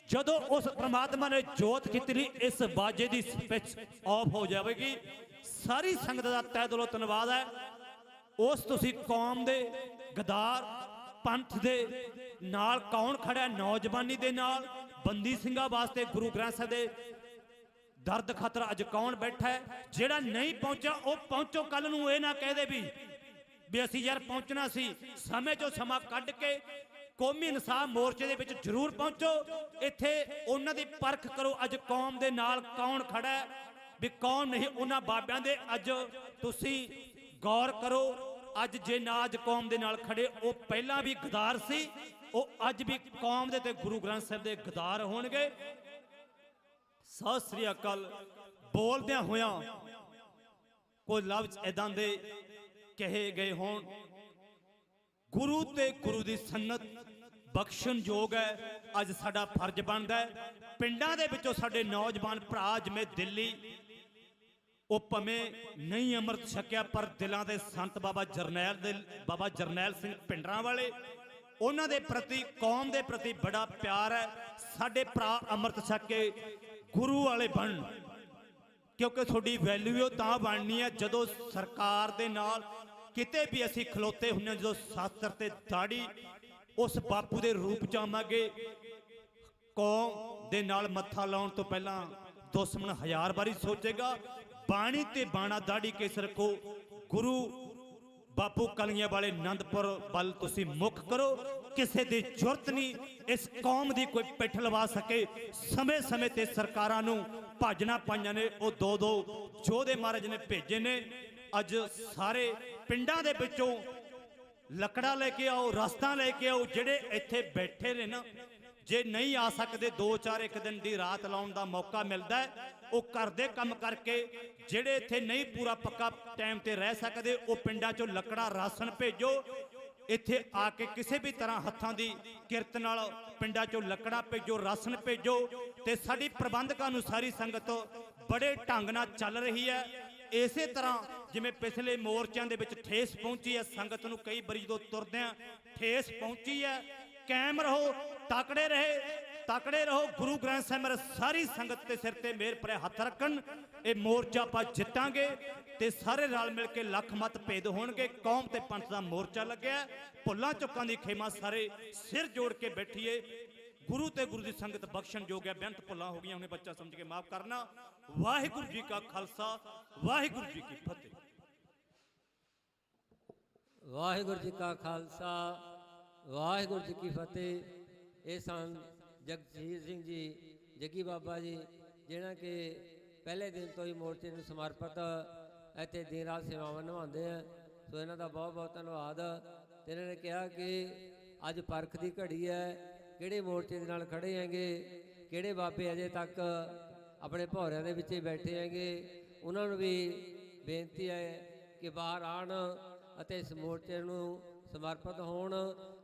ਜਦੋਂ ਉਸ ਪ੍ਰਮਾਤਮਾ ਨੇ ਜੋਤ ਕੀਤੀ, ਇਸ ਬਾਜੇ ਦੀ ਸਵਿਚ ਆਫ ਹੋ ਜਾਵੇਗੀ। ਸਾਰੀ ਸੰਗਤ ਦਾ ਤਹਿ ਦਿਲੋਂ ਧੰਨਵਾਦ ਹੈ। ਉਸ ਤੁਸੀਂ ਕੌਮ ਦੇ ਗਦਾਰ ਪੰਥ ਦੇ ਨਾਲ ਕੌਣ ਖੜਾ? ਨੌਜਵਾਨੀ ਦੇ ਨਾਲ, ਬੰਦੀ ਸਿੰਘਾਂ ਵਾਸਤੇ ਗੁਰੂ ਗ੍ਰੰਥ ਸਾਹਿਬ ਦੇ ਦਰਦ ਖਤਰਾ ਅੱਜ ਕੌਣ ਬੈਠਾ ਹੈ? ਜਿਹੜਾ ਨਹੀਂ ਪਹੁੰਚਿਆ ਉਹ ਪਹੁੰਚੋ। ਕੱਲ ਨੂੰ ਇਹ ਨਾ ਕਹਦੇ ਵੀ ਅਸੀਂ ਯਾਰ ਪਹੁੰਚਣਾ ਸੀ। ਸਮੇਂ ਚੋਂ ਸਮਾਂ ਕੱਢ ਕੇ ਕੌਮੀ ਇਨਸਾਫ ਮੋਰਚੇ ਦੇ ਵਿੱਚ ਜ਼ਰੂਰ ਪਹੁੰਚੋ। ਇੱਥੇ ਉਹਨਾਂ ਦੀ ਪਰਖ ਕਰੋ, ਅੱਜ ਕੌਮ ਦੇ ਨਾਲ ਕੌਣ ਖੜਾ ਹੈ ਵੀ ਕੌਣ ਨਹੀਂ। ਉਹਨਾਂ ਬਾਬਿਆਂ ਦੇ ਅੱਜ ਤੁਸੀਂ ਗੌਰ ਕਰੋ। ਅੱਜ ਜੇ ਨਾਜ ਕੌਮ ਦੇ ਨਾਲ ਖੜੇ, ਉਹ ਪਹਿਲਾਂ ਵੀ ਗਦਾਰ ਸੀ, ਉਹ ਅੱਜ ਵੀ ਕੌਮ ਦੇ ਤੇ ਗੁਰੂ ਗ੍ਰੰਥ ਸਾਹਿਬ ਦੇ ਗਦਾਰ ਹੋਣਗੇ। ਸਤਿ ਸ੍ਰੀ ਅਕਾਲ। ਬੋਲਦਿਆਂ ਹੋਇਆਂ ਕੋਈ ਲਫ਼ਜ਼ ਇਦਾਂ ਦੇ ਕਹੇ ਗਏ ਹੋਣ, ਗੁਰੂ ਤੇ ਗੁਰੂ ਦੀ ਸੰਨਤ ਬਖਸ਼ਣਯੋਗ ਹੈ। ਅੱਜ ਸਾਡਾ ਫਰਜ਼ ਬਣਦਾ ਹੈ ਪਿੰਡਾਂ ਦੇ ਵਿੱਚੋਂ ਸਾਡੇ ਨੌਜਵਾਨ ਭਰਾ, ਜਿਵੇਂ ਦਿੱਲੀ, ਉਹ ਭਵੇਂ ਨਹੀਂ ਅੰਮ੍ਰਿਤ ਛਕਿਆ ਪਰ ਦਿਲਾਂ ਦੇ ਸੰਤ ਬਾਬਾ ਜਰਨੈਲ ਸਿੰਘ ਭਿੰਡਰਾਂ ਵਾਲੇ, ਉਹਨਾਂ ਦੇ ਪ੍ਰਤੀ, ਕੌਮ ਦੇ ਪ੍ਰਤੀ ਬੜਾ ਪਿਆਰ ਹੈ। ਸਾਡੇ ਭਰਾ ਅੰਮ੍ਰਿਤ ਛਕ ਕੇ ਗੁਰੂ ਵਾਲੇ ਬਣਨ, ਕਿਉਂਕਿ ਤੁਹਾਡੀ ਵੈਲਿਊ ਤਾਂ ਬਣਨੀ ਹੈ ਜਦੋਂ ਸਰਕਾਰ ਦੇ ਨਾਲ ਕਿਤੇ ਵੀ ਅਸੀਂ ਖਲੋਤੇ ਹੁੰਦੇ ਹਾਂ, ਜਦੋਂ ਸ਼ਾਸਤਰ ਤੇ ਦਾੜੀ ਉਸ ਬਾਪੂ ਦੇ ਰੂਪ ਚ ਆਵਾਂਗੇ। ਕੌਮ ਦੇ ਨਾਲ ਮੱਥਾ ਲਾਉਣ ਤੋਂ ਪਹਿਲਾਂ ਦੁਸ਼ਮਣ 1000 ਵਾਰੀ ਸੋਚੇਗਾ। ਬਾਣੀ ਤੇ ਬਾਣਾ ਦਾੜੀ ਕੇਸ ਰੱਖੋ। ਗੁਰੂ ਬਾਪੂ ਕਲਗੀਆਂ ਵਾਲੇ ਆਨੰਦਪੁਰ ਵੱਲ ਤੁਸੀਂ ਮੁੱਖ ਕਰੋ। ਕਿਸੇ ਦੀ ਜ਼ਰੂਰਤ ਨਹੀਂ ਇਸ ਕੌਮ ਦੀ ਕੋਈ ਪਿੱਠ ਲਵਾ ਸਕੇ। ਸਮੇਂ ਸਮੇਂ ਤੇ ਸਰਕਾਰਾਂ ਨੂੰ ਭਾਜਣਾ ਪਾਈਆਂ ਨੇ, ਉਹ ਦੋ ਯੋਧੇ ਮਹਾਰਾਜ ਨੇ ਭੇਜੇ ਨੇ। ਅੱਜ ਸਾਰੇ ਪਿੰਡਾਂ ਦੇ ਵਿੱਚੋਂ ਲੱਕੜਾਂ ਲੈ ਕੇ ਆਓ, ਰਸਤਾਂ ਲੈ ਕੇ ਆਓ। ਜਿਹੜੇ ਇੱਥੇ ਬੈਠੇ ਨੇ ਨਾ, ਜੇ ਨਹੀਂ ਆ ਸਕਦੇ, 2-4 ਇੱਕ ਦਿਨ ਦੀ ਰਾਤ ਲਾਉਣ ਦਾ ਮੌਕਾ ਮਿਲਦਾ ਹੈ, ਉਹ ਘਰ ਦੇ ਕੰਮ ਕਰਕੇ। ਜਿਹੜੇ ਇੱਥੇ ਨਹੀਂ ਪੂਰਾ ਪੱਕਾ ਟਾਈਮ ਤੇ ਰਹਿ ਸਕਦੇ, ਉਹ ਪਿੰਡਾਂ ਚੋਂ ਲੱਕੜਾਂ, ਰਾਸ਼ਨ ਭੇਜੋ। ਇੱਥੇ ਆ ਕੇ ਕਿਸੇ ਵੀ ਤਰ੍ਹਾਂ ਹੱਥਾਂ ਦੀ ਕਿਰਤ ਨਾਲ ਪਿੰਡਾਂ ਚੋਂ ਲੱਕੜਾਂ ਭੇਜੋ, ਰਾਸ਼ਨ ਭੇਜੋ। ਤੇ ਸਾਡੀ ਪ੍ਰਬੰਧਕਾਂ ਨੂੰ ਸਾਰੀ ਸੰਗਤ ਬੜੇ ਢੰਗ ਨਾਲ ਚੱਲ ਰਹੀ ਹੈ। ਇਸੇ ਤਰ੍ਹਾਂ ਜਿਵੇਂ ਪਿਛਲੇ ਮੋਰਚਿਆਂ ਦੇ ਵਿੱਚ ਠੇਸ ਪਹੁੰਚੀ ਹੈ, ਸੰਗਤ ਨੂੰ ਕਈ ਵਾਰੀ ਜਦੋਂ ਤੁਰਦਿਆਂ ਠੇਸ ਪਹੁੰਚੀ ਹੈ। ਕਾਇਮ ਰਹੋ, ਤਕੜੇ ਰਹੋ। ਗੁਰੂ ਗ੍ਰੰਥ ਸਾਹਿਬ ਮੇਰੇ ਸਾਰੀ ਸੰਗਤ ਦੇ ਸਿਰ ਤੇ ਮਿਹਰ ਭਰੇ ਹੱਥ ਰੱਖਣ। ਇਹ ਮੋਰਚਾ ਆਪਾਂ ਜਿੱਤਾਂਗੇ ਤੇ ਸਾਰੇ ਰਲ ਮਿਲ ਕੇ ਲੱਖ ਮਤ ਭੇਦ ਹੋਣਗੇ। ਕੌਮ ਤੇ ਪੰਥ ਦਾ ਮੋਰਚਾ ਲੱਗਿਆ। ਭੁੱਲਾਂ ਚੁੱਕਾਂ ਦੀ ਖੇਮਾ ਸਾਰੇ ਸਿਰ ਜੋੜ ਕੇ ਬੈਠੀਏ। ਗੁਰੂ ਤੇ ਗੁਰੂ ਦੀ ਸੰਗਤ ਬਖਸ਼ਣਯੋਗ ਹੈ। ਬੇਅੰਤ ਭੁੱਲਾਂ ਹੋ ਗਈਆਂ, ਉਹਨੇ ਬੱਚਾ ਸਮਝ ਕੇ ਮਾਫ ਕਰਨਾ। ਵਾਹਿਗੁਰੂ ਜੀ ਕਾ ਖਾਲਸਾ, ਵਾਹਿਗੁਰੂ ਜੀ ਕੀ ਫਤਿਹ। ਵਾਹਿਗੁਰੂ ਜੀ ਕਾ ਖਾਲਸਾ, ਵਾਹਿਗੁਰੂ ਜੀ ਕੀ ਫਤਿਹ। ਇਹ ਸਨ ਜਗਜੀਤ ਸਿੰਘ ਜੀ, ਜੱਗੀ ਬਾਬਾ ਜੀ, ਜਿਹਨਾਂ ਕਿ ਪਹਿਲੇ ਦਿਨ ਤੋਂ ਹੀ ਮੋਰਚੇ ਨੂੰ ਸਮਰਪਿਤ ਇੱਥੇ ਦਿਨ ਰਾਤ ਸੇਵਾਵਾਂ ਨਿਭਾਉਂਦੇ ਆ। ਸੋ ਇਹਨਾਂ ਦਾ ਬਹੁਤ ਬਹੁਤ ਧੰਨਵਾਦ। ਤੇ ਇਹਨਾਂ ਨੇ ਕਿਹਾ ਕਿ ਅੱਜ ਪਰਖ ਦੀ ਘੜੀ ਹੈ, ਕਿਹੜੇ ਮੋਰਚੇ ਦੇ ਨਾਲ ਖੜੇ ਹੈਗੇ, ਕਿਹੜੇ ਬਾਬੇ ਅਜੇ ਤੱਕ ਆਪਣੇ ਭੌਰਿਆਂ ਦੇ ਵਿੱਚ ਹੀ ਬੈਠੇ ਹੈਗੇ। ਉਹਨਾਂ ਨੂੰ ਵੀ ਬੇਨਤੀ ਹੈ ਕਿ ਬਾਹਰ ਆਉਣ ਅਤੇ ਇਸ ਮੋਰਚੇ ਨੂੰ ਸਮਰਪਿਤ ਹੋਣ,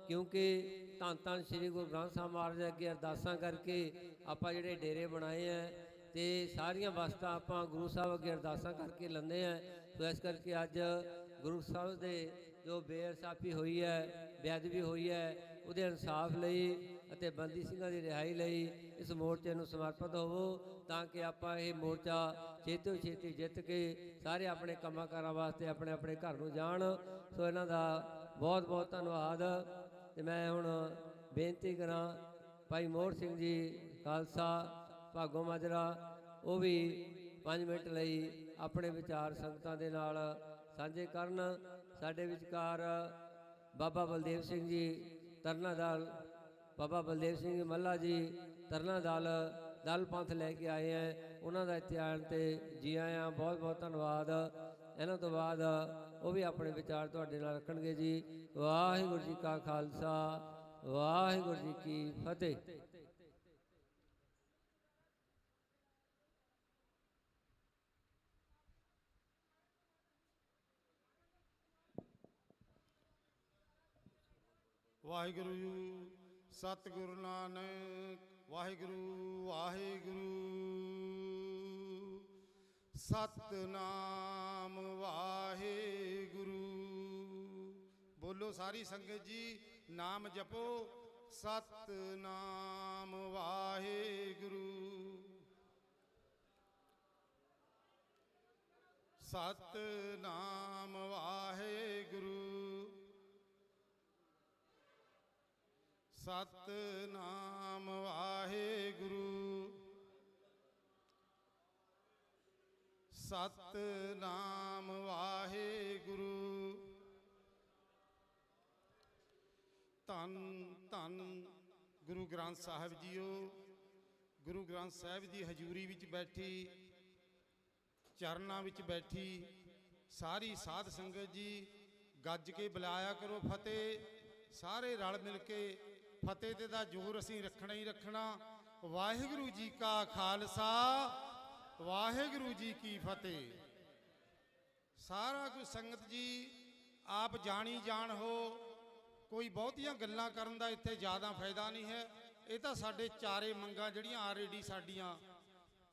ਕਿਉਂਕਿ ਧੰਨ ਧੰਨ ਸ੍ਰੀ ਗੁਰੂ ਗ੍ਰੰਥ ਸਾਹਿਬ ਮਹਾਰਾਜ ਅੱਗੇ ਅਰਦਾਸਾਂ ਕਰਕੇ ਆਪਾਂ ਜਿਹੜੇ ਡੇਰੇ ਬਣਾਏ ਹੈ ਤੇ ਸਾਰੀਆਂ ਵਸਤਾਂ ਆਪਾਂ ਗੁਰੂ ਸਾਹਿਬ ਅੱਗੇ ਅਰਦਾਸਾਂ ਕਰਕੇ ਲੈਂਦੇ ਆ। ਸੋ ਇਸ ਕਰਕੇ ਅੱਜ ਗੁਰੂ ਸਾਹਿਬ ਦੇ ਜੋ ਬੇਇਨਸਾਫੀ ਹੋਈ ਹੈ, ਬੇਅਦਬੀ ਹੋਈ ਹੈ, ਉਹਦੇ ਇਨਸਾਫ ਲਈ ਅਤੇ ਬੰਦੀ ਸਿੰਘਾਂ ਦੀ ਰਿਹਾਈ ਲਈ ਇਸ ਮੋਰਚੇ ਨੂੰ ਸਮਰਪਿਤ ਹੋਵੋ, ਤਾਂ ਕਿ ਆਪਾਂ ਇਹ ਮੋਰਚਾ ਛੇਤੀ ਤੋਂ ਛੇਤੀ ਜਿੱਤ ਕੇ ਸਾਰੇ ਆਪਣੇ ਕੰਮਾਂ ਕਾਰਾਂ ਵਾਸਤੇ ਆਪਣੇ ਆਪਣੇ ਘਰ ਨੂੰ ਜਾਣ। ਸੋ ਇਹਨਾਂ ਦਾ ਬਹੁਤ ਬਹੁਤ ਧੰਨਵਾਦ। ਤੇ ਮੈਂ ਹੁਣ ਬੇਨਤੀ ਕਰਾਂ ਭਾਈ ਮੋਹਰ ਸਿੰਘ ਜੀ ਖਾਲਸਾ ਭਾਗੋ ਮਾਜਰਾ, ਉਹ ਵੀ 5 ਮਿੰਟ ਲਈ ਆਪਣੇ ਵਿਚਾਰ ਸੰਗਤਾਂ ਦੇ ਨਾਲ ਸਾਂਝੇ ਕਰਨ। ਸਾਡੇ ਵਿਚਕਾਰ ਬਾਬਾ ਬਲਦੇਵ ਸਿੰਘ ਜੀ ਤਰਨਾ ਦਲ, ਬਾਬਾ ਬਲਦੇਵ ਸਿੰਘ ਮੱਲਾ ਜੀ ਤਰਨਾ ਦਲ ਪੰਥ ਲੈ ਕੇ ਆਏ ਹੈ। ਉਹਨਾਂ ਦਾ ਇੱਥੇ ਆਉਣ ਤੇ ਜੀ ਆਇਆਂ, ਬਹੁਤ ਬਹੁਤ ਧੰਨਵਾਦ। ਇਹਨਾਂ ਤੋਂ ਬਾਅਦ ਉਹ ਵੀ ਆਪਣੇ ਵਿਚਾਰ ਤੁਹਾਡੇ ਨਾਲ ਰੱਖਣਗੇ ਜੀ। ਵਾਹਿਗੁਰੂ ਜੀ ਕਾ ਖਾਲਸਾ, ਵਾਹਿਗੁਰੂ ਜੀ ਕੀ ਫਤਿਹ। ਵਾਹਿਗੁਰੂ ਸਤਿਗੁਰੂ ਨਾਨਕ, ਵਾਹਿਗੁਰੂ ਵਾਹਿਗੁਰੂ ਸਤਨਾਮ ਵਾਹਿਗੁਰੂ। ਬੋਲੋ ਸਾਰੀ ਸੰਗਤ ਜੀ, ਨਾਮ ਜਪੋ ਸਤਨਾਮ ਵਾਹਿਗੁਰੂ। ਸਤਨਾਮ ਵਾਹਿਗੁਰੂ, ਸਤਨਾਮ ਵਾਹਿਗੁਰੂ, ਸਤਨਾਮ ਵਾਹਿਗੁਰੂ। ਧੰਨ ਧੰਨ ਗੁਰੂ ਗ੍ਰੰਥ ਸਾਹਿਬ ਜੀਓ। ਗੁਰੂ ਗ੍ਰੰਥ ਸਾਹਿਬ ਦੀ ਹਜ਼ੂਰੀ ਵਿੱਚ ਬੈਠੀ, ਚਰਨਾਂ ਵਿੱਚ ਬੈਠੀ ਸਾਰੀ ਸਾਧ ਸੰਗਤ ਜੀ, ਗੱਜ ਕੇ ਬੁਲਾਇਆ ਕਰੋ ਫਤਿਹ। ਸਾਰੇ ਰਲ ਮਿਲ ਕੇ ਫਤਿਹ ਤੇ ਦਾ ਜ਼ੋਰ ਅਸੀਂ ਰੱਖਣਾ ਹੀ ਰੱਖਣਾ। ਵਾਹਿਗੁਰੂ ਜੀ ਕਾ ਖਾਲਸਾ, ਵਾਹਿਗੁਰੂ ਜੀ ਕੀ ਫਤਿਹ। ਸਾਰਾ ਕੁਝ ਸੰਗਤ ਜੀ ਆਪ ਜਾਣੀ ਜਾਣ ਹੋ, ਕੋਈ ਬਹੁਤੀਆਂ ਗੱਲਾਂ ਕਰਨ ਦਾ ਇੱਥੇ ਜ਼ਿਆਦਾ ਫਾਇਦਾ ਨਹੀਂ ਹੈ। ਇਹ ਤਾਂ ਸਾਡੇ ਚਾਰੇ ਮੰਗਾਂ ਜਿਹੜੀਆਂ ਆਲਰੇਡੀ ਸਾਡੀਆਂ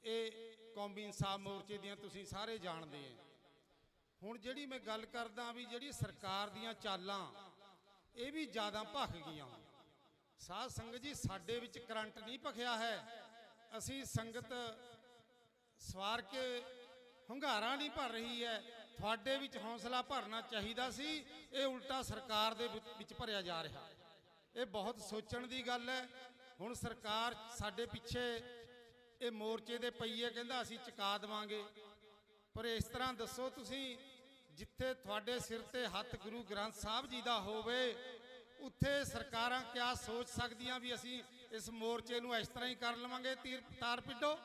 ਇਹ ਕੌਮੀ ਇਨਸਾਫ ਮੋਰਚੇ ਦੀਆਂ ਤੁਸੀਂ ਸਾਰੇ ਜਾਣਦੇ ਆ। ਹੁਣ ਜਿਹੜੀ ਮੈਂ ਗੱਲ ਕਰਦਾ ਵੀ ਜਿਹੜੀ ਸਰਕਾਰ ਦੀਆਂ ਚਾਲਾਂ ਇਹ ਵੀ ਜ਼ਿਆਦਾ ਭਖ ਗਈਆਂ। ਸਾਧ ਸੰਗਤ ਜੀ ਸਾਡੇ ਵਿੱਚ ਕਰੰਟ ਨਹੀਂ ਭਖਿਆ ਹੈ, ਅਸੀਂ ਸੰਗਤ ਸਵਾਰ ਕੇ ਹੁੰਗਾਰਾ ਨਹੀਂ ਭਰ ਰਹੀ ਹੈ। ਤੁਹਾਡੇ ਵਿੱਚ ਹੌਸਲਾ ਭਰਨਾ ਚਾਹੀਦਾ ਸੀ, ਇਹ ਉਲਟਾ ਸਰਕਾਰ ਦੇ ਵਿੱਚ ਭਰਿਆ ਜਾ ਰਿਹਾ। ਇਹ ਬਹੁਤ ਸੋਚਣ ਦੀ ਗੱਲ ਹੈ। ਹੁਣ ਸਰਕਾਰ ਸਾਡੇ ਪਿੱਛੇ ਇਹ ਮੋਰਚੇ ਦੇ ਪਈਏ ਕਹਿੰਦਾ ਅਸੀਂ ਚੁਕਾ ਦੇਵਾਂਗੇ, ਪਰ ਇਸ ਤਰ੍ਹਾਂ ਦੱਸੋ ਤੁਸੀਂ, ਜਿੱਥੇ ਤੁਹਾਡੇ ਸਿਰ ਤੇ ਹੱਥ ਗੁਰੂ ਗ੍ਰੰਥ ਸਾਹਿਬ ਜੀ ਦਾ ਹੋਵੇ ਉੱਥੇ ਸਰਕਾਰਾਂ ਕਿਆ ਸੋਚ ਸਕਦੀਆਂ ਵੀ ਅਸੀਂ ਇਸ ਮੋਰਚੇ ਨੂੰ ਇਸ ਤਰ੍ਹਾਂ ਹੀ ਕਰ ਲਵਾਂਗੇ ਤਾਰ ਪਿੱਡੋ?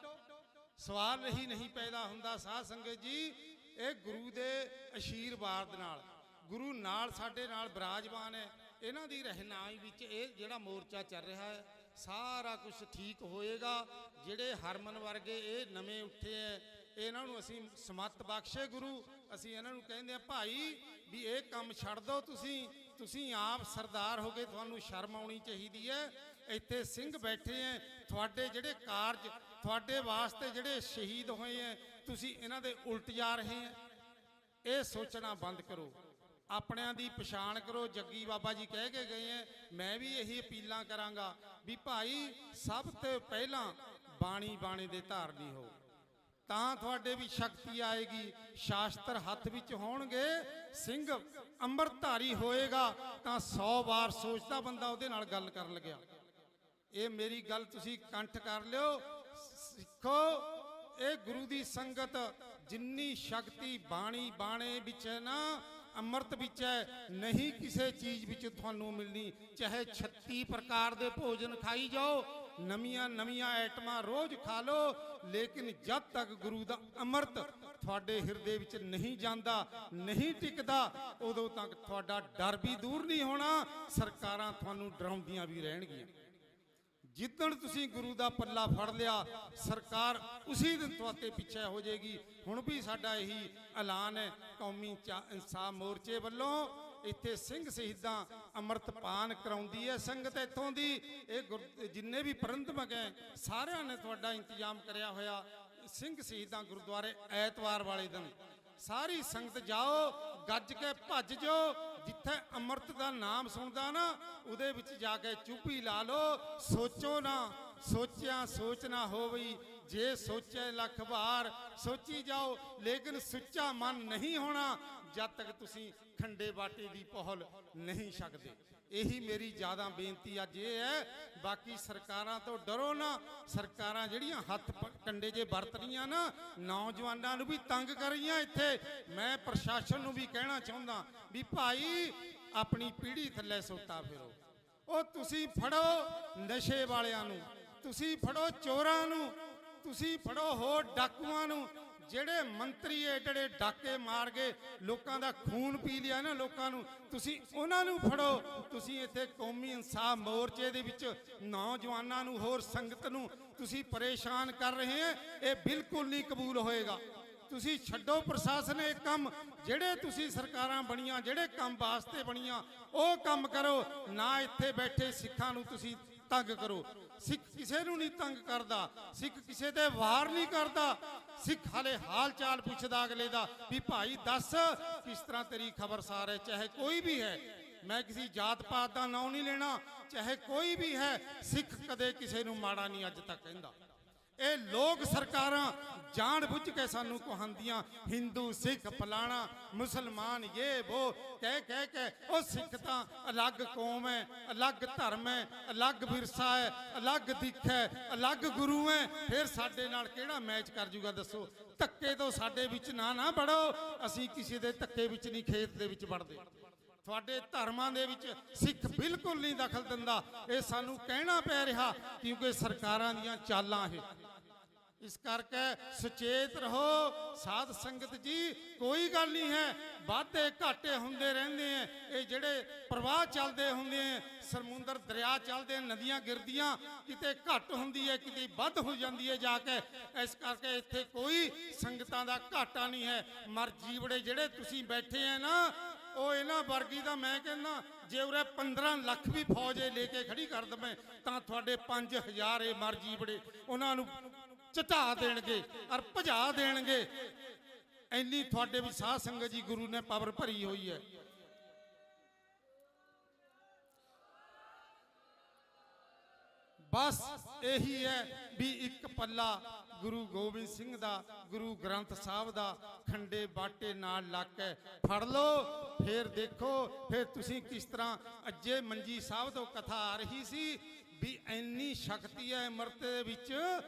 ਸਵਾਲ ਹੀ ਨਹੀਂ ਪੈਦਾ ਹੁੰਦਾ। ਸਾਧ ਸੰਗਤ ਜੀ ਇਹ ਗੁਰੂ ਦੇ ਅਸ਼ੀਰਵਾਦ ਨਾਲ, ਗੁਰੂ ਨਾਲ ਸਾਡੇ ਨਾਲ ਬਿਰਾਜਮਾਨ ਹੈ, ਇਹਨਾਂ ਦੀ ਰਹਿਨੁਮਾਈ ਵਿੱਚ ਇਹ ਜਿਹੜਾ ਮੋਰਚਾ ਚੱਲ ਰਿਹਾ ਹੈ ਸਾਰਾ ਕੁਝ ਠੀਕ ਹੋਏਗਾ। ਜਿਹੜੇ ਹਰਮਨ ਵਰਗੇ ਇਹ ਨਵੇਂ ਉੱਠੇ ਹੈ ਇਹਨਾਂ ਨੂੰ ਅਸੀਂ ਸਮੱਤ ਬਖਸ਼ੇ ਗੁਰੂ। ਅਸੀਂ ਇਹਨਾਂ ਨੂੰ ਕਹਿੰਦੇ ਆ ਭਾਈ ਵੀ ਇਹ ਕੰਮ ਛੱਡ ਦਿਓ, ਤੁਸੀਂ ਆਪ ਸਰਦਾਰ ਹੋ ਕੇ ਤੁਹਾਨੂੰ ਸ਼ਰਮ ਆਉਣੀ ਚਾਹੀਦੀ ਹੈ। ਇੱਥੇ ਸਿੰਘ ਬੈਠੇ ਐ, ਤੁਹਾਡੇ ਜਿਹੜੇ ਕਾਰਜ, ਤੁਹਾਡੇ ਵਾਸਤੇ ਜਿਹੜੇ ਸ਼ਹੀਦ ਹੋਏ ਐ, ਤੁਸੀਂ ਇਹਨਾਂ ਦੇ ਉਲਟ ਜਾ ਰਹੇ ਐ। ਇਹ ਸੋਚਣਾ ਬੰਦ ਕਰੋ, ਆਪਣਿਆਂ ਦੀ ਪਛਾਣ ਕਰੋ। ਜੱਗੀ ਬਾਬਾ ਜੀ ਕਹਿ ਕੇ ਗਏ ਐ, ਮੈਂ ਵੀ ਇਹੀ ਅਪੀਲਾਂ ਕਰਾਂਗਾ ਵੀ ਭਾਈ ਸਭ ਤੋਂ ਪਹਿਲਾਂ ਬਾਣੀ ਦੇ ਧਾਰਨੀ ਹੋ, ਤਾਂ ਤੁਹਾਡੇ ਵੀ ਸ਼ਕਤੀ ਆਏਗੀ। ਸ਼ਾਸਤਰ ਹੱਥ ਵਿੱਚ ਹੋਣਗੇ, ਸਿੰਘ ਅੰਮ੍ਰਿਤਧਾਰੀ ਹੋਏਗਾ ਤਾਂ 100 ਵਾਰ ਸੋਚਦਾ ਬੰਦਾ ਉਹਦੇ ਨਾਲ ਗੱਲ ਕਰਨ ਲੱਗਿਆ। ਇਹ ਮੇਰੀ ਗੱਲ ਤੁਸੀਂ ਕੰਠ ਕਰ ਲਿਓ। ਸਿੱਖੋ, ਇਹ ਗੁਰੂ ਦੀ ਸੰਗਤ ਜਿੰਨੀ ਸ਼ਕਤੀ ਬਾਣੇ ਵਿੱਚ ਹੈ ਨਾ, ਅੰਮ੍ਰਿਤ ਵਿੱਚ ਹੈ, ਨਹੀਂ ਕਿਸੇ ਚੀਜ਼ ਵਿੱਚ ਤੁਹਾਨੂੰ ਮਿਲਣੀ। ਚਾਹੇ 36 ਪ੍ਰਕਾਰ ਦੇ ਭੋਜਨ ਖਾਈ ਜਾਓ, ਨਵੀਆਂ ਆਈਟਮਾਂ ਰੋਜ਼ ਖਾ ਲਓ, ਲੇਕਿਨ ਜਦ ਤੱਕ ਗੁਰੂ ਦਾ ਅੰਮ੍ਰਿਤ ਤੁਹਾਡੇ ਹਿਰਦੇ ਵਿੱਚ ਨਹੀਂ ਜਾਂਦਾ, ਨਹੀਂ ਟਿਕਦਾ, ਉਦੋਂ ਤੱਕ ਤੁਹਾਡਾ ਡਰ ਵੀ ਦੂਰ ਨਹੀਂ ਹੋਣਾ। ਸਰਕਾਰਾਂ ਤੁਹਾਨੂੰ ਡਰਾਉਂਦੀਆਂ ਵੀ ਰਹਿਣਗੀਆਂ। ਜਿੱਦਣ ਤੁਸੀਂ ਗੁਰੂ ਦਾ ਪੱਲਾ ਫੜ ਲਿਆ, ਸਰਕਾਰ ਉਸੇ ਦਿਨ ਤੁਹਾਡੇ ਪਿੱਛੇ ਹੋ ਜਾਏਗੀ। ਹੁਣ ਵੀ ਸਾਡਾ ਇਹੀ ਐਲਾਨ ਹੈ ਕੌਮੀ ਇਨਸਾਫ ਮੋਰਚੇ ਵੱਲੋਂ, ਇੱਥੇ ਸਿੰਘ ਸ਼ਹੀਦਾਂ ਅੰਮ੍ਰਿਤਪਾਨ ਕਰਾਉਂਦੀ ਹੈ ਸੰਗਤ ਇੱਥੋਂ ਦੀ। ਇਹ ਜਿੰਨੇ ਵੀ ਪ੍ਰਬੰਧਕ ਹੈ ਸਾਰਿਆਂ ਨੇ ਤੁਹਾਡਾ ਇੰਤਜ਼ਾਮ ਕਰਿਆ ਹੋਇਆ। ਸਿੰਘ ਸ਼ਹੀਦਾਂ ਗੁਰਦੁਆਰੇ ਐਤਵਾਰ ਵਾਲੇ ਦਿਨ ਸਾਰੀ ਸੰਗਤ ਜਾਓ, ਗੱਜ ਕੇ ਭੱਜ ਜਾਓ। ਜਿੱਥੇ ਅੰਮ੍ਰਿਤ ਦਾ ਨਾਮ ਸੁਣਦਾ ਨਾ, ਉਹਦੇ ਵਿੱਚ ਜਾ ਕੇ ਚੁੱਪੀ ਲਾ ਲਓ। ਸੋਚੋ ਨਾ, ਸੋਚਿਆ ਸੋਚ ਨਾ ਹੋਵਈ, ਜੇ ਸੋਚੇ ਲੱਖ ਵਾਰ ਸੋਚੀ ਜਾਓ, ਲੇਕਿਨ ਸੁੱਚਾ ਮਨ ਨਹੀਂ ਹੋਣਾ ਜਦ ਤੱਕ ਤੁਸੀਂ ਖੰਡੇ ਬਾਟੇ ਦੀ ਪਹੁਲ ਨਹੀਂ ਛਕਦੇ। ਇਹੀ ਮੇਰੀ ਜ਼ਿਆਦਾ ਬੇਨਤੀ ਅੱਜ ਇਹ ਹੈ। ਬਾਕੀ ਸਰਕਾਰਾਂ ਤੋਂ ਡਰੋ ਨਾ। ਸਰਕਾਰਾਂ ਜਿਹੜੀਆਂ ਹੱਥ ਕੰਡੇ ਜੇ ਵਰਤ ਰਹੀਆਂ ਨਾ, ਨੌਜਵਾਨਾਂ ਨੂੰ ਵੀ ਤੰਗ ਕਰ ਰਹੀਆਂ। ਇੱਥੇ ਮੈਂ ਪ੍ਰਸ਼ਾਸਨ ਨੂੰ ਵੀ ਕਹਿਣਾ ਚਾਹੁੰਦਾ ਵੀ ਭਾਈ ਆਪਣੀ ਪੀੜ੍ਹੀ ਥੱਲੇ ਸੁੱਤਾ ਫਿਰੋ। ਉਹ ਤੁਸੀਂ ਫੜੋ ਨਸ਼ੇ ਵਾਲਿਆਂ ਨੂੰ, ਤੁਸੀਂ ਫੜੋ ਚੋਰਾਂ ਨੂੰ, ਤੁਸੀਂ ਫੜੋ ਹੋਰ ਡਾਕੂਆਂ ਨੂੰ। ਜਿਹੜੇ ਮੰਤਰੀ ਏਡੇ ਡਾਕੇ ਮਾਰ ਗਏ, ਲੋਕਾਂ ਦਾ ਖੂਨ ਪੀ ਲਿਆ ਨਾ ਲੋਕਾਂ ਨੂੰ, ਤੁਸੀਂ ਉਹਨਾਂ ਨੂੰ ਫੜੋ। ਤੁਸੀਂ ਇੱਥੇ ਕੌਮੀ ਇਨਸਾਫ ਮੋਰਚੇ ਦੇ ਵਿੱਚ ਨੌਜਵਾਨਾਂ ਨੂੰ, ਹੋਰ ਸੰਗਤ ਨੂੰ ਤੁਸੀਂ ਪਰੇਸ਼ਾਨ ਕਰ ਰਹੇ ਹੋ। ਇਹ ਬਿਲਕੁਲ ਨਹੀਂ ਕਬੂਲ ਹੋਏਗਾ। ਤੁਸੀਂ ਛੱਡੋ ਪ੍ਰਸ਼ਾਸਨ ਇਹ ਕੰਮ, ਜਿਹੜੇ ਤੁਸੀਂ ਸਰਕਾਰਾਂ ਬਣੀਆਂ, ਜਿਹੜੇ ਕੰਮ ਵਾਸਤੇ ਬਣੀਆਂ, ਉਹ ਕੰਮ ਕਰੋ ਨਾ। ਇੱਥੇ ਬੈਠੇ ਸਿੱਖਾਂ ਨੂੰ ਤੁਸੀਂ ਤੰਗ ਕਰੋ। ਸਿੱਖ ਕਿਸੇ ਨੂੰ ਨਹੀਂ ਤੰਗ ਕਰਦਾ, ਸਿੱਖ ਕਿਸੇ ਤੇ ਵਾਰ ਨਹੀਂ ਕਰਦਾ। ਸਿੱਖ ਹਾਲੇ ਹਾਲ ਚਾਲ ਪੁੱਛਦਾ ਅਗਲੇ ਦਾ ਵੀ ਭਾਈ ਦੱਸ ਕਿਸ ਤਰ੍ਹਾਂ ਤੇਰੀ ਖਬਰਸਾਰ ਹੈ, ਚਾਹੇ ਕੋਈ ਵੀ ਹੈ। ਮੈਂ ਕਿਸੇ ਜਾਤ ਪਾਤ ਦਾ ਨਾਂ ਨਹੀਂ ਲੈਣਾ, ਚਾਹੇ ਕੋਈ ਵੀ ਹੈ। ਸਿੱਖ ਕਦੇ ਕਿਸੇ ਨੂੰ ਮਾੜਾ ਨਹੀਂ ਅੱਜ ਤੱਕ ਕਹਿੰਦਾ। ਇਹ ਲੋਕ ਸਰਕਾਰਾਂ ਜਾਣ ਬੁੱਝ ਕੇ ਸਾਨੂੰ ਕਹਾਂਦੀਆਂ ਹਿੰਦੂ ਸਿੱਖ ਫਲਾਣਾ ਮੁਸਲਮਾਨ ਇਹ ਉਹ ਕਹਿ ਕੇ। ਉਹ ਸਿੱਖ ਤਾਂ ਅਲੱਗ ਕੌਮ ਹੈ, ਅਲੱਗ ਧਰਮ ਹੈ, ਅਲੱਗ ਵਿਰਸਾ ਹੈ, ਅਲੱਗ ਦਿੱਖ ਹੈ, ਅਲੱਗ ਗੁਰੂ ਹੈ। ਫਿਰ ਸਾਡੇ ਨਾਲ ਕਿਹੜਾ ਮੈਚ ਕਰ ਜੂਗਾ ਦੱਸੋ? ਧੱਕੇ ਤੋਂ ਸਾਡੇ ਵਿੱਚ ਨਾ ਵੜੋ। ਅਸੀਂ ਕਿਸੇ ਦੇ ਧੱਕੇ ਵਿੱਚ ਨਹੀਂ, ਖੇਤ ਦੇ ਵਿੱਚ ਵੜਦੇ। ਤੁਹਾਡੇ ਧਰਮਾਂ ਦੇ ਵਿੱਚ ਸਿੱਖ ਬਿਲਕੁਲ ਨਹੀਂ ਦਖਲ ਦਿੰਦਾ। ਇਹ ਸਾਨੂੰ ਕਹਿਣਾ ਪੈ ਰਿਹਾ ਕਿਉਂਕਿ ਸਰਕਾਰਾਂ ਦੀਆਂ ਚਾਲਾਂ ਇਹ। ਇਸ ਕਰਕੇ ਸੁਚੇਤ ਰਹੋ ਸਾਧ ਸੰਗਤ ਜੀ। ਕੋਈ ਗੱਲ ਨਹੀਂ ਹੈ ਵਾਧੇ ਘਾਟੇ ਹੁੰਦੇ ਰਹਿੰਦੇ ਆ। ਇਹ ਜਿਹੜੇ ਪ੍ਰਵਾਹ ਚੱਲਦੇ ਹੁੰਦੇ ਆ, ਸਮੁੰਦਰ ਦਰਿਆ ਚੱਲਦੇ, ਨਦੀਆਂ ਗਿਰਦੀਆਂ, ਕਿਤੇ ਘੱਟ ਹੁੰਦੀ ਹੈ ਕਿਤੇ ਵੱਧ ਹੋ ਜਾਂਦੀ ਹੈ ਜਾ ਕੇ। ਇਸ ਕਰਕੇ ਇੱਥੇ ਕੋਈ ਸੰਗਤਾਂ ਦਾ ਘਾਟਾ ਨਹੀਂ ਹੈ। ਮਰ ਜੀਵੜੇ ਜਿਹੜੇ ਤੁਸੀਂ ਬੈਠੇ ਆ ਨਾ, ਉਹ ਇਹਨਾਂ ਵਰਗੀ ਦਾ ਮੈਂ ਕਹਿੰਦਾ ਜੇ ਉਰੇ 15 ਲੱਖ ਵੀ ਫੌਜ ਲੈ ਕੇ ਖੜੀ ਕਰ ਦਵੇਂ ਤਾਂ ਤੁਹਾਡੇ 5000 ਇਹ ਮਰ ਜੀਵੜੇ ਉਹਨਾਂ ਨੂੰ ਚਟਾ ਦੇਣਗੇ ਔਰ ਭਜਾ ਦੇਣਗੇ। ਇੰਨੀ ਤੁਹਾਡੇ ਵੀ ਸਾਧ ਸੰਗਤ ਜੀ ਗੁਰੂ ਨੇ ਪਾਵਰ ਭਰੀ ਹੋਈ ਹੈ। ਬਸ ਇਹੀ ਹੈ ਵੀ ਇੱਕ ਪੱਲਾ ਗੁਰੂ ਗੋਬਿੰਦ ਸਿੰਘ ਦਾ, ਗੁਰੂ ਗ੍ਰੰਥ ਸਾਹਿਬ ਦਾ ਖੰਡੇ ਬਾਟੇ ਨਾਲ ਲੱਗ ਕੇ ਫੜ ਲਓ। ਫਿਰ ਦੇਖੋ ਫਿਰ ਤੁਸੀਂ ਕਿਸ ਤਰ੍ਹਾਂ। ਅੱਜੇ ਮੰਜੀ ਸਾਹਿਬ ਤੋਂ ਕਥਾ ਆ ਰਹੀ ਸੀ ਵੀ ਇੰਨੀ ਸ਼ਕਤੀ ਹੈ ਅੰਮ੍ਰਿਤ ਦੇ ਵਿੱਚ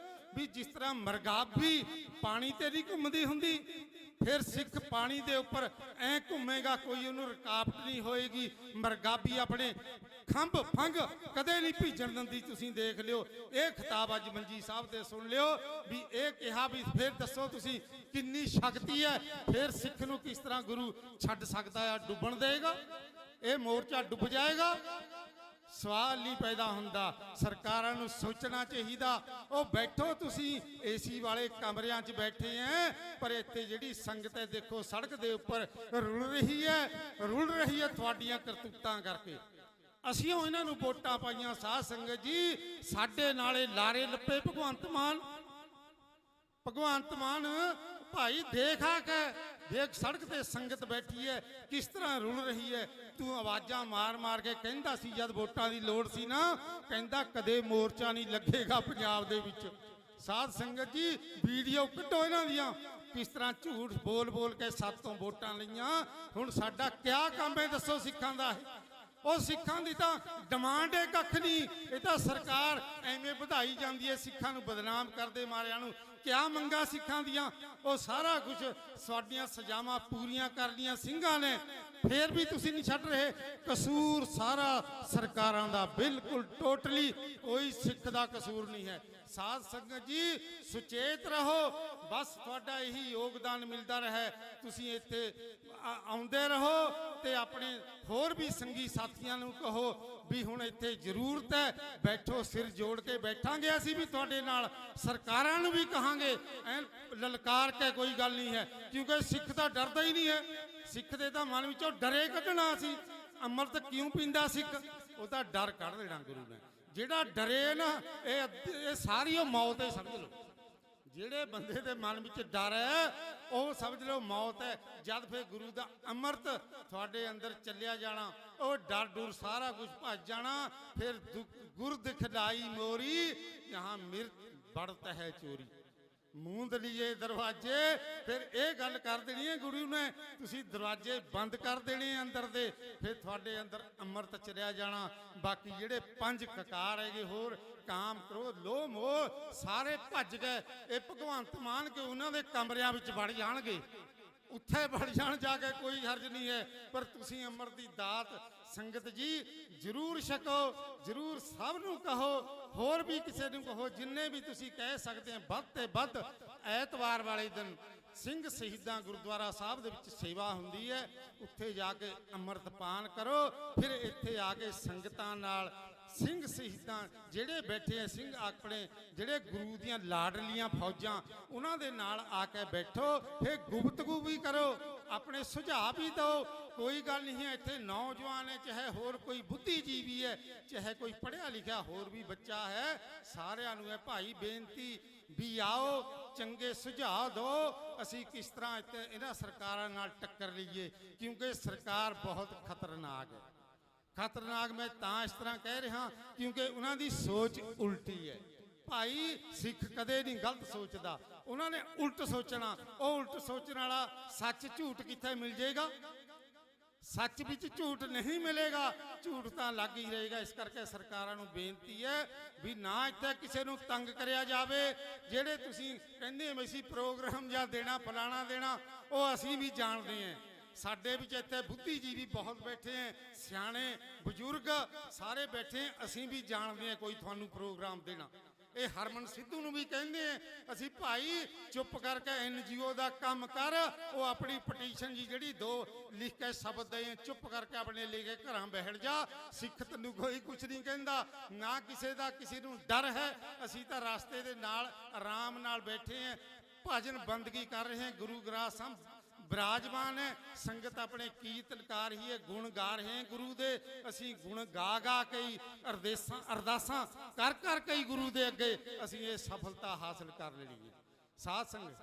ਵੀ ਜਿਸ ਤਰ੍ਹਾਂ ਮਰਗਾਬੀ ਪਾਣੀ ਤੇ ਨਹੀਂ ਘੁੰਮਦੀ ਹੁੰਦੀ, ਫਿਰ ਸਿੱਖ ਪਾਣੀ ਦੇ ਉੱਪਰ ਐ ਘੁੰਮੇਗਾ, ਕੋਈ ਉਹਨੂੰ ਰੁਕਾਵਟ ਨਹੀਂ ਹੋਏਗੀ। ਮਰਗਾਬੀ ਆਪਣੇ ਖੰਭ ਫੰਗ ਕਦੇ ਨਹੀਂ ਭੀਜਣ ਦਿੰਦੀ। ਤੁਸੀਂ ਦੇਖ ਲਿਓ ਇਹ ਖਿਤਾਬ ਅੱਜ ਮੰਜੀ ਸਾਹਿਬ ਤੇ ਸੁਣ ਲਿਓ ਵੀ ਇਹ ਕਿਹਾ ਵੀ ਫਿਰ ਦੱਸੋ ਤੁਸੀਂ ਕਿੰਨੀ ਸ਼ਕਤੀ ਹੈ। ਫਿਰ ਸਿੱਖ ਨੂੰ ਕਿਸ ਤਰ੍ਹਾਂ ਗੁਰੂ ਛੱਡ ਸਕਦਾ ਹੈ, ਡੁੱਬਣ ਦੇਗਾ? ਇਹ ਮੋਰਚਾ ਡੁੱਬ ਜਾਏਗਾ। ਸਵਾਲ ਨਹੀਂ ਪੈਦਾ ਹੁੰਦਾ। ਸਰਕਾਰਾਂ ਨੂੰ ਸੋਚਣਾ ਚਾਹੀਦਾ। ਉਹ ਬੈਠੋ ਤੁਸੀਂ ਏਸੀ ਵਾਲੇ ਕਮਰਿਆਂ 'ਚ ਬੈਠੇ ਐ, ਪਰ ਇੱਥੇ ਜਿਹੜੀ ਸੰਗਤ ਹੈ ਦੇਖੋ ਸੜਕ ਦੇ ਉੱਪਰ ਰੁਲ ਰਹੀ ਹੈ ਤੁਹਾਡੀਆਂ ਕਰਤੂਤਾਂ ਕਰਕੇ। ਅਸੀਂ ਇਹਨਾਂ ਨੂੰ ਵੋਟਾਂ ਪਾਈਆਂ ਸਾਧ ਸੰਗਤ ਜੀ, ਸਾਡੇ ਨਾਲੇ ਲਾਰੇ ਲੱਪੇ ਭਗਵੰਤ ਮਾਨ ਭਾਈ ਦੇਖ ਆ ਕੇ ਦੇਖ ਸੜਕ ਤੇ ਸੰਗਤ ਬੈਠੀ ਹੈ ਕਿਸ ਤਰ੍ਹਾਂ ਰੁਲ ਰਹੀ ਹੈ। ਤੂੰ ਆਵਾਜ਼ਾਂ ਮਾਰ ਕੇ ਕਹਿੰਦਾ ਸੀ ਜਦ ਵੋਟਾਂ ਦੀ ਲੋੜ ਸੀ ਨਾ, ਕਹਿੰਦਾ ਕਦੇ ਮੋਰਚਾ ਨਹੀਂ ਲੱਗੇਗਾ ਪੰਜਾਬ ਦੇ ਵਿੱਚ। ਸਾਧ ਸੰਗਤ ਜੀ ਵੀਡੀਓ ਕੱਢੋ ਇਹਨਾਂ ਦੀਆਂ, ਕਿਸ ਤਰ੍ਹਾਂ ਝੂਠ ਬੋਲ ਕੇ ਸਾਤੋਂ ਵੋਟਾਂ ਲਈਆਂ। ਹੁਣ ਸਾਡਾ ਕਿਆ ਕੰਮ ਹੈ ਦੱਸੋ ਸਿੱਖਾਂ ਦਾ? ਉਹ ਸਿੱਖਾਂ ਦੀ ਤਾਂ ਡਿਮਾਂਡ ਹੈ ਕੱਖ ਨਹੀਂ। ਇਹ ਤਾਂ ਸਰਕਾਰ ਐਵੇਂ ਵਧਾਈ ਜਾਂਦੀ ਹੈ, ਸਿੱਖਾਂ ਨੂੰ ਬਦਨਾਮ ਕਰਦੇ ਮਾਰਿਆਂ ਨੂੰ। ਕਿਆ ਮੰਗਾ ਸਿੱਖਾਂ ਦੀਆਂ? ਉਹ ਸਾਰਾ ਕੁਝ ਸਾਡੀਆਂ ਸਜ਼ਾਵਾਂ ਪੂਰੀਆਂ ਕਰ ਲਈਆਂ ਸਿੰਘਾਂ ਨੇ, ਫੇਰ ਵੀ ਤੁਸੀਂ ਨਹੀਂ ਛੱਡ ਰਹੇ। ਕਸੂਰ ਸਾਰਾ ਸਰਕਾਰਾਂ ਦਾ, ਬਿਲਕੁਲ ਟੋਟਲੀ ਕੋਈ ਸਿੱਖ ਦਾ ਕਸੂਰ ਨਹੀਂ ਹੈ। ਸਾਧ ਸੰਗਤ ਜੀ ਸੁਚੇਤ ਰਹੋ, ਬਸ ਤੁਹਾਡਾ ਇਹੀ ਯੋਗਦਾਨ ਮਿਲਦਾ ਰਹੇ। ਤੁਸੀਂ ਇੱਥੇ ਆਉਂਦੇ ਰਹੋ ਤੇ ਆਪਣੇ ਹੋਰ ਵੀ ਸੰਗੀ ਸਾਥੀਆਂ ਨੂੰ ਕਹੋ ਵੀ ਹੁਣ ਇੱਥੇ ਜ਼ਰੂਰਤ ਹੈ, ਬੈਠੋ, ਸਿਰ ਜੋੜ ਕੇ ਬੈਠਾਂਗੇ ਅਸੀਂ ਵੀ ਤੁਹਾਡੇ ਨਾਲ। ਸਰਕਾਰਾਂ ਨੂੰ ਵੀ ਕਹਾਂਗੇ, ਐ ਲਲਕਾਰ ਕੇ ਕੋਈ ਗੱਲ ਨਹੀਂ ਹੈ, ਕਿਉਂਕਿ ਸਿੱਖ ਤਾਂ ਡਰਦਾ ਹੀ ਨਹੀਂ ਹੈ। ਸਿੱਖ ਦੇ ਤਾਂ ਮਨ ਵਿੱਚੋਂ ਡਰੇ ਕੱਢਣਾ ਸੀ। ਅੰਮ੍ਰਿਤ ਕਿਉਂ ਪੀਂਦਾ ਸਿੱਖ? ਉਹ ਤਾਂ ਡਰ ਕੱਢ ਦੇਣਾ ਗੁਰੂ ਨੇ। ਜਿਹੜਾ ਡਰੇ ਨਾ ਇਹ ਸਾਰੀ ਉਹ ਮੌਤ ਹੈ ਸਮਝ ਲਓ। ਜਿਹੜੇ ਬੰਦੇ ਦੇ ਮਨ ਵਿੱਚ ਡਰ ਹੈ ਉਹ ਸਮਝ ਲਓ ਮੌਤ ਹੈ। ਜਦ ਫਿਰ ਗੁਰੂ ਦਾ ਅੰਮ੍ਰਿਤ ਤੁਹਾਡੇ ਅੰਦਰ ਚੱਲਿਆ ਜਾਣਾ, ਉਹ ਡਰ ਡੁਰ ਸਾਰਾ ਕੁਝ ਭੱਜ ਜਾਣਾ। ਫਿਰ ਗੁਰ ਦਿਖਲਾਈ ਮੋਰੀ ਜਹਾਂ ਮਿਰਤ ਬੜਤ ਹੈ ਚੋਰੀ। ਮੂੰਦ ਲੀਏ ਦਰਵਾਜ਼ੇ, ਫਿਰ ਇਹ ਗੱਲ ਕਰ ਦੇਣੀ ਹੈ ਗੁਰੂ ਨੇ, ਤੁਸੀਂ ਦਰਵਾਜ਼ੇ ਬੰਦ ਕਰ ਦੇਣੇ ਅੰਦਰ ਦੇ, ਫਿਰ ਤੁਹਾਡੇ ਅੰਦਰ ਅੰਮ੍ਰਿਤ ਚਲਿਆ ਜਾਣਾ। ਬਾਕੀ ਜਿਹੜੇ 5 ਕਕਾਰ ਹੈਗੇ ਹੋਰ ਕਾਮ ਕ੍ਰੋਧ ਲੋਭ ਮੋਹ ਸਾਰੇ ਭੱਜ ਗਏ। ਇਹ ਭਗਵੰਤ ਮਾਨ ਕੇ ਉਹਨਾਂ ਦੇ ਕਮਰਿਆਂ ਵਿੱਚ ਵੜ ਜਾਣਗੇ, ਉੱਥੇ ਵੜ ਜਾਣ, ਜਾ ਕੇ ਕੋਈ ਹਰਜ ਨਹੀਂ ਹੈ। ਪਰ ਤੁਸੀਂ ਅੰਮ੍ਰਿਤ ਦੀ ਦਾਤ ਸੰਗਤ ਜੀ ਜ਼ਰੂਰ ਛਕੋ, ਜ਼ਰੂਰ ਸਭ ਨੂੰ ਕਹੋ, ਹੋਰ ਵੀ ਕਿਸੇ ਨੂੰ ਕਹੋ, ਜਿੰਨੇ ਵੀ ਤੁਸੀਂ ਕਹਿ ਸਕਦੇ ਆ। ਵੱਧ ਤੇ ਵੱਧ ਐਤਵਾਰ ਵਾਲੇ ਦਿਨ ਸਿੰਘ ਸ਼ਹੀਦਾਂ ਗੁਰਦੁਆਰਾ ਸਾਹਿਬ ਦੇ ਵਿੱਚ ਸੇਵਾ ਹੁੰਦੀ ਹੈ, ਉੱਥੇ ਜਾ ਕੇ ਅੰਮ੍ਰਿਤ ਪਾਨ ਕਰੋ। ਫਿਰ ਇੱਥੇ ਆ ਕੇ ਸੰਗਤਾਂ ਨਾਲ ਸਿੰਘ ਸ਼ਹੀਦਾਂ ਜਿਹੜੇ ਬੈਠੇ ਆ, ਸਿੰਘ ਆਪਣੇ ਜਿਹੜੇ ਗੁਰੂ ਦੀਆਂ ਲਾਡਲੀਆਂ ਫੌਜਾਂ, ਉਹਨਾਂ ਦੇ ਨਾਲ ਆ ਕੇ ਬੈਠੋ। ਫਿਰ ਗੁਫ਼ਤਗੂ ਵੀ ਕਰੋ, ਆਪਣੇ ਸੁਝਾਅ ਵੀ ਦਿਓ। ਕੋਈ ਗੱਲ ਨਹੀਂ ਹੈ, ਇੱਥੇ ਨੌਜਵਾਨ ਹੈ, ਚਾਹੇ ਹੋਰ ਕੋਈ ਬੁੱਧੀਜੀਵੀ ਹੈ, ਚਾਹੇ ਕੋਈ ਪੜ੍ਹਿਆ ਲਿਖਿਆ ਹੋਰ ਵੀ ਬੱਚਾ ਹੈ, ਸਾਰਿਆਂ ਨੂੰ ਹੈ ਭਾਈ ਬੇਨਤੀ ਵੀ ਆਓ, ਚੰਗੇ ਸੁਝਾਅ ਦਿਓ। ਅਸੀਂ ਕਿਸ ਤਰ੍ਹਾਂ ਇੱਥੇ ਇਹਨਾਂ ਸਰਕਾਰਾਂ ਨਾਲ ਟੱਕਰ ਲਈਏ, ਕਿਉਂਕਿ ਸਰਕਾਰ ਬਹੁਤ ਖਤਰਨਾਕ ਹੈ। ਖਤਰਨਾਕ ਮੈਂ ਤਾਂ ਇਸ ਤਰ੍ਹਾਂ ਕਹਿ ਰਿਹਾ ਕਿਉਂਕਿ ਉਹਨਾਂ ਦੀ ਸੋਚ ਉਲਟੀ ਹੈ। ਭਾਈ ਸਿੱਖ ਕਦੇ ਨਹੀਂ ਗਲਤ ਸੋਚਦਾ, ਉਹਨਾਂ ਨੇ ਉਲਟ ਸੋਚਣਾ। ਉਹ ਉਲਟ ਸੋਚਣ ਵਾਲਾ ਸੱਚ ਝੂਠ ਕਿੱਥੇ ਮਿਲ ਜਾਏਗਾ? ਸੱਚ ਵਿੱਚ ਝੂਠ ਨਹੀਂ ਮਿਲੇਗਾ, ਝੂਠ ਤਾਂ ਲੱਗ ਹੀ ਰਹੇਗਾ। ਇਸ ਕਰਕੇ ਸਰਕਾਰਾਂ ਨੂੰ ਬੇਨਤੀ ਹੈ ਵੀ ਨਾ ਇੱਥੇ ਕਿਸੇ ਨੂੰ ਤੰਗ ਕਰਿਆ ਜਾਵੇ। ਜਿਹੜੇ ਤੁਸੀਂ ਕਹਿੰਦੇ ਅਸੀਂ ਪ੍ਰੋਗਰਾਮ ਜਾਂ ਦੇਣਾ ਫਲਾਣਾ ਦੇਣਾ, ਉਹ ਅਸੀਂ ਵੀ ਜਾਣਦੇ ਹਾਂ। ਸਾਡੇ ਵਿੱਚ ਇੱਥੇ ਬੁੱਧੀਜੀਵੀ ਬਹੁਤ ਬੈਠੇ ਹੈ, ਸਿਆਣੇ ਬਜ਼ੁਰਗ ਸਾਰੇ ਬੈਠੇ, ਅਸੀਂ ਵੀ ਜਾਣਦੇ ਹਾਂ ਕੋਈ ਤੁਹਾਨੂੰ ਪ੍ਰੋਗਰਾਮ ਦੇਣਾ। ਇਹ ਹਰਮਨ ਸਿੱਧੂ ਨੂੰ ਵੀ ਕਹਿੰਦੇ ਆ ਅਸੀਂ ਭਾਈ ਚੁੱਪ ਕਰਕੇ NGO ਦਾ ਕੰਮ ਕਰ। ਉਹ ਆਪਣੀ ਪਟੀਸ਼ਨ ਜੀ ਜਿਹੜੀ 2 ਲਿਖ ਕੇ ਸ਼ਬਦ ਦੇ ਚੁੱਪ ਕਰਕੇ ਆਪਣੇ ਲੈ ਕੇ ਘਰਾਂ ਬੈਠ ਜਾ। ਸਿੱਖ ਤੈਨੂੰ ਕੋਈ ਕੁਝ ਨਹੀਂ ਕਹਿੰਦਾ, ਨਾ ਕਿਸੇ ਦਾ ਕਿਸੇ ਨੂੰ ਡਰ ਹੈ। ਅਸੀਂ ਤਾਂ ਰਸਤੇ ਦੇ ਨਾਲ ਆਰਾਮ ਨਾਲ ਬੈਠੇ ਆ, ਭਜਨ ਬੰਦਗੀ ਕਰ ਰਹੇ ਹਾਂ, ਗੁਰੂ ਗ੍ਰੰਥ ਸਾਹਿਬ ਵਿਰਾਜਮਾਨ ਹੈ। ਸੰਗਤ ਆਪਣੇ ਕੀਰਤਨਕਾਰ ਹੀ ਹੈ, ਗੁਣ ਗਾ ਰਹੇ ਗੁਰੂ ਦੇ। ਅਸੀਂ ਗੁਣ ਗਾ ਗਾ ਕੇ ਹੀ ਅਰਦਾਸਾਂ ਕਰ ਕਰ ਕੇ ਹੀ ਗੁਰੂ ਦੇ ਅੱਗੇ ਅਸੀਂ ਇਹ ਸਫਲਤਾ ਹਾਸਲ ਕਰ ਲਈ ਹੈ। ਸਾਧ ਸੰਗਤ,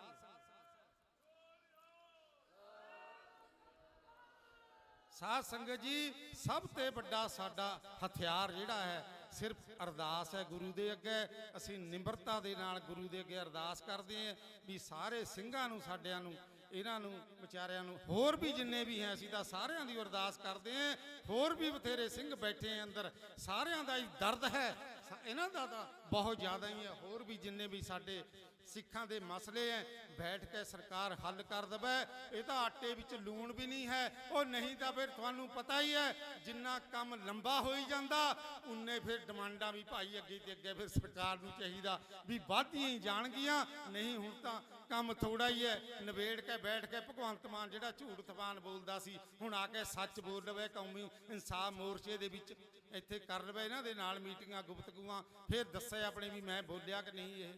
ਸਾਧ ਸੰਗਤ ਜੀ, ਸਭ ਤੋਂ ਵੱਡਾ ਸਾਡਾ ਹਥਿਆਰ ਜਿਹੜਾ ਹੈ ਸਿਰਫ ਅਰਦਾਸ ਹੈ ਗੁਰੂ ਦੇ ਅੱਗੇ। ਅਸੀਂ ਨਿਮਰਤਾ ਦੇ ਨਾਲ ਗੁਰੂ ਦੇ ਅੱਗੇ ਅਰਦਾਸ ਕਰਦੇ ਹਾਂ ਵੀ ਸਾਰੇ ਸਿੰਘਾਂ ਨੂੰ, ਸਾਡਿਆਂ ਨੂੰ, ਇਹਨਾਂ ਨੂੰ ਵਿਚਾਰਿਆਂ ਨੂੰ, ਹੋਰ ਵੀ ਜਿੰਨੇ ਵੀ ਹੈ ਅਸੀਂ ਤਾਂ ਸਾਰਿਆਂ ਦੀ ਅਰਦਾਸ ਕਰਦੇ ਹਾਂ। ਹੋਰ ਵੀ ਬਥੇਰੇ ਸਿੰਘ ਬੈਠੇ ਆ ਅੰਦਰ, ਸਾਰਿਆਂ ਦਾ ਹੀ ਦਰਦ ਹੈ, ਇਹਨਾਂ ਦਾ ਤਾਂ ਬਹੁਤ ਜ਼ਿਆਦਾ ਹੀ ਹੈ। ਹੋਰ ਵੀ ਜਿੰਨੇ ਵੀ ਸਾਡੇ ਸਿੱਖਾਂ ਦੇ ਮਸਲੇ ਹੈ, ਬੈਠ ਕੇ ਸਰਕਾਰ ਹੱਲ ਕਰ ਦੇਵੇ। ਇਹ ਤਾਂ ਆਟੇ ਵਿੱਚ ਲੂਣ ਵੀ ਨਹੀਂ ਹੈ। ਉਹ ਨਹੀਂ ਤਾਂ ਫਿਰ ਤੁਹਾਨੂੰ ਪਤਾ ਹੀ ਹੈ, ਜਿੰਨਾ ਕੰਮ ਲੰਬਾ ਹੋਈ ਜਾਂਦਾ ਉਨੇ ਫਿਰ ਡਿਮਾਂਡਾਂ ਵੀ ਭਾਈ ਅੱਗੇ ਤੇ ਅੱਗੇ ਫਿਰ ਸਰਕਾਰ ਨੂੰ ਚਾਹੀਦਾ ਵੀ ਵੱਧਦੀਆਂ ਹੀ ਜਾਣਗੀਆਂ। ਨਹੀਂ ਹੁਣ ਤਾਂ ਕੰਮ ਥੋੜਾ ਹੀ ਹੈ। ਨਵੇੜ ਕੇ ਬੈਠ ਕੇ ਭਗਵੰਤ ਮਾਨ ਜਿਹੜਾ ਝੂਠ ਤਬਾਨ ਬੋਲਦਾ ਸੀ, ਹੁਣ ਆ ਕੇ ਸੱਚ ਬੋਲ ਲਵੇ। ਕੌਮੀ ਇਨਸਾਫ ਮੋਰਚੇ ਦੇ ਵਿੱਚ ਇੱਥੇ ਕਰ ਲਵੇ, ਇਹਨਾਂ ਦੇ ਨਾਲ ਮੀਟਿੰਗਾਂ ਗੁਪਤਗੂਆਂ, ਫਿਰ ਦੱਸੇ ਆਪਣੇ ਵੀ ਮੈਂ ਬੋਲਿਆ ਕਿ ਨਹੀਂ। ਇਹ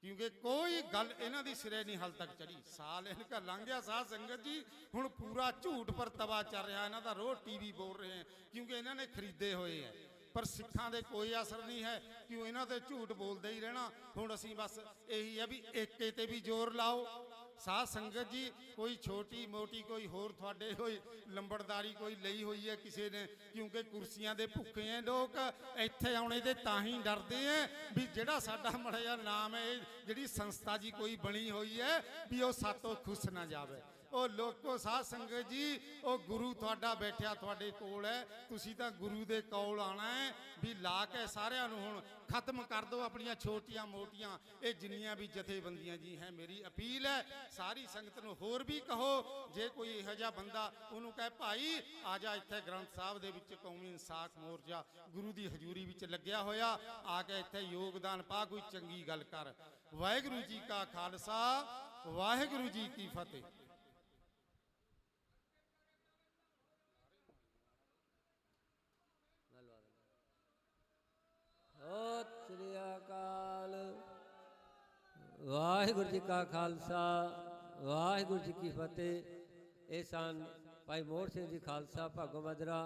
ਕਿਉਂਕਿ ਕੋਈ ਗੱਲ ਇਹਨਾਂ ਦੀ ਸਿਰੇ ਨਹੀਂ ਹਾਲ ਤੱਕ ਚੜੀ। ਸਾਲ ਇਹਨਾਂ ਲੰਘ ਗਿਆ ਸਾਧ ਸੰਗਤ ਜੀ, ਹੁਣ ਪੂਰਾ ਝੂਠ ਪਰ ਤਵਾ ਚੱਲ ਰਿਹਾ ਇਹਨਾਂ ਦਾ। ਰੋਜ਼ TV ਬੋਲ ਰਹੇ ਹੈ ਕਿਉਂਕਿ ਇਹਨਾਂ ਨੇ ਖਰੀਦੇ ਹੋਏ ਹੈ, ਪਰ ਸਿੱਖਾਂ ਦੇ ਕੋਈ ਅਸਰ ਨਹੀਂ ਹੈ ਕਿਉਂ ਇਹਨਾਂ ਤੇ ਝੂਠ ਬੋਲਦੇ ਹੀ ਰਹਿਣਾ। ਹੁਣ ਅਸੀਂ ਬਸ ਇਹੀ ਹੈ ਵੀ ਏਕੇ ਤੇ ਵੀ ਜ਼ੋਰ ਲਾਓ। ਸਾਧ ਸੰਗਤ ਜੀ, ਕੋਈ ਛੋਟੀ ਮੋਟੀ ਕੋਈ ਹੋਰ ਤੁਹਾਡੇ ਕੋਈ ਲੰਬੜਦਾਰੀ ਕੋਈ ਲਈ ਹੋਈ ਹੈ ਕਿਸੇ ਨੇ, ਕਿਉਂਕਿ ਕੁਰਸੀਆਂ ਦੇ ਭੁੱਖੇ ਹੈ ਲੋਕ। ਇੱਥੇ ਆਉਣੇ ਦੇ ਤਾਂ ਹੀ ਡਰਦੇ ਹੈ ਵੀ ਜਿਹੜਾ ਸਾਡਾ ਮਾੜਾ ਜਿਹਾ ਨਾਮ ਹੈ, ਜਿਹੜੀ ਸੰਸਥਾ ਜੀ ਕੋਈ ਬਣੀ ਹੋਈ ਹੈ, ਵੀ ਉਹ ਸਾਤੋਂ ਖੁਸ਼ ਨਾ ਜਾਵੇ। ਉਹ ਲੋਕੋ ਸਾਧ ਸੰਗਤ ਜੀ, ਉਹ ਗੁਰੂ ਤੁਹਾਡਾ ਬੈਠਿਆ ਤੁਹਾਡੇ ਕੋਲ ਹੈ, ਤੁਸੀਂ ਤਾਂ ਗੁਰੂ ਦੇ ਕੋਲ ਆਣਾ ਹੈ। ਵੀ ਲਾ ਕੇ ਸਾਰਿਆਂ ਨੂੰ ਹੁਣ ਖਤਮ ਕਰ ਦਿਓ ਆਪਣੀਆਂ ਛੋਟੀਆਂ ਮੋਟੀਆਂ ਇਹ ਜਿੰਨੀਆਂ ਵੀ ਜਥੇਬੰਦੀਆਂ ਜੀ ਹੈ। ਮੇਰੀ ਅਪੀਲ ਹੈ ਸਾਰੀ ਸੰਗਤ ਨੂੰ, ਹੋਰ ਵੀ ਕਹੋ ਜੇ ਕੋਈ ਇਹੋ ਜਿਹਾ ਬੰਦਾ, ਉਹਨੂੰ ਕਹੇ ਭਾਈ ਆ ਜਾ ਇੱਥੇ ਗ੍ਰੰਥ ਸਾਹਿਬ ਦੇ ਵਿੱਚ ਕੌਮੀ ਇਨਸਾਫ ਮੋਰਚਾ ਗੁਰੂ ਦੀ ਹਜ਼ੂਰੀ ਵਿੱਚ ਲੱਗਿਆ ਹੋਇਆ, ਆ ਕੇ ਇੱਥੇ ਯੋਗਦਾਨ ਪਾ, ਕੋਈ ਚੰਗੀ ਗੱਲ ਕਰ। ਵਾਹਿਗੁਰੂ ਜੀ ਕਾ ਖਾਲਸਾ, ਵਾਹਿਗੁਰੂ ਜੀ ਕੀ ਫਤਿਹ। ਸਤਿ ਸ੍ਰੀ ਅਕਾਲ। ਵਾਹਿਗੁਰੂ ਜੀ ਕਾ ਖਾਲਸਾ, ਵਾਹਿਗੁਰੂ ਜੀ ਕੀ ਫਤਿਹ। ਇਹ ਸਨ ਭਾਈ ਮੋਹਰ ਸਿੰਘ ਜੀ ਖਾਲਸਾ ਭਾਗੋ ਮਾਜਰਾ,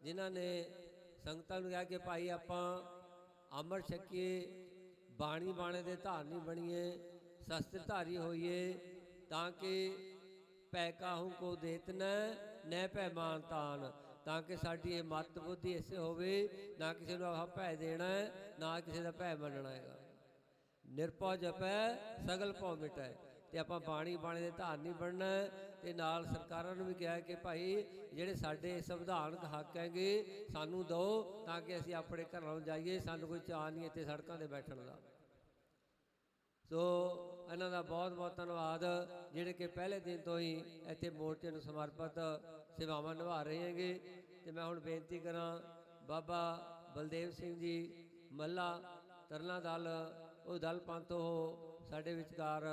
ਜਿਨ੍ਹਾਂ ਨੇ ਸੰਗਤਾਂ ਨੂੰ ਕਿਹਾ ਕਿ ਭਾਈ ਆਪਾਂ ਅੰਮ੍ਰਿਤ ਛਕੀਏ, ਬਾਣੀ ਬਾਣੇ ਦੇ ਧਾਰਨੀ ਬਣੀਏ, ਸ਼ਸਤਰ ਧਾਰੀ ਹੋਈਏ, ਤਾਂ ਕਿ ਭੈ ਕਾਹੂ ਕੋ ਦੇਤ ਨੈ ਭੈ ਮਾਨ ਤਾਨ, ਤਾਂ ਕਿ ਸਾਡੀ ਇਹ ਮੱਤ ਬੁੱਧੀ ਐਸੇ ਹੋਵੇ, ਨਾ ਕਿਸੇ ਨੂੰ ਆਹ ਭੈ ਦੇਣਾ ਨਾ ਕਿਸੇ ਦਾ ਭੈ ਮੰਨਣਾ ਹੈਗਾ। ਨਿਰਭਉ ਜਪੈ ਸਗਲ ਭਉ ਮਿਟੈ। ਤੇ ਆਪਾਂ ਬਾਣੀ ਬਾਣੇ ਦੇ ਧਾਰਨੀ ਬਣਨਾ। ਤੇ ਨਾਲ ਸਰਕਾਰਾਂ ਨੂੰ ਵੀ ਕਿਹਾ ਕਿ ਭਾਈ ਜਿਹੜੇ ਸਾਡੇ ਸੰਵਿਧਾਨਕ ਹੱਕ ਹੈਗੇ ਸਾਨੂੰ ਦਿਓ, ਤਾਂ ਕਿ ਅਸੀਂ ਆਪਣੇ ਘਰਾਂ ਨੂੰ ਜਾਈਏ, ਸਾਨੂੰ ਕੋਈ ਚਾਅ ਨਹੀਂ ਇੱਥੇ ਸੜਕਾਂ 'ਤੇ ਬੈਠਣ ਦਾ। ਸੋ ਇਹਨਾਂ ਦਾ ਬਹੁਤ ਬਹੁਤ ਧੰਨਵਾਦ, ਜਿਹੜੇ ਕਿ ਪਹਿਲੇ ਦਿਨ ਤੋਂ ਹੀ ਇੱਥੇ ਮੋਰਚੇ ਨੂੰ ਸਮਰਪਿਤ ਸੇਵਾਵਾਂ ਨਿਭਾ ਰਹੇ ਹੈਗੇ। ਤੇ ਮੈਂ ਹੁਣ ਬੇਨਤੀ ਕਰਾਂ, ਬਾਬਾ ਬਲਦੇਵ ਸਿੰਘ ਜੀ ਮੱਲਾ ਤਰਨਾ ਦਲ, ਉਹ ਦਲ ਪੰਥ ਉਹ ਸਾਡੇ ਵਿਚਕਾਰ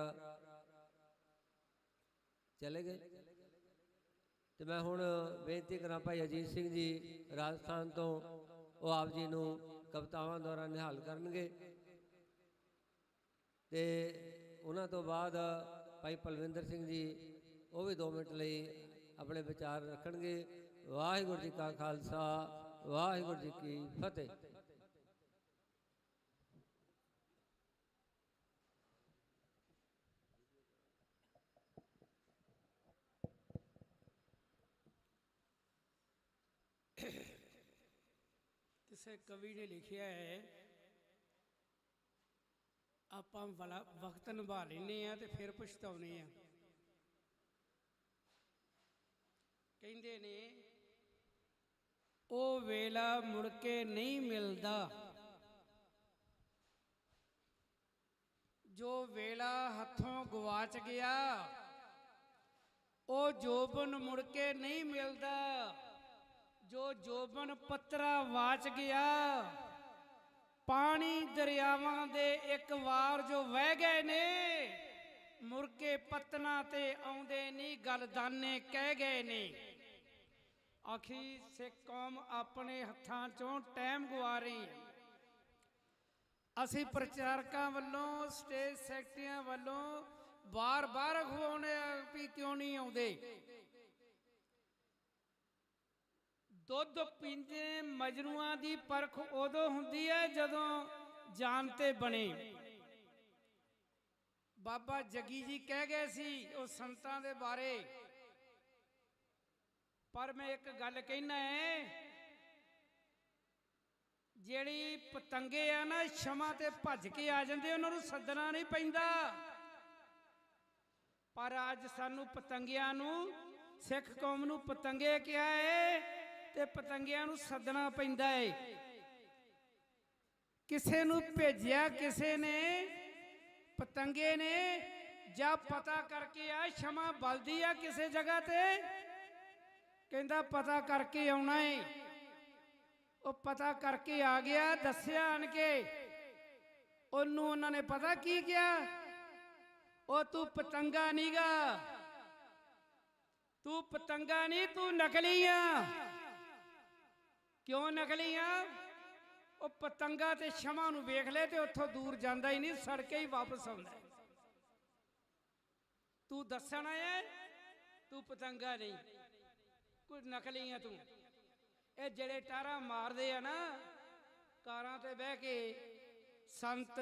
ਚਲੇ ਗਏ। ਤੇ ਮੈਂ ਹੁਣ ਬੇਨਤੀ ਕਰਾਂ ਭਾਈ ਅਜੀਤ ਸਿੰਘ ਜੀ ਰਾਜਸਥਾਨ ਤੋਂ, ਉਹ ਆਪ ਜੀ ਨੂੰ ਕਵਿਤਾਵਾਂ ਦੁਆਰਾ ਨਿਹਾਲ ਕਰਨਗੇ। ਤੇ ਉਹਨਾਂ ਤੋਂ ਬਾਅਦ ਭਾਈ ਪਲਵਿੰਦਰ ਸਿੰਘ ਜੀ ਉਹ ਵੀ 2 ਮਿੰਟ ਲਈ ਆਪਣੇ ਵਿਚਾਰ ਰੱਖਣਗੇ। ਵਾਹਿਗੁਰੂ ਜੀ ਕਾ ਖਾਲਸਾ, ਵਾਹਿਗੁਰੂ ਜੀ ਕੀ ਫਤਿਹ। ਕਿਸੇ ਕਵੀ ਨੇ ਲਿਖਿਆ ਹੈ, ਆਪਾਂ ਵਾਲਾ ਵਕਤ ਨਿਭਾ ਲੈਂਦੇ ਆ ਤੇ ਫਿਰ ਪਛਤਾਉਂਦੇ ਆ। ਕਹਿੰਦੇ ਨੇ ਉਹ ਵੇਲਾ ਮੁੜ ਕੇ ਨਹੀਂ ਮਿਲਦਾ, ਜੋ ਵੇਲਾ ਹੱਥੋਂ ਗਵਾਚ ਗਿਆ, ਉਹ ਜੋਬਨ ਮੁੜ ਕੇ ਨਹੀਂ ਮਿਲਦਾ, ਜੋ ਜੋਬਨ ਪੱਤਰਾ ਵਾਚ ਗਿਆ, ਪਾਣੀ ਦਰਿਆਵਾਂ ਦੇ ਇੱਕ ਵਾਰ ਜੋ ਵਹਿ ਗਏ ਨੇ, ਮੁੜ ਕੇ ਪਤਨਾ ਤੇ ਆਉਂਦੇ ਨਹੀਂ, ਗਲਦਾਨੇ ਕਹਿ ਗਏ ਨੇ। ਆਖੀ ਸਿੱਖ ਕੌਮ ਆਪਣੇ ਹੱਥਾਂ ਚੋਂ ਟਾਈਮ ਗਵਾ ਰਹੀ ਹੈ। ਅਸੀਂ ਪ੍ਰਚਾਰਕਾਂ ਵੱਲੋਂ, ਸਟੇਜ ਸੈਕਟਰੀਆਂ ਵੱਲੋਂ ਬਾਰ-ਬਾਰ ਅਖਵਾਉਣੇ ਵੀ ਕਿਉਂ ਨਹੀਂ ਆਉਂਦੇ। ਦੁੱਧ ਪੀਂਦੇ ਮਜਨੂਆਂ ਦੀ ਪਰਖ ਉਦੋਂ ਹੁੰਦੀ ਹੈ ਜਦੋਂ ਜਾਨ ਤੇ ਬਣੇ। ਬਾਬਾ ਜੱਗੀ ਜੀ ਕਹਿ ਗਏ ਸੀ ਉਹ ਸੰਤਾਂ ਦੇ ਬਾਰੇ, ਪਰ ਮੈਂ ਇੱਕ ਗੱਲ ਕਹਿਣਾ ਹੈ, ਜਿਹੜੀ ਪਤੰਗੇ ਆ ਨਾ ਸ਼ਮਾ ਤੇ ਭੱਜ ਕੇ ਆ ਜਾਂਦੇ, ਉਹਨਾਂ ਨੂੰ ਸੱਦਣਾ ਨਹੀਂ ਪੈਂਦਾ। ਪਰ ਅੱਜ ਸਾਨੂੰ ਪਤੰਗਿਆਂ ਨੂੰ, ਸਿੱਖ ਕੌਮ ਨੂੰ ਪਤੰਗੇ ਕਿਹਾ ਹੈ ਤੇ ਪਤੰਗਿਆਂ ਨੂੰ ਸੱਦਣਾ ਪੈਂਦਾ ਹੈ। ਕਿਸੇ ਨੂੰ ਭੇਜਿਆ ਕਿਸੇ ਨੇ, ਪਤੰਗੇ ਨੇ, ਜਾਂ ਪਤਾ ਕਰਕੇ ਆ ਸ਼ਮਾ ਬਲਦੀ ਆ ਕਿਸੇ ਜਗ੍ਹਾ ਤੇ, ਕਹਿੰਦਾ ਪਤਾ ਕਰਕੇ ਆਉਣਾ ਏ। ਉਹ ਪਤਾ ਕਰਕੇ ਆ ਗਿਆ, ਦੱਸਿਆ ਆਣ ਕੇ, ਉਹਨੂੰ ਉਹਨਾਂ ਨੇ ਪਤਾ ਕੀ ਕਿਹਾ, ਉਹ ਤੂੰ ਪਤੰਗਾ ਨੀਗਾ, ਤੂੰ ਪਤੰਗਾ ਨਹੀਂ, ਤੂੰ ਨਕਲੀ ਆ। ਕਿਉਂ ਨਕਲੀ ਆ? ਉਹ ਪਤੰਗਾ ਤੇ ਸ਼ਮਾ ਨੂੰ ਵੇਖ ਲੈ ਤੇ ਉੱਥੋਂ ਦੂਰ ਜਾਂਦਾ ਹੀ ਨਹੀਂ, ਸੜ ਕੇ ਹੀ ਵਾਪਸ ਆਉਂਦਾ। ਤੂੰ ਦੱਸਣਾ ਹੈ ਤੂੰ ਪਤੰਗਾ ਨਹੀਂ, ਕੋਈ ਨਕਲੀ ਆ ਤੂੰ। ਇਹ ਜਿਹੜੇ ਟਾਰਾਂ ਮਾਰਦੇ ਆ ਨਾ ਕਾਰਾਂ ਤੇ ਬਹਿ ਕੇ, ਸੰਤ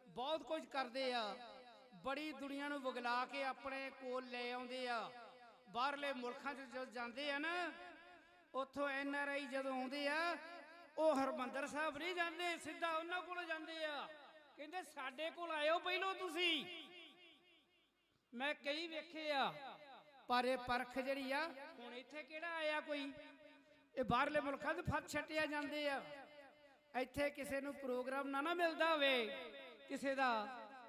ਬਹੁਤ ਕੁਝ ਕਰਦੇ ਆ, ਬੜੀ ਦੁਨੀਆ ਨੂੰ ਵਗਲਾ ਕੇ ਆਪਣੇ ਕੋਲ ਲੈ ਆਉਂਦੇ ਆ। ਬਾਹਰਲੇ ਮੁਲਕਾਂ 'ਚ ਜਦੋਂ ਜਾਂਦੇ ਆ ਨਾ, ਉੱਥੋਂ NRI ਜਦੋਂ ਆਉਂਦੇ ਆ, ਉਹ ਹਰਮੰਦਰ ਸਾਹਿਬ ਨਹੀਂ ਜਾਂਦੇ, ਸਿੱਧਾ ਉਹਨਾਂ ਕੋਲ ਜਾਂਦੇ ਆ। ਕਹਿੰਦੇ ਸਾਡੇ ਕੋਲ ਆਇਓ ਪਹਿਲੋਂ ਤੁਸੀਂ। ਮੈਂ ਕਈ ਵੇਖੇ ਆ, ਪਰ ਇਹ ਪਰਖ ਜਿਹੜੀ ਆ, ਹੁਣ ਇੱਥੇ ਕਿਹੜਾ ਆਇਆ ਕੋਈ, ਇਹ ਬਾਹਰਲੇ ਮੁਲਕਾਂ 'ਚ ਫੱਟ ਛੱਟਿਆ ਜਾਂਦੇ ਆ। ਇੱਥੇ ਕਿਸੇ ਨੂੰ ਪ੍ਰੋਗਰਾਮ ਨਾ ਮਿਲਦਾ ਹੋਵੇ ਕਿਸੇ ਦਾ,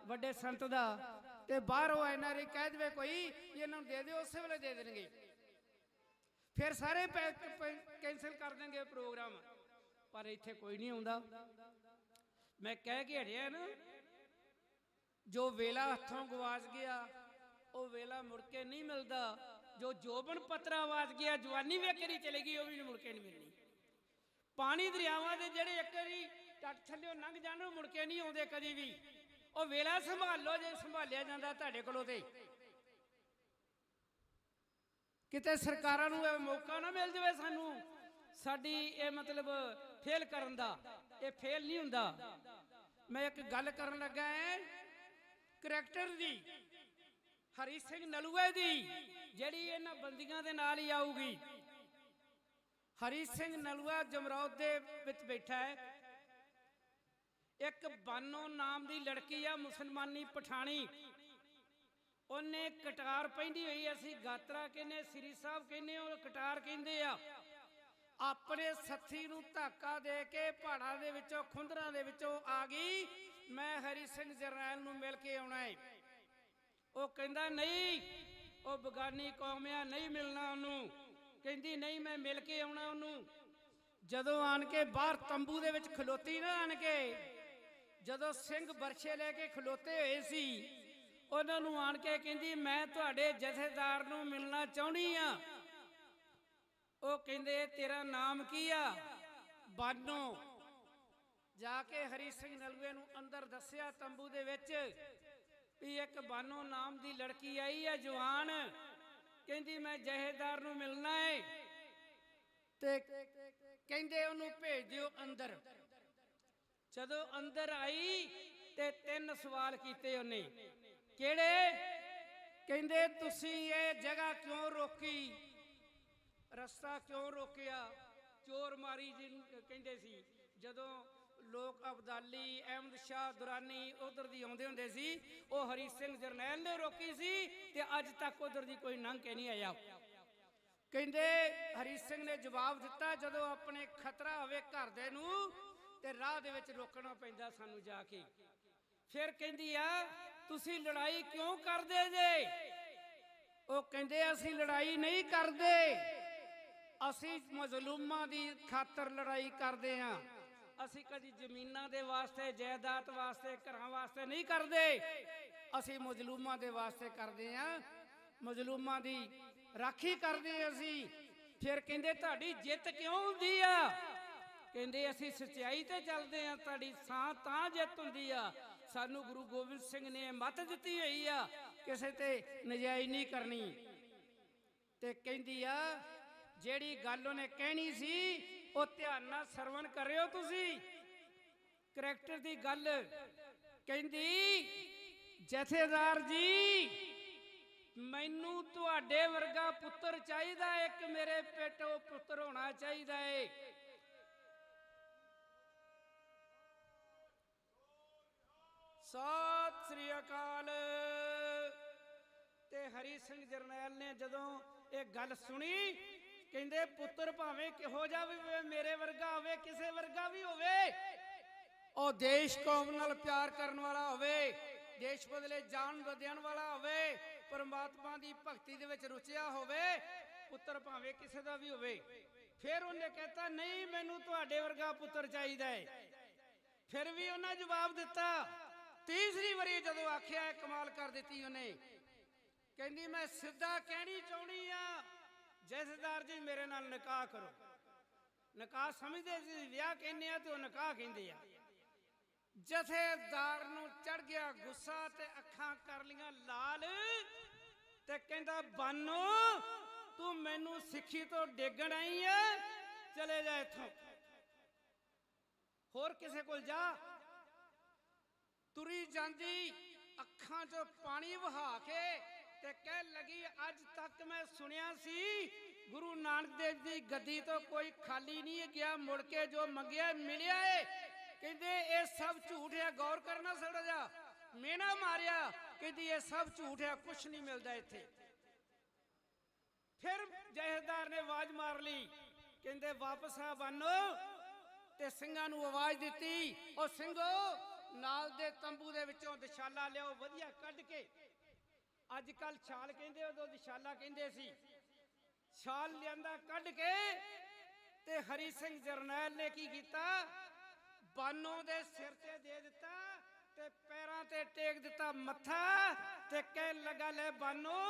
ਵੱਡੇ ਸੰਤ ਦਾ, ਤੇ ਬਾਹਰੋਂ NRI ਕਹਿ ਦੇਵੇ ਕੋਈ, ਇਹਨਾਂ ਨੂੰ ਦੇ ਦਿਓ, ਉਸੇ ਵੇਲੇ ਦੇ ਦੇਣਗੇ। ਫਿਰ ਸਾਰੇ ਕੈਂਸਲ ਕਰ ਦੇਣਗੇ ਪ੍ਰੋਗਰਾਮ। ਪਰ ਇੱਥੇ ਕੋਈ ਨਹੀਂ ਆਉਂਦਾ। ਮੈਂ ਕਹਿ ਕੇ ਹਟਿਆ ਨਾ, ਜੋ ਵੇਲਾ ਹੱਥੋਂ ਗਵਾਚ ਗਿਆ ਉਹ ਵੇਲਾ ਮੁੜ ਕੇ ਨਹੀਂ ਮਿਲਦਾ। ਜੋ ਜੋਬਨ ਪੱਤਰਾ ਆਵਾਜ਼ ਗਿਆ, ਜਵਾਨੀ ਵੇਖਰੀ ਚਲੇ ਗਈ, ਉਹ ਵੀ ਮੁੜ ਕੇ ਨਹੀਂ ਮਿਲਣੀ। ਪਾਣੀ ਦਰਿਆਵਾਂ ਦੇ ਜਿਹੜੇ ਇੱਕ ਵਾਰੀ ਟੱਟ ਥੱਲੇ ਲੰਘ ਜਾਣ, ਮੁੜ ਕੇ ਨਹੀਂ ਆਉਂਦੇ ਕਦੀ ਵੀ। ਉਹ ਵੇਲਾ ਸੰਭਾਲ ਲਓ ਜੇ ਸੰਭਾਲਿਆ ਜਾਂਦਾ ਤੁਹਾਡੇ ਕੋਲੋਂ। ਤੇ ਕਿਤੇ ਸਰਕਾਰਾਂ ਨੂੰ ਇਹ ਮੌਕਾ ਨਾ ਮਿਲ ਜਾਵੇ ਸਾਨੂੰ, ਸਾਡੀ ਇਹ ਮਤਲਬ ਫੇਲ ਕਰਨ ਦਾ। ਇਹ ਫੇਲ ਨਹੀਂ ਹੁੰਦਾ। ਮੈਂ ਇੱਕ ਗੱਲ ਕਰਨ ਲੱਗਾ ਹੈ ਕਰੈਕਟਰ ਦੀ, ਹਰੀ ਸਿੰਘ ਨਲੂਏ ਦੀ, ਜਿਹੜੀ ਇਹਨਾਂ ਬੰਦੀਆਂ ਦੇ ਨਾਲ ਹੀ ਆਊਗੀ। ਹਰੀ ਸਿੰਘ ਨਲੂਆ ਜਮਰੌਦ ਦੇ ਵਿੱਚ ਬੈਠਾ ਹੈ। ਇੱਕ ਬਾਨੋ ਨਾਮ ਦੀ ਲੜਕੀ ਆ, ਮੁਸਲਮਾਨੀ ਪਠਾਣੀ, ਉਹਨੇ ਕਟਾਰ ਪਹਿਨੀ ਹੋਈ, ਅਸੀਂ ਗਾਤਰਾ ਕਹਿੰਦੇ, ਸ੍ਰੀ ਸਾਹਿਬ ਕਹਿੰਦੇ, ਉਹ ਕਟਾਰ ਕਹਿੰਦੇ ਆ। ਆਪਣੇ ਸੱਥੀ ਨੂੰ ਧਾਕਾ ਦੇ ਕੇ ਪਹਾੜਾਂ ਦੇ ਵਿੱਚੋਂ, ਖੁੰਦਰਾਂ ਦੇ ਵਿੱਚੋਂ ਆ ਗਈ, ਮੈਂ ਹਰੀ ਸਿੰਘ ਜਰਨੈਲ ਨੂੰ ਮਿਲ ਕੇ ਆਉਣਾ ਹੈ। ਉਹ ਕਹਿੰਦਾ ਨਹੀਂ, ਉਹ ਬਗਾਨੀ ਕੌਮ ਆ, ਨਹੀਂ ਮਿਲਣਾ ਉਹਨੂੰ। ਕਹਿੰਦੀ ਨਹੀਂ, ਮੈਂ ਮਿਲ ਕੇ ਆਉਣਾ ਉਹਨੂੰ। ਜਦੋਂ ਆਣ ਕੇ ਬਾਹਰ ਤੰਬੂ ਦੇ ਵਿੱਚ ਖਲੋਤੀ ਨਾ, ਆਣ ਕੇ ਜਦੋਂ ਸਿੰਘ ਬਰਛੇ ਲੈ ਕੇ ਖਲੋਤੇ ਹੋਏ ਸੀ, ਉਹਨਾਂ ਨੂੰ ਆਣ ਕੇ ਕਹਿੰਦੀ ਮੈਂ ਤੁਹਾਡੇ ਜਥੇਦਾਰ ਨੂੰ ਮਿਲਣਾ ਚਾਹੁੰਦੀ ਆ। ਉਹ ਕਹਿੰਦੇ ਤੇਰਾ ਨਾਮ ਕੀ ਆ? ਬਾਨੋ। ਜਾ ਕੇ ਹਰੀ ਸਿੰਘ ਨਲੂਏ ਨੂੰ ਅੰਦਰ ਦੱਸਿਆ ਤੰਬੂ ਦੇ ਵਿੱਚ ਵੀ ਇੱਕ ਬਾਨੋ ਨਾਮ ਦੀ ਲੜਕੀ ਆਈ ਹੈ, ਜਵਾਨ, ਕਹਿੰਦੀ ਮੈਂ ਜਥੇਦਾਰ ਨੂੰ ਮਿਲਣਾ ਹੈ, ਤੇ ਕਹਿੰਦੇ ਉਹਨੂੰ ਭੇਜ ਦਿਓ ਅੰਦਰ। ਜਦੋਂ ਅੰਦਰ ਆਈ ਤੇ 3 ਸਵਾਲ ਕੀਤੇ ਉਹਨੇ। ਕਿਹੜੇ? ਕਹਿੰਦੇ ਤੁਸੀਂ ਇਹ ਜਗ੍ਹਾ ਕਿਉਂ ਰੋਕੀ, ਰਸਤਾ ਕਿਉਂ ਰੋਕਿਆ? ਚੋਰ ਮਾਰੀ ਜਿਹਨੂੰ ਕਹਿੰਦੇ ਸੀ। ਜਦੋਂ ਲੋਕ ਅਬਦਾਲੀ, ਅਹਿਮਦ ਸ਼ਾਹ ਦੁਰਾਨੀ ਉਧਰ ਦੀ ਆਉਂਦੇ ਹੁੰਦੇ ਸੀ, ਉਹ ਹਰੀ ਸਿੰਘ ਜਰਨੈਲ ਨੇ ਰੋਕੀ ਸੀ, ਤੇ ਅੱਜ ਤੱਕ ਉਧਰ ਦੀ ਕੋਈ ਲੰਘ ਕੇ ਨਹੀਂ ਆਇਆ। ਕਹਿੰਦੇ ਹਰੀ ਸਿੰਘ ਨੇ ਜਵਾਬ ਦਿੱਤਾ, ਜਦੋਂ ਆਪਣੇ ਖਤਰਾ ਹੋਵੇ ਘਰ ਦੇ ਨੂੰ ਤੇ ਰਾਹ ਦੇ ਵਿੱਚ ਰੋਕਣਾ ਪੈਂਦਾ ਸਾਨੂੰ ਜਾ ਕੇ। ਫਿਰ ਕਹਿੰਦੀ ਆ ਤੁਸੀਂ ਲੜਾਈ ਕਿਉਂ ਕਰਦੇ ਜੇ? ਉਹ ਕਹਿੰਦੇ ਅਸੀਂ ਲੜਾਈ ਨਹੀਂ ਕਰਦੇ, ਅਸੀਂ ਮਜ਼ਲੂਮਾਂ ਦੀ ਖਾਤਰ ਲੜਾਈ ਕਰਦੇ ਆਂ, ਅਸੀਂ ਕਦੀ ਜ਼ਮੀਨਾਂ ਦੇ ਵਾਸਤੇ, ਜਾਇਦਾਦ ਵਾਸਤੇ, ਘਰਾਂ ਵਾਸਤੇ ਨਹੀਂ ਕਰਦੇ। ਅਸੀਂ ਮਜ਼ਲੂਮਾਂ ਦੇ ਵਾਸਤੇ ਕਰਦੇ ਆ, ਮਜ਼ਲੂਮਾਂ ਦੀ ਰਾਖੀ ਕਰਦੇ ਅਸੀਂ। ਫਿਰ ਕਹਿੰਦੇ ਤੁਹਾਡੀ ਜਿੱਤ ਕਿਉਂ ਹੁੰਦੀ ਆ? ਕਹਿੰਦੇ ਅਸੀਂ ਸੱਚਾਈ ਤੇ ਚੱਲਦੇ ਆ, ਤੁਹਾਡੀ ਤਾਂ ਜਿੱਤ ਹੁੰਦੀ ਆ। ਸਾਨੂੰ ਗੁਰੂ ਗੋਬਿੰਦ ਸਿੰਘ ਨੇ ਮੱਤ ਦਿੱਤੀ ਹੋਈ ਆ ਕਿਸੇ ਤੇ ਨਜਾਇਜ਼ ਨਹੀਂ ਕਰਨੀ। ਤੇ ਕਹਿੰਦੀ ਆ ਜਿਹੜੀ ਗੱਲ ਉਹਨੇ ਕਹਿਣੀ ਸੀ ਉਹ ਧਿਆਨ ਨਾਲ ਸਰਵਣ ਕਰਿਓ ਤੁਸੀਂ। ਕਰੈਕਟਰ ਦੀ ਗੱਲ ਕਹਿੰਦੀ, ਜਥੇਦਾਰ ਜੀ ਮੈਨੂੰ ਤੁਹਾਡੇ ਵਰਗਾ ਪੁੱਤਰ ਚਾਹੀਦਾ, ਇੱਕ ਮੇਰੇ ਪੇਟੋਂ ਪੁੱਤਰ ਹੋਣਾ ਚਾਹੀਦਾ ਏ। ਸਤਿ ਸ੍ਰੀ ਅਕਾਲ। ਤੇ ਹਰੀ ਸਿੰਘ ਜਰਨੈਲ ਨੇ ਜਦੋਂ ਇਹ ਗੱਲ ਸੁਣੀ, ਕਹਿੰਦੇ ਪੁੱਤਰ ਭਾਵੇਂ ਕਿਹੋ ਜਿਹਾ ਵੀ ਹੋਵੇ, ਮੇਰੇ ਵਰਗਾ ਹੋਵੇ, ਕਿਸੇ ਵਰਗਾ ਵੀ ਹੋਵੇ, ਉਹ ਦੇਸ਼ ਕੌਮ ਨਾਲ ਪਿਆਰ ਕਰਨ ਵਾਲਾ ਹੋਵੇ, ਦੇਸ਼ ਬਦਲੇ ਜਾਨ ਦੇਣ ਵਾਲਾ ਹੋਵੇ, ਪਰਮਾਤਮਾ ਦੀ ਭਗਤੀ ਦੇ ਵਿੱਚ ਰੁਚਿਆ ਹੋਵੇ, ਪੁੱਤਰ ਭਾਵੇਂ ਕਿਸੇ ਦਾ ਵੀ ਹੋਵੇ। ਫਿਰ ਉਹਨੇ ਕਹਿਤਾ ਨਹੀਂ ਮੈਨੂੰ ਤੁਹਾਡੇ ਵਰਗਾ ਪੁੱਤਰ ਚਾਹੀਦਾ ਹੈ। ਫਿਰ ਵੀ ਉਹਨਾਂ ਜਵਾਬ ਦਿੱਤਾ। ਤੀਸਰੀ ਵਾਰੀ ਜਦੋਂ ਆਖਿਆ, ਕਮਾਲ ਕਰ ਦਿੱਤੀ ਉਹਨੇ। ਕਹਿੰਦੀ ਮੈਂ ਸਿੱਧਾ ਕਹਿਣੀ ਚਾਹੁੰਦੀ ਆ, ਜਥੇਦਾਰ ਜੀ ਮੇਰੇ ਨਾਲ ਨਿਕਾਹ ਕਰੋ। ਨਿਕਾਹ ਸਮਝਦੇ ਸੀ ਵਿਆਹ ਕਹਿੰਦੇ ਆ, ਤੇ ਉਹ ਨਿਕਾਹ ਕਹਿੰਦੇ ਆ। ਜਥੇਦਾਰ ਨੂੰ ਚੜ ਗਿਆ ਗੁੱਸਾ ਤੇ ਅੱਖਾਂ ਕਰ ਲੀਆਂ ਲਾਲ ਤੇ ਕਹਿੰਦਾ ਬਾਨੋ ਤੂੰ ਮੈਨੂੰ ਸਿੱਖੀ ਤੋਂ ਡੇਗਣ ਆਈ ਐ, ਚਲੇ ਜਾ ਇੱਥੋਂ, ਹੋਰ ਕਿਸੇ ਕੋਲ ਜਾ। ਤੁਰੀ ਜਾਂਦੀ ਅੱਖਾਂ 'ਚੋਂ ਪਾਣੀ ਵਹਾ ਕੇ ਤੇ ਕਹਿ ਲੱਗੀ ਅੱਜ ਤੱਕ ਮੈਂ ਸੁਣਿਆ ਸੀ ਗੁਰੂ ਨਾਨਕ ਦੇਵ ਦੀ ਗੱਦੀ ਤੋਂ ਕੋਈ ਖਾਲੀ ਨਹੀਂ ਗਿਆ, ਮੁੜ ਕੇ ਜੋ ਮੰਗਿਆ ਮਿਲਿਆ ਏ। ਕਹਿੰਦੇ ਇਹ ਸਭ ਝੂਠ ਹੈ, ਗੌਰ ਕਰਨਾ ਥੋੜਾ ਜਿਹਾ। ਮੇਨਾ ਮਾਰਿਆ, ਕਹਿੰਦੀ ਇਹ ਸਭ ਝੂਠ ਹੈ, ਕੁਛ ਨਹੀਂ ਮਿਲਦਾ ਇੱਥੇ। ਫਿਰ ਜਥੇਦਾਰ ਨੇ ਆਵਾਜ਼ ਮਾਰ ਲਈ, ਕਹਿੰਦੇ ਵਾਪਸ ਆ ਬਾਨੋ। ਤੇ ਸਿੰਘਾਂ ਨੂੰ ਆਵਾਜ਼ ਦਿੱਤੀ, ਉਹ ਸਿੰਘੋ ਨਾਲ ਦੇ ਤੰਬੂ ਦੇ ਵਿੱਚੋਂ ਦਿਸ਼ਾਲਾ ਲਿਆਓ ਵਧੀਆ ਕੱਢ ਕੇ। ਅੱਜ ਕੱਲ ਛਾਲ ਕਹਿੰਦੇ, ਉਦੋਂ ਦਿਸ਼ਾਲਾ ਕਹਿੰਦੇ ਸੀ। ਛਾਲ ਲਿਆਂਦਾ ਕੱਢ ਕੇ ਤੇ ਹਰੀ ਸਿੰਘ ਜਰਨੈਲ ਨੇ ਕੀ ਕੀਤਾ, ਬਾਨੋ ਦੇ ਸਿਰ ਤੇ ਦੇ ਦਿੱਤਾ ਤੇ ਪੈਰਾਂ ਤੇ ਟੇਕ ਦਿੱਤਾ ਮੱਥਾ ਤੇ ਕਹਿਣ ਲੱਗਾ ਲੈ ਬਾਨੋ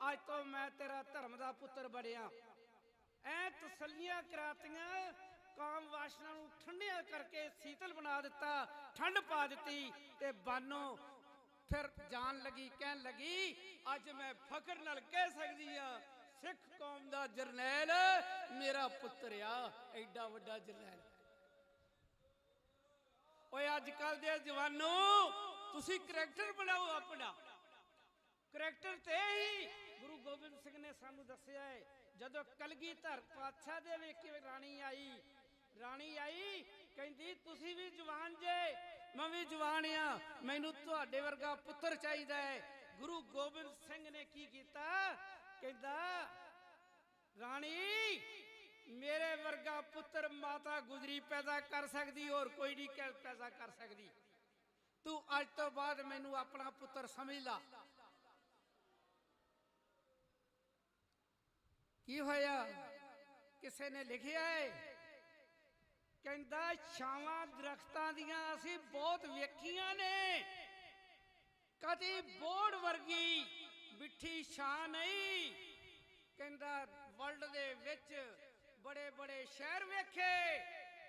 ਅੱਜ ਤੋਂ ਮੈਂ ਤੇਰਾ ਧਰਮ ਦਾ ਪੁੱਤਰ ਬਣਿਆ। ਐ ਤਸੱਲੀਆਂ ਕਰਾਤੀਆਂ, ਕਾਮ ਵਾਸ਼ਨਾ ਨੂੰ ਠੰਡਿਆ ਕਰਕੇ ਸੀਤਲ ਬਣਾ ਦਿੱਤਾ, ਠੰਡ ਪਾ ਦਿੱਤੀ। ਤੇ ਬਾਨੋ ਫਿਰ ਜਾਣ ਲੱਗੀ, ਕਹਿਣ ਲੱਗੀ ਅੱਜ ਮੈਂ ਫਖਰ ਨਾਲ ਕਹਿ ਸਕਦੀ ਆ ਸਿੱਖ ਕੌਮ ਦਾ ਜਰਨੈਲ ਮੇਰਾ ਪੁੱਤਰ ਆ, ਐਡਾ ਵੱਡਾ ਜਰਨੈਲ। ਓਏ ਅੱਜ ਕੱਲ ਦੇ ਜਵਾਨੋ ਤੁਸੀਂ ਕਰੈਕਟਰ ਬਣਾਓ ਆਪਣਾ। ਕਰੈਕਟਰ ਤੇ ਹੀ ਗੁਰੂ ਗੋਬਿੰਦ ਸਿੰਘ ਨੇ ਸਾਨੂੰ ਦੱਸਿਆ ਹੈ। ਜਦੋਂ ਕਲਗੀਧਰ ਪਾਤਸ਼ਾਹ ਦੇ ਵੇਖ ਕੇ ਰਾਣੀ ਆਈ ਕਹਿੰਦੀ ਤੁਸੀਂ ਵੀ ਜਵਾਨ ਜੇ, ਮੈਂ ਵੀ ਜਵਾਨ ਆ, ਮੈਨੂੰ ਤੁਹਾਡੇ ਵਰਗਾ ਪੁੱਤਰ ਚਾਹੀਦਾ ਹੈ। ਗੁਰੂ ਗੋਬਿੰਦ ਸਿੰਘ ਨੇ ਕੀ ਕੀਤਾ, ਕਹਿੰਦਾ ਰਾਣੀ ਮੇਰੇ ਵਰਗਾ ਪੁੱਤਰ ਮਾਤਾ ਗੁਜਰੀ ਪੈਦਾ ਕਰ ਸਕਦੀ, ਹੋਰ ਕੋਈ ਨਹੀਂ ਪੈਦਾ ਕਰ ਸਕਦੀ। ਤੂੰ ਅੱਜ ਤੋਂ ਬਾਅਦ ਮੈਨੂੰ ਆਪਣਾ ਪੁੱਤਰ ਸਮਝ ਲਾ। ਕੀ ਹੋਇਆ, ਕਿਸੇ ਨੇ ਲਿਖਿਆ ਹੈ, ਕਹਿੰਦਾ ਛਾਵਾਂ ਦਰਖਤਾਂ ਦੀਆਂ ਅਸੀਂ ਬਹੁਤ ਵੇਖੀਆਂ ਨੇ, ਕਦੀ ਬੋੜ ਵਰਗੀ ਮਿੱਠੀ ਛਾਂ ਨਹੀਂ। ਕਹਿੰਦਾ ਵਰਲਡ ਦੇ ਵਿੱਚ ਬੜੇ ਬੜੇ ਸ਼ਹਿਰ ਵੇਖੇ,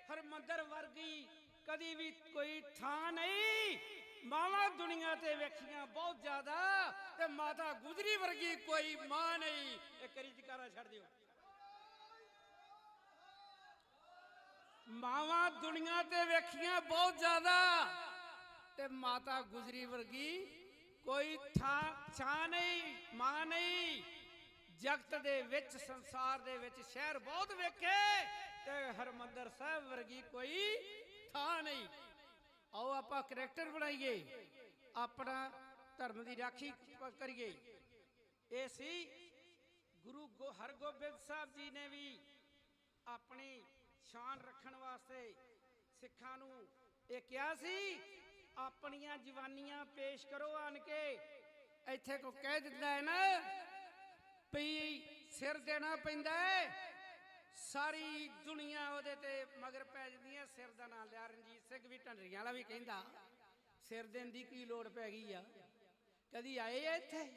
ਹਰਮੰਦਰ ਵਰਗੀ ਕਦੀ ਵੀ ਕੋਈ ਥਾਂ ਨਹੀਂ। ਮਾਵਾਂ ਦੁਨੀਆ ਤੇ ਵੇਖੀਆਂ ਬਹੁਤ ਜ਼ਿਆਦਾ, ਤੇ ਮਾਤਾ ਗੁਜਰੀ ਵਰਗੀ ਕੋਈ ਮਾਂ ਨਹੀਂ। ਇਹ ਕਰੀ ਜਕਾਰਾ ਛੱਡ ਦਿਓ। ਮਾਵਾਂ ਦੁਨੀਆ ਤੇ ਵੇਖੀਆਂ ਬਹੁਤ ਜ਼ਿਆਦਾ, ਤੇ ਮਾਤਾ ਗੁਜਰੀ ਵਰਗੀ ਕੋਈ ਛਾਂ ਨਹੀਂ, ਮਾਂ ਨਹੀਂ। ਜਗਤ ਦੇ ਵਿੱਚ, ਸੰਸਾਰ ਦੇ ਵਿੱਚ ਸ਼ਹਿਰ ਬਹੁਤ ਵੇਖੇ, ਤੇ ਹਰਮੰਦਰ ਸਾਹਿਬ ਵਰਗੀ ਕੋਈ ਥਾਂ ਨਹੀਂ। ਆਓ ਆਪਾਂ ਕਰੈਕਟਰ ਬਣਾਈਏ, ਆਪਣਾ ਧਰਮ ਦੀ ਰਾਖੀ ਕਰੀਏ। ਇਹ ਸੀ ਗੁਰੂ ਹਰਗੋਬਿੰਦ ਸਾਹਿਬ ਜੀ ਨੇ ਵੀ ਆਪਣੀ ਸ਼ਾਨ ਰੱਖਣ ਵਾਸਤੇ ਸਿੱਖਾਂ ਨੂੰ ਇਹ ਕਿਹਾ ਸੀ, ਆਪਣੀਆਂ ਜਵਾਨੀਆਂ ਪੇਸ਼ ਕਰੋ ਆਣ ਕੇ। ਇੱਥੇ ਕੋ ਕਹਿ ਦਿੰਦਾ ਹੈ ਨਾ ਵੀ ਸਿਰ ਦੇਣਾ ਪੈਂਦਾ ਹੈ, ਸਾਰੀ ਦੁਨੀਆ ਉਹਦੇ ਤੇ ਮਗਰ ਪੈ ਜਾਂਦੀ ਹੈ। ਸਿਰ ਦਾ ਨਾਂ ਲਿਆ, ਰਣਜੀਤ ਸਿੰਘ ਵੀ ਢੰਡਰੀਆਂ ਵਾਲਾ ਵੀ ਕਹਿੰਦਾ ਸਿਰ ਦੇਣ ਦੀ ਕੀ ਲੋੜ ਪੈ ਗਈ ਆ। ਕਦੀ ਆਏ ਆ ਇੱਥੇ?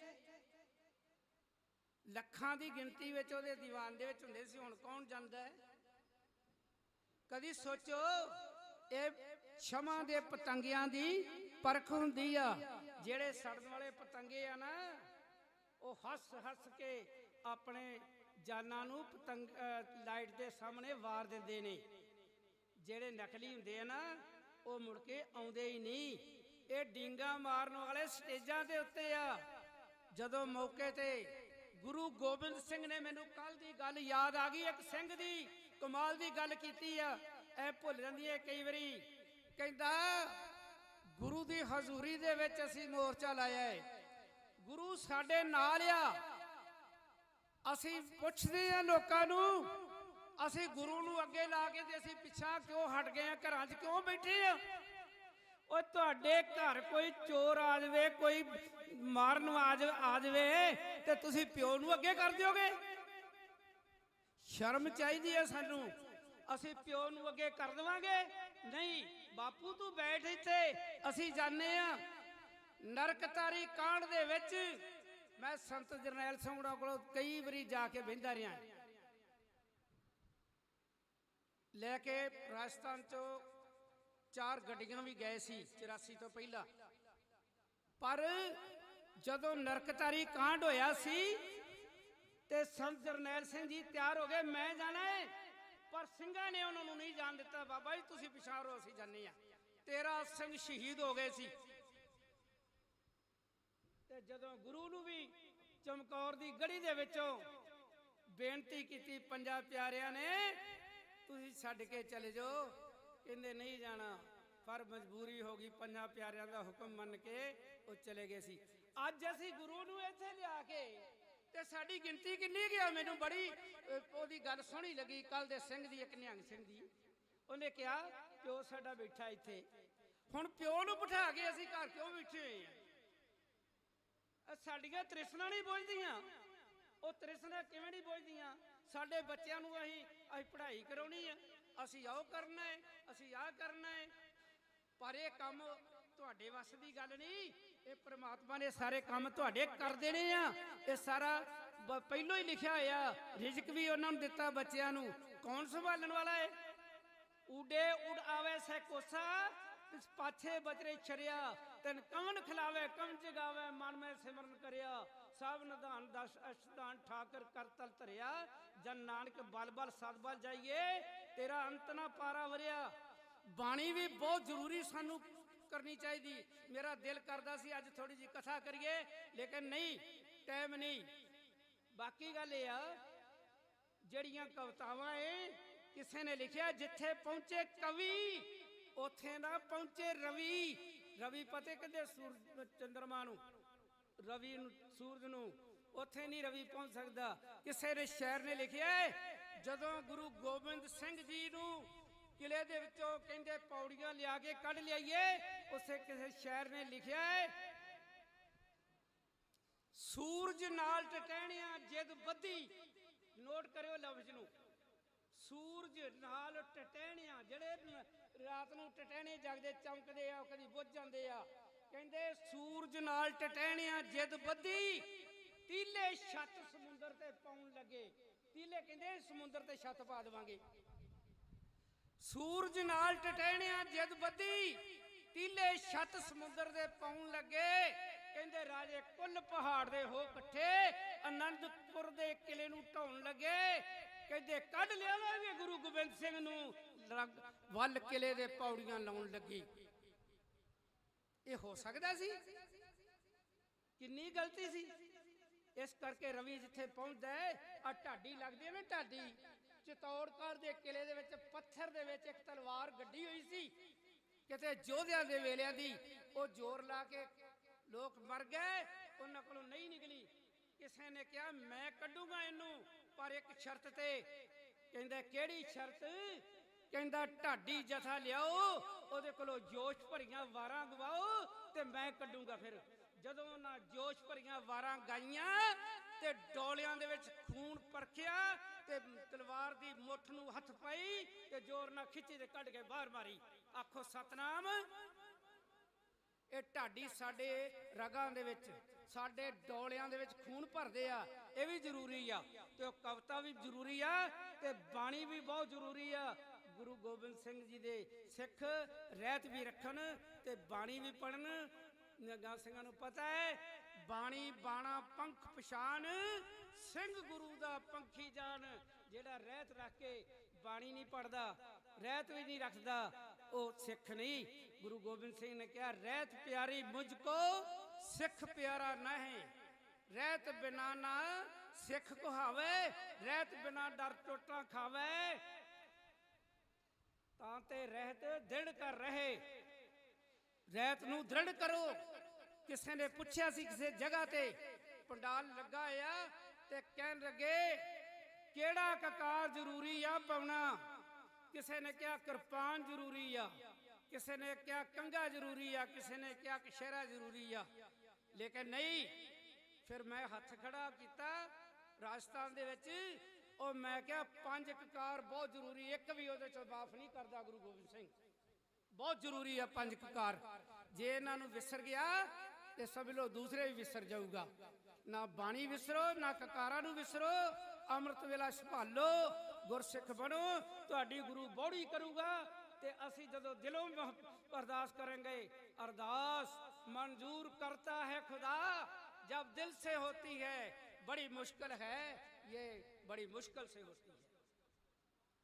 ਲੱਖਾਂ ਦੀ ਗਿਣਤੀ ਵਿੱਚ ਉਹਦੇ ਦੀਵਾਨ ਦੇ ਵਿੱਚ ਹੁੰਦੇ ਸੀ, ਹੁਣ ਕੌਣ ਜਾਂਦਾ ਹੈ? ਕਦੀ ਸੋਚੋ, ਇਹ ਛਮਾ ਦੇ ਪਤੰਗਿਆਂ ਦੀ ਪਰਖ ਹੁੰਦੀ ਆ। ਜਿਹੜੇ ਸੜਨ ਵਾਲੇ ਪਤੰਗੇ ਆ ਨਾ, ਉਹ ਹੱਸ ਹੱਸ ਕੇ ਆਪਣੇ ਜਾਨਾਂ ਨੂੰ ਪਤੰਗ ਲਾਈਟ ਦੇ ਸਾਹਮਣੇ ਵਾਰ ਦਿੰਦੇ ਨੇ। ਜਿਹੜੇ ਨਕਲੀ ਹੁੰਦੇ ਆ ਨਾ, ਉਹ ਮੁੜ ਕੇ ਆਉਂਦੇ ਹੀ ਨਹੀਂ। ਇਹ ਡੀਂਗਾ ਮਾਰਨ ਵਾਲੇ ਸਟੇਜਾਂ ਦੇ ਉੱਤੇ ਆ। ਜਦੋਂ ਮੌਕੇ ਤੇ ਗੁਰੂ ਗੋਬਿੰਦ ਸਿੰਘ ਨੇ, ਮੈਨੂੰ ਕੱਲ ਦੀ ਗੱਲ ਯਾਦ ਆ ਗਈ, ਇੱਕ ਸਿੰਘ ਦੀ ਕਮਾਲ ਦੀ ਗੱਲ ਕੀਤੀ ਆ, ਇਹ ਭੁੱਲ ਜਾਂਦੀ ਹੈ ਕਈ ਵਾਰੀ। ਕਹਿੰਦਾ ਗੁਰੂ ਦੀ ਹਜ਼ੂਰੀ ਦੇ ਵਿੱਚ ਅਸੀਂ ਮੋਰਚਾ ਲਾਇਆ ਹੈ, ਗੁਰੂ ਸਾਡੇ ਨਾਲ ਆ। ਅਸੀਂ ਪੁੱਛਦੇ ਆ ਲੋਕਾਂ ਨੂੰ, ਅਸੀਂ ਗੁਰੂ ਨੂੰ ਅੱਗੇ ਲਾ ਕੇ ਤੇ ਅਸੀਂ ਪਿੱਛਾ ਕਿਉਂ ਹਟ ਗਏ ਆ, ਘਰਾਂ 'ਚ ਕਿਉਂ ਬੈਠੇ ਆ? ਉਹ ਤੁਹਾਡੇ ਘਰ ਕੋਈ ਚੋਰ ਆ ਜਾਵੇ, ਕੋਈ ਮਾਰਨ ਆ ਜਾਵੇ, ਤੇ ਤੁਸੀਂ ਪਿਓ ਨੂੰ ਅੱਗੇ ਕਰ ਦਿਓਗੇ? ਸ਼ਰਮ ਚਾਹੀਦੀ ਹੈ ਸਾਨੂੰ। ਅਸੀਂ ਪਿਓ ਨੂੰ ਅੱਗੇ ਕਰ ਦੇਵਾਂਗੇ? ਨਹੀਂ, ਬਾਪੂ ਤੂੰ ਬੈਠ ਇੱਥੇ, ਅਸੀਂ ਜਾਣੇ ਆ। ਨਰਕਤਾਰੀ ਕਾਂਡ ਦੇ ਵਿੱਚ ਮੈਂ ਸੰਤ ਜਰਨੈਲ ਸਿੰਘ ਹੋਰਾਂ ਕੋਲ ਕਈ ਵਾਰੀ ਜਾ ਕੇ ਬਹਿੰਦਾ ਰਿਹਾ। ਲੈ ਕੇ ਰਾਜਸਥਾਨ ਚੋਂ 4 ਗੱਡੀਆਂ ਵੀ ਗਏ ਸੀ 84 ਤੋਂ ਪਹਿਲਾਂ। ਪਰ ਜਦੋਂ ਨਰਕਤਾਰੀ ਕਾਂਡ ਹੋਇਆ ਸੀ ਤੇ ਸੰਤ ਜਰਨੈਲ ਸਿੰਘ ਜੀ ਤਿਆਰ ਹੋ ਗਏ, ਮੈਂ ਜਾਣਾ ਹੈ, ਪਰ ਸਿੰਘਾਂ ਨੇ ਉਹਨਾਂ ਨੂੰ ਨਹੀਂ ਜਾਣ ਦਿੱਤਾ। ਬਾਬਾ ਜੀ ਤੁਸੀਂ ਪਿਛਾਂਹ ਰਹੋ, ਅਸੀਂ ਜਾਣੇ ਆ। 13 ਸਿੰਘ ਸ਼ਹੀਦ ਹੋ ਗਏ ਸੀ। ਤੇ ਜਦੋਂ ਗੁਰੂ ਨੂੰ ਵੀ ਚਮਕੌਰ ਦੀ ਗੜੀ ਦੇ ਵਿੱਚੋਂ ਬੇਨਤੀ ਕੀਤੀ ਪੰਜਾਂ ਪਿਆਰਿਆਂ ਨੇ, ਤੁਸੀਂ ਛੱਡ ਕੇ ਚਲੇ ਜਾਓ, ਕਹਿੰਦੇ ਨਹੀਂ ਜਾਣਾ। ਪਰ ਮਜਬੂਰੀ ਹੋ ਗਈ, ਪੰਜਾਂ ਪਿਆਰਿਆਂ ਦਾ ਹੁਕਮ ਮੰਨ ਕੇ ਉਹ ਚਲੇ ਗਏ ਸੀ। ਅੱਜ ਅਸੀਂ ਗੁਰੂ ਨੂੰ ਇੱਥੇ ਲਿਆ ਕੇ ਤੇ ਸਾਡੀ ਗਿਣਤੀ ਕਿੰਨੀ ਗਿਆ? ਮੈਨੂੰ ਬੜੀ ਉਹਦੀ ਗੱਲ ਸੋਹਣੀ ਲੱਗੀ ਕੱਲ ਦੇ ਸਿੰਘ ਦੀ, ਇੱਕ ਨਿਹੰਗ ਸਿੰਘ ਦੀ। ਉਹਨੇ ਕਿਹਾ ਪਿਓ ਸਾਡਾ ਬੈਠਾ ਇੱਥੇ, ਹੁਣ ਪਿਓ ਨੂੰ ਬਿਠਾ ਕੇ ਅਸੀਂ ਘਰ ਕਿਉਂ ਬੈਠੇ ਹੋਏ ਆ? ਸਾਡੀਆਂ ਤ੍ਰਿਸ਼ਨਾ ਨਹੀਂ ਬੁਝਦੀਆਂ। ਉਹ ਤ੍ਰਿਸ਼ਨਾ ਕਿਵੇਂ ਨਹੀਂ ਬੁਝਦੀਆਂ? ਸਾਡੇ ਬੱਚਿਆਂ ਨੂੰ ਅਸੀਂ ਪੜ੍ਹਾਈ ਕਰਾਉਣੀ ਆ, ਅਸੀਂ ਆਹ ਕਰਨਾ ਹੈ, ਅਸੀਂ ਆਹ ਕਰਨਾ ਹੈ। ਪਰ ਇਹ ਕੰਮ ਤੁਹਾਡੇ ਵੱਸ ਦੀ ਗੱਲ ਨਹੀਂ, ਇਹ ਪ੍ਰਮਾਤਮਾ ਨੇ ਸਾਰੇ ਕੰਮ ਤੁਹਾਡੇ ਕਰ ਦੇਣੇ ਆ। ਇਹ ਸਾਰਾ ਪਹਿਲੋਂ ਹੀ ਲਿਖਿਆ ਹੋਇਆ। ਰਿਜ਼ਕ ਵੀ ਉਹਨਾਂ ਨੂੰ ਦਿੱਤਾ ਬੱਚਿਆਂ ਨੂੰ, ਕੌਣ ਸੰਭਾਲਣ ਵਾਲਾ ਹੈ? ਉਡੇ ਉਡ ਆਵੇ ਸੈ ਕੋਸਾ, ਤਿਸ ਪਾਛੇ ਬਚਰੇ ਛਰਿਆ, ਤੈਨ ਕਵਨ ਖਿਲਾਵੇ ਕਵਨ ਜਗਾਵੇ, ਮਨ ਮੈਂ ਸਿਮਰਨ ਕਰਿਆ। ਸਭ ਨਿਧਾਨ ਦਸ ਅਸ਼ਦਾਨ ਠਾਕਰ ਕਰ ਤਲ ਧਰਿਆ, ਜਨ ਨਾਨਕ ਬਲ ਬਲ ਸਦ ਬਲ ਜਾਈਏ, ਤੇਰਾ ਅੰਤ ਨਾ ਪਾਰਾ ਵਰਿਆ। ਬਾਣੀ ਵੀ ਬਹੁਤ ਜ਼ਰੂਰੀ ਸਾਨੂੰ ਕਰਨੀ ਚਾਹੀਦੀ। ਮੇਰਾ ਦਿਲ ਕਰਦਾ ਸੀ ਅੱਜ ਥੋੜੀ ਜਿਹੀ ਕਥਾ ਕਰੀਏ, ਲੇਕਿਨ ਨਹੀਂ, ਟਾਈਮ ਨਹੀਂ। ਬਾਕੀ ਗੱਲ ਇਹ ਆ, ਜਿਹੜੀਆਂ ਕਵਿਤਾਵਾਂ ਏ ਕਿਸੇ ਨੇ ਲਿਖਿਆ, ਜਿੱਥੇ ਪਹੁੰਚੇ ਕਵੀ ਉੱਥੇ ਨਾ ਪਹੁੰਚੇ ਰਵੀ। ਰਵੀ ਪਤੇ ਕਹਿੰਦੇ ਸੂਰਜ ਚੰਦਰਮਾ ਨੂੰ, ਰਵੀ ਨੂੰ ਸੂਰਜ ਨੂੰ, ਉੱਥੇ ਨਹੀਂ ਰਵੀ ਪਹੁੰਚ ਸਕਦਾ। ਕਿਸੇ ਨੇ ਸ਼ਾਇਰ ਨੇ ਲਿਖਿਆ, ਜਦੋਂ ਗੁਰੂ ਗੋਬਿੰਦ ਸਿੰਘ ਜੀ ਨੂੰ ਕਿਲੇ ਦੇ ਵਿੱਚੋਂ ਕਹਿੰਦੇ ਪੌੜੀਆਂ ਲਿਆ ਕੇ ਕੱਢ ਲਿਆਈਏ, ਉਸੇ ਕਿਸੇ ਸ਼ਾਇਰ ਨੇ ਲਿਖਿਆ ਹੈ, ਸੂਰਜ ਨਾਲ ਟਟਹਿਣਿਆ ਜਿੱਦ ਬੱਧੀ। ਨੋਟ ਕਰਿਓ ਲਫ਼ਜ਼ ਨੂੰ, ਸੂਰਜ ਨਾਲ ਟਟਹਿਣਿਆ। ਜਿਹੜੇ ਰਾਤ ਨੂੰ ਟਟਹਿਣੇ ਜਗਦੇ ਚਮਕਦੇ ਆ, ਉਹ ਕਦੀ ਬੁੱਝ ਜਾਂਦੇ ਆ। ਕਹਿੰਦੇ ਸੂਰਜ ਨਾਲ ਟਟਹਿਣਿਆ ਜਿੱਦ ਬੱਧੀ, ਤੀਲੇ ਛੱਤ ਸਮੁੰਦਰ ਤੇ ਪਾਉਣ ਲੱਗੇ। ਤੀਲੇ ਕਹਿੰਦੇ ਸਮੁੰਦਰ ਤੇ ਛੱਤ ਪਾ ਦੇਵਾਂਗੇ। ਸੂਰਜ ਨਾਲ ਟਟਹਿਣਿਆ ਜਿੱਦ ਬੱਧੀ, ਤੀਲੇ ਛੱਤ ਸਮੁੰਦਰ ਦੇ ਪਾਉਣ ਲੱਗੇ। ਕਹਿੰਦੇ ਰਾਜੇ ਕੁੱਲ ਪਹਾੜ ਦੇ ਹੋ ਇਕੱਠੇ, ਆਨੰਦਪੁਰ ਦੇ ਕਿਲੇ ਨੂੰ ਢਾਉਣ ਲੱਗੇ। ਕਹਿੰਦੇ ਕੱਢ ਲਿਆਵਾਂਗੇ ਗੁਰੂ ਗੋਬਿੰਦ ਸਿੰਘ ਨੂੰ, ਵੱਲ ਕਿਲੇ ਦੇ ਪੌੜੀਆਂ ਲਾਉਣ ਲੱਗੀ। ਇਹ ਹੋ ਸਕਦਾ ਸੀ? ਕਿੰਨੀ ਗਲਤੀ ਸੀ। ਇਸ ਕਰਕੇ ਰਵੀ ਜਿੱਥੇ ਪਹੁੰਚਦਾ ਹੈ, ਆ ਢਾਡੀ ਲੱਗਦੀ ਹੈ ਨਾ, ਢਾਡੀ ਚਿਤੌੜਗੜ੍ਹ ਦੇ ਕਿਲੇ ਦੇ ਵਿੱਚ ਪੱਥਰ ਦੇ ਵਿੱਚ ਇੱਕ ਤਲਵਾਰ ਗੱਡੀ ਹੋਈ ਸੀ, ਕਿਤੇ ਯੋਧਿਆਂ ਦੇ ਵੇਲਿਆਂ ਦੀ। ਉਹ ਜ਼ੋਰ ਲਾ ਕੇ ਲੋਕ ਮਰ ਗਏ, ਉਹਨਾਂ ਕੋਲੋਂ ਨਹੀਂ ਨਿਕਲੀ। ਕਿਸੇ ਨੇ ਕਿਹਾ ਮੈਂ ਕੱਢੂਗਾ ਇਹਨੂੰ, ਪਰ ਇੱਕ ਸ਼ਰਤ ਤੇ। ਕਹਿੰਦਾ ਕਿਹੜੀ ਸ਼ਰਤ? ਕਹਿੰਦਾ ਢਾਡੀ ਜਥਾ ਲਿਆਓ, ਉਹਦੇ ਕੋਲੋਂ ਜੋਸ਼ ਭਰੀਆਂ ਵਾਰਾਂ ਗਵਾਓ, ਤੇ ਮੈਂ ਕੱਢੂਗਾ। ਫਿਰ ਜਦੋਂ ਉਹਨਾਂ ਜੋਸ਼ ਭਰੀਆਂ ਵਾਰਾਂ ਗਾਈਆਂ ਤੇ ਡੋਲਿਆਂ ਦੇ ਵਿੱਚ ਖੂਨ ਪਰਖਿਆ, ਤੇ ਤੇ ਤਲਵਾਰ ਦੀ ਮੁੱਠ ਨੂੰ ਹੱਥ ਪਾਈ ਤੇ ਜ਼ੋਰ ਨਾਲ ਖਿੱਚੀ ਤੇ ਕੱਢ ਕੇ ਬਾਹਰ ਮਾਰੀ। ਆਖੋ ਸਤਨਾਮ। ਇਹ ਢਾਡੀ ਸਾਡੇ ਰਗਾਂ ਦੇ ਵਿੱਚ, ਸਾਡੇ ਡੋਲਿਆਂ ਦੇ ਵਿੱਚ ਖੂਨ ਭਰਦੇ ਆ, ਇਹ ਵੀ ਜ਼ਰੂਰੀ ਆ। ਤੇ ਉਹ ਕਵਿਤਾ ਵੀ ਜ਼ਰੂਰੀ ਆ ਤੇ ਬਾਣੀ ਵੀ ਬਹੁਤ ਜ਼ਰੂਰੀ ਆ। ਗੁਰੂ ਗੋਬਿੰਦ ਸਿੰਘ ਜੀ ਦੇ ਸਿੱਖ ਰਹਿਤ ਵੀ ਰੱਖਣ ਤੇ ਬਾਣੀ ਵੀ ਪੜਨ। ਨਿਹੰਗਾਂ ਸਿੰਘਾਂ ਨੂੰ ਪਤਾ ਹੈ ਬਾਣੀ ਬਾਣਾ ਪੰਖ ਪਛਾਣ, ਸਿੰਘ ਗੁਰੂ ਦਾ ਪੰਖੀ ਜਾਣ। ਜਿਹੜਾ ਰਹਿਤ ਰੱਖ ਕੇ ਬਾਣੀ ਨਹੀਂ ਪੜਦਾ, ਰਹਿਤ ਵੀ ਨਹੀਂ ਰੱਖਦਾ, ਉਹ ਸਿੱਖ ਨਹੀਂ। ਗੁਰੂ ਗੋਬਿੰਦ ਸਿੰਘ ਨੇ ਕਿਹਾ ਰਹਿਤ ਪਿਆਰੀ ਮੁਝ ਕੋ, ਸਿੱਖ ਪਿਆਰਾ ਨਹੀਂ। ਰਹਿਤ ਬਿਨਾ ਨਾ ਸਿੱਖ ਕਹਾਵੇ, ਰਹਿਤ ਬਿਨਾ ਡਰ ਟੋਟਾ ਖਾਵੇ। ਤਾਂ ਤੇ ਰਹਿਤ ਦ੍ਰਿੜ ਕਰ ਰਹੇ, ਰਹਿਤ ਨੂੰ ਦ੍ਰਿੜ ਕਰੋ। ਕਿਸੇ ਨੇ ਪੁੱਛਿਆ ਸੀ ਕਿਸੇ ਜਗ੍ਹਾ ਤੇ ਪੰਡਾਲ ਲੱਗਾ ਆ ਤੇ ਕਹਿਣ ਲੱਗੇ ਕਿਹੜਾ ਕਕਾਰ ਜ਼ਰੂਰੀ ਆ ਪਾਉਣਾ। ਕਿਸੇ ਨੇ ਕਿਹਾ ਕਿਰਪਾਨ ਜ਼ਰੂਰੀ ਆ, ਕਿਸੇ ਨੇ ਕਿਹਾ ਕੰਘਾ ਜ਼ਰੂਰੀ ਆ, ਕਿਸੇ ਨੇ ਕਿਹਾ ਕਸ਼ਹਿਰਾ ਜ਼ਰੂਰੀ ਆ। ਲੇਕਿਨ ਨਹੀਂ, ਫਿਰ ਮੈਂ ਹੱਥ ਖੜਾ ਕੀਤਾ ਰਾਜਸਥਾਨ ਦੇ ਵਿੱਚ। ਉਹ ਮੈਂ ਕਿਹਾ 5 ਕਕਾਰ ਬਹੁਤ ਜ਼ਰੂਰੀ, ਇੱਕ ਵੀ ਉਹਦੇ ਚੋਂ ਮਾਫ ਨਹੀਂ ਕਰਦਾ ਗੁਰੂ ਗੋਬਿੰਦ ਸਿੰਘ। ਬਹੁਤ ਜ਼ਰੂਰੀ ਆ 5 ਕਕਾਰ। ਜੇ ਇਹਨਾਂ ਨੂੰ ਵਿਸਰ ਗਿਆ ਤੇ ਸਮਝ ਲਓ ਦੂਸਰੇ ਵੀ ਵਿਸਰ ਜਾਊਗਾ। ਨਾ ਬਾਣੀ ਵਿਸਰੋ, ਨਾ ਕਕਾਰਾਂ ਨੂੰ ਵਿਸਰੋ। ਅੰਮ੍ਰਿਤ ਵੇਲਾ ਸੰਭਾਲੋ, ਗੁਰਸਿੱਖ ਬਣੋ, ਤੁਹਾਡੀ ਗੁਰੂ ਬੋੜੀ ਕਰੂਗਾ। ਤੇ ਅਸੀਂ ਜਦੋਂ ਦਿਲੋਂ ਅਰਦਾਸ ਕਰਾਂਗੇ, ਅਰਦਾਸ मंजूर करता है खुदा जब दिल से होती है, बड़ी मुश्किल है ये, बड़ी मुश्किल से होती है।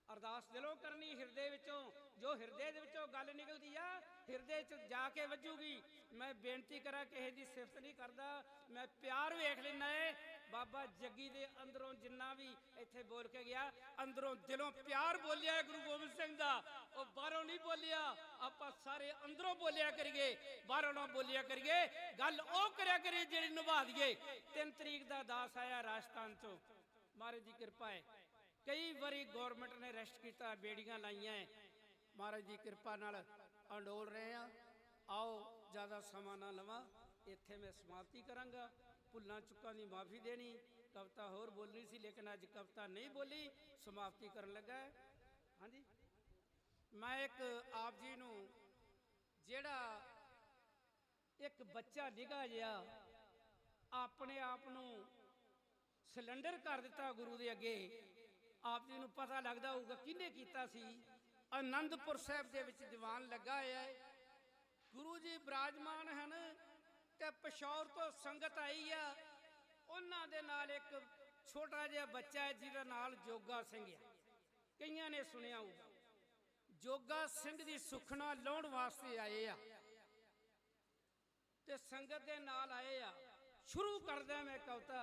ਅਰਦਾਸ ਦਿਲੋਂ ਕਰਨੀ, ਹਿਰਦੇ ਵਿੱਚੋਂ। ਜੋ ਹਿਰਦੇ ਦੇ ਵਿੱਚੋਂ ਗੱਲ ਨਿਕਲਦੀ ਆ ਹਿਰਦੇ 'ਚ ਜਾ ਕੇ ਵੱਜੂਗੀ। ਮੈਂ ਬੇਨਤੀ ਕਰਾਂ, ਕਿਸੇ ਦੀ ਸਿਫਤ ਨਹੀਂ ਕਰਦਾ, ਮੈਂ ਪਿਆਰ ਵੇਖ ਲੈਣਾ ਹੈ। ਬਾਬਾ ਜੱਗੀ ਦੇ ਅੰਦਰੋਂ ਜਿੰਨਾ ਵੀ ਇੱਥੇ ਬੋਲ ਕੇ ਗਿਆ, ਅੰਦਰੋਂ ਦਿਲੋਂ ਪਿਆਰ ਬੋਲਿਆ ਗੁਰੂ ਗੋਬਿੰਦ ਸਿੰਘ ਦਾ। ਉਹ ਬਾਹਰੋਂ ਨਹੀਂ ਬੋਲਿਆ। ਆਪਾਂ ਸਾਰੇ ਅੰਦਰੋਂ ਬੋਲਿਆ ਕਰੀਏ, ਬਾਹਰੋਂ ਨਾ ਬੋਲਿਆ ਕਰੀਏ। ਗੱਲ ਉਹ ਕਰਿਆ ਕਰੀਏ ਜਿਹੜੀ ਨਿਭਾ ਦਈਏ। 3 ਤਰੀਕ ਦਾ ਦਾਸ ਆਇਆ ਰਾਜਸਥਾਨ 'ਚੋਂ, ਮਹਾਰਾਜ ਦੀ ਕਿਰਪਾ ਹੈ। ਕਈ ਵਾਰੀ ਗੌਰਮੈਂਟ ਨੇ ਅਰੈਸਟ ਕੀਤਾ, ਬੇੜੀਆਂ ਲਾਈਆਂ। ਮਹਾਰਾਜ ਦੀ ਕਿਰਪਾ ਨਾਲ ਅੰਡੋਲ ਰਹੇ ਆ। ਆਓ ਜ਼ਿਆਦਾ ਸਮਾਂ ਨਾ ਲਵਾਂ, ਇੱਥੇ ਮੈਂ ਸਮਾਪਤੀ ਕਰਾਂਗਾ। ਭੁੱਲਾਂ ਚੁੱਕਾਂ ਦੀ ਮਾਫੀ ਦੇਣੀ। ਕਵਿਤਾ ਹੋਰ ਬੋਲਣੀ ਸੀ ਲੇਕਿਨ ਅੱਜ ਕਵਿਤਾ ਨਹੀਂ ਬੋਲੀ, ਸਮਾਪਤੀ ਕਰਨ ਲੱਗਾ। ਹਾਂਜੀ, ਮੈਂ ਇੱਕ ਆਪ ਜੀ ਨੂੰ, ਜਿਹੜਾ ਇੱਕ ਬੱਚਾ ਨਿੱਘਾ ਜਿਹਾ ਆਪਣੇ ਆਪ ਨੂੰ ਸਿਲੰਡਰ ਕਰ ਦਿੱਤਾ ਗੁਰੂ ਦੇ ਅੱਗੇ, ਆਪ ਜੀ ਨੂੰ ਪਤਾ ਲੱਗਦਾ ਹੋਊਗਾ ਕਿਹਨੇ ਕੀਤਾ ਸੀ। ਆਨੰਦਪੁਰ ਸਾਹਿਬ ਦੇ ਵਿੱਚ ਦੀਵਾਨ ਲੱਗਾ ਹੋਇਆ ਹੈ। ਗੁਰੂ ਜੀ ਬਿਰਾਜਮਾਨ ਹਨ ਤੇ ਪਿਸ਼ੌਰ ਤੋਂ ਸੰਗਤ ਆਈ ਆ। ਉਹਨਾਂ ਦੇ ਨਾਲ ਇੱਕ ਛੋਟਾ ਜਿਹਾ ਬੱਚਾ ਹੈ ਜਿਹਦਾ ਨਾਲ ਜੋਗਾ ਸਿੰਘ ਹੈ। ਕਈਆਂ ਨੇ ਸੁਣਿਆ ਹੋਊਗਾ। ਜੋਗਾ ਸਿੰਘ ਦੀ ਸੁਖਣਾ ਲਾਉਣ ਵਾਸਤੇ ਆਏ ਆ ਤੇ ਸੰਗਤ ਦੇ ਨਾਲ ਆਏ ਆ। ਸ਼ੁਰੂ ਕਰਦਾ ਮੈਂ ਕਵਿਤਾ,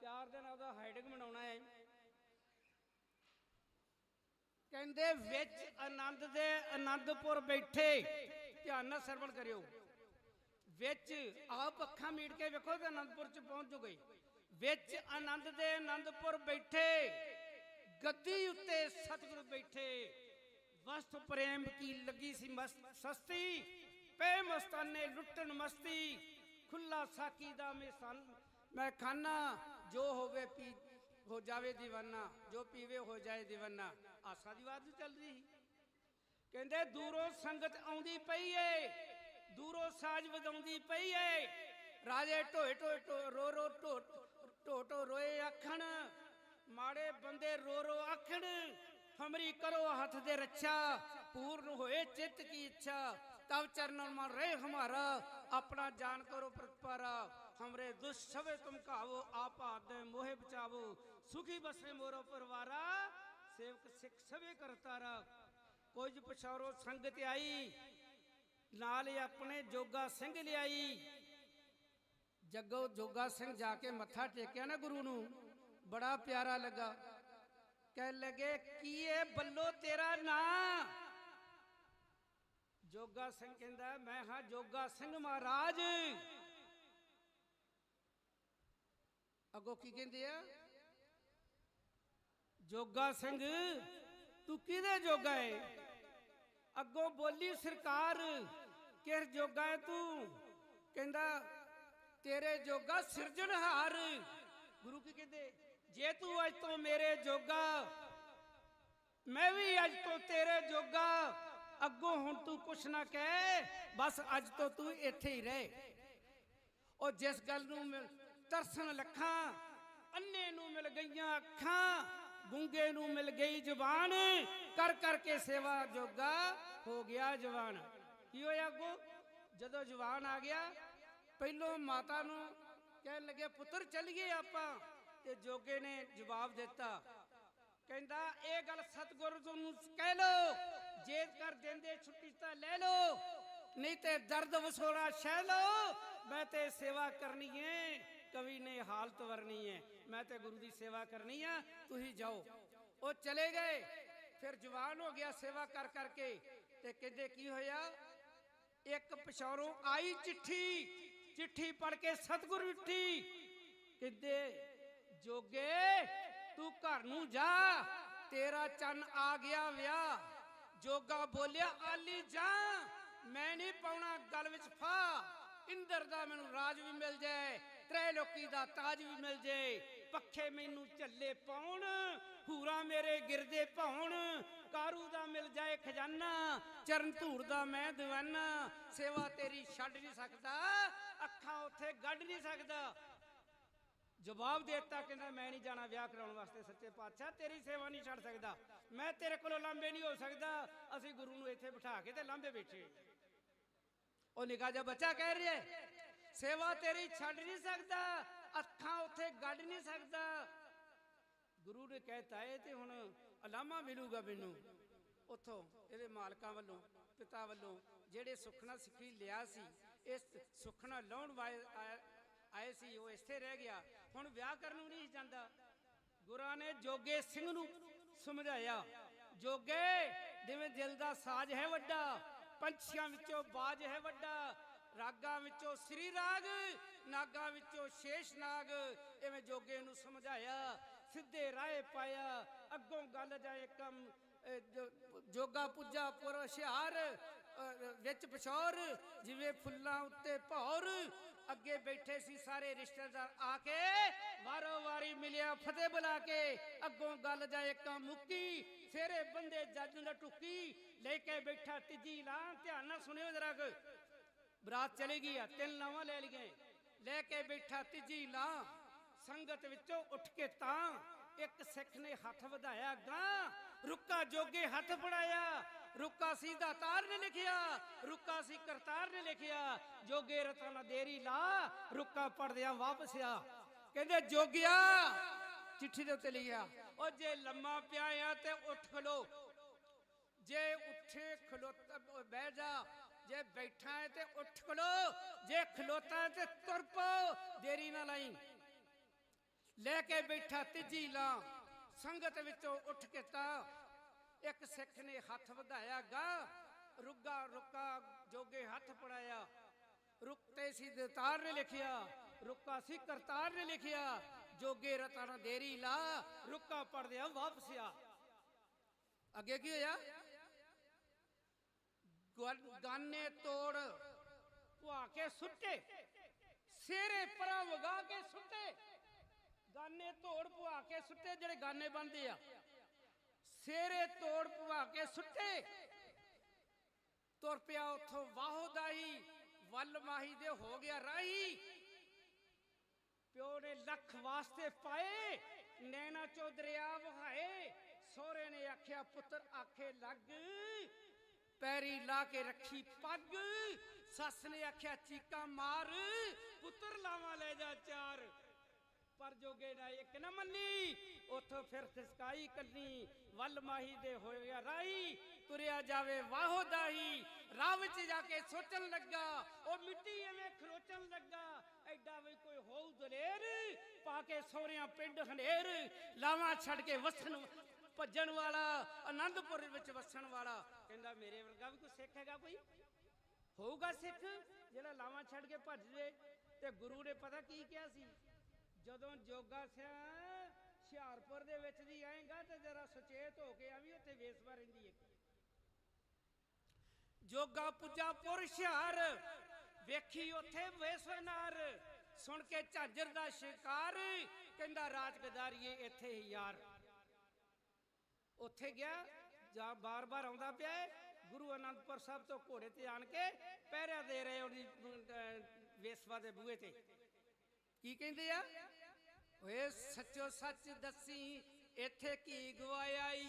ਪਿਆਰ ਦੇ ਨਾਲ ਉਹਦਾ ਹੈਡਿੰਗ ਬਣਾਉਣਾ ਹੈ। ਕਹਿੰਦੇ ਵਿੱਚ ਆਨੰਦ ਦੇ ਆਨੰਦਪੁਰ ਬੈਠੇ, ਧਿਆਨ ਨਾਲ ਸਰਵਣ ਕਰਿਓ। ਵਿੱਚ ਆਪ ਅੱਖਾਂ ਮੀਟ ਕੇ ਵੇਖੋ ਤੇ ਆਨੰਦਪੁਰ ਚ ਪਹੁੰਚ ਜੋਗੇ। ਵਿੱਚ ਆਨੰਦ ਦੇ ਆਨੰਦਪੁਰ ਬੈਠੇ, ਗੱਦੀ ਉੱਤੇ ਸਤਿਗੁਰ ਬੈਠੇ। ਵਸਤ ਪ੍ਰੇਮ ਕੀ ਲੱਗੀ ਸੀ ਸਸਤੀ, ਪੈ ਮਸਤਾਨੇ ਲੁੱਟਣ ਮਸਤੀ। ਖੁੱਲਾ ਸਾਕੀ ਦਾ ਮੈਂ ਖਾਨਾ, ਜੋ ਹੋਵੇ ਪੀ ਹੋ ਜਾਵੇ دیਵਾਨਾ, ਜੋ ਪੀਵੇ ਹੋ ਜਾਏ دیਵਾਨਾ। ਆਸਾ ਦੀ ਬਾਤ ਚੱਲ ਰਹੀ। ਕਹਿੰਦੇ ਦੂਰੋਂ ਸੰਗਤ ਆਉਂਦੀ ਪਈ ਏ, ਦੂਰੋਂ ਸਾਜ ਵਜਾਉਂਦੀ ਪਈ ਏ। ਰਾਜੇ ਢੋਏ ਢੋਏ ਰੋ ਰੋ ਢੋ ਢੋ ਰੋਏ ਆਖਣ, ਮਾੜੇ ਬੰਦੇ ਰੋ ਰੋ ਆਖਣ। ਹਮਰੀ ਕਰੋ ਹੱਥ ਦੇ ਰੱਛਾ, ਪੂਰਨ ਹੋਏ ਚਿੱਤ ਕੀ ਇੱਛਾ। तब चरणों में रहे हमारा, अपना जान करो प्रतिपारा। हमरे दुष्ट सवे तुम कहावो, आप दे मोहे बचावो। सुखी बसे मोरो परवारा, सेवक सिख सवे करतारा। कुछ पछारो संगत आई, नाल अपने जोगा सिंह लियाई। जगो जोगा सिंह जाके मत्था टेकिया ना गुरु नू, बड़ा प्यारा लगा। कह लगे की बल्लो तेरा ना। जोगा सिंह कहता मैं हाँ जोगा सिंह महाराज। अगो की कहते हैं, जोगा सिंह तू किदे जोगा है। अगो बोली सरकार किस जोगा है तू। कहता तेरे जोगा सिरजनहार। गुरु की कहते ਜੇ ਤੂੰ ਅੱਜ ਤੋਂ ਮੇਰੇ ਜੋਗਾ, ਮੈਂ ਵੀ ਅੱਜ ਤੋਂ ਤੇਰੇ ਜੋਗਾ। ਅੱਗੋਂ ਹੁਣ ਤੂੰ ਕੁਛ ਨਾ ਕਹਿ, ਬਸ ਅੱਜ ਤੋਂ ਤੂੰ ਇੱਥੇ ਹੀ ਰਹਿ। ਉਹ ਜਿਸ ਗੱਲ ਨੂੰ ਤਰਸਣ ਲੱਖਾਂ, ਅੰਨੇ ਨੂੰ ਮਿਲ ਗਈਆਂ ਅੱਖਾਂ, ਗੂੰਗੇ ਨੂੰ ਮਿਲ ਗਈ ਜ਼ੁਬਾਨ, ਕਰ ਕਰਕੇ ਸੇਵਾ ਜੋਗਾ ਹੋ ਗਿਆ ਜਵਾਨ। ਕੀ ਹੋਇਆ ਅੱਗੋਂ? ਜਦੋਂ ਜਵਾਨ ਆ ਗਿਆ, ਪਹਿਲੋਂ ਮਾਤਾ ਨੂੰ ਕਹਿਣ ਲੱਗੇ ਪੁੱਤਰ ਚੱਲੀਏ ਆਪਾਂ, ਤੇ ਜੋਗੇ ਨੇ ਜਵਾਬ ਦਿੱਤਾ, ਕਹਿੰਦਾ ਇਹ ਗੱਲ ਸਤਿਗੁਰੂ ਨੂੰ ਕਹਿ ਲੋ, ਜੇ ਕਰ ਦਿੰਦੇ ਛੁੱਟੀ ਤਾਂ ਲੈ ਲੋ, ਨਹੀਂ ਤੇ ਦਰਦ ਵਸੋੜਾ ਸਹਿ ਲੋ, ਮੈਂ ਤੇ ਸੇਵਾ ਕਰਨੀ ਹੈ, ਕਵੀ ਨੇ ਹਾਲਤ ਵਰਨੀ ਹੈ, ਮੈਂ ਤੇ ਗੁਰੂ ਦੀ ਸੇਵਾ ਕਰਨੀ ਆ, ਤੁਸੀਂ ਜਾਓ। ਉਹ ਚਲੇ ਗਏ। ਫਿਰ ਜਵਾਨ ਹੋ ਗਿਆ ਸੇਵਾ ਕਰ ਕਰਕੇ। ਤੇ ਕਹਿੰਦੇ ਕੀ ਹੋਇਆ? ਇੱਕ ਪਿਛੌਰੋਂ ਆਈ ਚਿੱਠੀ, ਚਿੱਠੀ ਪੜ੍ਹ ਕੇ ਸਤਿਗੁਰੂ ਉੱਠੀ, ਕਹਿੰਦੇ ਜੋਗੇ ਤੂੰ ਘਰ ਨੂੰ ਜਾ, ਤੇਰਾ ਚੰਨ ਆ ਗਿਆ ਵਿਆਹ। ਜੋਗਾ ਬੋਲਿਆ ਆਲੀ ਜਾ, ਮੈਂ ਨਹੀਂ ਪਾਉਣਾ ਗਲ ਵਿੱਚ ਫਾ, ਇੰਦਰ ਦਾ ਮੈਨੂੰ ਰਾਜ ਵੀ ਮਿਲ ਜਾਏ, ਤ੍ਰੈ ਲੋਕੀ ਦਾ ਤਾਜ ਵੀ ਮਿਲ ਜਾਏ, ਪੱਖੇ ਮੈਨੂੰ ਝੱਲੇ ਪਾਉਣ, ਹੂਰਾ ਮੇਰੇ ਗਿਰਦੇ ਭਾਉਣ, ਕਾਰੂ ਦਾ ਮਿਲ ਜਾਏ ਖਜ਼ਾਨਾ, ਚਰਨ ਧੂੜ ਦਾ ਮੈਂ ਦੀਵਾਨਾ, ਸੇਵਾ ਤੇਰੀ ਛੱਡ ਨਹੀਂ ਸਕਦਾ, ਅੱਖਾਂ ਉੱਥੇ ਗੱਡ ਨਹੀਂ ਸਕਦਾ। ਜਵਾਬ ਦੇਤਾ, ਕਹਿੰਦਾ ਮੈਂ ਨਹੀਂ ਜਾਣਾ ਵਿਆਹ ਕਰਾਉਣ ਵਾਸਤੇ, ਸੱਚੇ ਪਾਤਸ਼ਾਹ ਤੇਰੀ ਸੇਵਾ ਨਹੀਂ ਛੱਡ ਸਕਦਾ, ਮੈਂ ਤੇਰੇ ਕੋਲੋਂ ਲਾਂਭੇ ਨਹੀਂ ਹੋ ਸਕਦਾ, ਅਸੀਂ ਗੁਰੂ ਨੂੰ ਇੱਥੇ ਬਿਠਾ ਕੇ ਤੇ ਲਾਂਭੇ ਬੈਠੇ। ਉਹ ਨਿੱਕਾ ਜਿਹਾ ਬੱਚਾ ਕਹਿ ਰਿਹਾ ਸੇਵਾ ਤੇਰੀ ਛੱਡ ਨਹੀਂ ਸਕਦਾ, ਅੱਖਾਂ ਉੱਥੇ ਗੱਡ ਨਹੀਂ ਸਕਦਾ। ਗੁਰੂ ਨੇ ਕਹਿਤਾ ਇਹ ਤੇ ਹੁਣ ਅਲਾਮਾ ਮਿਲੂਗਾ ਮੈਨੂੰ ਉੱਥੋਂ, ਇਹਦੇ ਮਾਲਕਾਂ ਵੱਲੋਂ, ਪਿਤਾ ਵੱਲੋਂ, ਜਿਹੜੇ ਸੁਖਣਾ ਸਿੱਖੀ ਲਿਆ ਸੀ, ਇਸ ਸੁਖਣਾ ਲਾਉਣ ਆਏ ਸੀ, ਉਹ ਇੱਥੇ ਰਹਿ ਗਿਆ। ਹੁਣ ਵਿਆਹ ਕਰਨ ਨੂੰ ਨਹੀਂ ਜਾਂਦਾ। ਗੁਰਾਂ ਨੇ ਜੋਗੇ ਸਿੰਘ ਨੂੰ ਸਮਝਾਇਆ, ਜੋਗੇ ਜਿਵੇਂ ਦਿਲ ਦਾ ਸਾਜ਼ ਹੈ ਵੱਡਾ, ਪੰਛੀਆਂ ਵਿੱਚੋਂ ਬਾਜ ਹੈ ਵੱਡਾ, ਰਾਗਾਂ ਵਿੱਚੋਂ ਸ੍ਰੀ ਰਾਗ, ਨਾਗਾਂ ਵਿੱਚੋਂ ਸ਼ੇਸ਼ ਨਾਗ, ਐਵੇਂ ਜੋਗੇ ਨੂੰ ਸਮਝਾਇਆ, ਸਿੱਧੇ ਰਾਹ ਪਾਇਆ। ਅੱਗੋਂ ਗੱਲ ਜਾਏ ਕੰਮ, ਜੋਗਾ ਪੁੱਜਾ ਪੁਰ ਹੁਸ਼ਿਆਰ, ਵਿੱਚ ਪਿਛੌਰ ਜਿਵੇਂ ਫੁੱਲਾਂ ਉੱਤੇ ਭੌਰ, ਅੱਗੇ ਬੈਠੇ ਸੀ ਸਾਰੇ ਰਿਸ਼ਤੇਦਾਰ ਆ ਕੇ, ਵਾਰੋ ਵਾਰੀ ਮਿਲਿਆ ਫਤਿਹ ਬੁਲਾ ਕੇ। ਅੱਗੋਂ ਗੱਲ ਜਾਏ ਕੰਮ ਮੁੱਕੀ, ਫੇਰੇ ਬੰਦੇ ਜੱਜ ਦਾ ਟੁੱਕੀ, ਲੈ ਕੇ ਬੈਠਾ ਤੀਜੀ ਲਾਂ। ਧਿਆਨ ਨਾਲ ਸੁਣਿਓ ਜਰਾ, ਬਰਾਤ ਚਲੀ ਗਈ ਆ, 3 ਲਾਵਾਂ ਲੈ ਲਈਆਂ, ਲੈ ਕੇ ਬੈਠਾ ਤੀਜੀ ਲਾਂ। ਸੰਗਤ ਵਿੱਚੋਂ ਉੱਠ ਕੇ ਤਾਂ ਇੱਕ ਸਿੱਖ ਨੇ ਹੱਥ ਵਧਾਇਆ ਗਾਂ, ਰੁੱਕਾ ਜੋਗੇ ਹੱਥ ਫੜਾਇਆ, ਰੁੱਕਾ ਸੀ ਦਾਤਾਰ ਨੇ ਲਿਖਿਆ, ਰੁੱਕਾ ਸੀ ਕਰਤਾਰ ਨੇ ਲਿਖਿਆ, ਜੋਗੇ ਰਤਾ ਨਾ ਦੇਰੀ ਲਾ, ਰੁੱਕਾ ਪੜਦਿਆਂ ਵਾਪਸ ਆ। ਕਹਿੰਦੇ ਜੋਗਿਆ, ਚਿੱਠੀ ਦੇ ਉੱਤੇ ਲਿਖਿਆ, ਉਹ ਜੇ ਲੰਮਾ ਪਿਆ ਆ ਤੇ ਉੱਠ ਖਲੋ, ਜੇ ਉੱਠੇ ਖਲੋਤਾ ਬਹਿ ਜਾ, ਜੇ ਬੈਠਾ ਹੈ ਤੇ ਉੱਠ ਖਲੋ, ਜੇ ਖਲੋਤਾ ਹੈ ਤੇ ਤੁਰ ਪਓ, ਦੇਰੀ ਨਾ ਲਾਈ। ਲੈ ਕੇ ਬੈਠਾ ਤੀਜੀ ਲਾਂ। ਸੰਗਤ ਵਿੱਚੋਂ ਉੱਠ ਕੇ ਤਾਂ ਇੱਕ ਸਿੱਖ ਨੇ ਹੱਥ ਵਧਾਇਆ ਗਾ, ਰੁੱਕਾ ਜੋਗੇ ਹੱਥ ਫੜਾਇਆ, ਰੁਕਤੇ ਸੀ ਦਾਤਾਰ ਨੇ ਲਿਖਿਆ, ਰੁੱਕਾ ਸੀ ਕਰਤਾਰ ਨੇ ਲਿਖਿਆ, ਜੋਗੇ ਰਤਾ ਨਾ ਦੇਰੀ ਲਾ, ਰੁੱਕਾ ਪੜਦਿਆਂ ਵਾਪਸ ਆ। ਅੱਗੇ ਕੀ ਹੋਇਆ? ਗਾਨੇ ਤੋੜ ਪੁਆ ਕੇ ਸੁੱਟੇ, ਸਿਰੇ ਪਰਾਂ ਵਗਾ ਕੇ ਸੁੱਟੇ, ਗਾਨੇ ਤੋੜ ਪੁਆ ਕੇ ਸੁੱਟੇ, ਜਿਹੜੇ ਗਾਨੇ ਬਣਦੇ ਆ, ਸਿਰੇ ਤੋੜ ਪੁਆ ਕੇ ਸੁੱਟੇ। ਤੁਰ ਪਿਆ ਉੱਥੋਂ ਵਾਹੋ ਦਾਈ, ਵੱਲ ਮਾਹੀ ਦੇ ਹੋ ਗਿਆ ਰਾਹੀ। ਪਿਓ ਨੇ ਲੱਖ ਵਾਸਤੇ ਪਾਏ, ਨੈਣਾ ਚੋਂ ਦਰਿਆ ਵਹਾਏ, ਸਹੁਰੇ ਨੇ ਆਖਿਆ ਪੁੱਤਰ ਆਖੇ ਲੱਗ, ਪੈਰੀ ਲਾ ਕੇ ਰੱਖੀ ਪੱਗ। ਸੱਸ ਨੇ ਆਖਿਆ ਚੀਕਾਂ ਮਾਰ, ਪੁੱਤਰ ਲਾਵਾਂ ਲੈ ਜਾ 4। ਪਰ ਜੋਗੇ ਨਾ ਇੱਕ ਨਾ ਮੰਨੀ, ਉੱਥੋਂ ਫਿਰ ਖਿਸਕਾਈ ਕੰਨੀ, ਵੱਲ ਮਾਹੀ ਦੇ ਹੋਇਆ ਰਾਹੀ, ਤੁਰਿਆ ਜਾਵੇ ਵਾਹੋ ਦਾਹੀ। ਰਾਹ ਵਿੱਚ ਜਾ ਕੇ ਸੋਚਣ ਲੱਗਾ, ਉਹ ਮਿੱਟੀ ਐਵੇਂ ਖਰੋਚਣ ਲੱਗਾ, ਐਡਾ ਵੀ ਕੋਈ ਹੋਊ ਦਲੇਰ, ਪਾ ਕੇ ਸਹੁਰਿਆਂ ਪਿੰਡ ਹਨੇਰ, ਲਾਵਾਂ ਛੱਡ ਕੇ ਵਸਣ ਭੱਜਣ ਵਾਲਾ, ਆਨੰਦਪੁਰ ਵਿੱਚ ਵਸਣ ਵਾਲਾ। ਕਹਿੰਦਾ ਮੇਰੇ ਵਰਗਾ ਵੀ ਕੋਈ ਸਿੱਖ ਹੈਗਾ, ਕੋਈ ਹੋਊਗਾ ਸਿੱਖ ਜਿਹੜਾ ਲਾਵਾਂ ਛੱਡ ਕੇ ਭੱਜ ਜੇ। ਤੇ ਗੁਰੂ ਨੇ ਪਤਾ ਕੀ ਕਿਹਾ ਸੀ, ਜਦੋਂ ਜੋਗਾ ਸਿਆ ਹੁਸ਼ਿਆਰਪੁਰ ਦੇ ਵਿੱਚ ਦੀ ਆਏਗਾ ਤੇ ਜਰਾ ਸੁਚੇਤ ਹੋ ਕੇ ਆਵੀਂ, ਉੱਥੇ ਵੇਸਵਾ ਰਹਿੰਦੀ ਹੈ। ਜੋਗਾ ਪੁੱਜਾ ਪੁਰ ਹੁਸ਼ਿਆਰ, ਵੇਖੀ ਉੱਥੇ ਵੇਸਵਨਾਰ, ਸੁਣ ਕੇ ਝਾਂਜਰ ਦਾ ਸ਼ਿਕਾਰ, ਕਹਿੰਦਾ ਰਾਜ ਗਦਾਰੀਏ ਇੱਥੇ ਹੀ ਯਾਰ। ਉੱਥੇ ਗਿਆ, ਜਾਂ ਬਾਰ-ਬਾਰ ਆਉਂਦਾ ਪਿਆ ਹੈ। ਗੁਰੂ ਅਨੰਦਪੁਰ ਸਾਹਿਬ ਤੋਂ ਘੋੜੇ ਤੇ ਆਣ ਕੇ ਪਹਿਰਾ ਦੇ ਰਹੇ ਉਹਦੀ ਵੇਸਵਾ ਦੇ ਬੂਹੇ ਤੇ। ਕੀ ਕਹਿੰਦੇ ਆ? ਓਏ ਸੱਚੋ ਸੱਚ ਦੱਸੀ ਇੱਥੇ ਕੀ ਗਵਾਇਆ ਈ,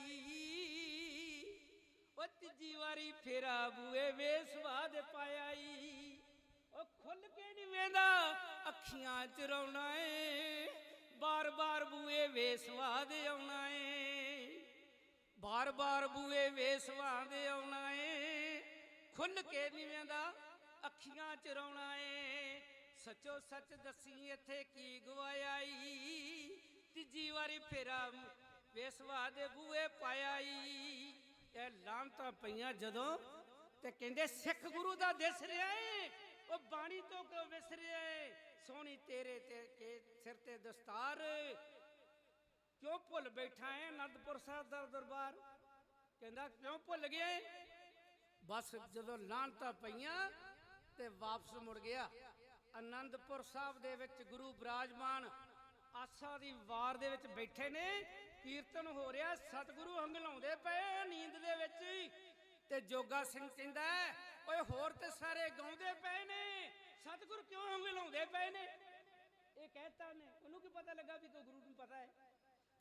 ਉਹ ਤੀਜੀ ਵਾਰੀ ਫੇਰਾ ਬੂਏ ਵੇਸਵਾ ਦੇ ਪਾਇਆ ਈ। ਉਹ ਖੁੱਲ ਕੇ ਨਹੀਂ ਵੇਂਦਾ, ਅੱਖੀਆਂ ਚ ਰੌਣਾ ਏ, ਬਾਰ-ਬਾਰ ਬੂਏ ਵੇਸਵਾ ਦੇ ਆਉਣਾ ਏ, ਬਾਰ-ਬਾਰ ਬੂਏ ਵੇਸਵਾ ਦੇ ਆਉਣਾ ਏ, ਖੁੱਲ ਕੇ ਨਹੀਂ ਵੇਂਦਾ, ਅੱਖੀਆਂ ਚ ਰੌਣਾ ਏ। ਸੱਚੋ ਸੱਚ ਦੱਸੀ ਇੱਥੇ ਕੀ ਗਵਾਇਆ ਈ, ਤੀਜੀ ਵਾਰੀ ਫੇਰਾ ਵੇਸਵਾ ਦੇ ਬੂਏ ਪਾਇਆ ਈ। ਇਹ ਲਾਂਤਾਂ ਪਈਆਂ ਜਦੋਂ, ਤੇ ਕਹਿੰਦੇ ਸਿੱਖ ਗੁਰੂ ਦਾ ਦਿਸ ਰਿਹਾ ਏ, ਉਹ ਬਾਣੀ ਤੋਂ ਕਿਉਂ ਵਿਸ ਰਿਹਾ ਏ, ਸੋਹਣੀ ਤੇਰੇ ਤੇ ਸਿਰ ਤੇ ਦਸਤਾਰ, ਕਿਉਂ ਭੁੱਲ ਬੈਠਾ ਏ ਅਨੰਦਪੁਰ ਸਾਹਿਬ ਦਾ ਦਰਬਾਰ। ਕਹਿੰਦਾ ਕਿਉਂ ਭੁੱਲ ਗਿਆ ਏ? ਬਸ ਜਦੋਂ ਲਾਂਤਾਂ ਪਈਆਂ ਤੇ ਵਾਪਸ ਮੁੜ ਗਿਆ। ਅਨੰਦਪੁਰ ਸਾਹਿਬ ਦੇ ਵਿੱਚ ਗੁਰੂ ਬਿਰਾਜਮਾਨ ਆਸਾ ਦੀ ਵਾਰ ਦੇ ਵਿੱਚ ਬੈਠੇ ਨੇ, ਕੀਰਤਨ ਹੋ ਰਿਹਾ, ਸਤਿਗੁਰੂ ਹੰਗਲਾਉਂਦੇ ਪਏ ਨੀਂਦ ਦੇ ਵਿੱਚ। ਤੇ ਜੋਗਾ ਸਿੰਘ ਕਹਿੰਦਾ ਓਏ ਹੋਰ ਤੇ ਸਾਰੇ ਗਾਉਂਦੇ ਪਏ ਨੇ, ਸਤਿਗੁਰੂ ਕਿਉਂ ਹੰਗਲਾਉਂਦੇ ਪਏ ਨੇ? ਇਹ ਕਹਿਤਾ ਨੇ, ਉਹਨੂੰ ਕੀ ਪਤਾ ਲੱਗਾ ਵੀ ਗੁਰੂ ਨੂੰ ਪਤਾ ਹੈ।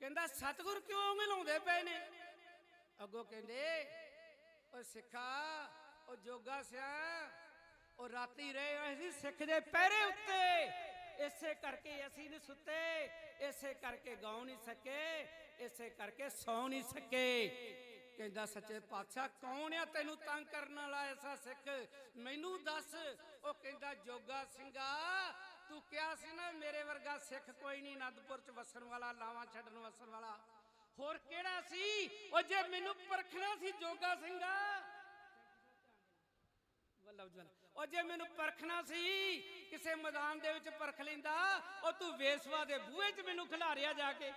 ਕਹਿੰਦਾ ਸਤਿਗੁਰੂ ਕਿਉਂ ਹੰਗਲਾਉਂਦੇ ਪਏ ਨੇ? ਅੱਗੋਂ ਕਹਿੰਦੇ ਓ ਸਿੱਖਾ, ਉਹ ਜੋਗਾ ਸਿਆ, ਉਹ ਰਾਤੀ ਰਹੇ ਅਸੀਂ ਸਿੱਖ ਦੇ ਪਹਿਰੇ ਉੱਤੇ, ਇਸੇ ਕਰਕੇ ਅਸੀਂ ਨਹੀਂ ਸੁੱਤੇ, ਇਸੇ ਕਰਕੇ ਗਾਉ ਨਹੀਂ ਸਕੇ, ਇਸੇ ਕਰਕੇ ਸੌ ਨਹੀਂ ਸਕੇ। ਕਹਿੰਦਾ ਸੱਚੇ ਪਾਤਸ਼ਾਹ ਕੌਣ ਆ ਤੈਨੂੰ ਤੰਗ ਕਰਨ ਵਾਲਾ ਐਸਾ ਸਿੱਖ, ਮੈਨੂੰ ਦੱਸ। ਉਹ ਕਹਿੰਦਾ ਜੋਗਾ ਸਿੰਘਾ, ਤੂੰ ਕਿਹਾ ਸੀ ਨਾ ਮੇਰੇ ਵਰਗਾ ਸਿੱਖ ਕੋਈ ਨਹੀਂ ਅਨੰਦਪੁਰ ਚ ਵਸਣ ਵਾਲਾ, ਲਾਵਾਂ ਛੱਡਣ ਵਸਣ ਵਾਲਾ, ਹੋਰ ਕਿਹੜਾ ਸੀ? ਉਹ ਜੇ ਮੈਨੂੰ ਪਰਖਣਾ ਸੀ ਜੋਗਾ ਸਿੰਘਾ, ਉਹ ਜੇ ਮੈਨੂੰ ਪਰਖਣਾ ਸੀ ਕਿਸੇ ਮੈਦਾਨ ਦੇ ਵਿੱਚ ਪਰਖ ਲੈਂਦਾ, ਉਹ ਤੂੰ ਵੇਸਵਾ ਦੇ ਬੂਹੇ 'ਚ ਮੈਨੂੰ ਖਿਲਾਰਿਆ ਜਾ ਕੇ।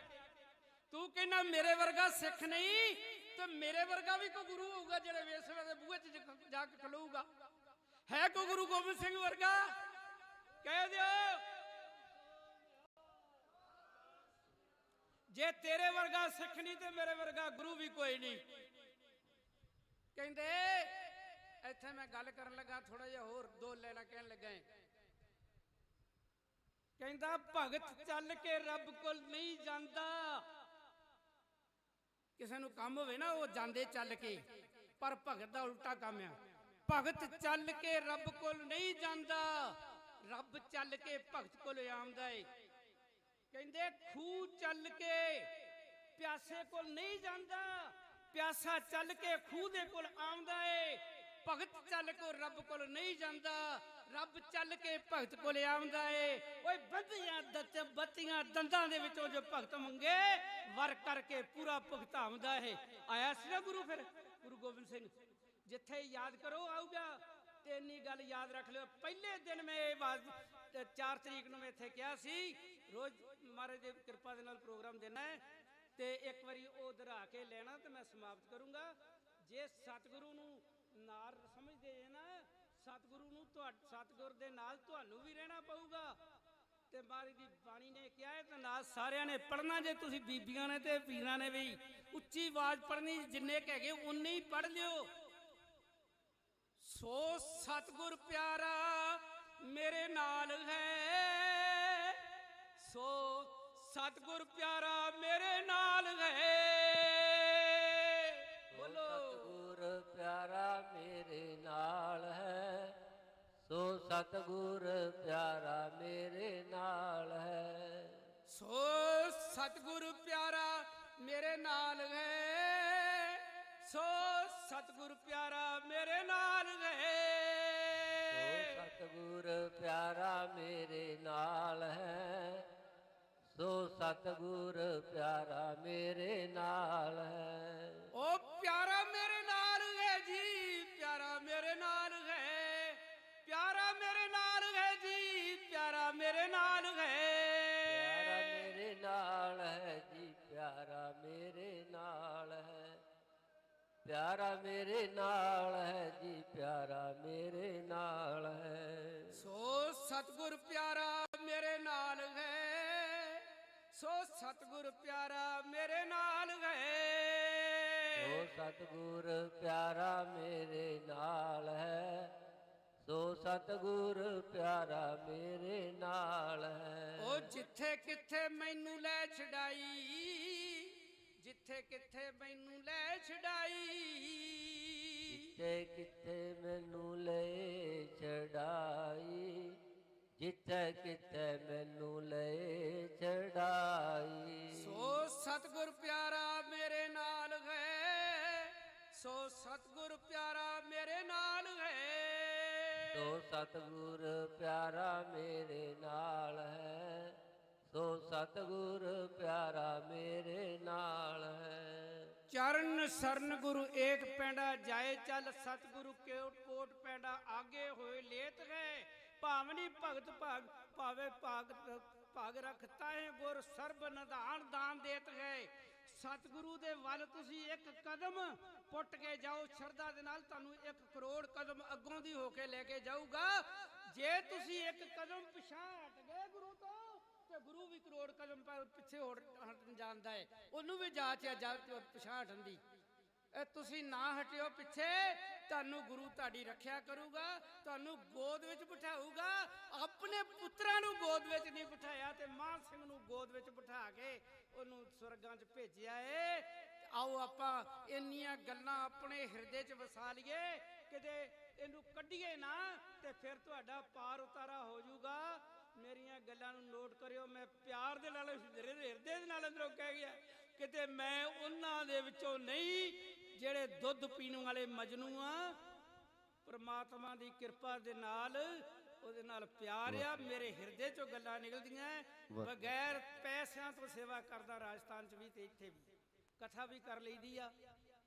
ਤੂੰ ਕਹਿੰਦਾ ਮੇਰੇ ਵਰਗਾ ਸਿੱਖ ਨਹੀਂ, ਤੇ ਮੇਰੇ ਵਰਗਾ ਵੀ ਕੋਈ ਗੁਰੂ ਹੋਊਗਾ ਜਿਹੜੇ ਵੇਸਵਾ ਦੇ ਬੂਹੇ 'ਚ ਜਾ ਕੇ ਖਲੋਊਗਾ? ਹੈ ਕੋਈ ਗੁਰੂ ਗੋਬਿੰਦ ਸਿੰਘ ਵਰਗਾ? ਕਹਿ ਦਿਓ। ਜੇ ਤੇਰੇ ਵਰਗਾ ਸਿੱਖ ਨਹੀਂ ਤੇ ਮੇਰੇ ਵਰਗਾ ਗੁਰੂ ਵੀ ਕੋਈ ਨਹੀਂ। ਕਹਿੰਦੇ ਇੱਥੇ ਮੈਂ ਗੱਲ ਕਰਨ ਲੱਗਾ, ਥੋੜਾ ਜਿਹਾ ਹੋਰ ਦੋ ਲੈਣਾ ਕਹਿਣ ਲੱਗਾ। ਕਹਿੰਦਾ ਭਗਤ ਚੱਲ ਕੇ ਰੱਬ ਕੋਲ ਨਹੀਂ ਜਾਂਦਾ। ਕਿਸੇ ਨੂੰ ਕੰਮ ਹੋਵੇ ਨਾ, ਉਹ ਜਾਂਦੇ ਚੱਲ ਕੇ, ਪਰ ਭਗਤ ਦਾ ਉਲਟਾ ਕੰਮ ਆ। ਭਗਤ ਚੱਲ ਕੇ ਰੱਬ ਕੋਲ ਨਹੀਂ ਜਾਂਦਾ, ਰੱਬ ਚੱਲ ਕੇ ਭਗਤ ਕੋਲ ਆਉਂਦਾ ਏ। ਕਹਿੰਦੇ ਖੂਹ ਚੱਲ ਕੇ ਪਿਆਸੇ ਕੋਲ ਨਹੀਂ ਜਾਂਦਾ, ਪਿਆਸਾ ਚੱਲ ਕੇ ਖੂਹ ਦੇ ਕੋਲ ਆਉਂਦਾ ਏ। ਭਗਤ ਚੱਲ ਕੇ ਰੱਬ ਕੋਲ ਨਹੀਂ ਜਾਂਦਾ, ਰੱਬ ਚੱਲ ਕੇ ਭਗਤ ਕੋਲ ਆਉਂਦਾ ਏ। ਓਏ ਬੱਤੀਆਂ ਦੰਦਾਂ ਦੇ ਵਿੱਚੋਂ ਜੋ ਭਗਤ ਮੰਗੇ, ਵਰ ਕਰਕੇ ਪੂਰਾ ਭੁਗਤਾਉਂਦਾ ਏ। ਆਇਆ ਸੀ ਨਾ ਗੁਰੂ, ਫਿਰ ਗੁਰੂ ਗੋਬਿੰਦ ਸਿੰਘ ਜਿੱਥੇ ਯਾਦ ਕਰੋ ਆਊਗਾ। ਤੇ ਇੰਨੀ ਗੱਲ ਯਾਦ ਰੱਖ ਲਿਓ, ਪਹਿਲੇ ਦਿਨ ਮੈਂ ਇਹ ਬਾਤ 4 ਤਰੀਕ ਨੂੰ ਮੈਂ ਇੱਥੇ ਕਿਹਾ ਸੀ, ਰੋਜ਼ ਮਹਾਰਾਜ ਦੀ ਕਿਰਪਾ ਦੇ ਨਾਲ ਪ੍ਰੋਗਰਾਮ ਦੇਣਾ ਹੈ, ਤੇ ਇੱਕ ਵਾਰੀ ਉਹ ਦੁਹਰਾ ਕੇ ਲੈਣਾ ਤੇ ਮੈਂ ਸਮਾਪਤ ਕਰੂੰਗਾ। ਜੇ ਸਤਿਗੁਰੂ ਨੂੰ ਨਾਲ ਸਮਝਦੇ ਜੇ ਨਾ, ਸਤਿਗੁਰੂ ਨੂੰ ਸਤਿਗੁਰ ਦੇ ਨਾਲ ਤੁਹਾਨੂੰ ਵੀ ਰਹਿਣਾ ਪਊਗਾ। ਤੇ ਮਹਾਰਾਜ ਦੀ ਬਾਣੀ ਨੇ ਕਿਹਾ ਹੈ, ਤੇ ਨਾਲ ਸਾਰਿਆਂ ਨੇ ਪੜ੍ਹਨਾ। ਜੇ ਤੁਸੀਂ ਬੀਬੀਆਂ ਨੇ ਤੇ ਪੀਰਾਂ ਨੇ ਵੀ ਉੱਚੀ ਆਵਾਜ਼ ਪੜ੍ਹਨੀ, ਜਿੰਨੇ ਕੁ ਹੈਗੇ ਉਨੇ ਹੀ ਪੜ੍ਹ ਲਿਓ। ਸੋ ਸਤਿਗੁਰ ਪਿਆਰਾ ਮੇਰੇ ਨਾਲ ਹੈ, ਸੋ ਸਤਿਗੁਰ ਪਿਆਰਾ ਮੇਰੇ ਨਾਲ ਹੈ। ਬੋਲੋ ਸਤਿਗੁਰ ਪਿਆਰਾ ਮੇਰੇ ਨਾਲ ਹੈ, ਸੋ ਸਤਿਗੁਰ ਪਿਆਰਾ ਮੇਰੇ ਨਾਲ ਹੈ। ਸੋ ਸਤਿਗੁਰ ਪਿਆਰਾ ਮੇਰੇ ਨਾਲ ਹੈ, ਸੋ ਸਤਿਗੁਰ ਪਿਆਰਾ ਮੇਰੇ ਨਾਲ ਹੈ। ਸੋ ਸਤਿਗੁਰ ਪਿਆਰਾ ਮੇਰੇ ਨਾਲ ਹੈ, ਸੋ ਸਤਿਗੁਰ ਪਿਆਰਾ ਮੇਰੇ ਨਾਲ ਹੈ। ਉਹ ਪਿਆਰਾ ਮੇਰੇ ਨਾਲ ਹੈ ਜੀ, ਪਿਆਰਾ ਮੇਰੇ ਨਾਲ ਹੈ, ਪਿਆਰਾ ਮੇਰੇ ਨਾਲ ਹੈ ਜੀ, ਪਿਆਰਾ ਮੇਰੇ ਨਾਲ ਹੈ। ਪਿਆਰਾ ਮੇਰੇ ਨਾਲ ਹੈ ਜੀ, ਪਿਆਰਾ ਮੇਰੇ ਨਾਲ ਹੈ, ਪਿਆਰਾ ਮੇਰੇ ਨਾਲ ਹੈ ਜੀ, ਪਿਆਰਾ ਮੇਰੇ ਨਾਲ ਹੈ। ਸੋ ਸਤਿਗੁਰ ਪਿਆਰਾ ਮੇਰੇ ਨਾਲ ਹੈ, ਸੋ ਸਤਿਗੁਰ ਪਿਆਰਾ ਮੇਰੇ ਨਾਲ ਹੈ। ਸੋ ਸਤਿਗੁਰ ਪਿਆਰਾ ਮੇਰੇ ਨਾਲ ਹੈ, ਸੋ ਸਤਿਗੁਰ ਪਿਆਰਾ ਮੇਰੇ ਨਾਲ ਹੈ। ਉਹ ਜਿੱਥੇ ਕਿੱਥੇ ਮੈਨੂੰ ਲੈ ਛਡਾਈ, ਜਿੱਥੇ ਕਿੱਥੇ ਮੈਨੂੰ ਲੈ ਛਡਾਈ, ਜਿੱਥੇ ਕਿੱਥੇ ਮੈਨੂੰ ਲੈ ਛਡਾਈ, ਜਿੱਥੇ ਕਿੱਥੇ ਮੈਨੂੰ ਲੈ ਛਡਾਈ। ਸੋ ਸਤਿਗੁਰ ਪਿਆਰਾ ਮੇਰੇ ਨਾਲ ਹੈ, ਸੋ ਸਤਿਗੁਰ ਪਿਆਰਾ ਮੇਰੇ ਨਾਲ ਹੈ। ਸੋ ਸਤਿਗੁਰ ਪਿਆਰਾ ਮੇਰੇ ਨਾਲ ਹੈ, ਸੋ ਸਤਿਗੁਰ ਪਿਆਰਾ ਮੇਰੇ ਨਾਲ ਹੈ। ਚਰਨ ਸਰਨ ਗੁਰੂ ਏਕ ਪੈਂਡਾ ਜਾਏ ਚੱਲ, ਸਤਿਗੁਰੂ ਕੋਟ ਪੈਂਡਾ ਆਗੇ ਹੋਏ ਲੇਤ ਗਏ। ਭਾਵਨੀ ਭਗਤ ਭਾਵੇ ਭਾਗ ਰਖਤਾ ਹੈ ਗੁਰ, ਸਰਬ ਨਿਧਾਨ ਦਾਨ ਦੇਤ ਗਏ। ਸਤਿਗੁਰੂ ਦੇ ਵੱਲ ਤੁਸੀਂ ਇੱਕ ਕਦਮ ਪੁੱਟ ਕੇ ਜਾਓ ਸ਼ਰਧਾ ਦੇ ਨਾਲ, ਤੁਹਾਨੂੰ 1 ਕਰੋੜ ਕਦਮ ਅੱਗੋਂ ਦੀ ਹੋ ਕੇ ਲੈ ਕੇ ਜਾਊਗਾ। ਜੇ ਤੁਸੀਂ ਇੱਕ ਕਦਮ ਪਿਛਾਂਹ ਹਟ ਗਏ ਗੁਰੂ ਤੋਂ, ਤੇ ਗੁਰੂ ਵੀ ਕਰੋੜ ਕਦਮ ਪਿੱਛੇ ਹਟਣ ਜਾਂਦਾ ਹੈ, ਉਹਨੂੰ ਵੀ ਜਾਚ ਹੈ ਪਿਛਾਂਹ ਹਟਣ ਦੀ। ਤੁਸੀਂ ਨਾ ਹਟਿਓ ਪਿੱਛੇ, ਤੁਹਾਨੂੰ ਗੁਰੂ ਤੁਹਾਡੀ ਰੱਖਿਆ ਕਰੂਗਾ, ਤੁਹਾਨੂੰ ਗੋਦ ਵਿੱਚ ਬਿਠਾਊਗਾ। ਆਪਣੇ ਪੁੱਤਰਾਂ ਨੂੰ ਗੋਦ ਵਿੱਚ ਨਹੀਂ ਬਿਠਾਇਆ ਤੇ ਮਾਨ ਸਿੰਘ ਨੂੰ ਗੋਦ ਵਿੱਚ ਬਿਠਾ ਕੇ ਉਹਨੂੰ ਸਵਰਗਾਂ 'ਚ ਭੇਜਿਆ ਏ। ਆਓ ਆਪਾਂ ਇੰਨੀਆਂ ਗੱਲਾਂ ਆਪਣੇ ਹਿਰਦੇ 'ਚ ਵਸਾ ਲਈਏ, ਕਿਤੇ ਇਹਨੂੰ ਕੱਢੀਏ ਨਾ ਤੇ ਫਿਰ ਤੁਹਾਡਾ ਪਾਰ ਉਤਾਰਾ ਹੋ ਜਾਊਗਾ। ਮੇਰੀਆਂ ਗੱਲਾਂ ਨੂੰ ਨੋਟ ਕਰਿਓ, ਮੈਂ ਪਿਆਰ ਦੇ ਨਾਲ ਹਿਰਦੇ ਦੇ ਨਾਲ ਅੰਦਰੋਂ ਕਹਿ ਗਿਆ, ਕਿਤੇ ਮੈਂ ਉਹਨਾਂ ਦੇ ਵਿੱਚੋਂ ਨਹੀਂ ਜਿਹੜੇ ਦੁੱਧ ਪੀਣ ਵਾਲੇ ਮਜਨੂ ਆ। ਪ੍ਰਮਾਤਮਾ ਦੀ ਕਿਰਪਾ ਦੇ ਨਾਲ ਉਹਦੇ ਨਾਲ ਪਿਆਰ ਆ, ਮੇਰੇ ਹਿਰਦੇ 'ਚੋਂ ਗੱਲਾਂ ਨਿਕਲਦੀਆਂ ਬਗੈਰ ਪੈਸਿਆਂ ਤੋਂ। ਸੇਵਾ ਕਰਦਾ ਰਾਜਸਥਾਨ 'ਚ ਵੀ ਤੇ ਇੱਥੇ ਵੀ, ਕਥਾ ਵੀ ਕਰ ਲਈਦੀ ਆ,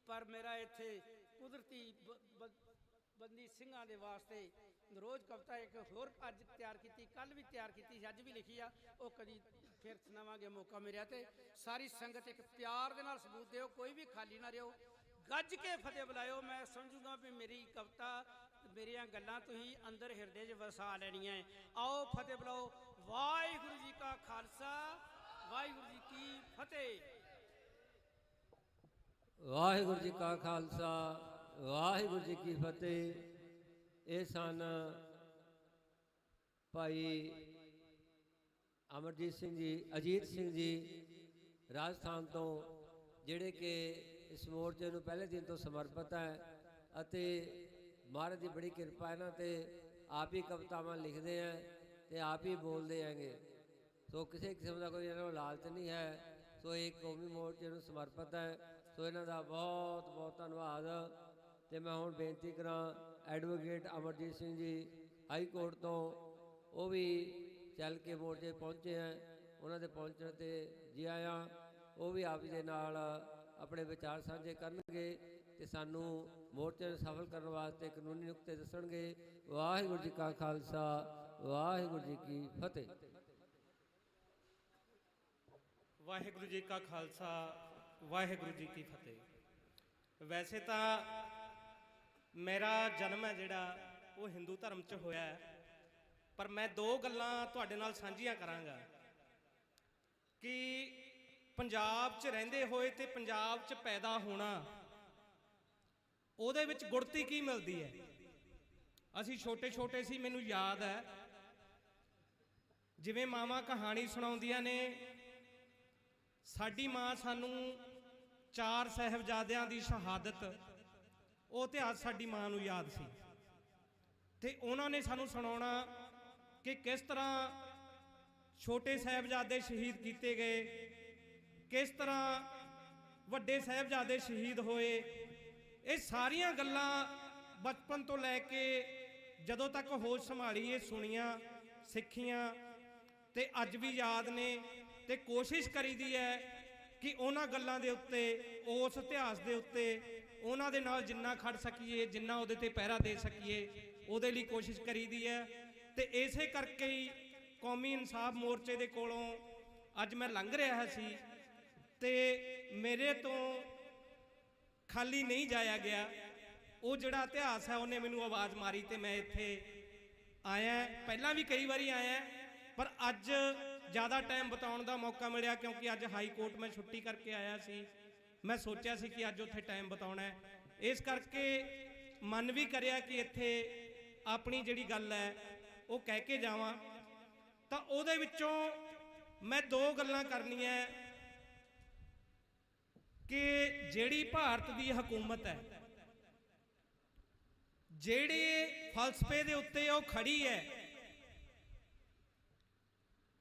ਪਰ ਮੇਰਾ ਇੱਥੇ ਕੁਦਰਤੀ ਬੰਦੀ ਸਿੰਘਾਂ ਦੇ ਵਾਸਤੇ ਰੋਜ਼ ਕਵਿਤਾ ਇੱਕ ਹੋਰ ਅੱਜ ਤਿਆਰ ਕੀਤੀ, ਕੱਲ ਵੀ ਤਿਆਰ ਕੀਤੀ ਸੀ, ਅੱਜ ਵੀ ਲਿਖੀ ਆ, ਉਹ ਕਦੀ ਫਿਰ ਸੁਣਾਵਾਂਗੇ ਮੌਕਾ ਮਿਲਿਆ ਤੇ। ਸਾਰੀ ਸੰਗਤ ਇੱਕ ਪਿਆਰ ਦੇ ਨਾਲ ਸਬੂਤ ਦਿਓ, ਕੋਈ ਵੀ ਖਾਲੀ ਨਾ ਰਿਓ, ਗੱਜ ਕੇ ਫਤਿਹ ਬੁਲਾਇਓ। ਮੈਂ ਸਮਝੂਗਾ ਵੀ ਮੇਰੀ ਕਵਿਤਾ, ਮੇਰੀਆਂ ਗੱਲਾਂ ਤੁਸੀਂ ਅੰਦਰ ਹਿਰਦੇ 'ਚ ਵਸਾ ਲੈਣੀਆਂ। ਆਓ ਫਤਿਹ ਬੁਲਾਓ। ਵਾਹਿਗੁਰੂ ਜੀ ਕਾ ਖਾਲਸਾ, ਵਾਹਿਗੁਰੂ ਜੀ ਕੀ ਫਤਿਹ। ਵਾਹਿਗੁਰੂ ਜੀ ਕਾ ਖਾਲਸਾ, ਵਾਹਿਗੁਰੂ ਜੀ ਕੀ ਫਤਿਹ। ਇਹ ਸਨ ਭਾਈ ਅਮਰਜੀਤ ਸਿੰਘ ਜੀ, ਅਜੀਤ ਸਿੰਘ ਜੀ ਰਾਜਸਥਾਨ ਤੋਂ, ਜਿਹੜੇ ਕਿ ਇਸ ਮੋਰਚੇ ਨੂੰ ਪਹਿਲੇ ਦਿਨ ਤੋਂ ਸਮਰਪਿਤ ਹੈ ਅਤੇ ਮਹਾਰਾਜ ਦੀ ਬੜੀ ਕਿਰਪਾ ਇਹਨਾਂ ਤੇ। ਆਪ ਹੀ ਕਵਿਤਾਵਾਂ ਲਿਖਦੇ ਹੈ ਤੇ ਆਪ ਹੀ ਬੋਲਦੇ ਹੈਗੇ। ਸੋ ਕਿਸੇ ਕਿਸਮ ਦਾ ਕੋਈ ਇਹਨਾਂ ਨੂੰ ਲਾਲਚ ਨਹੀਂ ਹੈ। ਸੋ ਇਹ ਕੌਮੀ ਮੋਰਚੇ ਨੂੰ ਸਮਰਪਿਤ ਹੈ। ਸੋ ਇਹਨਾਂ ਦਾ ਬਹੁਤ ਬਹੁਤ ਧੰਨਵਾਦ। ਤੇ ਮੈਂ ਹੁਣ ਬੇਨਤੀ ਕਰਾਂ advocate Amarjit Singh ji high court ਤੋਂ, ਉਹ ਵੀ ਚੱਲ ਕੇ ਮੋਰਚੇ ਪਹੁੰਚੇ ਹੈ। ਉਹਨਾਂ ਦੇ ਪਹੁੰਚਣ ਤੇ ਜੀ ਆਇਆਂ। ਉਹ ਵੀ ਆਪ ਦੇ ਨਾਲ ਆਪਣੇ ਵਿਚਾਰ ਸਾਂਝੇ ਕਰਨਗੇ ਤੇ ਸਾਨੂੰ ਮੋਰਚੇ ਨੂੰ ਸਫਲ ਕਰਨ ਵਾਸਤੇ ਕਾਨੂੰਨੀ ਨੁਕਤੇ ਦੱਸਣਗੇ। ਵਾਹਿਗੁਰੂ ਜੀ ਕਾ ਖਾਲਸਾ, ਵਾਹਿਗੁਰੂ ਜੀ ਕੀ ਫਤਿਹ। ਵਾਹਿਗੁਰੂ ਜੀ ਕਾ ਖਾਲਸਾ, ਵਾਹਿਗੁਰੂ ਜੀ ਕੀ ਫਤਿਹ। ਵੈਸੇ ਤਾਂ ਮੇਰਾ ਜਨਮ ਹੈ ਜਿਹੜਾ ਉਹ ਹਿੰਦੂ ਧਰਮ 'ਚ ਹੋਇਆ ਹੈ, ਪਰ ਮੈਂ 2 ਗੱਲਾਂ ਤੁਹਾਡੇ ਨਾਲ ਸਾਂਝੀਆਂ ਕਰਾਂਗਾ ਕਿ ਪੰਜਾਬ 'ਚ ਰਹਿੰਦੇ ਹੋਏ ਤੇ ਪੰਜਾਬ 'ਚ ਪੈਦਾ ਹੋਣਾ, ਉਹਦੇ ਵਿੱਚ ਗੁੜਤੀ ਕੀ ਮਿਲਦੀ ਹੈ। ਅਸੀਂ ਛੋਟੇ ਛੋਟੇ ਸੀ, ਮੈਨੂੰ ਯਾਦ ਹੈ ਜਿਵੇਂ ਮਾਵਾਂ ਕਹਾਣੀ ਸੁਣਾਉਂਦੀਆਂ ਨੇ, ਸਾਡੀ ਮਾਂ ਸਾਨੂੰ 4 ਸਾਹਿਬਜ਼ਾਦਿਆਂ ਦੀ ਸ਼ਹਾਦਤ, ਉਹ ਇਤਿਹਾਸ ਸਾਡੀ ਮਾਂ ਨੂੰ ਯਾਦ ਸੀ ਤੇ ਉਹਨਾਂ ਨੇ ਸਾਨੂੰ ਸੁਣਾਉਣਾ ਕਿ ਕਿਸ ਤਰ੍ਹਾਂ ਛੋਟੇ ਸਾਹਿਬਜ਼ਾਦੇ ਸ਼ਹੀਦ ਕੀਤੇ ਗਏ, ਕਿਸ ਤਰ੍ਹਾਂ ਵੱਡੇ ਸਾਹਿਬਜ਼ਾਦੇ ਸ਼ਹੀਦ ਹੋਏ। ਇਹ ਸਾਰੀਆਂ ਗੱਲਾਂ ਬਚਪਨ ਤੋਂ ਲੈ ਕੇ ਜਦੋਂ ਤੱਕ ਹੋਸ਼ ਸੰਭਾਲੀ ਇਹ ਸੁਣੀਆਂ, ਸਿੱਖੀਆਂ ਤੇ ਅੱਜ ਵੀ ਯਾਦ ਨੇ ਤੇ ਕੋਸ਼ਿਸ਼ ਕਰੀਦੀ ਹੈ ਕਿ ਉਹਨਾਂ ਗੱਲਾਂ ਦੇ ਉੱਤੇ, ਉਸ ਇਤਿਹਾਸ ਦੇ ਉੱਤੇ ਉਹਨਾਂ ਦੇ ਨਾਲ ਜਿੰਨਾ ਖੜ ਸਕੀਏ, ਜਿੰਨਾ ਉਹਦੇ ਤੇ ਪਹਿਰਾ ਦੇ ਸਕੀਏ, ਉਹਦੇ ਲਈ ਕੋਸ਼ਿਸ਼ ਕਰੀਦੀ ਹੈ। ਤੇ ਇਸੇ ਕਰਕੇ ਹੀ ਕੌਮੀ ਇਨਸਾਫ ਮੋਰਚੇ ਦੇ ਕੋਲੋਂ ਅੱਜ ਮੈਂ ਲੰਘ ਰਿਹਾ ਸੀ ਤੇ ਮੇਰੇ ਤੋਂ ਖਾਲੀ ਨਹੀਂ ਜਾਇਆ ਗਿਆ। ਉਹ ਜਿਹੜਾ ਇਤਿਹਾਸ ਹੈ ਉਹਨੇ ਮੈਨੂੰ ਆਵਾਜ਼ ਮਾਰੀ ਤੇ ਮੈਂ ਇੱਥੇ ਆਇਆ। ਪਹਿਲਾਂ ਵੀ ਕਈ ਵਾਰੀ ਆਇਆ ਪਰ ਅੱਜ ਜ਼ਿਆਦਾ ਟਾਈਮ ਬਿਤਾਉਣ ਦਾ ਮੌਕਾ ਮਿਲਿਆ, ਕਿਉਂਕਿ ਅੱਜ ਹਾਈ ਕੋਰਟ ਮੈਂ ਛੁੱਟੀ ਕਰਕੇ ਆਇਆ ਸੀ। ਮੈਂ ਸੋਚਿਆ ਸੀ ਕਿ ਅੱਜ ਉੱਥੇ ਟਾਈਮ ਬਿਤਾਉਣਾ ਹੈ, ਇਸ ਕਰਕੇ ਮਨ ਵੀ ਕਰਿਆ ਕਿ ਇੱਥੇ ਆਪਣੀ ਜਿਹੜੀ ਗੱਲ ਹੈ ਉਹ ਕਹਿ ਕੇ ਜਾਵਾਂ। ਤਾਂ ਉਹਦੇ ਵਿੱਚੋਂ ਮੈਂ ਦੋ ਗੱਲਾਂ ਕਰਨੀਆਂ ਕਿ ਜਿਹੜੀ ਭਾਰਤ ਦੀ ਹਕੂਮਤ ਹੈ, ਜਿਹੜੇ ਫਲਸਫੇ ਦੇ ਉੱਤੇ ਉਹ ਖੜੀ ਹੈ,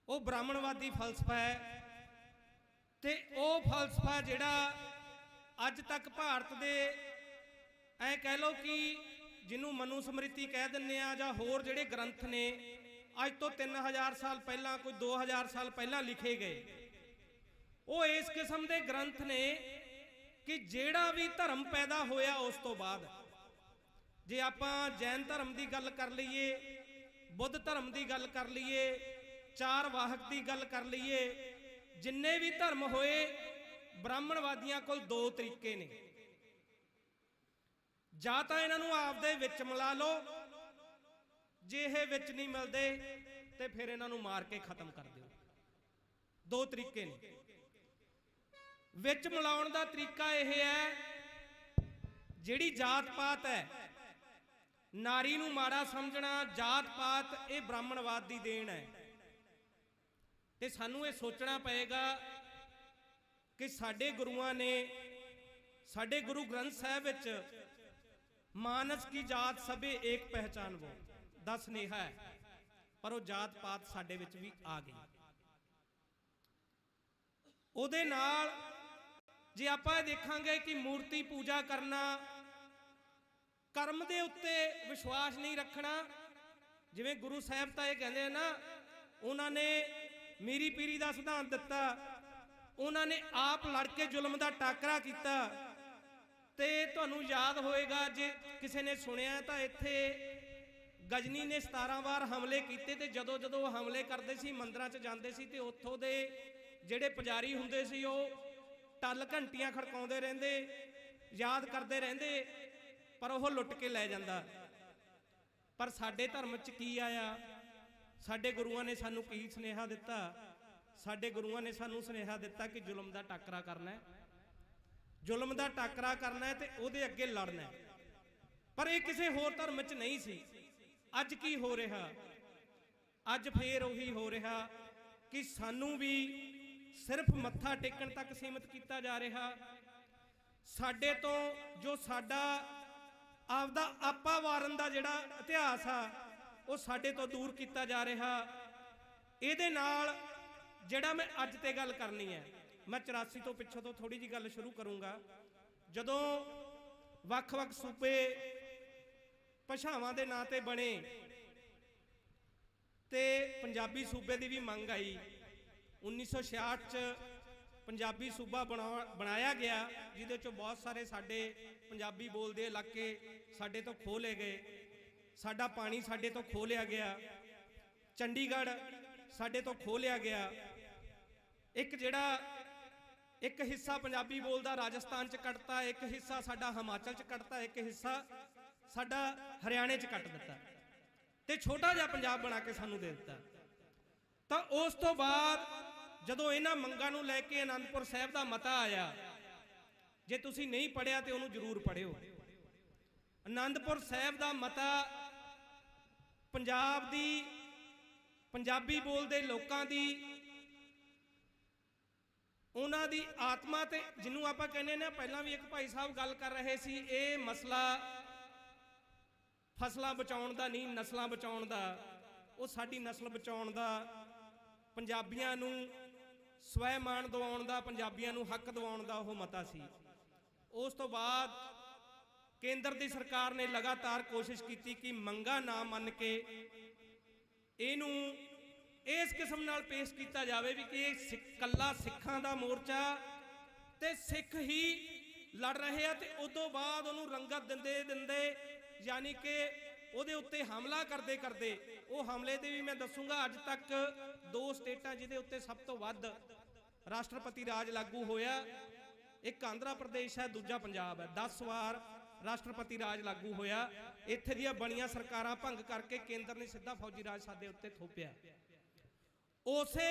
ਉਹ ਬ੍ਰਾਹਮਣਵਾਦੀ ਫਲਸਫਾ ਹੈ। ਤੇ ਉਹ ਫਲਸਫਾ ਜਿਹੜਾ ਅੱਜ ਤੱਕ ਭਾਰਤ ਦੇ ਐ ਕਹਿ ਲਓ ਕਿ ਜਿਹਨੂੰ ਮਨੂ ਸਮ੍ਰਿਤੀ ਕਹਿ ਦਿੰਦੇ ਆ, ਜਾਂ ਹੋਰ ਜਿਹੜੇ ਗ੍ਰੰਥ ਨੇ ਅੱਜ ਤੋਂ 3000 ਸਾਲ ਪਹਿਲਾਂ, ਕੋਈ 2000 ਸਾਲ ਪਹਿਲਾਂ ਲਿਖੇ ਗਏ, ਉਹ ਇਸ ਕਿਸਮ ਦੇ ਗ੍ਰੰਥ ਨੇ ਕਿ ਜਿਹੜਾ ਵੀ ਧਰਮ ਪੈਦਾ ਹੋਇਆ ਉਸ ਤੋਂ ਬਾਅਦ, ਜੇ ਆਪਾਂ ਜੈਨ ਧਰਮ ਦੀ ਗੱਲ ਕਰ ਲਈਏ, ਬੁੱਧ ਧਰਮ ਦੀ ਗੱਲ ਕਰ ਲਈਏ, ਚਾਰ ਵਾਹਕ ਦੀ ਗੱਲ ਕਰ ਲਈਏ, ਜਿੰਨੇ ਵੀ ਧਰਮ ਹੋਏ, ਬ੍ਰਾਹਮਣਵਾਦੀਆਂ ਕੋਲ ਦੋ ਤਰੀਕੇ ਨੇ। ਜਾਂ ਤਾਂ ਇਹਨਾਂ ਨੂੰ ਆਪਦੇ ਵਿੱਚ ਮਿਲਾ ਲਓ, ਜੇ ਇਹ ਵਿੱਚ ਨਹੀਂ ਮਿਲਦੇ ਤੇ ਫਿਰ ਇਹਨਾਂ ਨੂੰ ਮਾਰ ਕੇ ਖਤਮ ਕਰ ਦਿਓ। ਦੋ ਤਰੀਕੇ ਨੇ। ਵਿੱਚ ਮਿਲਾਉਣ ਦਾ ਤਰੀਕਾ ਇਹ ਹੈ, ਜਿਹੜੀ ਜਾਤ ਪਾਤ ਹੈ, ਨਾਰੀ ਨੂੰ ਮਾੜਾ ਸਮਝਣਾ, ਜਾਤ ਪਾਤ, ਇਹ ਬ੍ਰਾਹਮਣਵਾਦ ਦੀ ਦੇਣ ਹੈ। ਤੇ ਸਾਨੂੰ ਇਹ ਸੋਚਣਾ ਪਏਗਾ ਕਿ ਸਾਡੇ ਗੁਰੂਆਂ ਨੇ, ਸਾਡੇ ਗੁਰੂ ਗ੍ਰੰਥ ਸਾਹਿਬ ਵਿੱਚ ਮਾਨਸ ਕੀ ਜਾਤ ਸਭੇ ਏਕ ਪਹਿਚਾਨ ਵੋ ਦਾ ਸੁਨੇਹਾ ਹੈ, ਪਰ ਉਹ ਜਾਤ ਪਾਤ ਸਾਡੇ ਵਿੱਚ ਵੀ ਆ ਗਈ। ਉਹਦੇ ਨਾਲ ਜੇ ਆਪਾਂ ਇਹ ਦੇਖਾਂਗੇ ਕਿ ਮੂਰਤੀ ਪੂਜਾ ਕਰਨਾ, ਕਰਮ ਦੇ ਉੱਤੇ ਵਿਸ਼ਵਾਸ ਨਹੀਂ ਰੱਖਣਾ, ਜਿਵੇਂ ਗੁਰੂ ਸਾਹਿਬ ਤਾਂ ਇਹ ਕਹਿੰਦੇ ਆ ਨਾ, ਉਹਨਾਂ ਨੇ ਮੀਰੀ ਪੀਰੀ ਦਾ ਸਿਧਾਂਤ ਦਿੱਤਾ, ਉਹਨਾਂ ਨੇ ਆਪ ਲੜ ਕੇ ਜ਼ੁਲਮ ਦਾ ਟਾਕਰਾ ਕੀਤਾ। ਤੇ ਤੁਹਾਨੂੰ ਯਾਦ ਹੋਏਗਾ, ਜੇ ਕਿਸੇ ਨੇ ਸੁਣਿਆ ਤਾਂ ਇੱਥੇ ਗਜਨੀ ਨੇ 17 ਵਾਰ ਹਮਲੇ ਕੀਤੇ, ਤੇ ਜਦੋਂ ਜਦੋਂ ਉਹ ਹਮਲੇ ਕਰਦੇ ਸੀ, ਮੰਦਰਾਂ 'ਚ ਜਾਂਦੇ ਸੀ, ਤੇ ਉੱਥੋਂ ਦੇ ਜਿਹੜੇ ਪੁਜਾਰੀ ਹੁੰਦੇ ਸੀ ਉਹ ਟੱਲ ਘੰਟੀਆਂ ਖੜਕਾਉਂਦੇ ਰਹਿੰਦੇ, ਯਾਦ ਕਰਦੇ ਰਹਿੰਦੇ, ਪਰ ਉਹ ਲੁੱਟ ਕੇ ਲੈ ਜਾਂਦਾ। ਪਰ ਸਾਡੇ ਧਰਮ 'ਚ ਕੀ ਆਇਆ? ਸਾਡੇ ਗੁਰੂਆਂ ਨੇ ਸਾਨੂੰ ਕੀ ਸੁਨੇਹਾ ਦਿੱਤਾ? ਸਾਡੇ ਗੁਰੂਆਂ ਨੇ ਸਾਨੂੰ ਸੁਨੇਹਾ ਦਿੱਤਾ ਕਿ ਜ਼ੁਲਮ ਦਾ ਟਾਕਰਾ ਕਰਨਾ ਹੈ, ਜ਼ੁਲਮ ਦਾ ਟਾਕਰਾ ਕਰਨਾ ਹੈ ਤੇ ਉਹਦੇ ਅੱਗੇ ਲੜਨਾ ਹੈ। ਪਰ ਇਹ ਕਿਸੇ ਹੋਰ ਧਰਮ 'ਚ ਨਹੀਂ ਸੀ। ਅੱਜ ਕੀ ਹੋ ਰਿਹਾ? ਅੱਜ ਫੇਰ ਉਹੀ ਹੋ ਰਿਹਾ ਕਿ ਸਾਨੂੰ ਵੀ ਸਿਰਫ ਮੱਥਾ ਟੇਕਣ ਤੱਕ ਸੀਮਿਤ ਕੀਤਾ ਜਾ ਰਿਹਾ। ਸਾਡੇ ਤੋਂ ਜੋ ਸਾਡਾ ਆਪਦਾ ਆਪਾ ਵਾਰਨ ਦਾ ਜਿਹੜਾ ਇਤਿਹਾਸ ਆ, ਉਹ ਸਾਡੇ ਤੋਂ ਦੂਰ ਕੀਤਾ ਜਾ ਰਿਹਾ। ਇਹਦੇ ਨਾਲ ਜਿਹੜਾ ਮੈਂ ਅੱਜ ਤੇ ਗੱਲ ਕਰਨੀ ਹੈ, ਮੈਂ 84 ਤੋਂ ਪਿੱਛੋਂ ਤੋਂ ਥੋੜੀ ਜੀ ਗੱਲ ਸ਼ੁਰੂ ਕਰੂੰਗਾ। ਜਦੋਂ ਵੱਖ-ਵੱਖ ਸੂਬੇ ਭਾਸ਼ਾਵਾਂ ਦੇ ਨਾਂ ਤੇ ਬਣੇ ਤੇ ਪੰਜਾਬੀ ਸੂਬੇ ਦੀ ਵੀ ਮੰਗ ਆਈ। 1966 ਚ ਪੰਜਾਬੀ ਸੂਬਾ ਬਣਾਇਆ ਗਿਆ, ਜਿਹਦੇ ਚੋਂ ਬਹੁਤ ਸਾਰੇ ਸਾਡੇ ਪੰਜਾਬੀ ਬੋਲਦੇ ਇਲਾਕੇ ਸਾਡੇ ਤੋਂ ਖੋਹ ਲਏ ਗਏ, ਸਾਡਾ ਪਾਣੀ ਸਾਡੇ ਤੋਂ ਖੋਹ ਲਿਆ ਗਿਆ, ਚੰਡੀਗੜ੍ਹ ਸਾਡੇ ਤੋਂ ਖੋਹ ਲਿਆ ਗਿਆ। ਇੱਕ ਹਿੱਸਾ ਪੰਜਾਬੀ ਬੋਲਦਾ ਰਾਜਸਥਾਨ ਚ ਕੱਟਤਾ, ਇੱਕ ਹਿੱਸਾ ਸਾਡਾ ਹਿਮਾਚਲ ਚ ਕੱਟਤਾ, ਇੱਕ ਹਿੱਸਾ ਸਾਡਾ ਹਰਿਆਣੇ ਚ ਕੱਟ ਦਿੱਤਾ ਤੇ ਛੋਟਾ ਜਿਹਾ ਪੰਜਾਬ ਬਣਾ ਕੇ ਸਾਨੂੰ ਦੇ ਦਿੱਤਾ। ਤਾਂ ਉਸ ਤੋਂ ਬਾਅਦ ਜਦੋਂ ਇਹਨਾਂ ਮੰਗਾਂ ਨੂੰ ਲੈ ਕੇ ਆਨੰਦਪੁਰ ਸਾਹਿਬ ਦਾ ਮਤਾ ਆਇਆ, ਜੇ ਤੁਸੀਂ ਨਹੀਂ ਪੜ੍ਹਿਆ ਤੇ ਉਹਨੂੰ ਜ਼ਰੂਰ ਪੜ੍ਹਿਓ। ਆਨੰਦਪੁਰ ਸਾਹਿਬ ਦਾ ਮਤਾ ਪੰਜਾਬ ਦੀ, ਪੰਜਾਬੀ ਬੋਲਦੇ ਲੋਕਾਂ ਦੀ, ਉਹਨਾਂ ਦੀ ਆਤਮਾ ਤੇ, ਜਿਹਨੂੰ ਆਪਾਂ ਕਹਿੰਦੇ ਨੇ, ਪਹਿਲਾਂ ਵੀ ਇੱਕ ਭਾਈ ਸਾਹਿਬ ਗੱਲ ਕਰ ਰਹੇ ਸੀ, ਇਹ ਮਸਲਾ ਫਸਲਾਂ ਬਚਾਉਣ ਦਾ ਨਹੀਂ, ਨਸਲਾਂ ਬਚਾਉਣ ਦਾ। ਉਹ ਸਾਡੀ ਨਸਲ ਬਚਾਉਣ ਦਾ, ਪੰਜਾਬੀਆਂ ਨੂੰ ਸਵੈਮਾਣ ਦਿਵਾਉਣ ਦਾ, ਪੰਜਾਬੀਆਂ ਨੂੰ ਹੱਕ ਦਿਵਾਉਣ ਦਾ ਉਹ ਮਤਾ ਸੀ। ਉਸ ਤੋਂ ਬਾਅਦ ਕੇਂਦਰ ਦੀ ਸਰਕਾਰ ਨੇ ਲਗਾਤਾਰ ਕੋਸ਼ਿਸ਼ ਕੀਤੀ ਕਿ ਮੰਗਾਂ ਨਾ ਮੰਨ ਕੇ ਇਹਨੂੰ ਇਸ ਕਿਸਮ ਨਾਲ ਪੇਸ਼ ਕੀਤਾ ਜਾਵੇ ਵੀ ਕਿ ਇਹ ਕੱਲਾ ਸਿੱਖਾਂ ਦਾ ਮੋਰਚਾ ਤੇ ਸਿੱਖ ਹੀ ਲੜ ਰਹੇ ਆ, ਤੇ ਉਦੋਂ ਬਾਅਦ ਉਹਨੂੰ ਰੰਗਤ ਦਿੰਦੇ ਯਾਨੀ ਕਿ ਉਹਦੇ ਉੱਤੇ ਹਮਲਾ ਕਰਦੇ ਉਹ ਹਮਲੇ ਦੇ ਵੀ ਮੈਂ ਦੱਸੂਗਾ। ਅੱਜ ਤੱਕ 2 ਸਟੇਟਾਂ ਜਿਹਦੇ ਉੱਤੇ ਸਭ ਤੋਂ ਵੱਧ ਰਾਸ਼ਟਰਪਤੀ ਰਾਜ ਲਾਗੂ ਹੋਇਆ, ਇੱਕ ਆਂਧਰਾ ਪ੍ਰਦੇਸ਼ ਹੈ, ਦੂਜਾ ਪੰਜਾਬ ਹੈ। 10 ਵਾਰ ਰਾਸ਼ਟਰਪਤੀ ਰਾਜ ਲਾਗੂ ਹੋਇਆ। ਇੱਥੇ ਦੀਆਂ ਬਣੀਆਂ ਸਰਕਾਰਾਂ ਭੰਗ ਕਰਕੇ ਕੇਂਦਰ ਨੇ ਸਿੱਧਾ ਫੌਜੀ ਰਾਜ ਸਾਡੇ ਉੱਤੇ ਥੋਪਿਆ। ਉਸੇ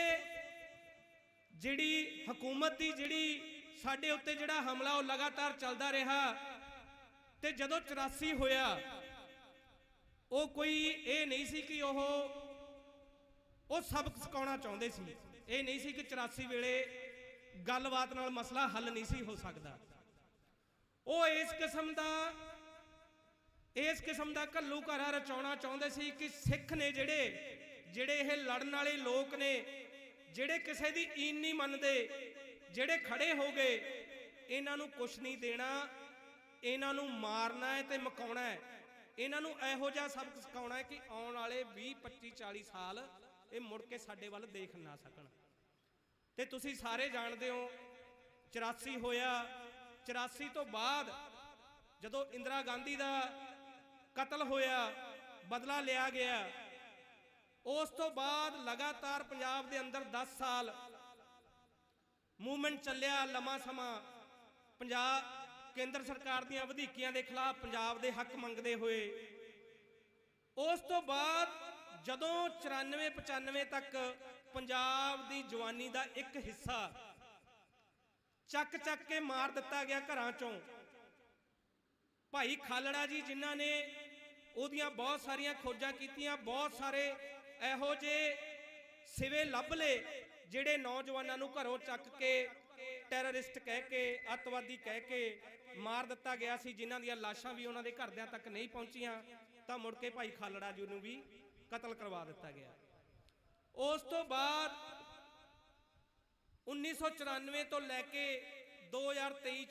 ਜਿਹੜੀ ਹਕੂਮਤ ਦੀ ਜਿਹੜੀ ਸਾਡੇ ਉੱਤੇ ਜਿਹੜਾ ਹਮਲਾ ਉਹ ਲਗਾਤਾਰ ਚੱਲਦਾ ਰਿਹਾ ਤੇ ਜਦੋਂ 84 ਹੋਇਆ ਉਹ ਕੋਈ ਇਹ ਨਹੀਂ ਸੀ ਕਿ ਉਹ ਸਬਕ ਸਿਖਾਉਣਾ ਚਾਹੁੰਦੇ ਸੀ। ਇਹ ਨਹੀਂ ਸੀ ਕਿ 84 ਵੇਲੇ ਗੱਲਬਾਤ ਨਾਲ ਮਸਲਾ ਹੱਲ ਨਹੀਂ ਸੀ ਹੋ ਸਕਦਾ। ਉਹ ਇਸ ਕਿਸਮ ਦਾ ਘੱਲੂ ਘਾਰਾ ਰਚਾਉਣਾ ਚਾਹੁੰਦੇ ਸੀ ਕਿ ਸਿੱਖ ਨੇ ਜਿਹੜੇ ਇਹ ਲੜਨ ਵਾਲੇ ਲੋਕ ਨੇ, ਜਿਹੜੇ ਕਿਸੇ ਦੀ ਈਨ ਨਹੀਂ ਮੰਨਦੇ, ਜਿਹੜੇ ਖੜੇ ਹੋ ਗਏ, ਇਹਨਾਂ ਨੂੰ ਕੁਛ ਨਹੀਂ ਦੇਣਾ, ਇਹਨਾਂ ਨੂੰ ਮਾਰਨਾ ਹੈ ਤੇ ਮਕਾਉਣਾ ਹੈ। ਇਹਨਾਂ ਨੂੰ ਇਹੋ ਜਿਹਾ ਸਬਕ ਸਿਖਾਉਣਾ ਹੈ ਕਿ ਆਉਣ ਵਾਲੇ 20 25 40 ਸਾਲ ਇਹ ਮੁੜ ਕੇ ਸਾਡੇ ਵੱਲ ਦੇਖ ਨਾ ਸਕਣ। ਤੇ ਤੁਸੀਂ ਸਾਰੇ ਜਾਣਦੇ ਹੋ 84 ਹੋਇਆ। 84 ਤੋਂ ਬਾਅਦ ਜਦੋਂ ਇੰਦਰਾ ਗਾਂਧੀ ਦਾ ਕਤਲ ਹੋਇਆ, ਬਦਲਾ ਲਿਆ ਗਿਆ, ਉਸ ਤੋਂ ਬਾਅਦ ਲਗਾਤਾਰ ਪੰਜਾਬ ਦੇ ਅੰਦਰ 10 ਸਾਲ ਮੂਵਮੈਂਟ ਚੱਲਿਆ, ਲੰਮਾ ਸਮਾਂ ਪੰਜਾਬ ਕੇਂਦਰ ਸਰਕਾਰ ਦੀਆਂ ਵਧੀਕੀਆਂ ਦੇ ਖਿਲਾਫ ਪੰਜਾਬ ਦੇ ਹੱਕ ਮੰਗਦੇ ਹੋਏ। ਉਸ ਤੋਂ ਬਾਅਦ ਜਦੋਂ 94 95 ਤੱਕ ਪੰਜਾਬ ਦੀ ਜਵਾਨੀ ਦਾ ਇੱਕ ਹਿੱਸਾ ਚੱਕ ਕੇ ਮਾਰ ਦਿੱਤਾ ਗਿਆ ਘਰਾਂ ਚੋਂ। ਭਾਈ ਖਾਲੜਾ ਜੀ ਜਿਨ੍ਹਾਂ ਨੇ ਉਹਦੀਆਂ ਬਹੁਤ ਸਾਰੀਆਂ ਖੋਜਾਂ ਕੀਤੀਆਂ, ਬਹੁਤ ਸਾਰੇ ਇਹੋ ਜਿਹੇ ਸਿਵੇ ਲੱਭ ਲਏ ਜਿਹੜੇ ਨੌਜਵਾਨਾਂ ਨੂੰ ਘਰੋਂ ਚੱਕ ਕੇ ਟੈਰਰਿਸਟ ਕਹਿ ਕੇ, ਅੱਤਵਾਦੀ ਕਹਿ ਕੇ ਮਾਰ ਦਿੱਤਾ ਗਿਆ ਸੀ, ਜਿਨ੍ਹਾਂ ਦੀਆਂ ਲਾਸ਼ਾਂ ਵੀ ਉਹਨਾਂ ਦੇ ਘਰਦਿਆਂ ਤੱਕ ਨਹੀਂ ਪਹੁੰਚੀਆਂ। ਤਾਂ ਮੁੜ ਕੇ ਭਾਈ ਖਾਲੜਾ ਜੀ ਨੂੰ ਵੀ ਕਤਲ ਕਰਵਾ ਦਿੱਤਾ ਗਿਆ। ਉਸ ਤੋਂ ਬਾਅਦ 1994 ਤੋਂ ਲੈ ਕੇ 2023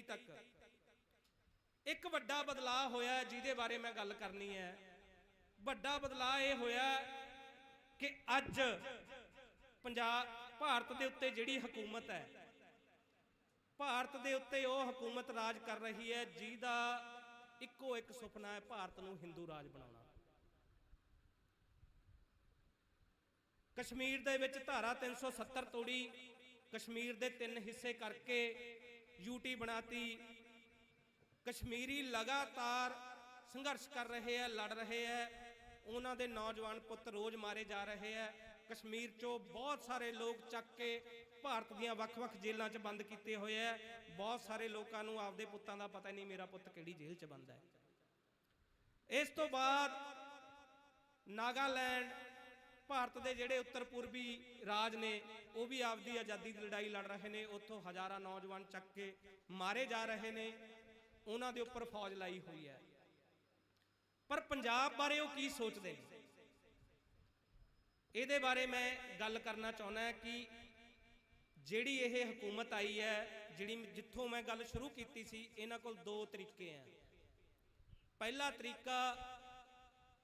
ਤੱਕ ਇੱਕ ਵੱਡਾ ਬਦਲਾਅ ਹੋਇਆ ਜਿਹਦੇ ਬਾਰੇ ਮੈਂ ਗੱਲ ਕਰਨੀ ਹੈ। ਵੱਡਾ ਬਦਲਾਅ ਇਹ ਹੋਇਆ ਕਿ ਅੱਜ ਭਾਰਤ ਦੇ ਉੱਤੇ ਜਿਹੜੀ ਹਕੂਮਤ ਹੈ, ਭਾਰਤ ਦੇ ਉੱਤੇ ਉਹ ਹਕੂਮਤ ਰਾਜ ਕਰ ਰਹੀ ਹੈ ਜਿਹਦਾ ਇੱਕੋ ਇੱਕ ਸੁਪਨਾ ਹੈ, ਭਾਰਤ ਨੂੰ ਹਿੰਦੂ ਰਾਜ ਬਣਾਉਣਾ। ਕਸ਼ਮੀਰ ਦੇ ਵਿੱਚ ਧਾਰਾ 370 ਤੋੜੀ, ਕਸ਼ਮੀਰ ਦੇ 3 ਹਿੱਸੇ ਕਰਕੇ ਯੂਟੀ ਬਣਾਤੀ। ਕਸ਼ਮੀਰੀ ਲਗਾਤਾਰ ਸੰਘਰਸ਼ ਕਰ ਰਹੇ ਹੈ, ਲੜ ਰਹੇ ਹੈ, ਉਹਨਾਂ ਦੇ ਨੌਜਵਾਨ ਪੁੱਤ ਰੋਜ਼ ਮਾਰੇ ਜਾ ਰਹੇ ਹੈ। ਕਸ਼ਮੀਰ ਚੋਂ ਬਹੁਤ ਸਾਰੇ ਲੋਕ ਚੱਕ ਕੇ ਭਾਰਤ ਦੀਆਂ ਵੱਖ-ਵੱਖ ਜੇਲ੍ਹਾਂ 'ਚ ਬੰਦ ਕੀਤੇ ਹੋਏ ਹੈ। ਬਹੁਤ ਸਾਰੇ ਲੋਕਾਂ ਨੂੰ ਆਪਦੇ ਪੁੱਤਾਂ ਦਾ ਪਤਾ ਨਹੀਂ ਮੇਰਾ ਪੁੱਤ ਕਿਹੜੀ ਜੇਲ੍ਹ 'ਚ ਬੰਦ ਹੈ। ਇਸ ਤੋਂ ਬਾਅਦ ਨਾਗਾਲੈਂਡ, ਭਾਰਤ ਦੇ ਜਿਹੜੇ ਉੱਤਰ ਪੂਰਬੀ ਰਾਜ ਨੇ, ਉਹ ਵੀ ਆਪਦੀ ਆਜ਼ਾਦੀ ਦੀ ਲੜਾਈ ਲੜ ਰਹੇ ਨੇ। ਉੱਥੋਂ ਹਜ਼ਾਰਾਂ ਨੌਜਵਾਨ ਚੱਕ ਕੇ ਮਾਰੇ ਜਾ ਰਹੇ ਨੇ, ਉਹਨਾਂ ਦੇ ਉੱਪਰ ਫੌਜ ਲਾਈ ਹੋਈ ਹੈ। ਪਰ ਪੰਜਾਬ ਬਾਰੇ ਉਹ ਕੀ ਸੋਚਦੇ ਨੇ, ਇਹਦੇ ਬਾਰੇ ਮੈਂ ਗੱਲ ਕਰਨਾ ਚਾਹੁੰਦਾ ਕਿ ਜਿਹੜੀ ਇਹ ਹਕੂਮਤ ਆਈ ਹੈ, ਜਿੱਥੋਂ ਮੈਂ ਗੱਲ ਸ਼ੁਰੂ ਕੀਤੀ ਸੀ, ਇਹਨਾਂ ਕੋਲ 2 ਤਰੀਕੇ ਆ। ਪਹਿਲਾ ਤਰੀਕਾ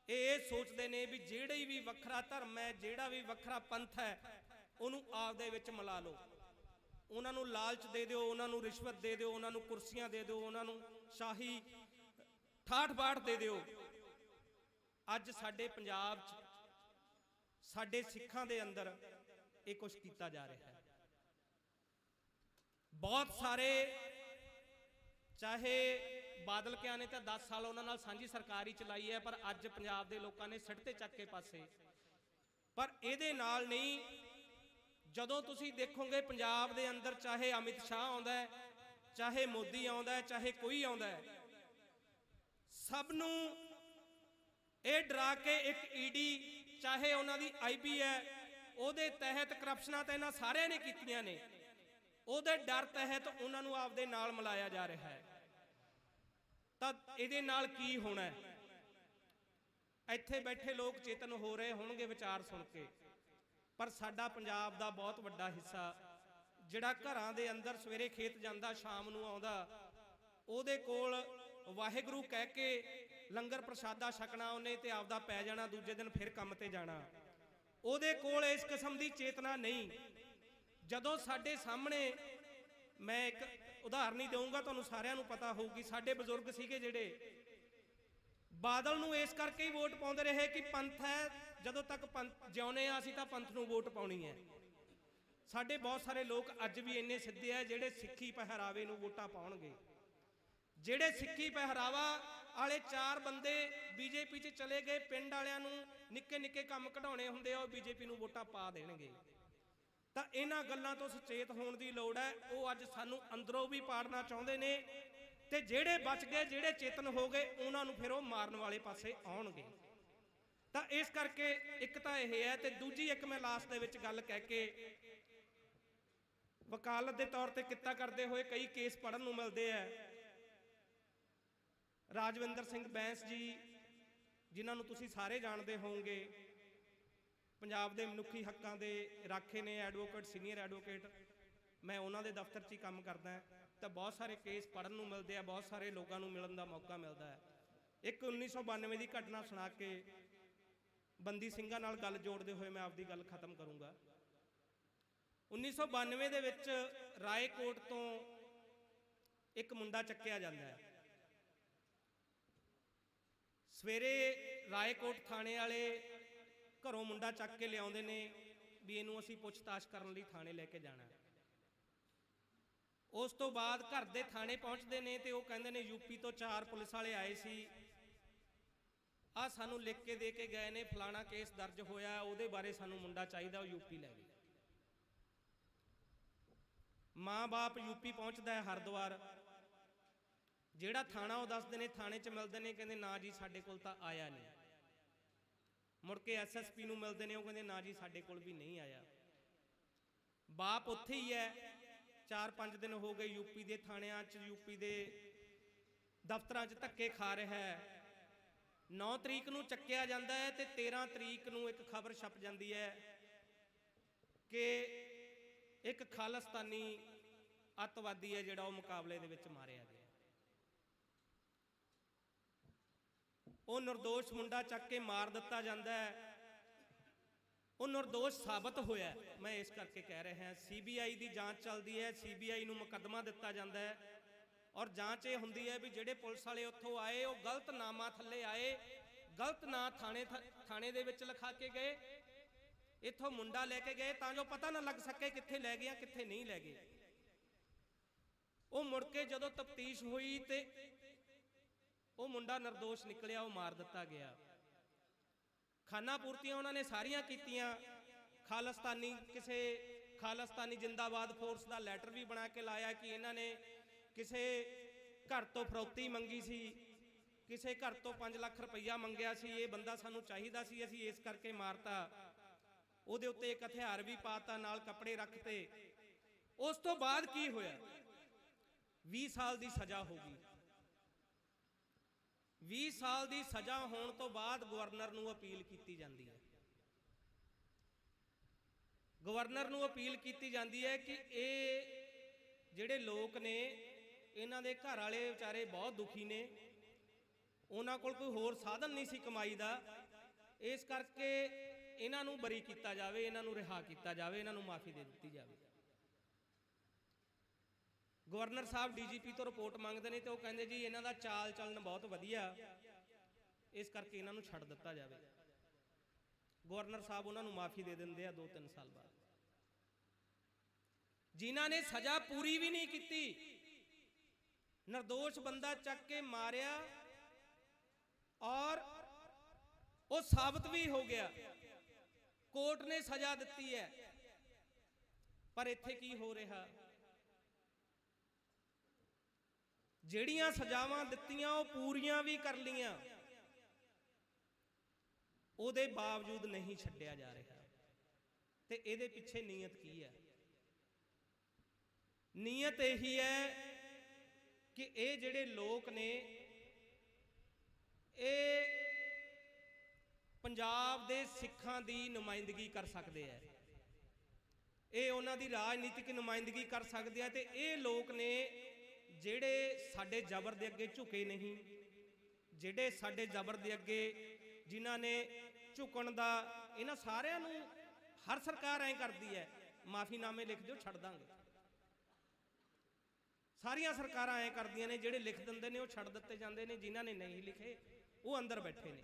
ਇਹ ਸੋਚਦੇ ਨੇ ਵੀ ਜਿਹੜੀ ਵੀ ਵੱਖਰਾ ਧਰਮ ਹੈ, ਜਿਹੜਾ ਵੀ ਵੱਖਰਾ ਪੰਥ ਹੈ, ਉਹਨੂੰ ਆਪਦੇ ਵਿੱਚ ਮਿਲਾ ਲਓ। ਉਹਨਾਂ ਨੂੰ ਲਾਲਚ ਦੇ ਦਿਓ, ਉਹਨਾਂ ਨੂੰ ਰਿਸ਼ਵਤ ਦੇ ਦਿਓ, ਉਹਨਾਂ ਨੂੰ ਕੁਰਸੀਆਂ ਦੇ ਦਿਓ, ਉਹਨਾਂ ਨੂੰ ਸ਼ਾਹੀ ਠਾਠ ਬਾਠ ਦੇ ਦਿਓ। ਅੱਜ ਸਾਡੇ ਪੰਜਾਬ 'ਚ, ਸਾਡੇ ਸਿੱਖਾਂ ਦੇ ਅੰਦਰ ਇਹ ਕੁਛ ਕੀਤਾ ਜਾ ਰਿਹਾ ਹੈ। ਬਹੁਤ ਸਾਰੇ, ਚਾਹੇ ਬਾਦਲ ਕਿਆਂ ਨੇ ਤਾਂ 10 ਸਾਲ ਉਹਨਾਂ ਨਾਲ ਸਾਂਝੀ ਸਰਕਾਰ ਹੀ ਚਲਾਈ ਹੈ, ਪਰ ਅੱਜ ਪੰਜਾਬ ਦੇ ਲੋਕਾਂ ਨੇ ਸਿੱਟ ਤੇ ਚੱਕ ਕੇ ਪਾਸੇ। ਪਰ ਇਹਦੇ ਨਾਲ ਨਹੀਂ, ਜਦੋਂ ਤੁਸੀਂ ਦੇਖੋਗੇ ਪੰਜਾਬ ਦੇ ਅੰਦਰ ਚਾਹੇ ਅਮਿਤ ਸ਼ਾਹ ਆਉਂਦਾ ਹੈ, ਚਾਹੇ ਮੋਦੀ ਆਉਂਦਾ ਹੈ, ਚਾਹੇ ਕੋਈ ਆਉਂਦਾ ਹੈ, ਸਭ ਨੂੰ ਇਹ ਡਰਾ ਕੇ ਇੱਕ ਈਡੀ, ਚਾਹੇ ਉਹਨਾਂ ਦੀ ਆਈਬੀ ਹੈ, ਉਹਦੇ ਤਹਿਤ ਕਰਪਸ਼ਨਾਂ ਤਾਂ ਇਹਨਾਂ ਸਾਰਿਆਂ ਨੇ ਕੀਤੀਆਂ ਨੇ, ਉਹਦੇ ਡਰ ਤਹਿਤ ਉਹਨਾਂ ਨੂੰ ਆਪਦੇ ਨਾਲ ਮਿਲਾਇਆ ਜਾ ਰਿਹਾ ਹੈ। ਤਾਂ ਇਹਦੇ ਨਾਲ ਕੀ ਹੋਣਾ ਹੈ? ਇੱਥੇ ਬੈਠੇ ਲੋਕ ਚੇਤਨ ਹੋ ਰਹੇ ਹੋਣਗੇ ਵਿਚਾਰ ਸੁਣ ਕੇ, ਪਰ ਸਾਡਾ ਪੰਜਾਬ ਦਾ ਬਹੁਤ ਵੱਡਾ ਹਿੱਸਾ ਜਿਹੜਾ ਘਰਾਂ ਦੇ ਅੰਦਰ ਸਵੇਰੇ ਖੇਤ ਜਾਂਦਾ, ਸ਼ਾਮ ਨੂੰ ਆਉਂਦਾ, ਉਹਦੇ ਕੋਲ ਵਾਹਿਗੁਰੂ ਕਹਿ ਕੇ ਲੰਗਰ ਪ੍ਰਸ਼ਾਦਾ ਛਕਣਾ ਉਹਨੇ ਤੇ ਆਪਦਾ ਪੈ ਜਾਣਾ, ਦੂਜੇ ਦਿਨ ਫਿਰ ਕੰਮ ਤੇ ਜਾਣਾ। ਉਹਦੇ ਕੋਲ ਇਸ ਕਿਸਮ ਦੀ ਚੇਤਨਾ ਨਹੀਂ। ਜਦੋਂ ਸਾਡੇ ਸਾਹਮਣੇ, ਮੈਂ ਇੱਕ ਉਦਾਹਰਣ ਹੀ ਦੇਵਾਂਗਾ, ਤੁਹਾਨੂੰ ਸਾਰਿਆਂ ਨੂੰ ਪਤਾ ਹੋਊਗੀ, ਸਾਡੇ ਬਜ਼ੁਰਗ ਸੀਗੇ ਜਿਹੜੇ ਬਾਦਲ ਨੂੰ ਇਸ ਕਰਕੇ ਹੀ ਵੋਟ ਪਾਉਂਦੇ ਰਹੇ ਕਿ ਪੰਥ ਹੈ, ਜਦੋਂ ਤੱਕ ਪੰਥ ਜਿਉਂਦੇ ਆ ਅਸੀਂ ਤਾਂ ਪੰਥ ਨੂੰ ਵੋਟ ਪਾਉਣੀ ਹੈ। ਸਾਡੇ ਬਹੁਤ ਸਾਰੇ ਲੋਕ ਅੱਜ ਵੀ ਇੰਨੇ ਸਿੱਧੇ ਆ ਜਿਹੜੇ ਸਿੱਖੀ ਪਹਿਰਾਵੇ ਨੂੰ ਵੋਟਾਂ ਪਾਉਣਗੇ। ਜਿਹੜੇ ਸਿੱਖੀ ਪਹਿਰਾਵਾ ਵਾਲੇ 4 ਬੰਦੇ ਬੀਜੇਪੀ 'ਚ ਚਲੇ ਗਏ, ਪਿੰਡ ਵਾਲਿਆਂ ਨੂੰ ਨਿੱਕੇ ਨਿੱਕੇ ਕੰਮ ਕਢਾਉਣੇ ਹੁੰਦੇ ਆ, ਉਹ ਬੀਜੇਪੀ ਨੂੰ ਵੋਟਾਂ ਪਾ ਦੇਣਗੇ। ਤਾਂ ਇਹਨਾਂ ਗੱਲਾਂ ਤੋਂ ਸੁਚੇਤ ਹੋਣ ਦੀ ਲੋੜ ਹੈ। ਉਹ ਅੱਜ ਸਾਨੂੰ ਅੰਦਰੋਂ ਵੀ ਪਾੜਨਾ ਚਾਹੁੰਦੇ ਨੇ, ਤੇ ਜਿਹੜੇ ਬਚ ਗਏ, ਜਿਹੜੇ ਚੇਤਨ ਹੋ ਗਏ, ਉਹਨਾਂ ਨੂੰ ਫਿਰ ਉਹ ਮਾਰਨ ਵਾਲੇ ਪਾਸੇ ਆਉਣਗੇ। ਤਾਂ ਇਸ ਕਰਕੇ ਇੱਕ ਤਾਂ ਇਹ ਹੈ, ਤੇ ਦੂਜੀ ਇੱਕ ਮੈਂ ਲਾਸਟ ਦੇ ਵਿੱਚ ਗੱਲ ਕਹਿ ਕੇ, ਵਕਾਲਤ ਦੇ ਤੌਰ ਤੇ ਕਿੱਤਾ ਕਰਦੇ ਹੋਏ ਕਈ ਕੇਸ ਪੜ੍ਹਨ ਨੂੰ ਮਿਲਦੇ ਆ। ਰਾਜਵਿੰਦਰ ਸਿੰਘ ਬੈਂਸ ਜੀ, ਜਿਨ੍ਹਾਂ ਨੂੰ ਤੁਸੀਂ ਸਾਰੇ ਜਾਣਦੇ ਹੋਵੋਗੇ, ਪੰਜਾਬ ਦੇ ਮਨੁੱਖੀ ਹੱਕਾਂ ਦੇ ਰਾਖੇ ਨੇ, ਐਡਵੋਕੇਟ, ਸੀਨੀਅਰ ਐਡਵੋਕੇਟ। ਮੈਂ ਉਹਨਾਂ ਦੇ ਦਫ਼ਤਰ 'ਚ ਹੀ ਕੰਮ ਕਰਦਾ। ਤਾਂ ਬਹੁਤ ਸਾਰੇ ਕੇਸ ਪੜ੍ਹਨ ਨੂੰ ਮਿਲਦੇ ਆ, ਬਹੁਤ ਸਾਰੇ ਲੋਕਾਂ ਨੂੰ ਮਿਲਣ ਦਾ ਮੌਕਾ ਮਿਲਦਾ ਹੈ। ਇੱਕ 1992 ਦੀ ਘਟਨਾ ਸੁਣਾ ਕੇ ਬੰਦੀ ਸਿੰਘਾਂ ਨਾਲ ਗੱਲ ਜੋੜਦੇ ਹੋਏ ਮੈਂ ਆਪਦੀ ਗੱਲ ਖਤਮ ਕਰੂੰਗਾ। 1992 ਦੇ ਵਿੱਚ ਰਾਏਕੋਟ ਤੋਂ ਇੱਕ ਮੁੰਡਾ ਚੱਕਿਆ ਜਾਂਦਾ ਹੈ। ਸਵੇਰੇ ਰਾਏਕੋਟ ਥਾਣੇ ਵਾਲੇ ਘਰੋਂ ਮੁੰਡਾ ਚੱਕ ਕੇ ਲਿਆਉਂਦੇ ਨੇ ਵੀ ਇਹਨੂੰ ਅਸੀਂ ਪੁੱਛਤਾਛ ਕਰਨ ਲਈ ਥਾਣੇ ਲੈ ਕੇ ਜਾਣਾ। ਉਸ ਤੋਂ ਬਾਅਦ ਘਰ ਦੇ ਥਾਣੇ ਪਹੁੰਚਦੇ ਨੇ ਤੇ ਉਹ ਕਹਿੰਦੇ ਨੇ ਯੂਪੀ ਤੋਂ 4 ਪੁਲਿਸ ਵਾਲੇ ਆਏ ਸੀ, ਆ ਸਾਨੂੰ ਲਿਖ ਕੇ ਦੇ ਕੇ ਗਏ ਨੇ, ਫਲਾਣਾ ਕੇਸ ਦਰਜ ਹੋਇਆ, ਉਹਦੇ ਬਾਰੇ ਸਾਨੂੰ ਮੁੰਡਾ ਚਾਹੀਦਾ, ਉਹ ਯੂਪੀ ਲੈ ਗਏ। ਮਾਂ-ਬਾਪ ਯੂਪੀ ਪਹੁੰਚਦਾ ਹੈ ਹਰਿਦੁਆਰ, ਜਿਹੜਾ ਥਾਣਾ ਉਹ ਦੱਸਦੇ ਨੇ, ਥਾਣੇ 'ਚ ਮਿਲਦੇ ਨੇ, ਕਹਿੰਦੇ ਨਾ ਜੀ ਸਾਡੇ ਕੋਲ ਤਾਂ ਆਇਆ ਨਹੀਂ। ਮੁੜ ਕੇ ਐਸਐਸਪੀ ਨੂੰ ਮਿਲਦੇ ਨੇ, ਉਹ ਕਹਿੰਦੇ ਨਾ ਜੀ ਸਾਡੇ ਕੋਲ ਵੀ ਨਹੀਂ ਆਇਆ। ਬਾਪ ਉੱਥੇ ਹੀ ਹੈ, 4-5 ਦਿਨ ਹੋ ਗਏ ਯੂਪੀ ਦੇ ਥਾਣਿਆਂ 'ਚ, ਯੂਪੀ ਦੇ ਦਫ਼ਤਰਾਂ 'ਚ ਧੱਕੇ ਖਾ ਰਿਹਾ ਹੈ। 9 ਤਰੀਕ ਨੂੰ ਚੱਕਿਆ ਜਾਂਦਾ ਹੈ ਤੇ 13 ਤਰੀਕ ਨੂੰ ਇੱਕ ਖਬਰ ਛਪ ਜਾਂਦੀ ਹੈ ਕਿ ਇੱਕ ਖਾਲਿਸਤਾਨੀ ਅੱਤਵਾਦੀ ਹੈ ਜਿਹੜਾ ਉਹ ਮੁਕਾਬਲੇ ਦੇ ਵਿੱਚ ਮਾਰਿਆ ਗਿਆ। ਉਹ ਨਿਰਦੋਸ਼ ਮੁੰਡਾ ਚੱਕ ਕੇ ਮਾਰ ਦਿੱਤਾ ਜਾਂਦਾ ਹੈ। ਉਹ ਨਿਰਦੋਸ਼ ਸਾਬਤ ਹੋਇਆ। ਮੈਂ ਇਸ ਕਰਕੇ ਕਹਿ ਰਿਹਾ, ਸੀਬੀਆਈ ਦੀ ਜਾਂਚ ਚੱਲਦੀ ਹੈ, ਸੀਬੀਆਈ ਨੂੰ ਮੁਕੱਦਮਾ ਦਿੱਤਾ ਜਾਂਦਾ ਹੈ ਔਰ ਜਾਂਚ ਇਹ ਹੁੰਦੀ ਹੈ ਵੀ ਜਿਹੜੇ ਪੁਲਿਸ ਵਾਲੇ ਉੱਥੋਂ ਆਏ ਉਹ ਗਲਤ ਨਾਮਾ ਥੱਲੇ ਆਏ, ਗਲਤ ਨਾਂ ਥਾਣੇ ਦੇ ਵਿੱਚ ਲਿਖਾ ਕੇ ਗਏ, ਇੱਥੋਂ ਮੁੰਡਾ ਲੈ ਕੇ ਗਏ ਤਾਂ ਜੋ ਪਤਾ ਨਾ ਲੱਗ ਸਕੇ ਕਿੱਥੇ ਲੈ ਗਏ ਕਿੱਥੇ ਨਹੀਂ ਲੈ ਗਏ। ਉਹ ਮੁੜ ਕੇ ਜਦੋਂ ਤਫਤੀਸ਼ ਹੋਈ ਤੇ ਉਹ ਮੁੰਡਾ ਨਿਰਦੋਸ਼ ਨਿਕਲਿਆ, ਉਹ ਮਾਰ ਦਿੱਤਾ ਗਿਆ। ਖਾਨਾ ਪੂਰਤੀਆਂ ਉਹਨਾਂ ਨੇ ਸਾਰੀਆਂ ਕੀਤੀਆਂ। ਖਾਲਿਸਤਾਨੀ ਜਿੰਦਾਬਾਦ ਫੋਰਸ ਦਾ ਲੈਟਰ ਵੀ ਬਣਾ ਕੇ ਲਾਇਆ ਕਿ ਇਹਨਾਂ ਨੇ ਕਿਸੇ ਘਰ ਤੋਂ ਫਰੌਤੀ ਮੰਗੀ ਸੀ, ਕਿਸੇ ਘਰ ਤੋਂ 5 ਲੱਖ ਰੁਪਈਆ ਮੰਗਿਆ ਸੀ, ਇਹ ਬੰਦਾ ਸਾਨੂੰ ਚਾਹੀਦਾ ਸੀ, ਅਸੀਂ ਇਸ ਕਰਕੇ ਮਾਰਤਾ। ਉਹਦੇ ਉੱਤੇ ਇੱਕ ਹਥਿਆਰ ਵੀ ਪਾਤਾ, ਨਾਲ ਕੱਪੜੇ ਰੱਖਤੇ। ਉਸ ਤੋਂ ਬਾਅਦ ਕੀ ਹੋਇਆ? 20 ਸਾਲ ਦੀ ਸਜ਼ਾ ਹੋ ਗਈ। 20 ਸਾਲ ਦੀ ਸਜ਼ਾ ਹੋਣ ਤੋਂ ਬਾਅਦ ਗਵਰਨਰ ਨੂੰ ਅਪੀਲ ਕੀਤੀ ਜਾਂਦੀ ਹੈ। ਗਵਰਨਰ ਨੂੰ ਅਪੀਲ ਕੀਤੀ ਜਾਂਦੀ ਹੈ ਕਿ ਇਹ ਜਿਹੜੇ ਲੋਕ ਨੇ, ਇਹਨਾਂ ਦੇ ਘਰ ਵਾਲੇ ਵਿਚਾਰੇ ਬਹੁਤ ਦੁਖੀ ਨੇ, ਉਹਨਾਂ ਕੋਲ ਕੋਈ ਹੋਰ ਸਾਧਨ ਨਹੀਂ ਸੀ ਕਮਾਈ ਦਾ, ਇਸ ਕਰਕੇ ਇਹਨਾਂ ਨੂੰ ਬਰੀ ਕੀਤਾ ਜਾਵੇ, ਇਹਨਾਂ ਨੂੰ ਰਿਹਾ ਕੀਤਾ ਜਾਵੇ, ਇਹਨਾਂ ਨੂੰ ਮਾਫੀ ਦੇ ਦਿੱਤੀ ਜਾਵੇ। ਗਵਰਨਰ ਸਾਹਿਬ ਡੀਜੀਪੀ ਤੋਂ ਰਿਪੋਰਟ ਮੰਗਦੇ ਨੇ ਤੇ ਉਹ ਕਹਿੰਦੇ ਜੀ ਇਹਨਾਂ ਦਾ ਚਾਲ ਚੱਲਣ ਬਹੁਤ ਵਧੀਆ, ਇਸ ਕਰਕੇ ਇਹਨਾਂ ਨੂੰ ਛੱਡ ਦਿੱਤਾ ਜਾਵੇ। ਗਵਰਨਰ ਸਾਹਿਬ ਉਹਨਾਂ ਨੂੰ ਮਾਫੀ ਦੇ ਦਿੰਦੇ ਆ 2-3 ਸਾਲ ਬਾਅਦ। ਜਿਨ੍ਹਾਂ ਨੇ ਸਜ਼ਾ ਪੂਰੀ ਵੀ ਨਹੀਂ ਕੀਤੀ, ਨਿਰਦੋਸ਼ ਬੰਦਾ ਚੱਕ ਕੇ ਮਾਰਿਆ ਔਰ ਉਹ ਸਾਬਤ ਵੀ ਹੋ ਗਿਆ, ਕੋਰਟ ਨੇ ਸਜ਼ਾ ਦਿੱਤੀ ਹੈ। ਪਰ ਇੱਥੇ ਕੀ ਹੋ ਰਿਹਾ? ਜਿਹੜੀਆਂ ਸਜ਼ਾਵਾਂ ਦਿੱਤੀਆਂ ਉਹ ਪੂਰੀਆਂ ਵੀ ਕਰ ਲੀਆਂ, ਉਹਦੇ ਬਾਵਜੂਦ ਨਹੀਂ ਛੱਡਿਆ ਜਾ ਰਿਹਾ। ਤੇ ਇਹਦੇ ਪਿੱਛੇ ਨੀਅਤ ਕੀ ਹੈ? ਨੀਅਤ ਇਹੀ ਹੈ ਕਿ ਇਹ ਜਿਹੜੇ ਲੋਕ ਨੇ, ਇਹ ਪੰਜਾਬ ਦੇ ਸਿੱਖਾਂ ਦੀ ਨੁਮਾਇੰਦਗੀ ਕਰ ਸਕਦੇ ਆ, ਇਹ ਉਹਨਾਂ ਦੀ ਰਾਜਨੀਤਿਕ ਨੁਮਾਇੰਦਗੀ ਕਰ ਸਕਦੇ ਆ। ਤੇ ਇਹ ਲੋਕ ਨੇ ਜਿਹੜੇ ਸਾਡੇ ਜ਼ਬਰ ਦੇ ਅੱਗੇ ਝੁਕੇ ਨਹੀਂ, ਜਿਹੜੇ ਸਾਡੇ ਜ਼ਬਰ ਦੇ ਅੱਗੇ ਜਿਨ੍ਹਾਂ ਨੇ ਝੁਕਣ ਦਾ, ਇਹਨਾਂ ਸਾਰਿਆਂ ਨੂੰ ਹਰ ਸਰਕਾਰ ਐਂ ਕਰਦੀ ਹੈ, ਮਾਫੀਨਾਮੇ ਲਿਖ ਦਿਓ ਛੱਡ ਦਾਂਗੇ। ਸਾਰੀਆਂ ਸਰਕਾਰਾਂ ਐਂ ਕਰਦੀਆਂ ਨੇ, ਜਿਹੜੇ ਲਿਖ ਦਿੰਦੇ ਨੇ ਉਹ ਛੱਡ ਦਿੱਤੇ ਜਾਂਦੇ ਨੇ, ਜਿਨ੍ਹਾਂ ਨੇ ਨਹੀਂ ਲਿਖੇ ਉਹ ਅੰਦਰ ਬੈਠੇ ਨੇ।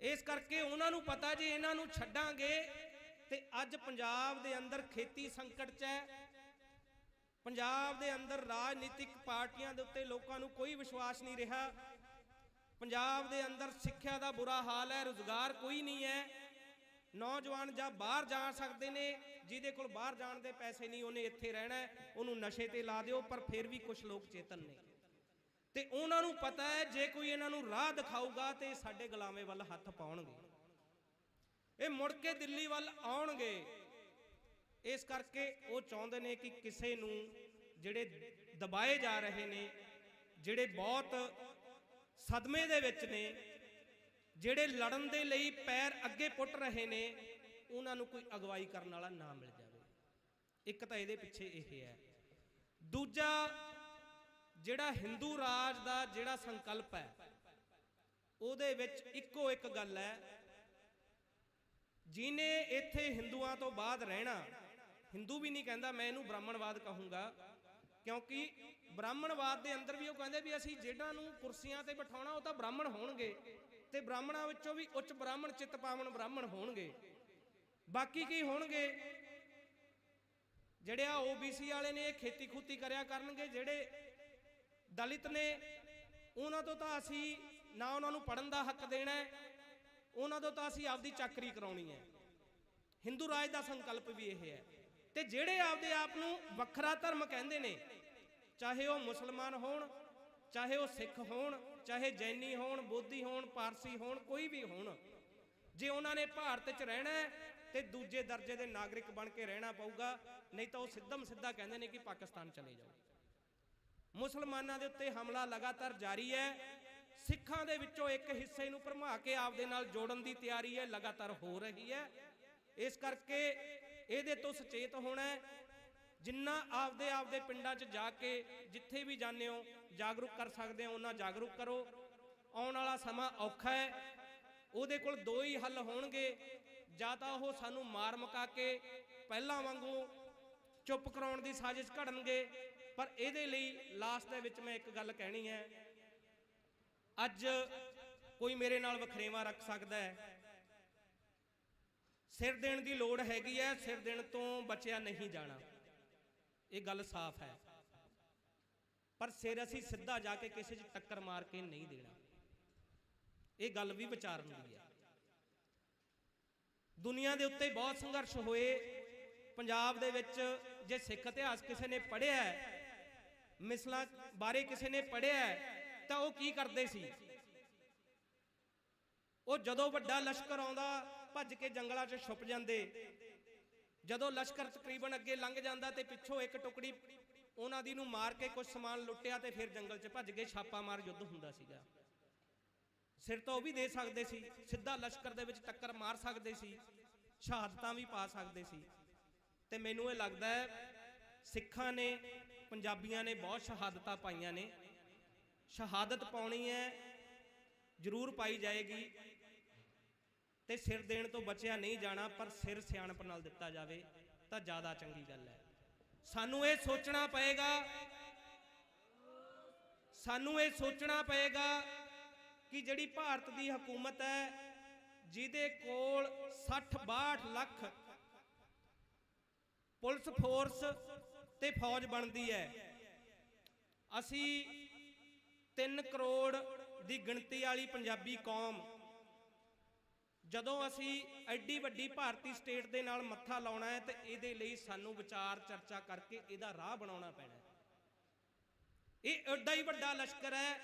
ਇਸ ਕਰਕੇ ਉਹਨਾਂ ਨੂੰ ਪਤਾ ਜੇ ਇਹਨਾਂ ਨੂੰ ਛੱਡਾਂਗੇ ਤੇ ਅੱਜ ਪੰਜਾਬ ਦੇ ਅੰਦਰ ਖੇਤੀ ਸੰਕਟ 'ਚ ਹੈ, ਪੰਜਾਬ ਦੇ ਅੰਦਰ ਰਾਜਨੀਤਿਕ ਪਾਰਟੀਆਂ ਦੇ ਉੱਤੇ ਲੋਕਾਂ ਨੂੰ ਕੋਈ ਵਿਸ਼ਵਾਸ ਨਹੀਂ ਰਿਹਾ। ਪੰਜਾਬ ਦੇ ਅੰਦਰ ਸਿੱਖਿਆ ਦਾ ਬੁਰਾ ਹਾਲ ਹੈ, ਰੁਜ਼ਗਾਰ ਕੋਈ ਨਹੀਂ ਹੈ। ਨੌਜਵਾਨ ਜਾਂ ਬਾਹਰ ਜਾ ਸਕਦੇ ਨੇ, ਜਿਹਦੇ ਕੋਲ ਬਾਹਰ ਜਾਣ ਦੇ ਪੈਸੇ ਨਹੀਂ ਉਹਨੇ ਇੱਥੇ ਰਹਿਣਾ, ਉਹਨੂੰ ਨਸ਼ੇ ਤੇ ਲਾ ਦਿਓ। ਪਰ ਫਿਰ ਵੀ ਕੁਝ ਲੋਕ ਚੇਤਨ ਨੇ ਤੇ ਉਹਨਾਂ ਨੂੰ ਪਤਾ ਹੈ ਜੇ ਕੋਈ ਇਹਨਾਂ ਨੂੰ ਰਾਹ ਦਿਖਾਊਗਾ ਤੇ ਸਾਡੇ ਗੁਲਾਮੇ ਵੱਲ ਹੱਥ ਪਾਉਣਗੇ, ਇਹ ਮੁੜ ਕੇ ਦਿੱਲੀ ਵੱਲ ਆਉਣਗੇ। ਇਸ ਕਰਕੇ ਉਹ ਚਾਹੁੰਦੇ ਨੇ ਕਿ ਕਿਸੇ ਨੂੰ, ਜਿਹੜੇ ਦਬਾਏ ਜਾ ਰਹੇ ਨੇ, ਜਿਹੜੇ ਬਹੁਤ ਸਦਮੇ ਦੇ ਵਿੱਚ ਨੇ, ਜਿਹੜੇ ਲੜਨ ਦੇ ਲਈ ਪੈਰ ਅੱਗੇ ਪੁੱਟ ਰਹੇ ਨੇ, ਉਹਨਾਂ ਨੂੰ ਕੋਈ ਅਗਵਾਈ ਕਰਨ ਵਾਲਾ ਨਾ ਮਿਲ ਜਾਵੇ। ਇੱਕ ਤਾਂ ਇਹਦੇ ਪਿੱਛੇ ਇਹ ਹੈ। ਦੂਜਾ, ਜਿਹੜਾ ਹਿੰਦੂ ਰਾਜ ਦਾ ਜਿਹੜਾ ਸੰਕਲਪ ਹੈ, ਉਹਦੇ ਵਿੱਚ ਇੱਕੋ ਇੱਕ ਗੱਲ ਹੈ, ਜਿਹਨੇ ਇੱਥੇ ਹਿੰਦੂਆਂ ਤੋਂ ਬਾਅਦ ਰਹਿਣਾ, ਹਿੰਦੂ ਵੀ ਨਹੀਂ ਕਹਿੰਦਾ, ਮੈਂ ਇਹਨੂੰ ਬ੍ਰਾਹਮਣਵਾਦ ਕਹੂੰਗਾ, ਕਿਉਂਕਿ ਬ੍ਰਾਹਮਣਵਾਦ ਦੇ ਅੰਦਰ ਵੀ ਉਹ ਕਹਿੰਦੇ ਵੀ ਅਸੀਂ ਜਿਹਨਾਂ ਨੂੰ ਕੁਰਸੀਆਂ ਤੇ ਬਿਠਾਉਣਾ ਉਹ ਤਾਂ ਬ੍ਰਾਹਮਣ ਹੋਣਗੇ, ਤੇ ਬ੍ਰਾਹਮਣਾਂ ਵਿੱਚੋਂ ਵੀ ਉੱਚ ਬ੍ਰਾਹਮਣ, ਚਿੱਤ ਪਾਵਨ ਬ੍ਰਾਹਮਣ ਹੋਣਗੇ। ਬਾਕੀ ਕੀ ਹੋਣਗੇ? ਜਿਹੜੇ ਆ OBC ਵਾਲੇ ਨੇ, ਇਹ ਖੇਤੀ ਖੂਤੀ ਕਰਿਆ ਕਰਨਗੇ। ਜਿਹੜੇ ਦਲਿਤ ਨੇ, ਉਹਨਾਂ ਤੋਂ ਤਾਂ ਅਸੀਂ ਨਾ ਉਹਨਾਂ ਨੂੰ ਪੜਨ ਦਾ ਹੱਕ ਦੇਣਾ ਹੈ, ਉਹਨਾਂ ਤੋਂ ਤਾਂ ਅਸੀਂ ਆਪਦੀ ਚਾਕਰੀ ਕਰਾਉਣੀ ਹੈ। ਹਿੰਦੂ ਰਾਜ ਦਾ ਸੰਕਲਪ ਵੀ ਇਹ ਹੈ। ਤੇ ਜਿਹੜੇ ਆਪਦੇ ਆਪ ਨੂੰ ਵੱਖਰਾ ਧਰਮ ਕਹਿੰਦੇ ਨੇ, ਚਾਹੇ ਉਹ ਮੁਸਲਮਾਨ ਹੋਣ, ਚਾਹੇ ਉਹ ਸਿੱਖ ਹੋਣ, ਚਾਹੇ ਜੈਨੀ ਹੋਣ, ਬੋਧੀ ਹੋਣ, ਪਾਰਸੀ ਹੋਣ, ਕੋਈ ਵੀ ਹੋਣ, ਜੇ ਉਹਨਾਂ ਨੇ ਭਾਰਤ 'ਚ ਰਹਿਣਾ ਹੈ ਤੇ ਦੂਜੇ ਦਰਜੇ ਦੇ ਨਾਗਰਿਕ ਬਣ ਕੇ ਰਹਿਣਾ ਪਊਗਾ, ਨਹੀਂ ਤਾਂ ਉਹ ਸਿੱਧਮ ਸਿੱਧਾ ਕਹਿੰਦੇ ਨੇ ਕਿ ਪਾਕਿਸਤਾਨ ਚਲੇ ਜਾਓ। ਮੁਸਲਮਾਨਾਂ ਦੇ ਉੱਤੇ ਹਮਲਾ ਲਗਾਤਾਰ ਜਾਰੀ ਹੈ। ਸਿੱਖਾਂ ਦੇ ਵਿੱਚੋਂ ਇੱਕ ਹਿੱਸੇ ਨੂੰ ਭਰਮਾ ਕੇ ਆਪਦੇ ਨਾਲ ਜੋੜਨ ਦੀ ਤਿਆਰੀ ਹੈ, ਲਗਾਤਾਰ ਹੋ ਰਹੀ ਹੈ। ਇਸ ਕਰਕੇ ਇਹਦੇ ਤੋਂ ਸੁਚੇਤ ਹੋਣਾ ਹੈ। ਜਿੰਨਾ ਆਪਦੇ ਪਿੰਡਾਂ 'ਚ ਜਾ ਕੇ, ਜਿੱਥੇ ਵੀ ਜਾਂਦੇ ਹੋ, ਜਾਗਰੂਕ ਕਰ ਸਕਦੇ ਹੋ, ਉਹਨਾਂ ਜਾਗਰੂਕ ਕਰੋ। ਆਉਣ ਵਾਲਾ ਸਮਾਂ ਔਖਾ ਹੈ, ਉਹਦੇ ਕੋਲ ਦੋ ਹੀ ਹੱਲ ਹੋਣਗੇ। ਜਾਂ ਤਾਂ ਉਹ ਸਾਨੂੰ ਮਾਰ ਮੁਕਾ ਕੇ ਪਹਿਲਾਂ ਵਾਂਗੂ ਚੁੱਪ ਕਰਾਉਣ ਦੀ ਸਾਜ਼ਿਸ਼ ਘੜਨਗੇ, ਪਰ ਇਹਦੇ ਲਈ ਲਾਸਟ ਦੇ ਵਿੱਚ ਮੈਂ ਇੱਕ ਗੱਲ ਕਹਿਣੀ ਹੈ। ਅੱਜ ਕੋਈ ਮੇਰੇ ਨਾਲ ਵਖਰੇਵਾਂ ਰੱਖ ਸਕਦਾ ਹੈ, ਸਿਰ ਦੇਣ ਦੀ ਲੋੜ ਹੈਗੀ ਹੈ, ਸਿਰ ਦੇਣ ਤੋਂ ਬਚਿਆ ਨਹੀਂ ਜਾਣਾ, ਇਹ ਗੱਲ ਸਾਫ਼ ਹੈ। ਪਰ ਸਿਰ ਅਸੀਂ ਸਿੱਧਾ ਜਾ ਕੇ ਕਿਸੇ 'ਚ ਟੱਕਰ ਮਾਰ ਕੇ ਨਹੀਂ ਦੇਣਾ, ਇਹ ਗੱਲ ਵੀ ਵਿਚਾਰਨ ਦੀ ਹੈ। ਦੁਨੀਆ ਦੇ ਉੱਤੇ ਬਹੁਤ ਸੰਘਰਸ਼ ਹੋਏ। ਪੰਜਾਬ ਦੇ ਵਿੱਚ ਜੇ ਸਿੱਖ ਇਤਿਹਾਸ ਕਿਸੇ ਨੇ ਪੜ੍ਹਿਆ, ਮਿਸਲਾਂ ਬਾਰੇ ਕਿਸੇ ਨੇ ਪੜ੍ਹਿਆ, ਤਾਂ ਉਹ ਕੀ ਕਰਦੇ ਸੀ? ਉਹ ਜਦੋਂ ਵੱਡਾ ਲਸ਼ਕਰ ਆਉਂਦਾ ਭੱਜ ਕੇ ਜੰਗਲਾਂ 'ਚ ਛੁਪ ਜਾਂਦੇ। ਜਦੋਂ ਲਸ਼ਕਰ ਤਕਰੀਬਨ ਅੱਗੇ ਲੰਘ ਜਾਂਦਾ ਤੇ ਪਿੱਛੋਂ ਇੱਕ ਟੁਕੜੀ ਉਹਨਾਂ ਦੀ ਨੂੰ ਮਾਰ ਕੇ ਕੁਝ ਸਮਾਨ ਲੁੱਟਿਆ ਤੇ ਫਿਰ ਜੰਗਲ 'ਚ ਭੱਜ ਗਏ। ਛਾਪਾ ਮਾਰ ਯੁੱਧ ਹੁੰਦਾ ਸੀਗਾ। ਸਿਰ ਤਾਂ ਉਹ ਵੀ ਦੇ ਸਕਦੇ ਸੀ, ਸਿੱਧਾ ਲਸ਼ਕਰ ਦੇ ਵਿੱਚ ਟੱਕਰ ਮਾਰ ਸਕਦੇ ਸੀ, ਸ਼ਹਾਦਤਾਂ ਵੀ ਪਾ ਸਕਦੇ ਸੀ। ਤੇ ਮੈਨੂੰ ਇਹ ਲੱਗਦਾ ਹੈ ਸਿੱਖਾਂ ਨੇ, ਪੰਜਾਬੀਆਂ ਨੇ ਬਹੁਤ ਸ਼ਹਾਦਤਾਂ ਪਾਈਆਂ ਨੇ। ਸ਼ਹਾਦਤ ਪਾਉਣੀ ਹੈ, ਜ਼ਰੂਰ ਪਾਈ ਜਾਏਗੀ, ਤੇ ਸਿਰ ਦੇਣ ਤੋਂ ਬਚਿਆ ਨਹੀਂ ਜਾਣਾ। ਪਰ ਸਿਰ ਸਿਆਣਪ ਨਾਲ ਦਿੱਤਾ ਜਾਵੇ ਤਾਂ ਜ਼ਿਆਦਾ ਚੰਗੀ ਗੱਲ ਹੈ। ਸਾਨੂੰ ਇਹ ਸੋਚਣਾ ਪਏਗਾ, ਸਾਨੂੰ ਇਹ ਸੋਚਣਾ ਪਏਗਾ ਕਿ ਜਿਹੜੀ ਭਾਰਤ ਦੀ ਹਕੂਮਤ ਹੈ, ਜਿਹਦੇ ਕੋਲ 60-62 ਲੱਖ ਪੁਲਿਸ ਫੋਰਸ ਤੇ ਫੌਜ ਬਣਦੀ ਹੈ, ਅਸੀਂ 3 ਕਰੋੜ ਦੀ ਗਿਣਤੀ ਵਾਲੀ ਪੰਜਾਬੀ ਕੌਮ, ਜਦੋਂ ਅਸੀਂ ਐਡੀ ਵੱਡੀ ਭਾਰਤੀ ਸਟੇਟ ਦੇ ਨਾਲ ਮੱਥਾ ਲਾਉਣਾ ਹੈ ਤੇ ਇਹਦੇ ਲਈ ਸਾਨੂੰ ਵਿਚਾਰ ਚਰਚਾ ਕਰਕੇ ਇਹਦਾ ਰਾਹ ਬਣਾਉਣਾ ਪੈਣਾ। ਇਹ ਐਡਾ ਹੀ ਵੱਡਾ ਲਸ਼ਕਰ ਹੈ।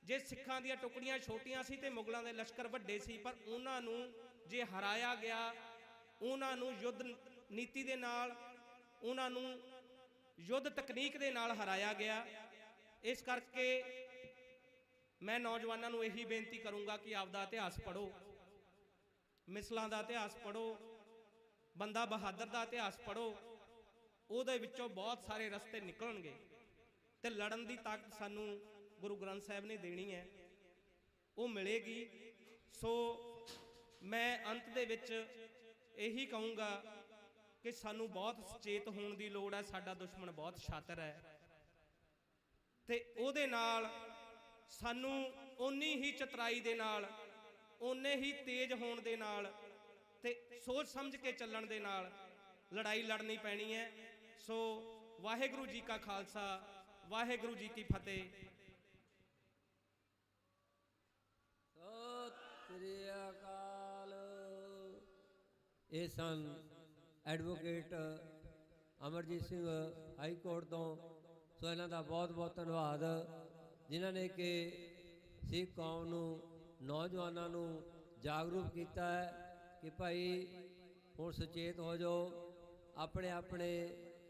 ਜੇ ਸਿੱਖਾਂ ਦੀਆਂ ਟੁਕੜੀਆਂ ਛੋਟੀਆਂ ਸੀ ਤੇ ਮੁਗਲਾਂ ਦੇ ਲਸ਼ਕਰ ਵੱਡੇ ਸੀ, ਪਰ ਉਹਨਾਂ ਨੂੰ ਜੇ ਹਰਾਇਆ ਗਿਆ, ਉਹਨਾਂ ਨੂੰ ਯੁੱਧ ਨੀਤੀ ਦੇ ਨਾਲ, ਉਹਨਾਂ ਨੂੰ ਯੁੱਧ ਤਕਨੀਕ ਦੇ ਨਾਲ ਹਰਾਇਆ ਗਿਆ। ਇਸ ਕਰਕੇ ਮੈਂ ਨੌਜਵਾਨਾਂ ਨੂੰ ਇਹੀ ਬੇਨਤੀ ਕਰੂੰਗਾ ਕਿ ਆਪਦਾ ਇਤਿਹਾਸ ਪੜ੍ਹੋ, ਮਿਸਲਾਂ ਦਾ ਇਤਿਹਾਸ ਪੜ੍ਹੋ, ਬੰਦਾ ਬਹਾਦਰ ਦਾ ਇਤਿਹਾਸ ਪੜ੍ਹੋ। ਉਹਦੇ ਵਿੱਚੋਂ ਬਹੁਤ ਸਾਰੇ ਰਸਤੇ ਨਿਕਲਣਗੇ ਤੇ ਲੜਨ ਦੀ ਤਾਕਤ ਸਾਨੂੰ ਗੁਰੂ ਗ੍ਰੰਥ ਸਾਹਿਬ ਨੇ ਦੇਣੀ ਹੈ, ਉਹ ਮਿਲੇਗੀ। ਸੋ ਮੈਂ ਅੰਤ ਦੇ ਵਿੱਚ ਇਹੀ ਕਹੂੰਗਾ ਕਿ ਸਾਨੂੰ ਬਹੁਤ ਸੁਚੇਤ ਹੋਣ ਦੀ ਲੋੜ ਹੈ। ਸਾਡਾ ਦੁਸ਼ਮਣ ਬਹੁਤ ਸ਼ਾਤਰ ਹੈ ਤੇ ਉਹਦੇ ਨਾਲ ਸਾਨੂੰ ਓਨੀ ਹੀ ਚਤਰਾਈ ਦੇ ਨਾਲ, ਓਨੇ ਹੀ ਤੇਜ਼ ਹੋਣ ਦੇ ਨਾਲ ਤੇ ਸੋਚ ਸਮਝ ਕੇ ਚੱਲਣ ਦੇ ਨਾਲ ਲੜਾਈ ਲੜਨੀ ਪੈਣੀ ਹੈ। ਸੋ ਵਾਹਿਗੁਰੂ ਜੀ ਕਾ ਖਾਲਸਾ, ਵਾਹਿਗੁਰੂ ਜੀ ਕੀ ਫਤਿਹ। ਸਤਿ ਸ੍ਰੀ ਅਕਾਲ। ਇਹ ਸਨ advocate Amarjit Singh high court ਤੋਂ। ਸੋ ਇਹਨਾਂ ਦਾ ਬਹੁਤ ਬਹੁਤ ਧੰਨਵਾਦ, ਜਿਨ੍ਹਾਂ ਨੇ ਕਿ ਸਿੱਖ ਕੌਮ ਨੂੰ, ਨੌਜਵਾਨਾਂ ਨੂੰ ਜਾਗਰੂਕ ਕੀਤਾ ਹੈ ਕਿ ਭਾਈ ਹੁਣ ਸੁਚੇਤ ਹੋ ਜਾਓ, ਆਪਣੇ ਆਪਣੇ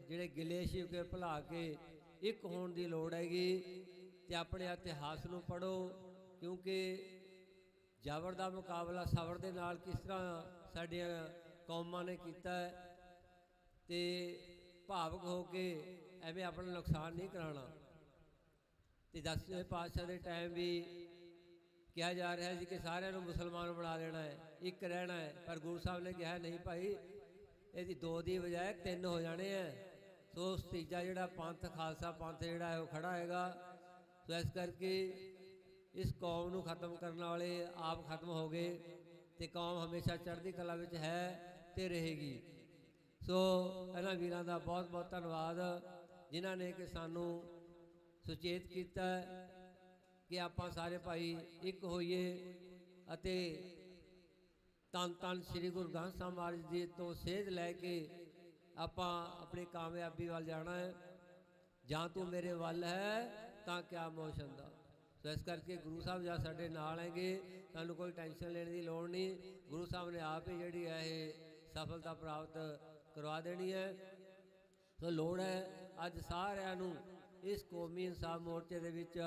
ਜਿਹੜੇ ਗਿਲੇ ਸ਼ਿਕਵੇ ਭੁਲਾ ਕੇ ਇੱਕ ਹੋਣ ਦੀ ਲੋੜ ਹੈਗੀ। ਤੇ ਆਪਣੇ ਇਤਿਹਾਸ ਨੂੰ ਪੜ੍ਹੋ, ਕਿਉਂਕਿ ਜ਼ਬਰ ਦਾ ਮੁਕਾਬਲਾ ਸਬਰ ਦੇ ਨਾਲ ਕਿਸ ਤਰ੍ਹਾਂ ਸਾਡੀਆਂ ਕੌਮਾਂ ਨੇ ਕੀਤਾ ਹੈ, ਤੇ ਭਾਵੁਕ ਹੋ ਕੇ ਐਵੇਂ ਆਪਣਾ ਨੁਕਸਾਨ ਨਹੀਂ ਕਰਾਉਣਾ। ਤੇ 10ਵੇਂ ਪਾਤਸ਼ਾਹ ਦੇ ਟਾਈਮ ਵੀ ਕਿਹਾ ਜਾ ਰਿਹਾ ਸੀ ਕਿ ਸਾਰਿਆਂ ਨੂੰ ਮੁਸਲਮਾਨ ਬਣਾ ਦੇਣਾ ਹੈ, ਇੱਕ ਰਹਿਣਾ ਹੈ, ਪਰ ਗੁਰੂ ਸਾਹਿਬ ਨੇ ਕਿਹਾ ਨਹੀਂ ਭਾਈ, ਇਹਦੀ 2 ਦੀ ਬਜਾਏ 3 ਹੋ ਜਾਣੇ ਹੈ। ਸੋ ਤੀਜਾ ਜਿਹੜਾ ਪੰਥ, ਖਾਲਸਾ ਪੰਥ ਜਿਹੜਾ ਹੈ ਉਹ ਖੜਾ ਹੈਗਾ। ਸੋ ਇਸ ਕਰਕੇ ਇਸ ਕੌਮ ਨੂੰ ਖਤਮ ਕਰਨ ਵਾਲੇ ਆਪ ਖਤਮ ਹੋ ਗਏ, ਤੇ ਕੌਮ ਹਮੇਸ਼ਾ ਚੜ੍ਹਦੀ ਕਲਾ ਵਿੱਚ ਹੈ ਤੇ ਰਹੇਗੀ। ਸੋ ਇਹਨਾਂ ਵੀਰਾਂ ਦਾ ਬਹੁਤ ਬਹੁਤ ਧੰਨਵਾਦ, ਜਿਨ੍ਹਾਂ ਨੇ ਕਿ ਸਾਨੂੰ ਸੁਚੇਤ ਕੀਤਾ ਕਿ ਆਪਾਂ ਸਾਰੇ ਭਾਈ ਇੱਕ ਹੋਈਏ ਅਤੇ ਧੰਨ ਧੰਨ ਸ੍ਰੀ ਗੁਰੂ ਗ੍ਰੰਥ ਸਾਹਿਬ ਮਹਾਰਾਜ ਜੀ ਤੋਂ ਸੇਧ ਲੈ ਕੇ ਆਪਾਂ ਆਪਣੀ ਕਾਮਯਾਬੀ ਵੱਲ ਜਾਣਾ ਹੈ। ਜਾਂ ਤੂੰ ਮੇਰੇ ਵੱਲ ਹੈ ਤਾਂ ਕਿਆ ਮੋਸ਼ਨ ਦਾ। ਸੋ ਇਸ ਕਰਕੇ ਗੁਰੂ ਸਾਹਿਬ ਜਾਂ ਸਾਡੇ ਨਾਲ ਹੈਗੇ, ਸਾਨੂੰ ਕੋਈ ਟੈਨਸ਼ਨ ਲੈਣ ਦੀ ਲੋੜ ਨਹੀਂ। ਗੁਰੂ ਸਾਹਿਬ ਨੇ ਆਪ ਹੀ ਜਿਹੜੀ ਹੈ ਇਹ ਸਫਲਤਾ ਪ੍ਰਾਪਤ ਕਰਵਾ ਦੇਣੀ ਹੈ। ਸੋ ਲੋੜ ਹੈ ਅੱਜ ਸਾਰਿਆਂ ਨੂੰ ਇਸ ਕੌਮੀ ਇਨਸਾਫ ਮੋਰਚੇ ਦੇ ਵਿੱਚ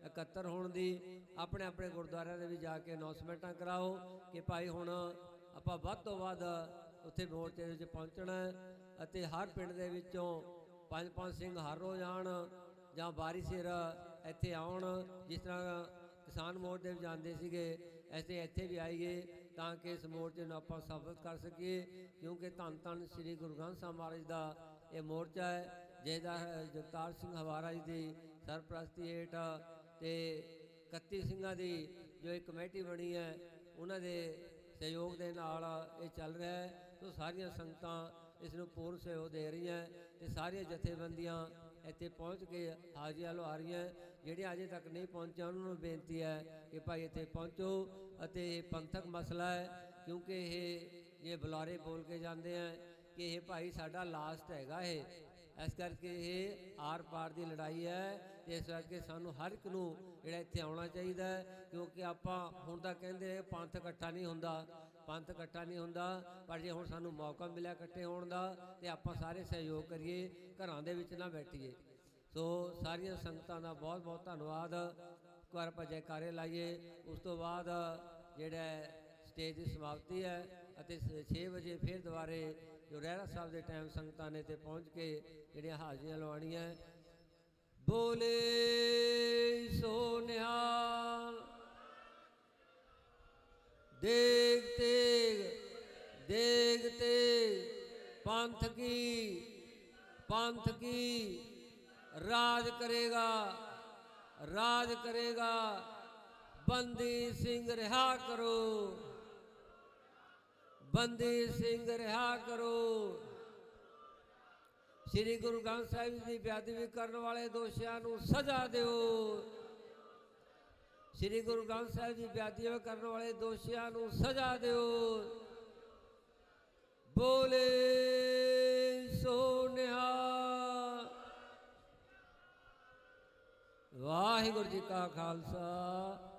ਇਕੱਤਰ ਹੋਣ ਦੀ। ਆਪਣੇ ਆਪਣੇ ਗੁਰਦੁਆਰਿਆਂ ਦੇ ਵਿੱਚ ਜਾ ਕੇ ਅਨਾਉਂਸਮੈਂਟਾਂ ਕਰਾਓ ਕਿ ਭਾਈ ਹੁਣ ਆਪਾਂ ਵੱਧ ਤੋਂ ਵੱਧ ਉੱਥੇ ਮੋਰਚੇ ਦੇ ਵਿੱਚ ਪਹੁੰਚਣਾ ਹੈ, ਅਤੇ ਹਰ ਪਿੰਡ ਦੇ ਵਿੱਚੋਂ 5-5 ਸਿੰਘ ਹਰ ਰੋਜ਼ ਆਉਣ ਜਾਂ ਵਾਰੀ ਸਿਰ ਇੱਥੇ ਆਉਣ। ਜਿਸ ਤਰ੍ਹਾਂ ਕਿਸਾਨ ਮੋਰਚੇ ਵਿੱਚ ਜਾਂਦੇ ਸੀਗੇ, ਐਸੇ ਇੱਥੇ ਵੀ ਆਈਏ ਤਾਂ ਕਿ ਇਸ ਮੋਰਚੇ ਨੂੰ ਆਪਾਂ ਸਫਲ ਕਰ ਸਕੀਏ, ਕਿਉਂਕਿ ਧੰਨ ਧੰਨ ਸ੍ਰੀ ਗੁਰੂ ਗ੍ਰੰਥ ਸਾਹਿਬ ਮਹਾਰਾਜ ਦਾ ਇਹ ਮੋਰਚਾ ਹੈ, ਜਿਹਦਾ ਜਗਤਾਰ ਸਿੰਘ ਹਵਾਰਾ ਜੀ ਦੀ ਸਰਪ੍ਰਸਤੀ ਹੇਠ ਤੇ 31 ਸਿੰਘਾਂ ਦੀ ਜੋ ਇੱਕ ਕਮੇਟੀ ਬਣੀ ਹੈ, ਉਹਨਾਂ ਦੇ ਸਹਿਯੋਗ ਦੇ ਨਾਲ ਇਹ ਚੱਲ ਰਿਹਾ ਹੈ। ਸੋ ਸਾਰੀਆਂ ਸੰਗਤਾਂ ਇਸ ਨੂੰ ਪੂਰਨ ਸਹਿਯੋਗ ਦੇ ਰਹੀਆਂ, ਤੇ ਸਾਰੀਆਂ ਜਥੇਬੰਦੀਆਂ ਇੱਥੇ ਪਹੁੰਚ ਕੇ ਹਾਜ਼ਰੀਆਂ ਲਵਾ ਰਹੀਆਂ। ਜਿਹੜੇ ਅਜੇ ਤੱਕ ਨਹੀਂ ਪਹੁੰਚੇ ਉਹਨਾਂ ਨੂੰ ਬੇਨਤੀ ਹੈ ਕਿ ਭਾਈ ਇੱਥੇ ਪਹੁੰਚੋ। ਅਤੇ ਇਹ ਪੰਥਕ ਮਸਲਾ ਹੈ, ਕਿਉਂਕਿ ਇਹ ਬੁਲਾਰੇ ਬੋਲ ਕੇ ਜਾਂਦੇ ਆ ਕਿ ਇਹ ਭਾਈ ਸਾਡਾ ਲਾਸਟ ਹੈਗਾ ਇਹ, ਇਸ ਕਰਕੇ ਇਹ ਆਰ ਪਾਰ ਦੀ ਲੜਾਈ ਹੈ। ਤੇ ਇਸ ਕਰਕੇ ਸਾਨੂੰ ਹਰ ਇੱਕ ਨੂੰ ਜਿਹੜਾ ਇੱਥੇ ਆਉਣਾ ਚਾਹੀਦਾ ਹੈ, ਕਿਉਂਕਿ ਆਪਾਂ ਹੁਣ ਤਾਂ ਕਹਿੰਦੇ ਪੰਥ ਇਕੱਠਾ ਨਹੀਂ ਹੁੰਦਾ, ਪੰਥ ਇਕੱਠਾ ਨਹੀਂ ਹੁੰਦਾ, ਪਰ ਜੇ ਹੁਣ ਸਾਨੂੰ ਮੌਕਾ ਮਿਲਿਆ ਇਕੱਠੇ ਹੋਣ ਦਾ, ਤੇ ਆਪਾਂ ਸਾਰੇ ਸਹਿਯੋਗ ਕਰੀਏ, ਘਰਾਂ ਦੇ ਵਿੱਚ ਨਾ ਬੈਠੀਏ। ਸੋ ਸਾਰੀਆਂ ਸੰਗਤਾਂ ਦਾ ਬਹੁਤ ਬਹੁਤ ਧੰਨਵਾਦ। ਇੱਕ ਵਾਰ ਆਪਾਂ ਜੈਕਾਰੇ ਲਾਈਏ। ਉਸ ਤੋਂ ਬਾਅਦ ਜਿਹੜਾ ਸਟੇਜ ਦੀ ਸਮਾਪਤੀ ਹੈ, ਅਤੇ 6 ਵਜੇ ਫਿਰ ਦੁਬਾਰੇ ਜੋ ਰਹਿਰਾ ਸਾਹਿਬ ਦੇ ਟਾਈਮ ਸੰਗਤਾਂ ਨੇ ਤੇ ਪਹੁੰਚ ਕੇ ਜਿਹੜੀਆਂ ਹਾਜ਼ਰੀਆਂ ਲਵਾਉਣੀਆਂ। ਬੋਲੇ ਸੋ ਨਿਹਾਲ। ਦੇਗ ਤੇਗ ਦੇਗ ਤੇਗ ਪੰਥ ਕੀ ਰਾਜ ਕਰੇਗਾ, ਰਾਜ ਕਰੇਗਾ। ਬੰਦੀ ਸਿੰਘ ਰਿਹਾ ਕਰੋ, ਬੰਦੀ ਸਿੰਘ ਰਿਹਾ ਕਰੋ। ਸ੍ਰੀ ਗੁਰੂ ਗ੍ਰੰਥ ਸਾਹਿਬ ਜੀ ਦੀ ਬੇਅਦਬੀ ਕਰਨ ਵਾਲੇ ਦੋਸ਼ੀਆਂ ਨੂੰ ਸਜ਼ਾ ਦਿਓ। ਸ੍ਰੀ ਗੁਰੂ ਗ੍ਰੰਥ ਸਾਹਿਬ ਜੀ ਬੇਅਦਬੀ ਕਰਨ ਵਾਲੇ ਦੋਸ਼ੀਆਂ ਨੂੰ ਸਜ਼ਾ ਦਿਓ। ਬੋਲੇ ਸੋ ਨਿਹਾਲ। ਵਾਹਿਗੁਰੂ ਜੀ ਕਾ ਖਾਲਸਾ,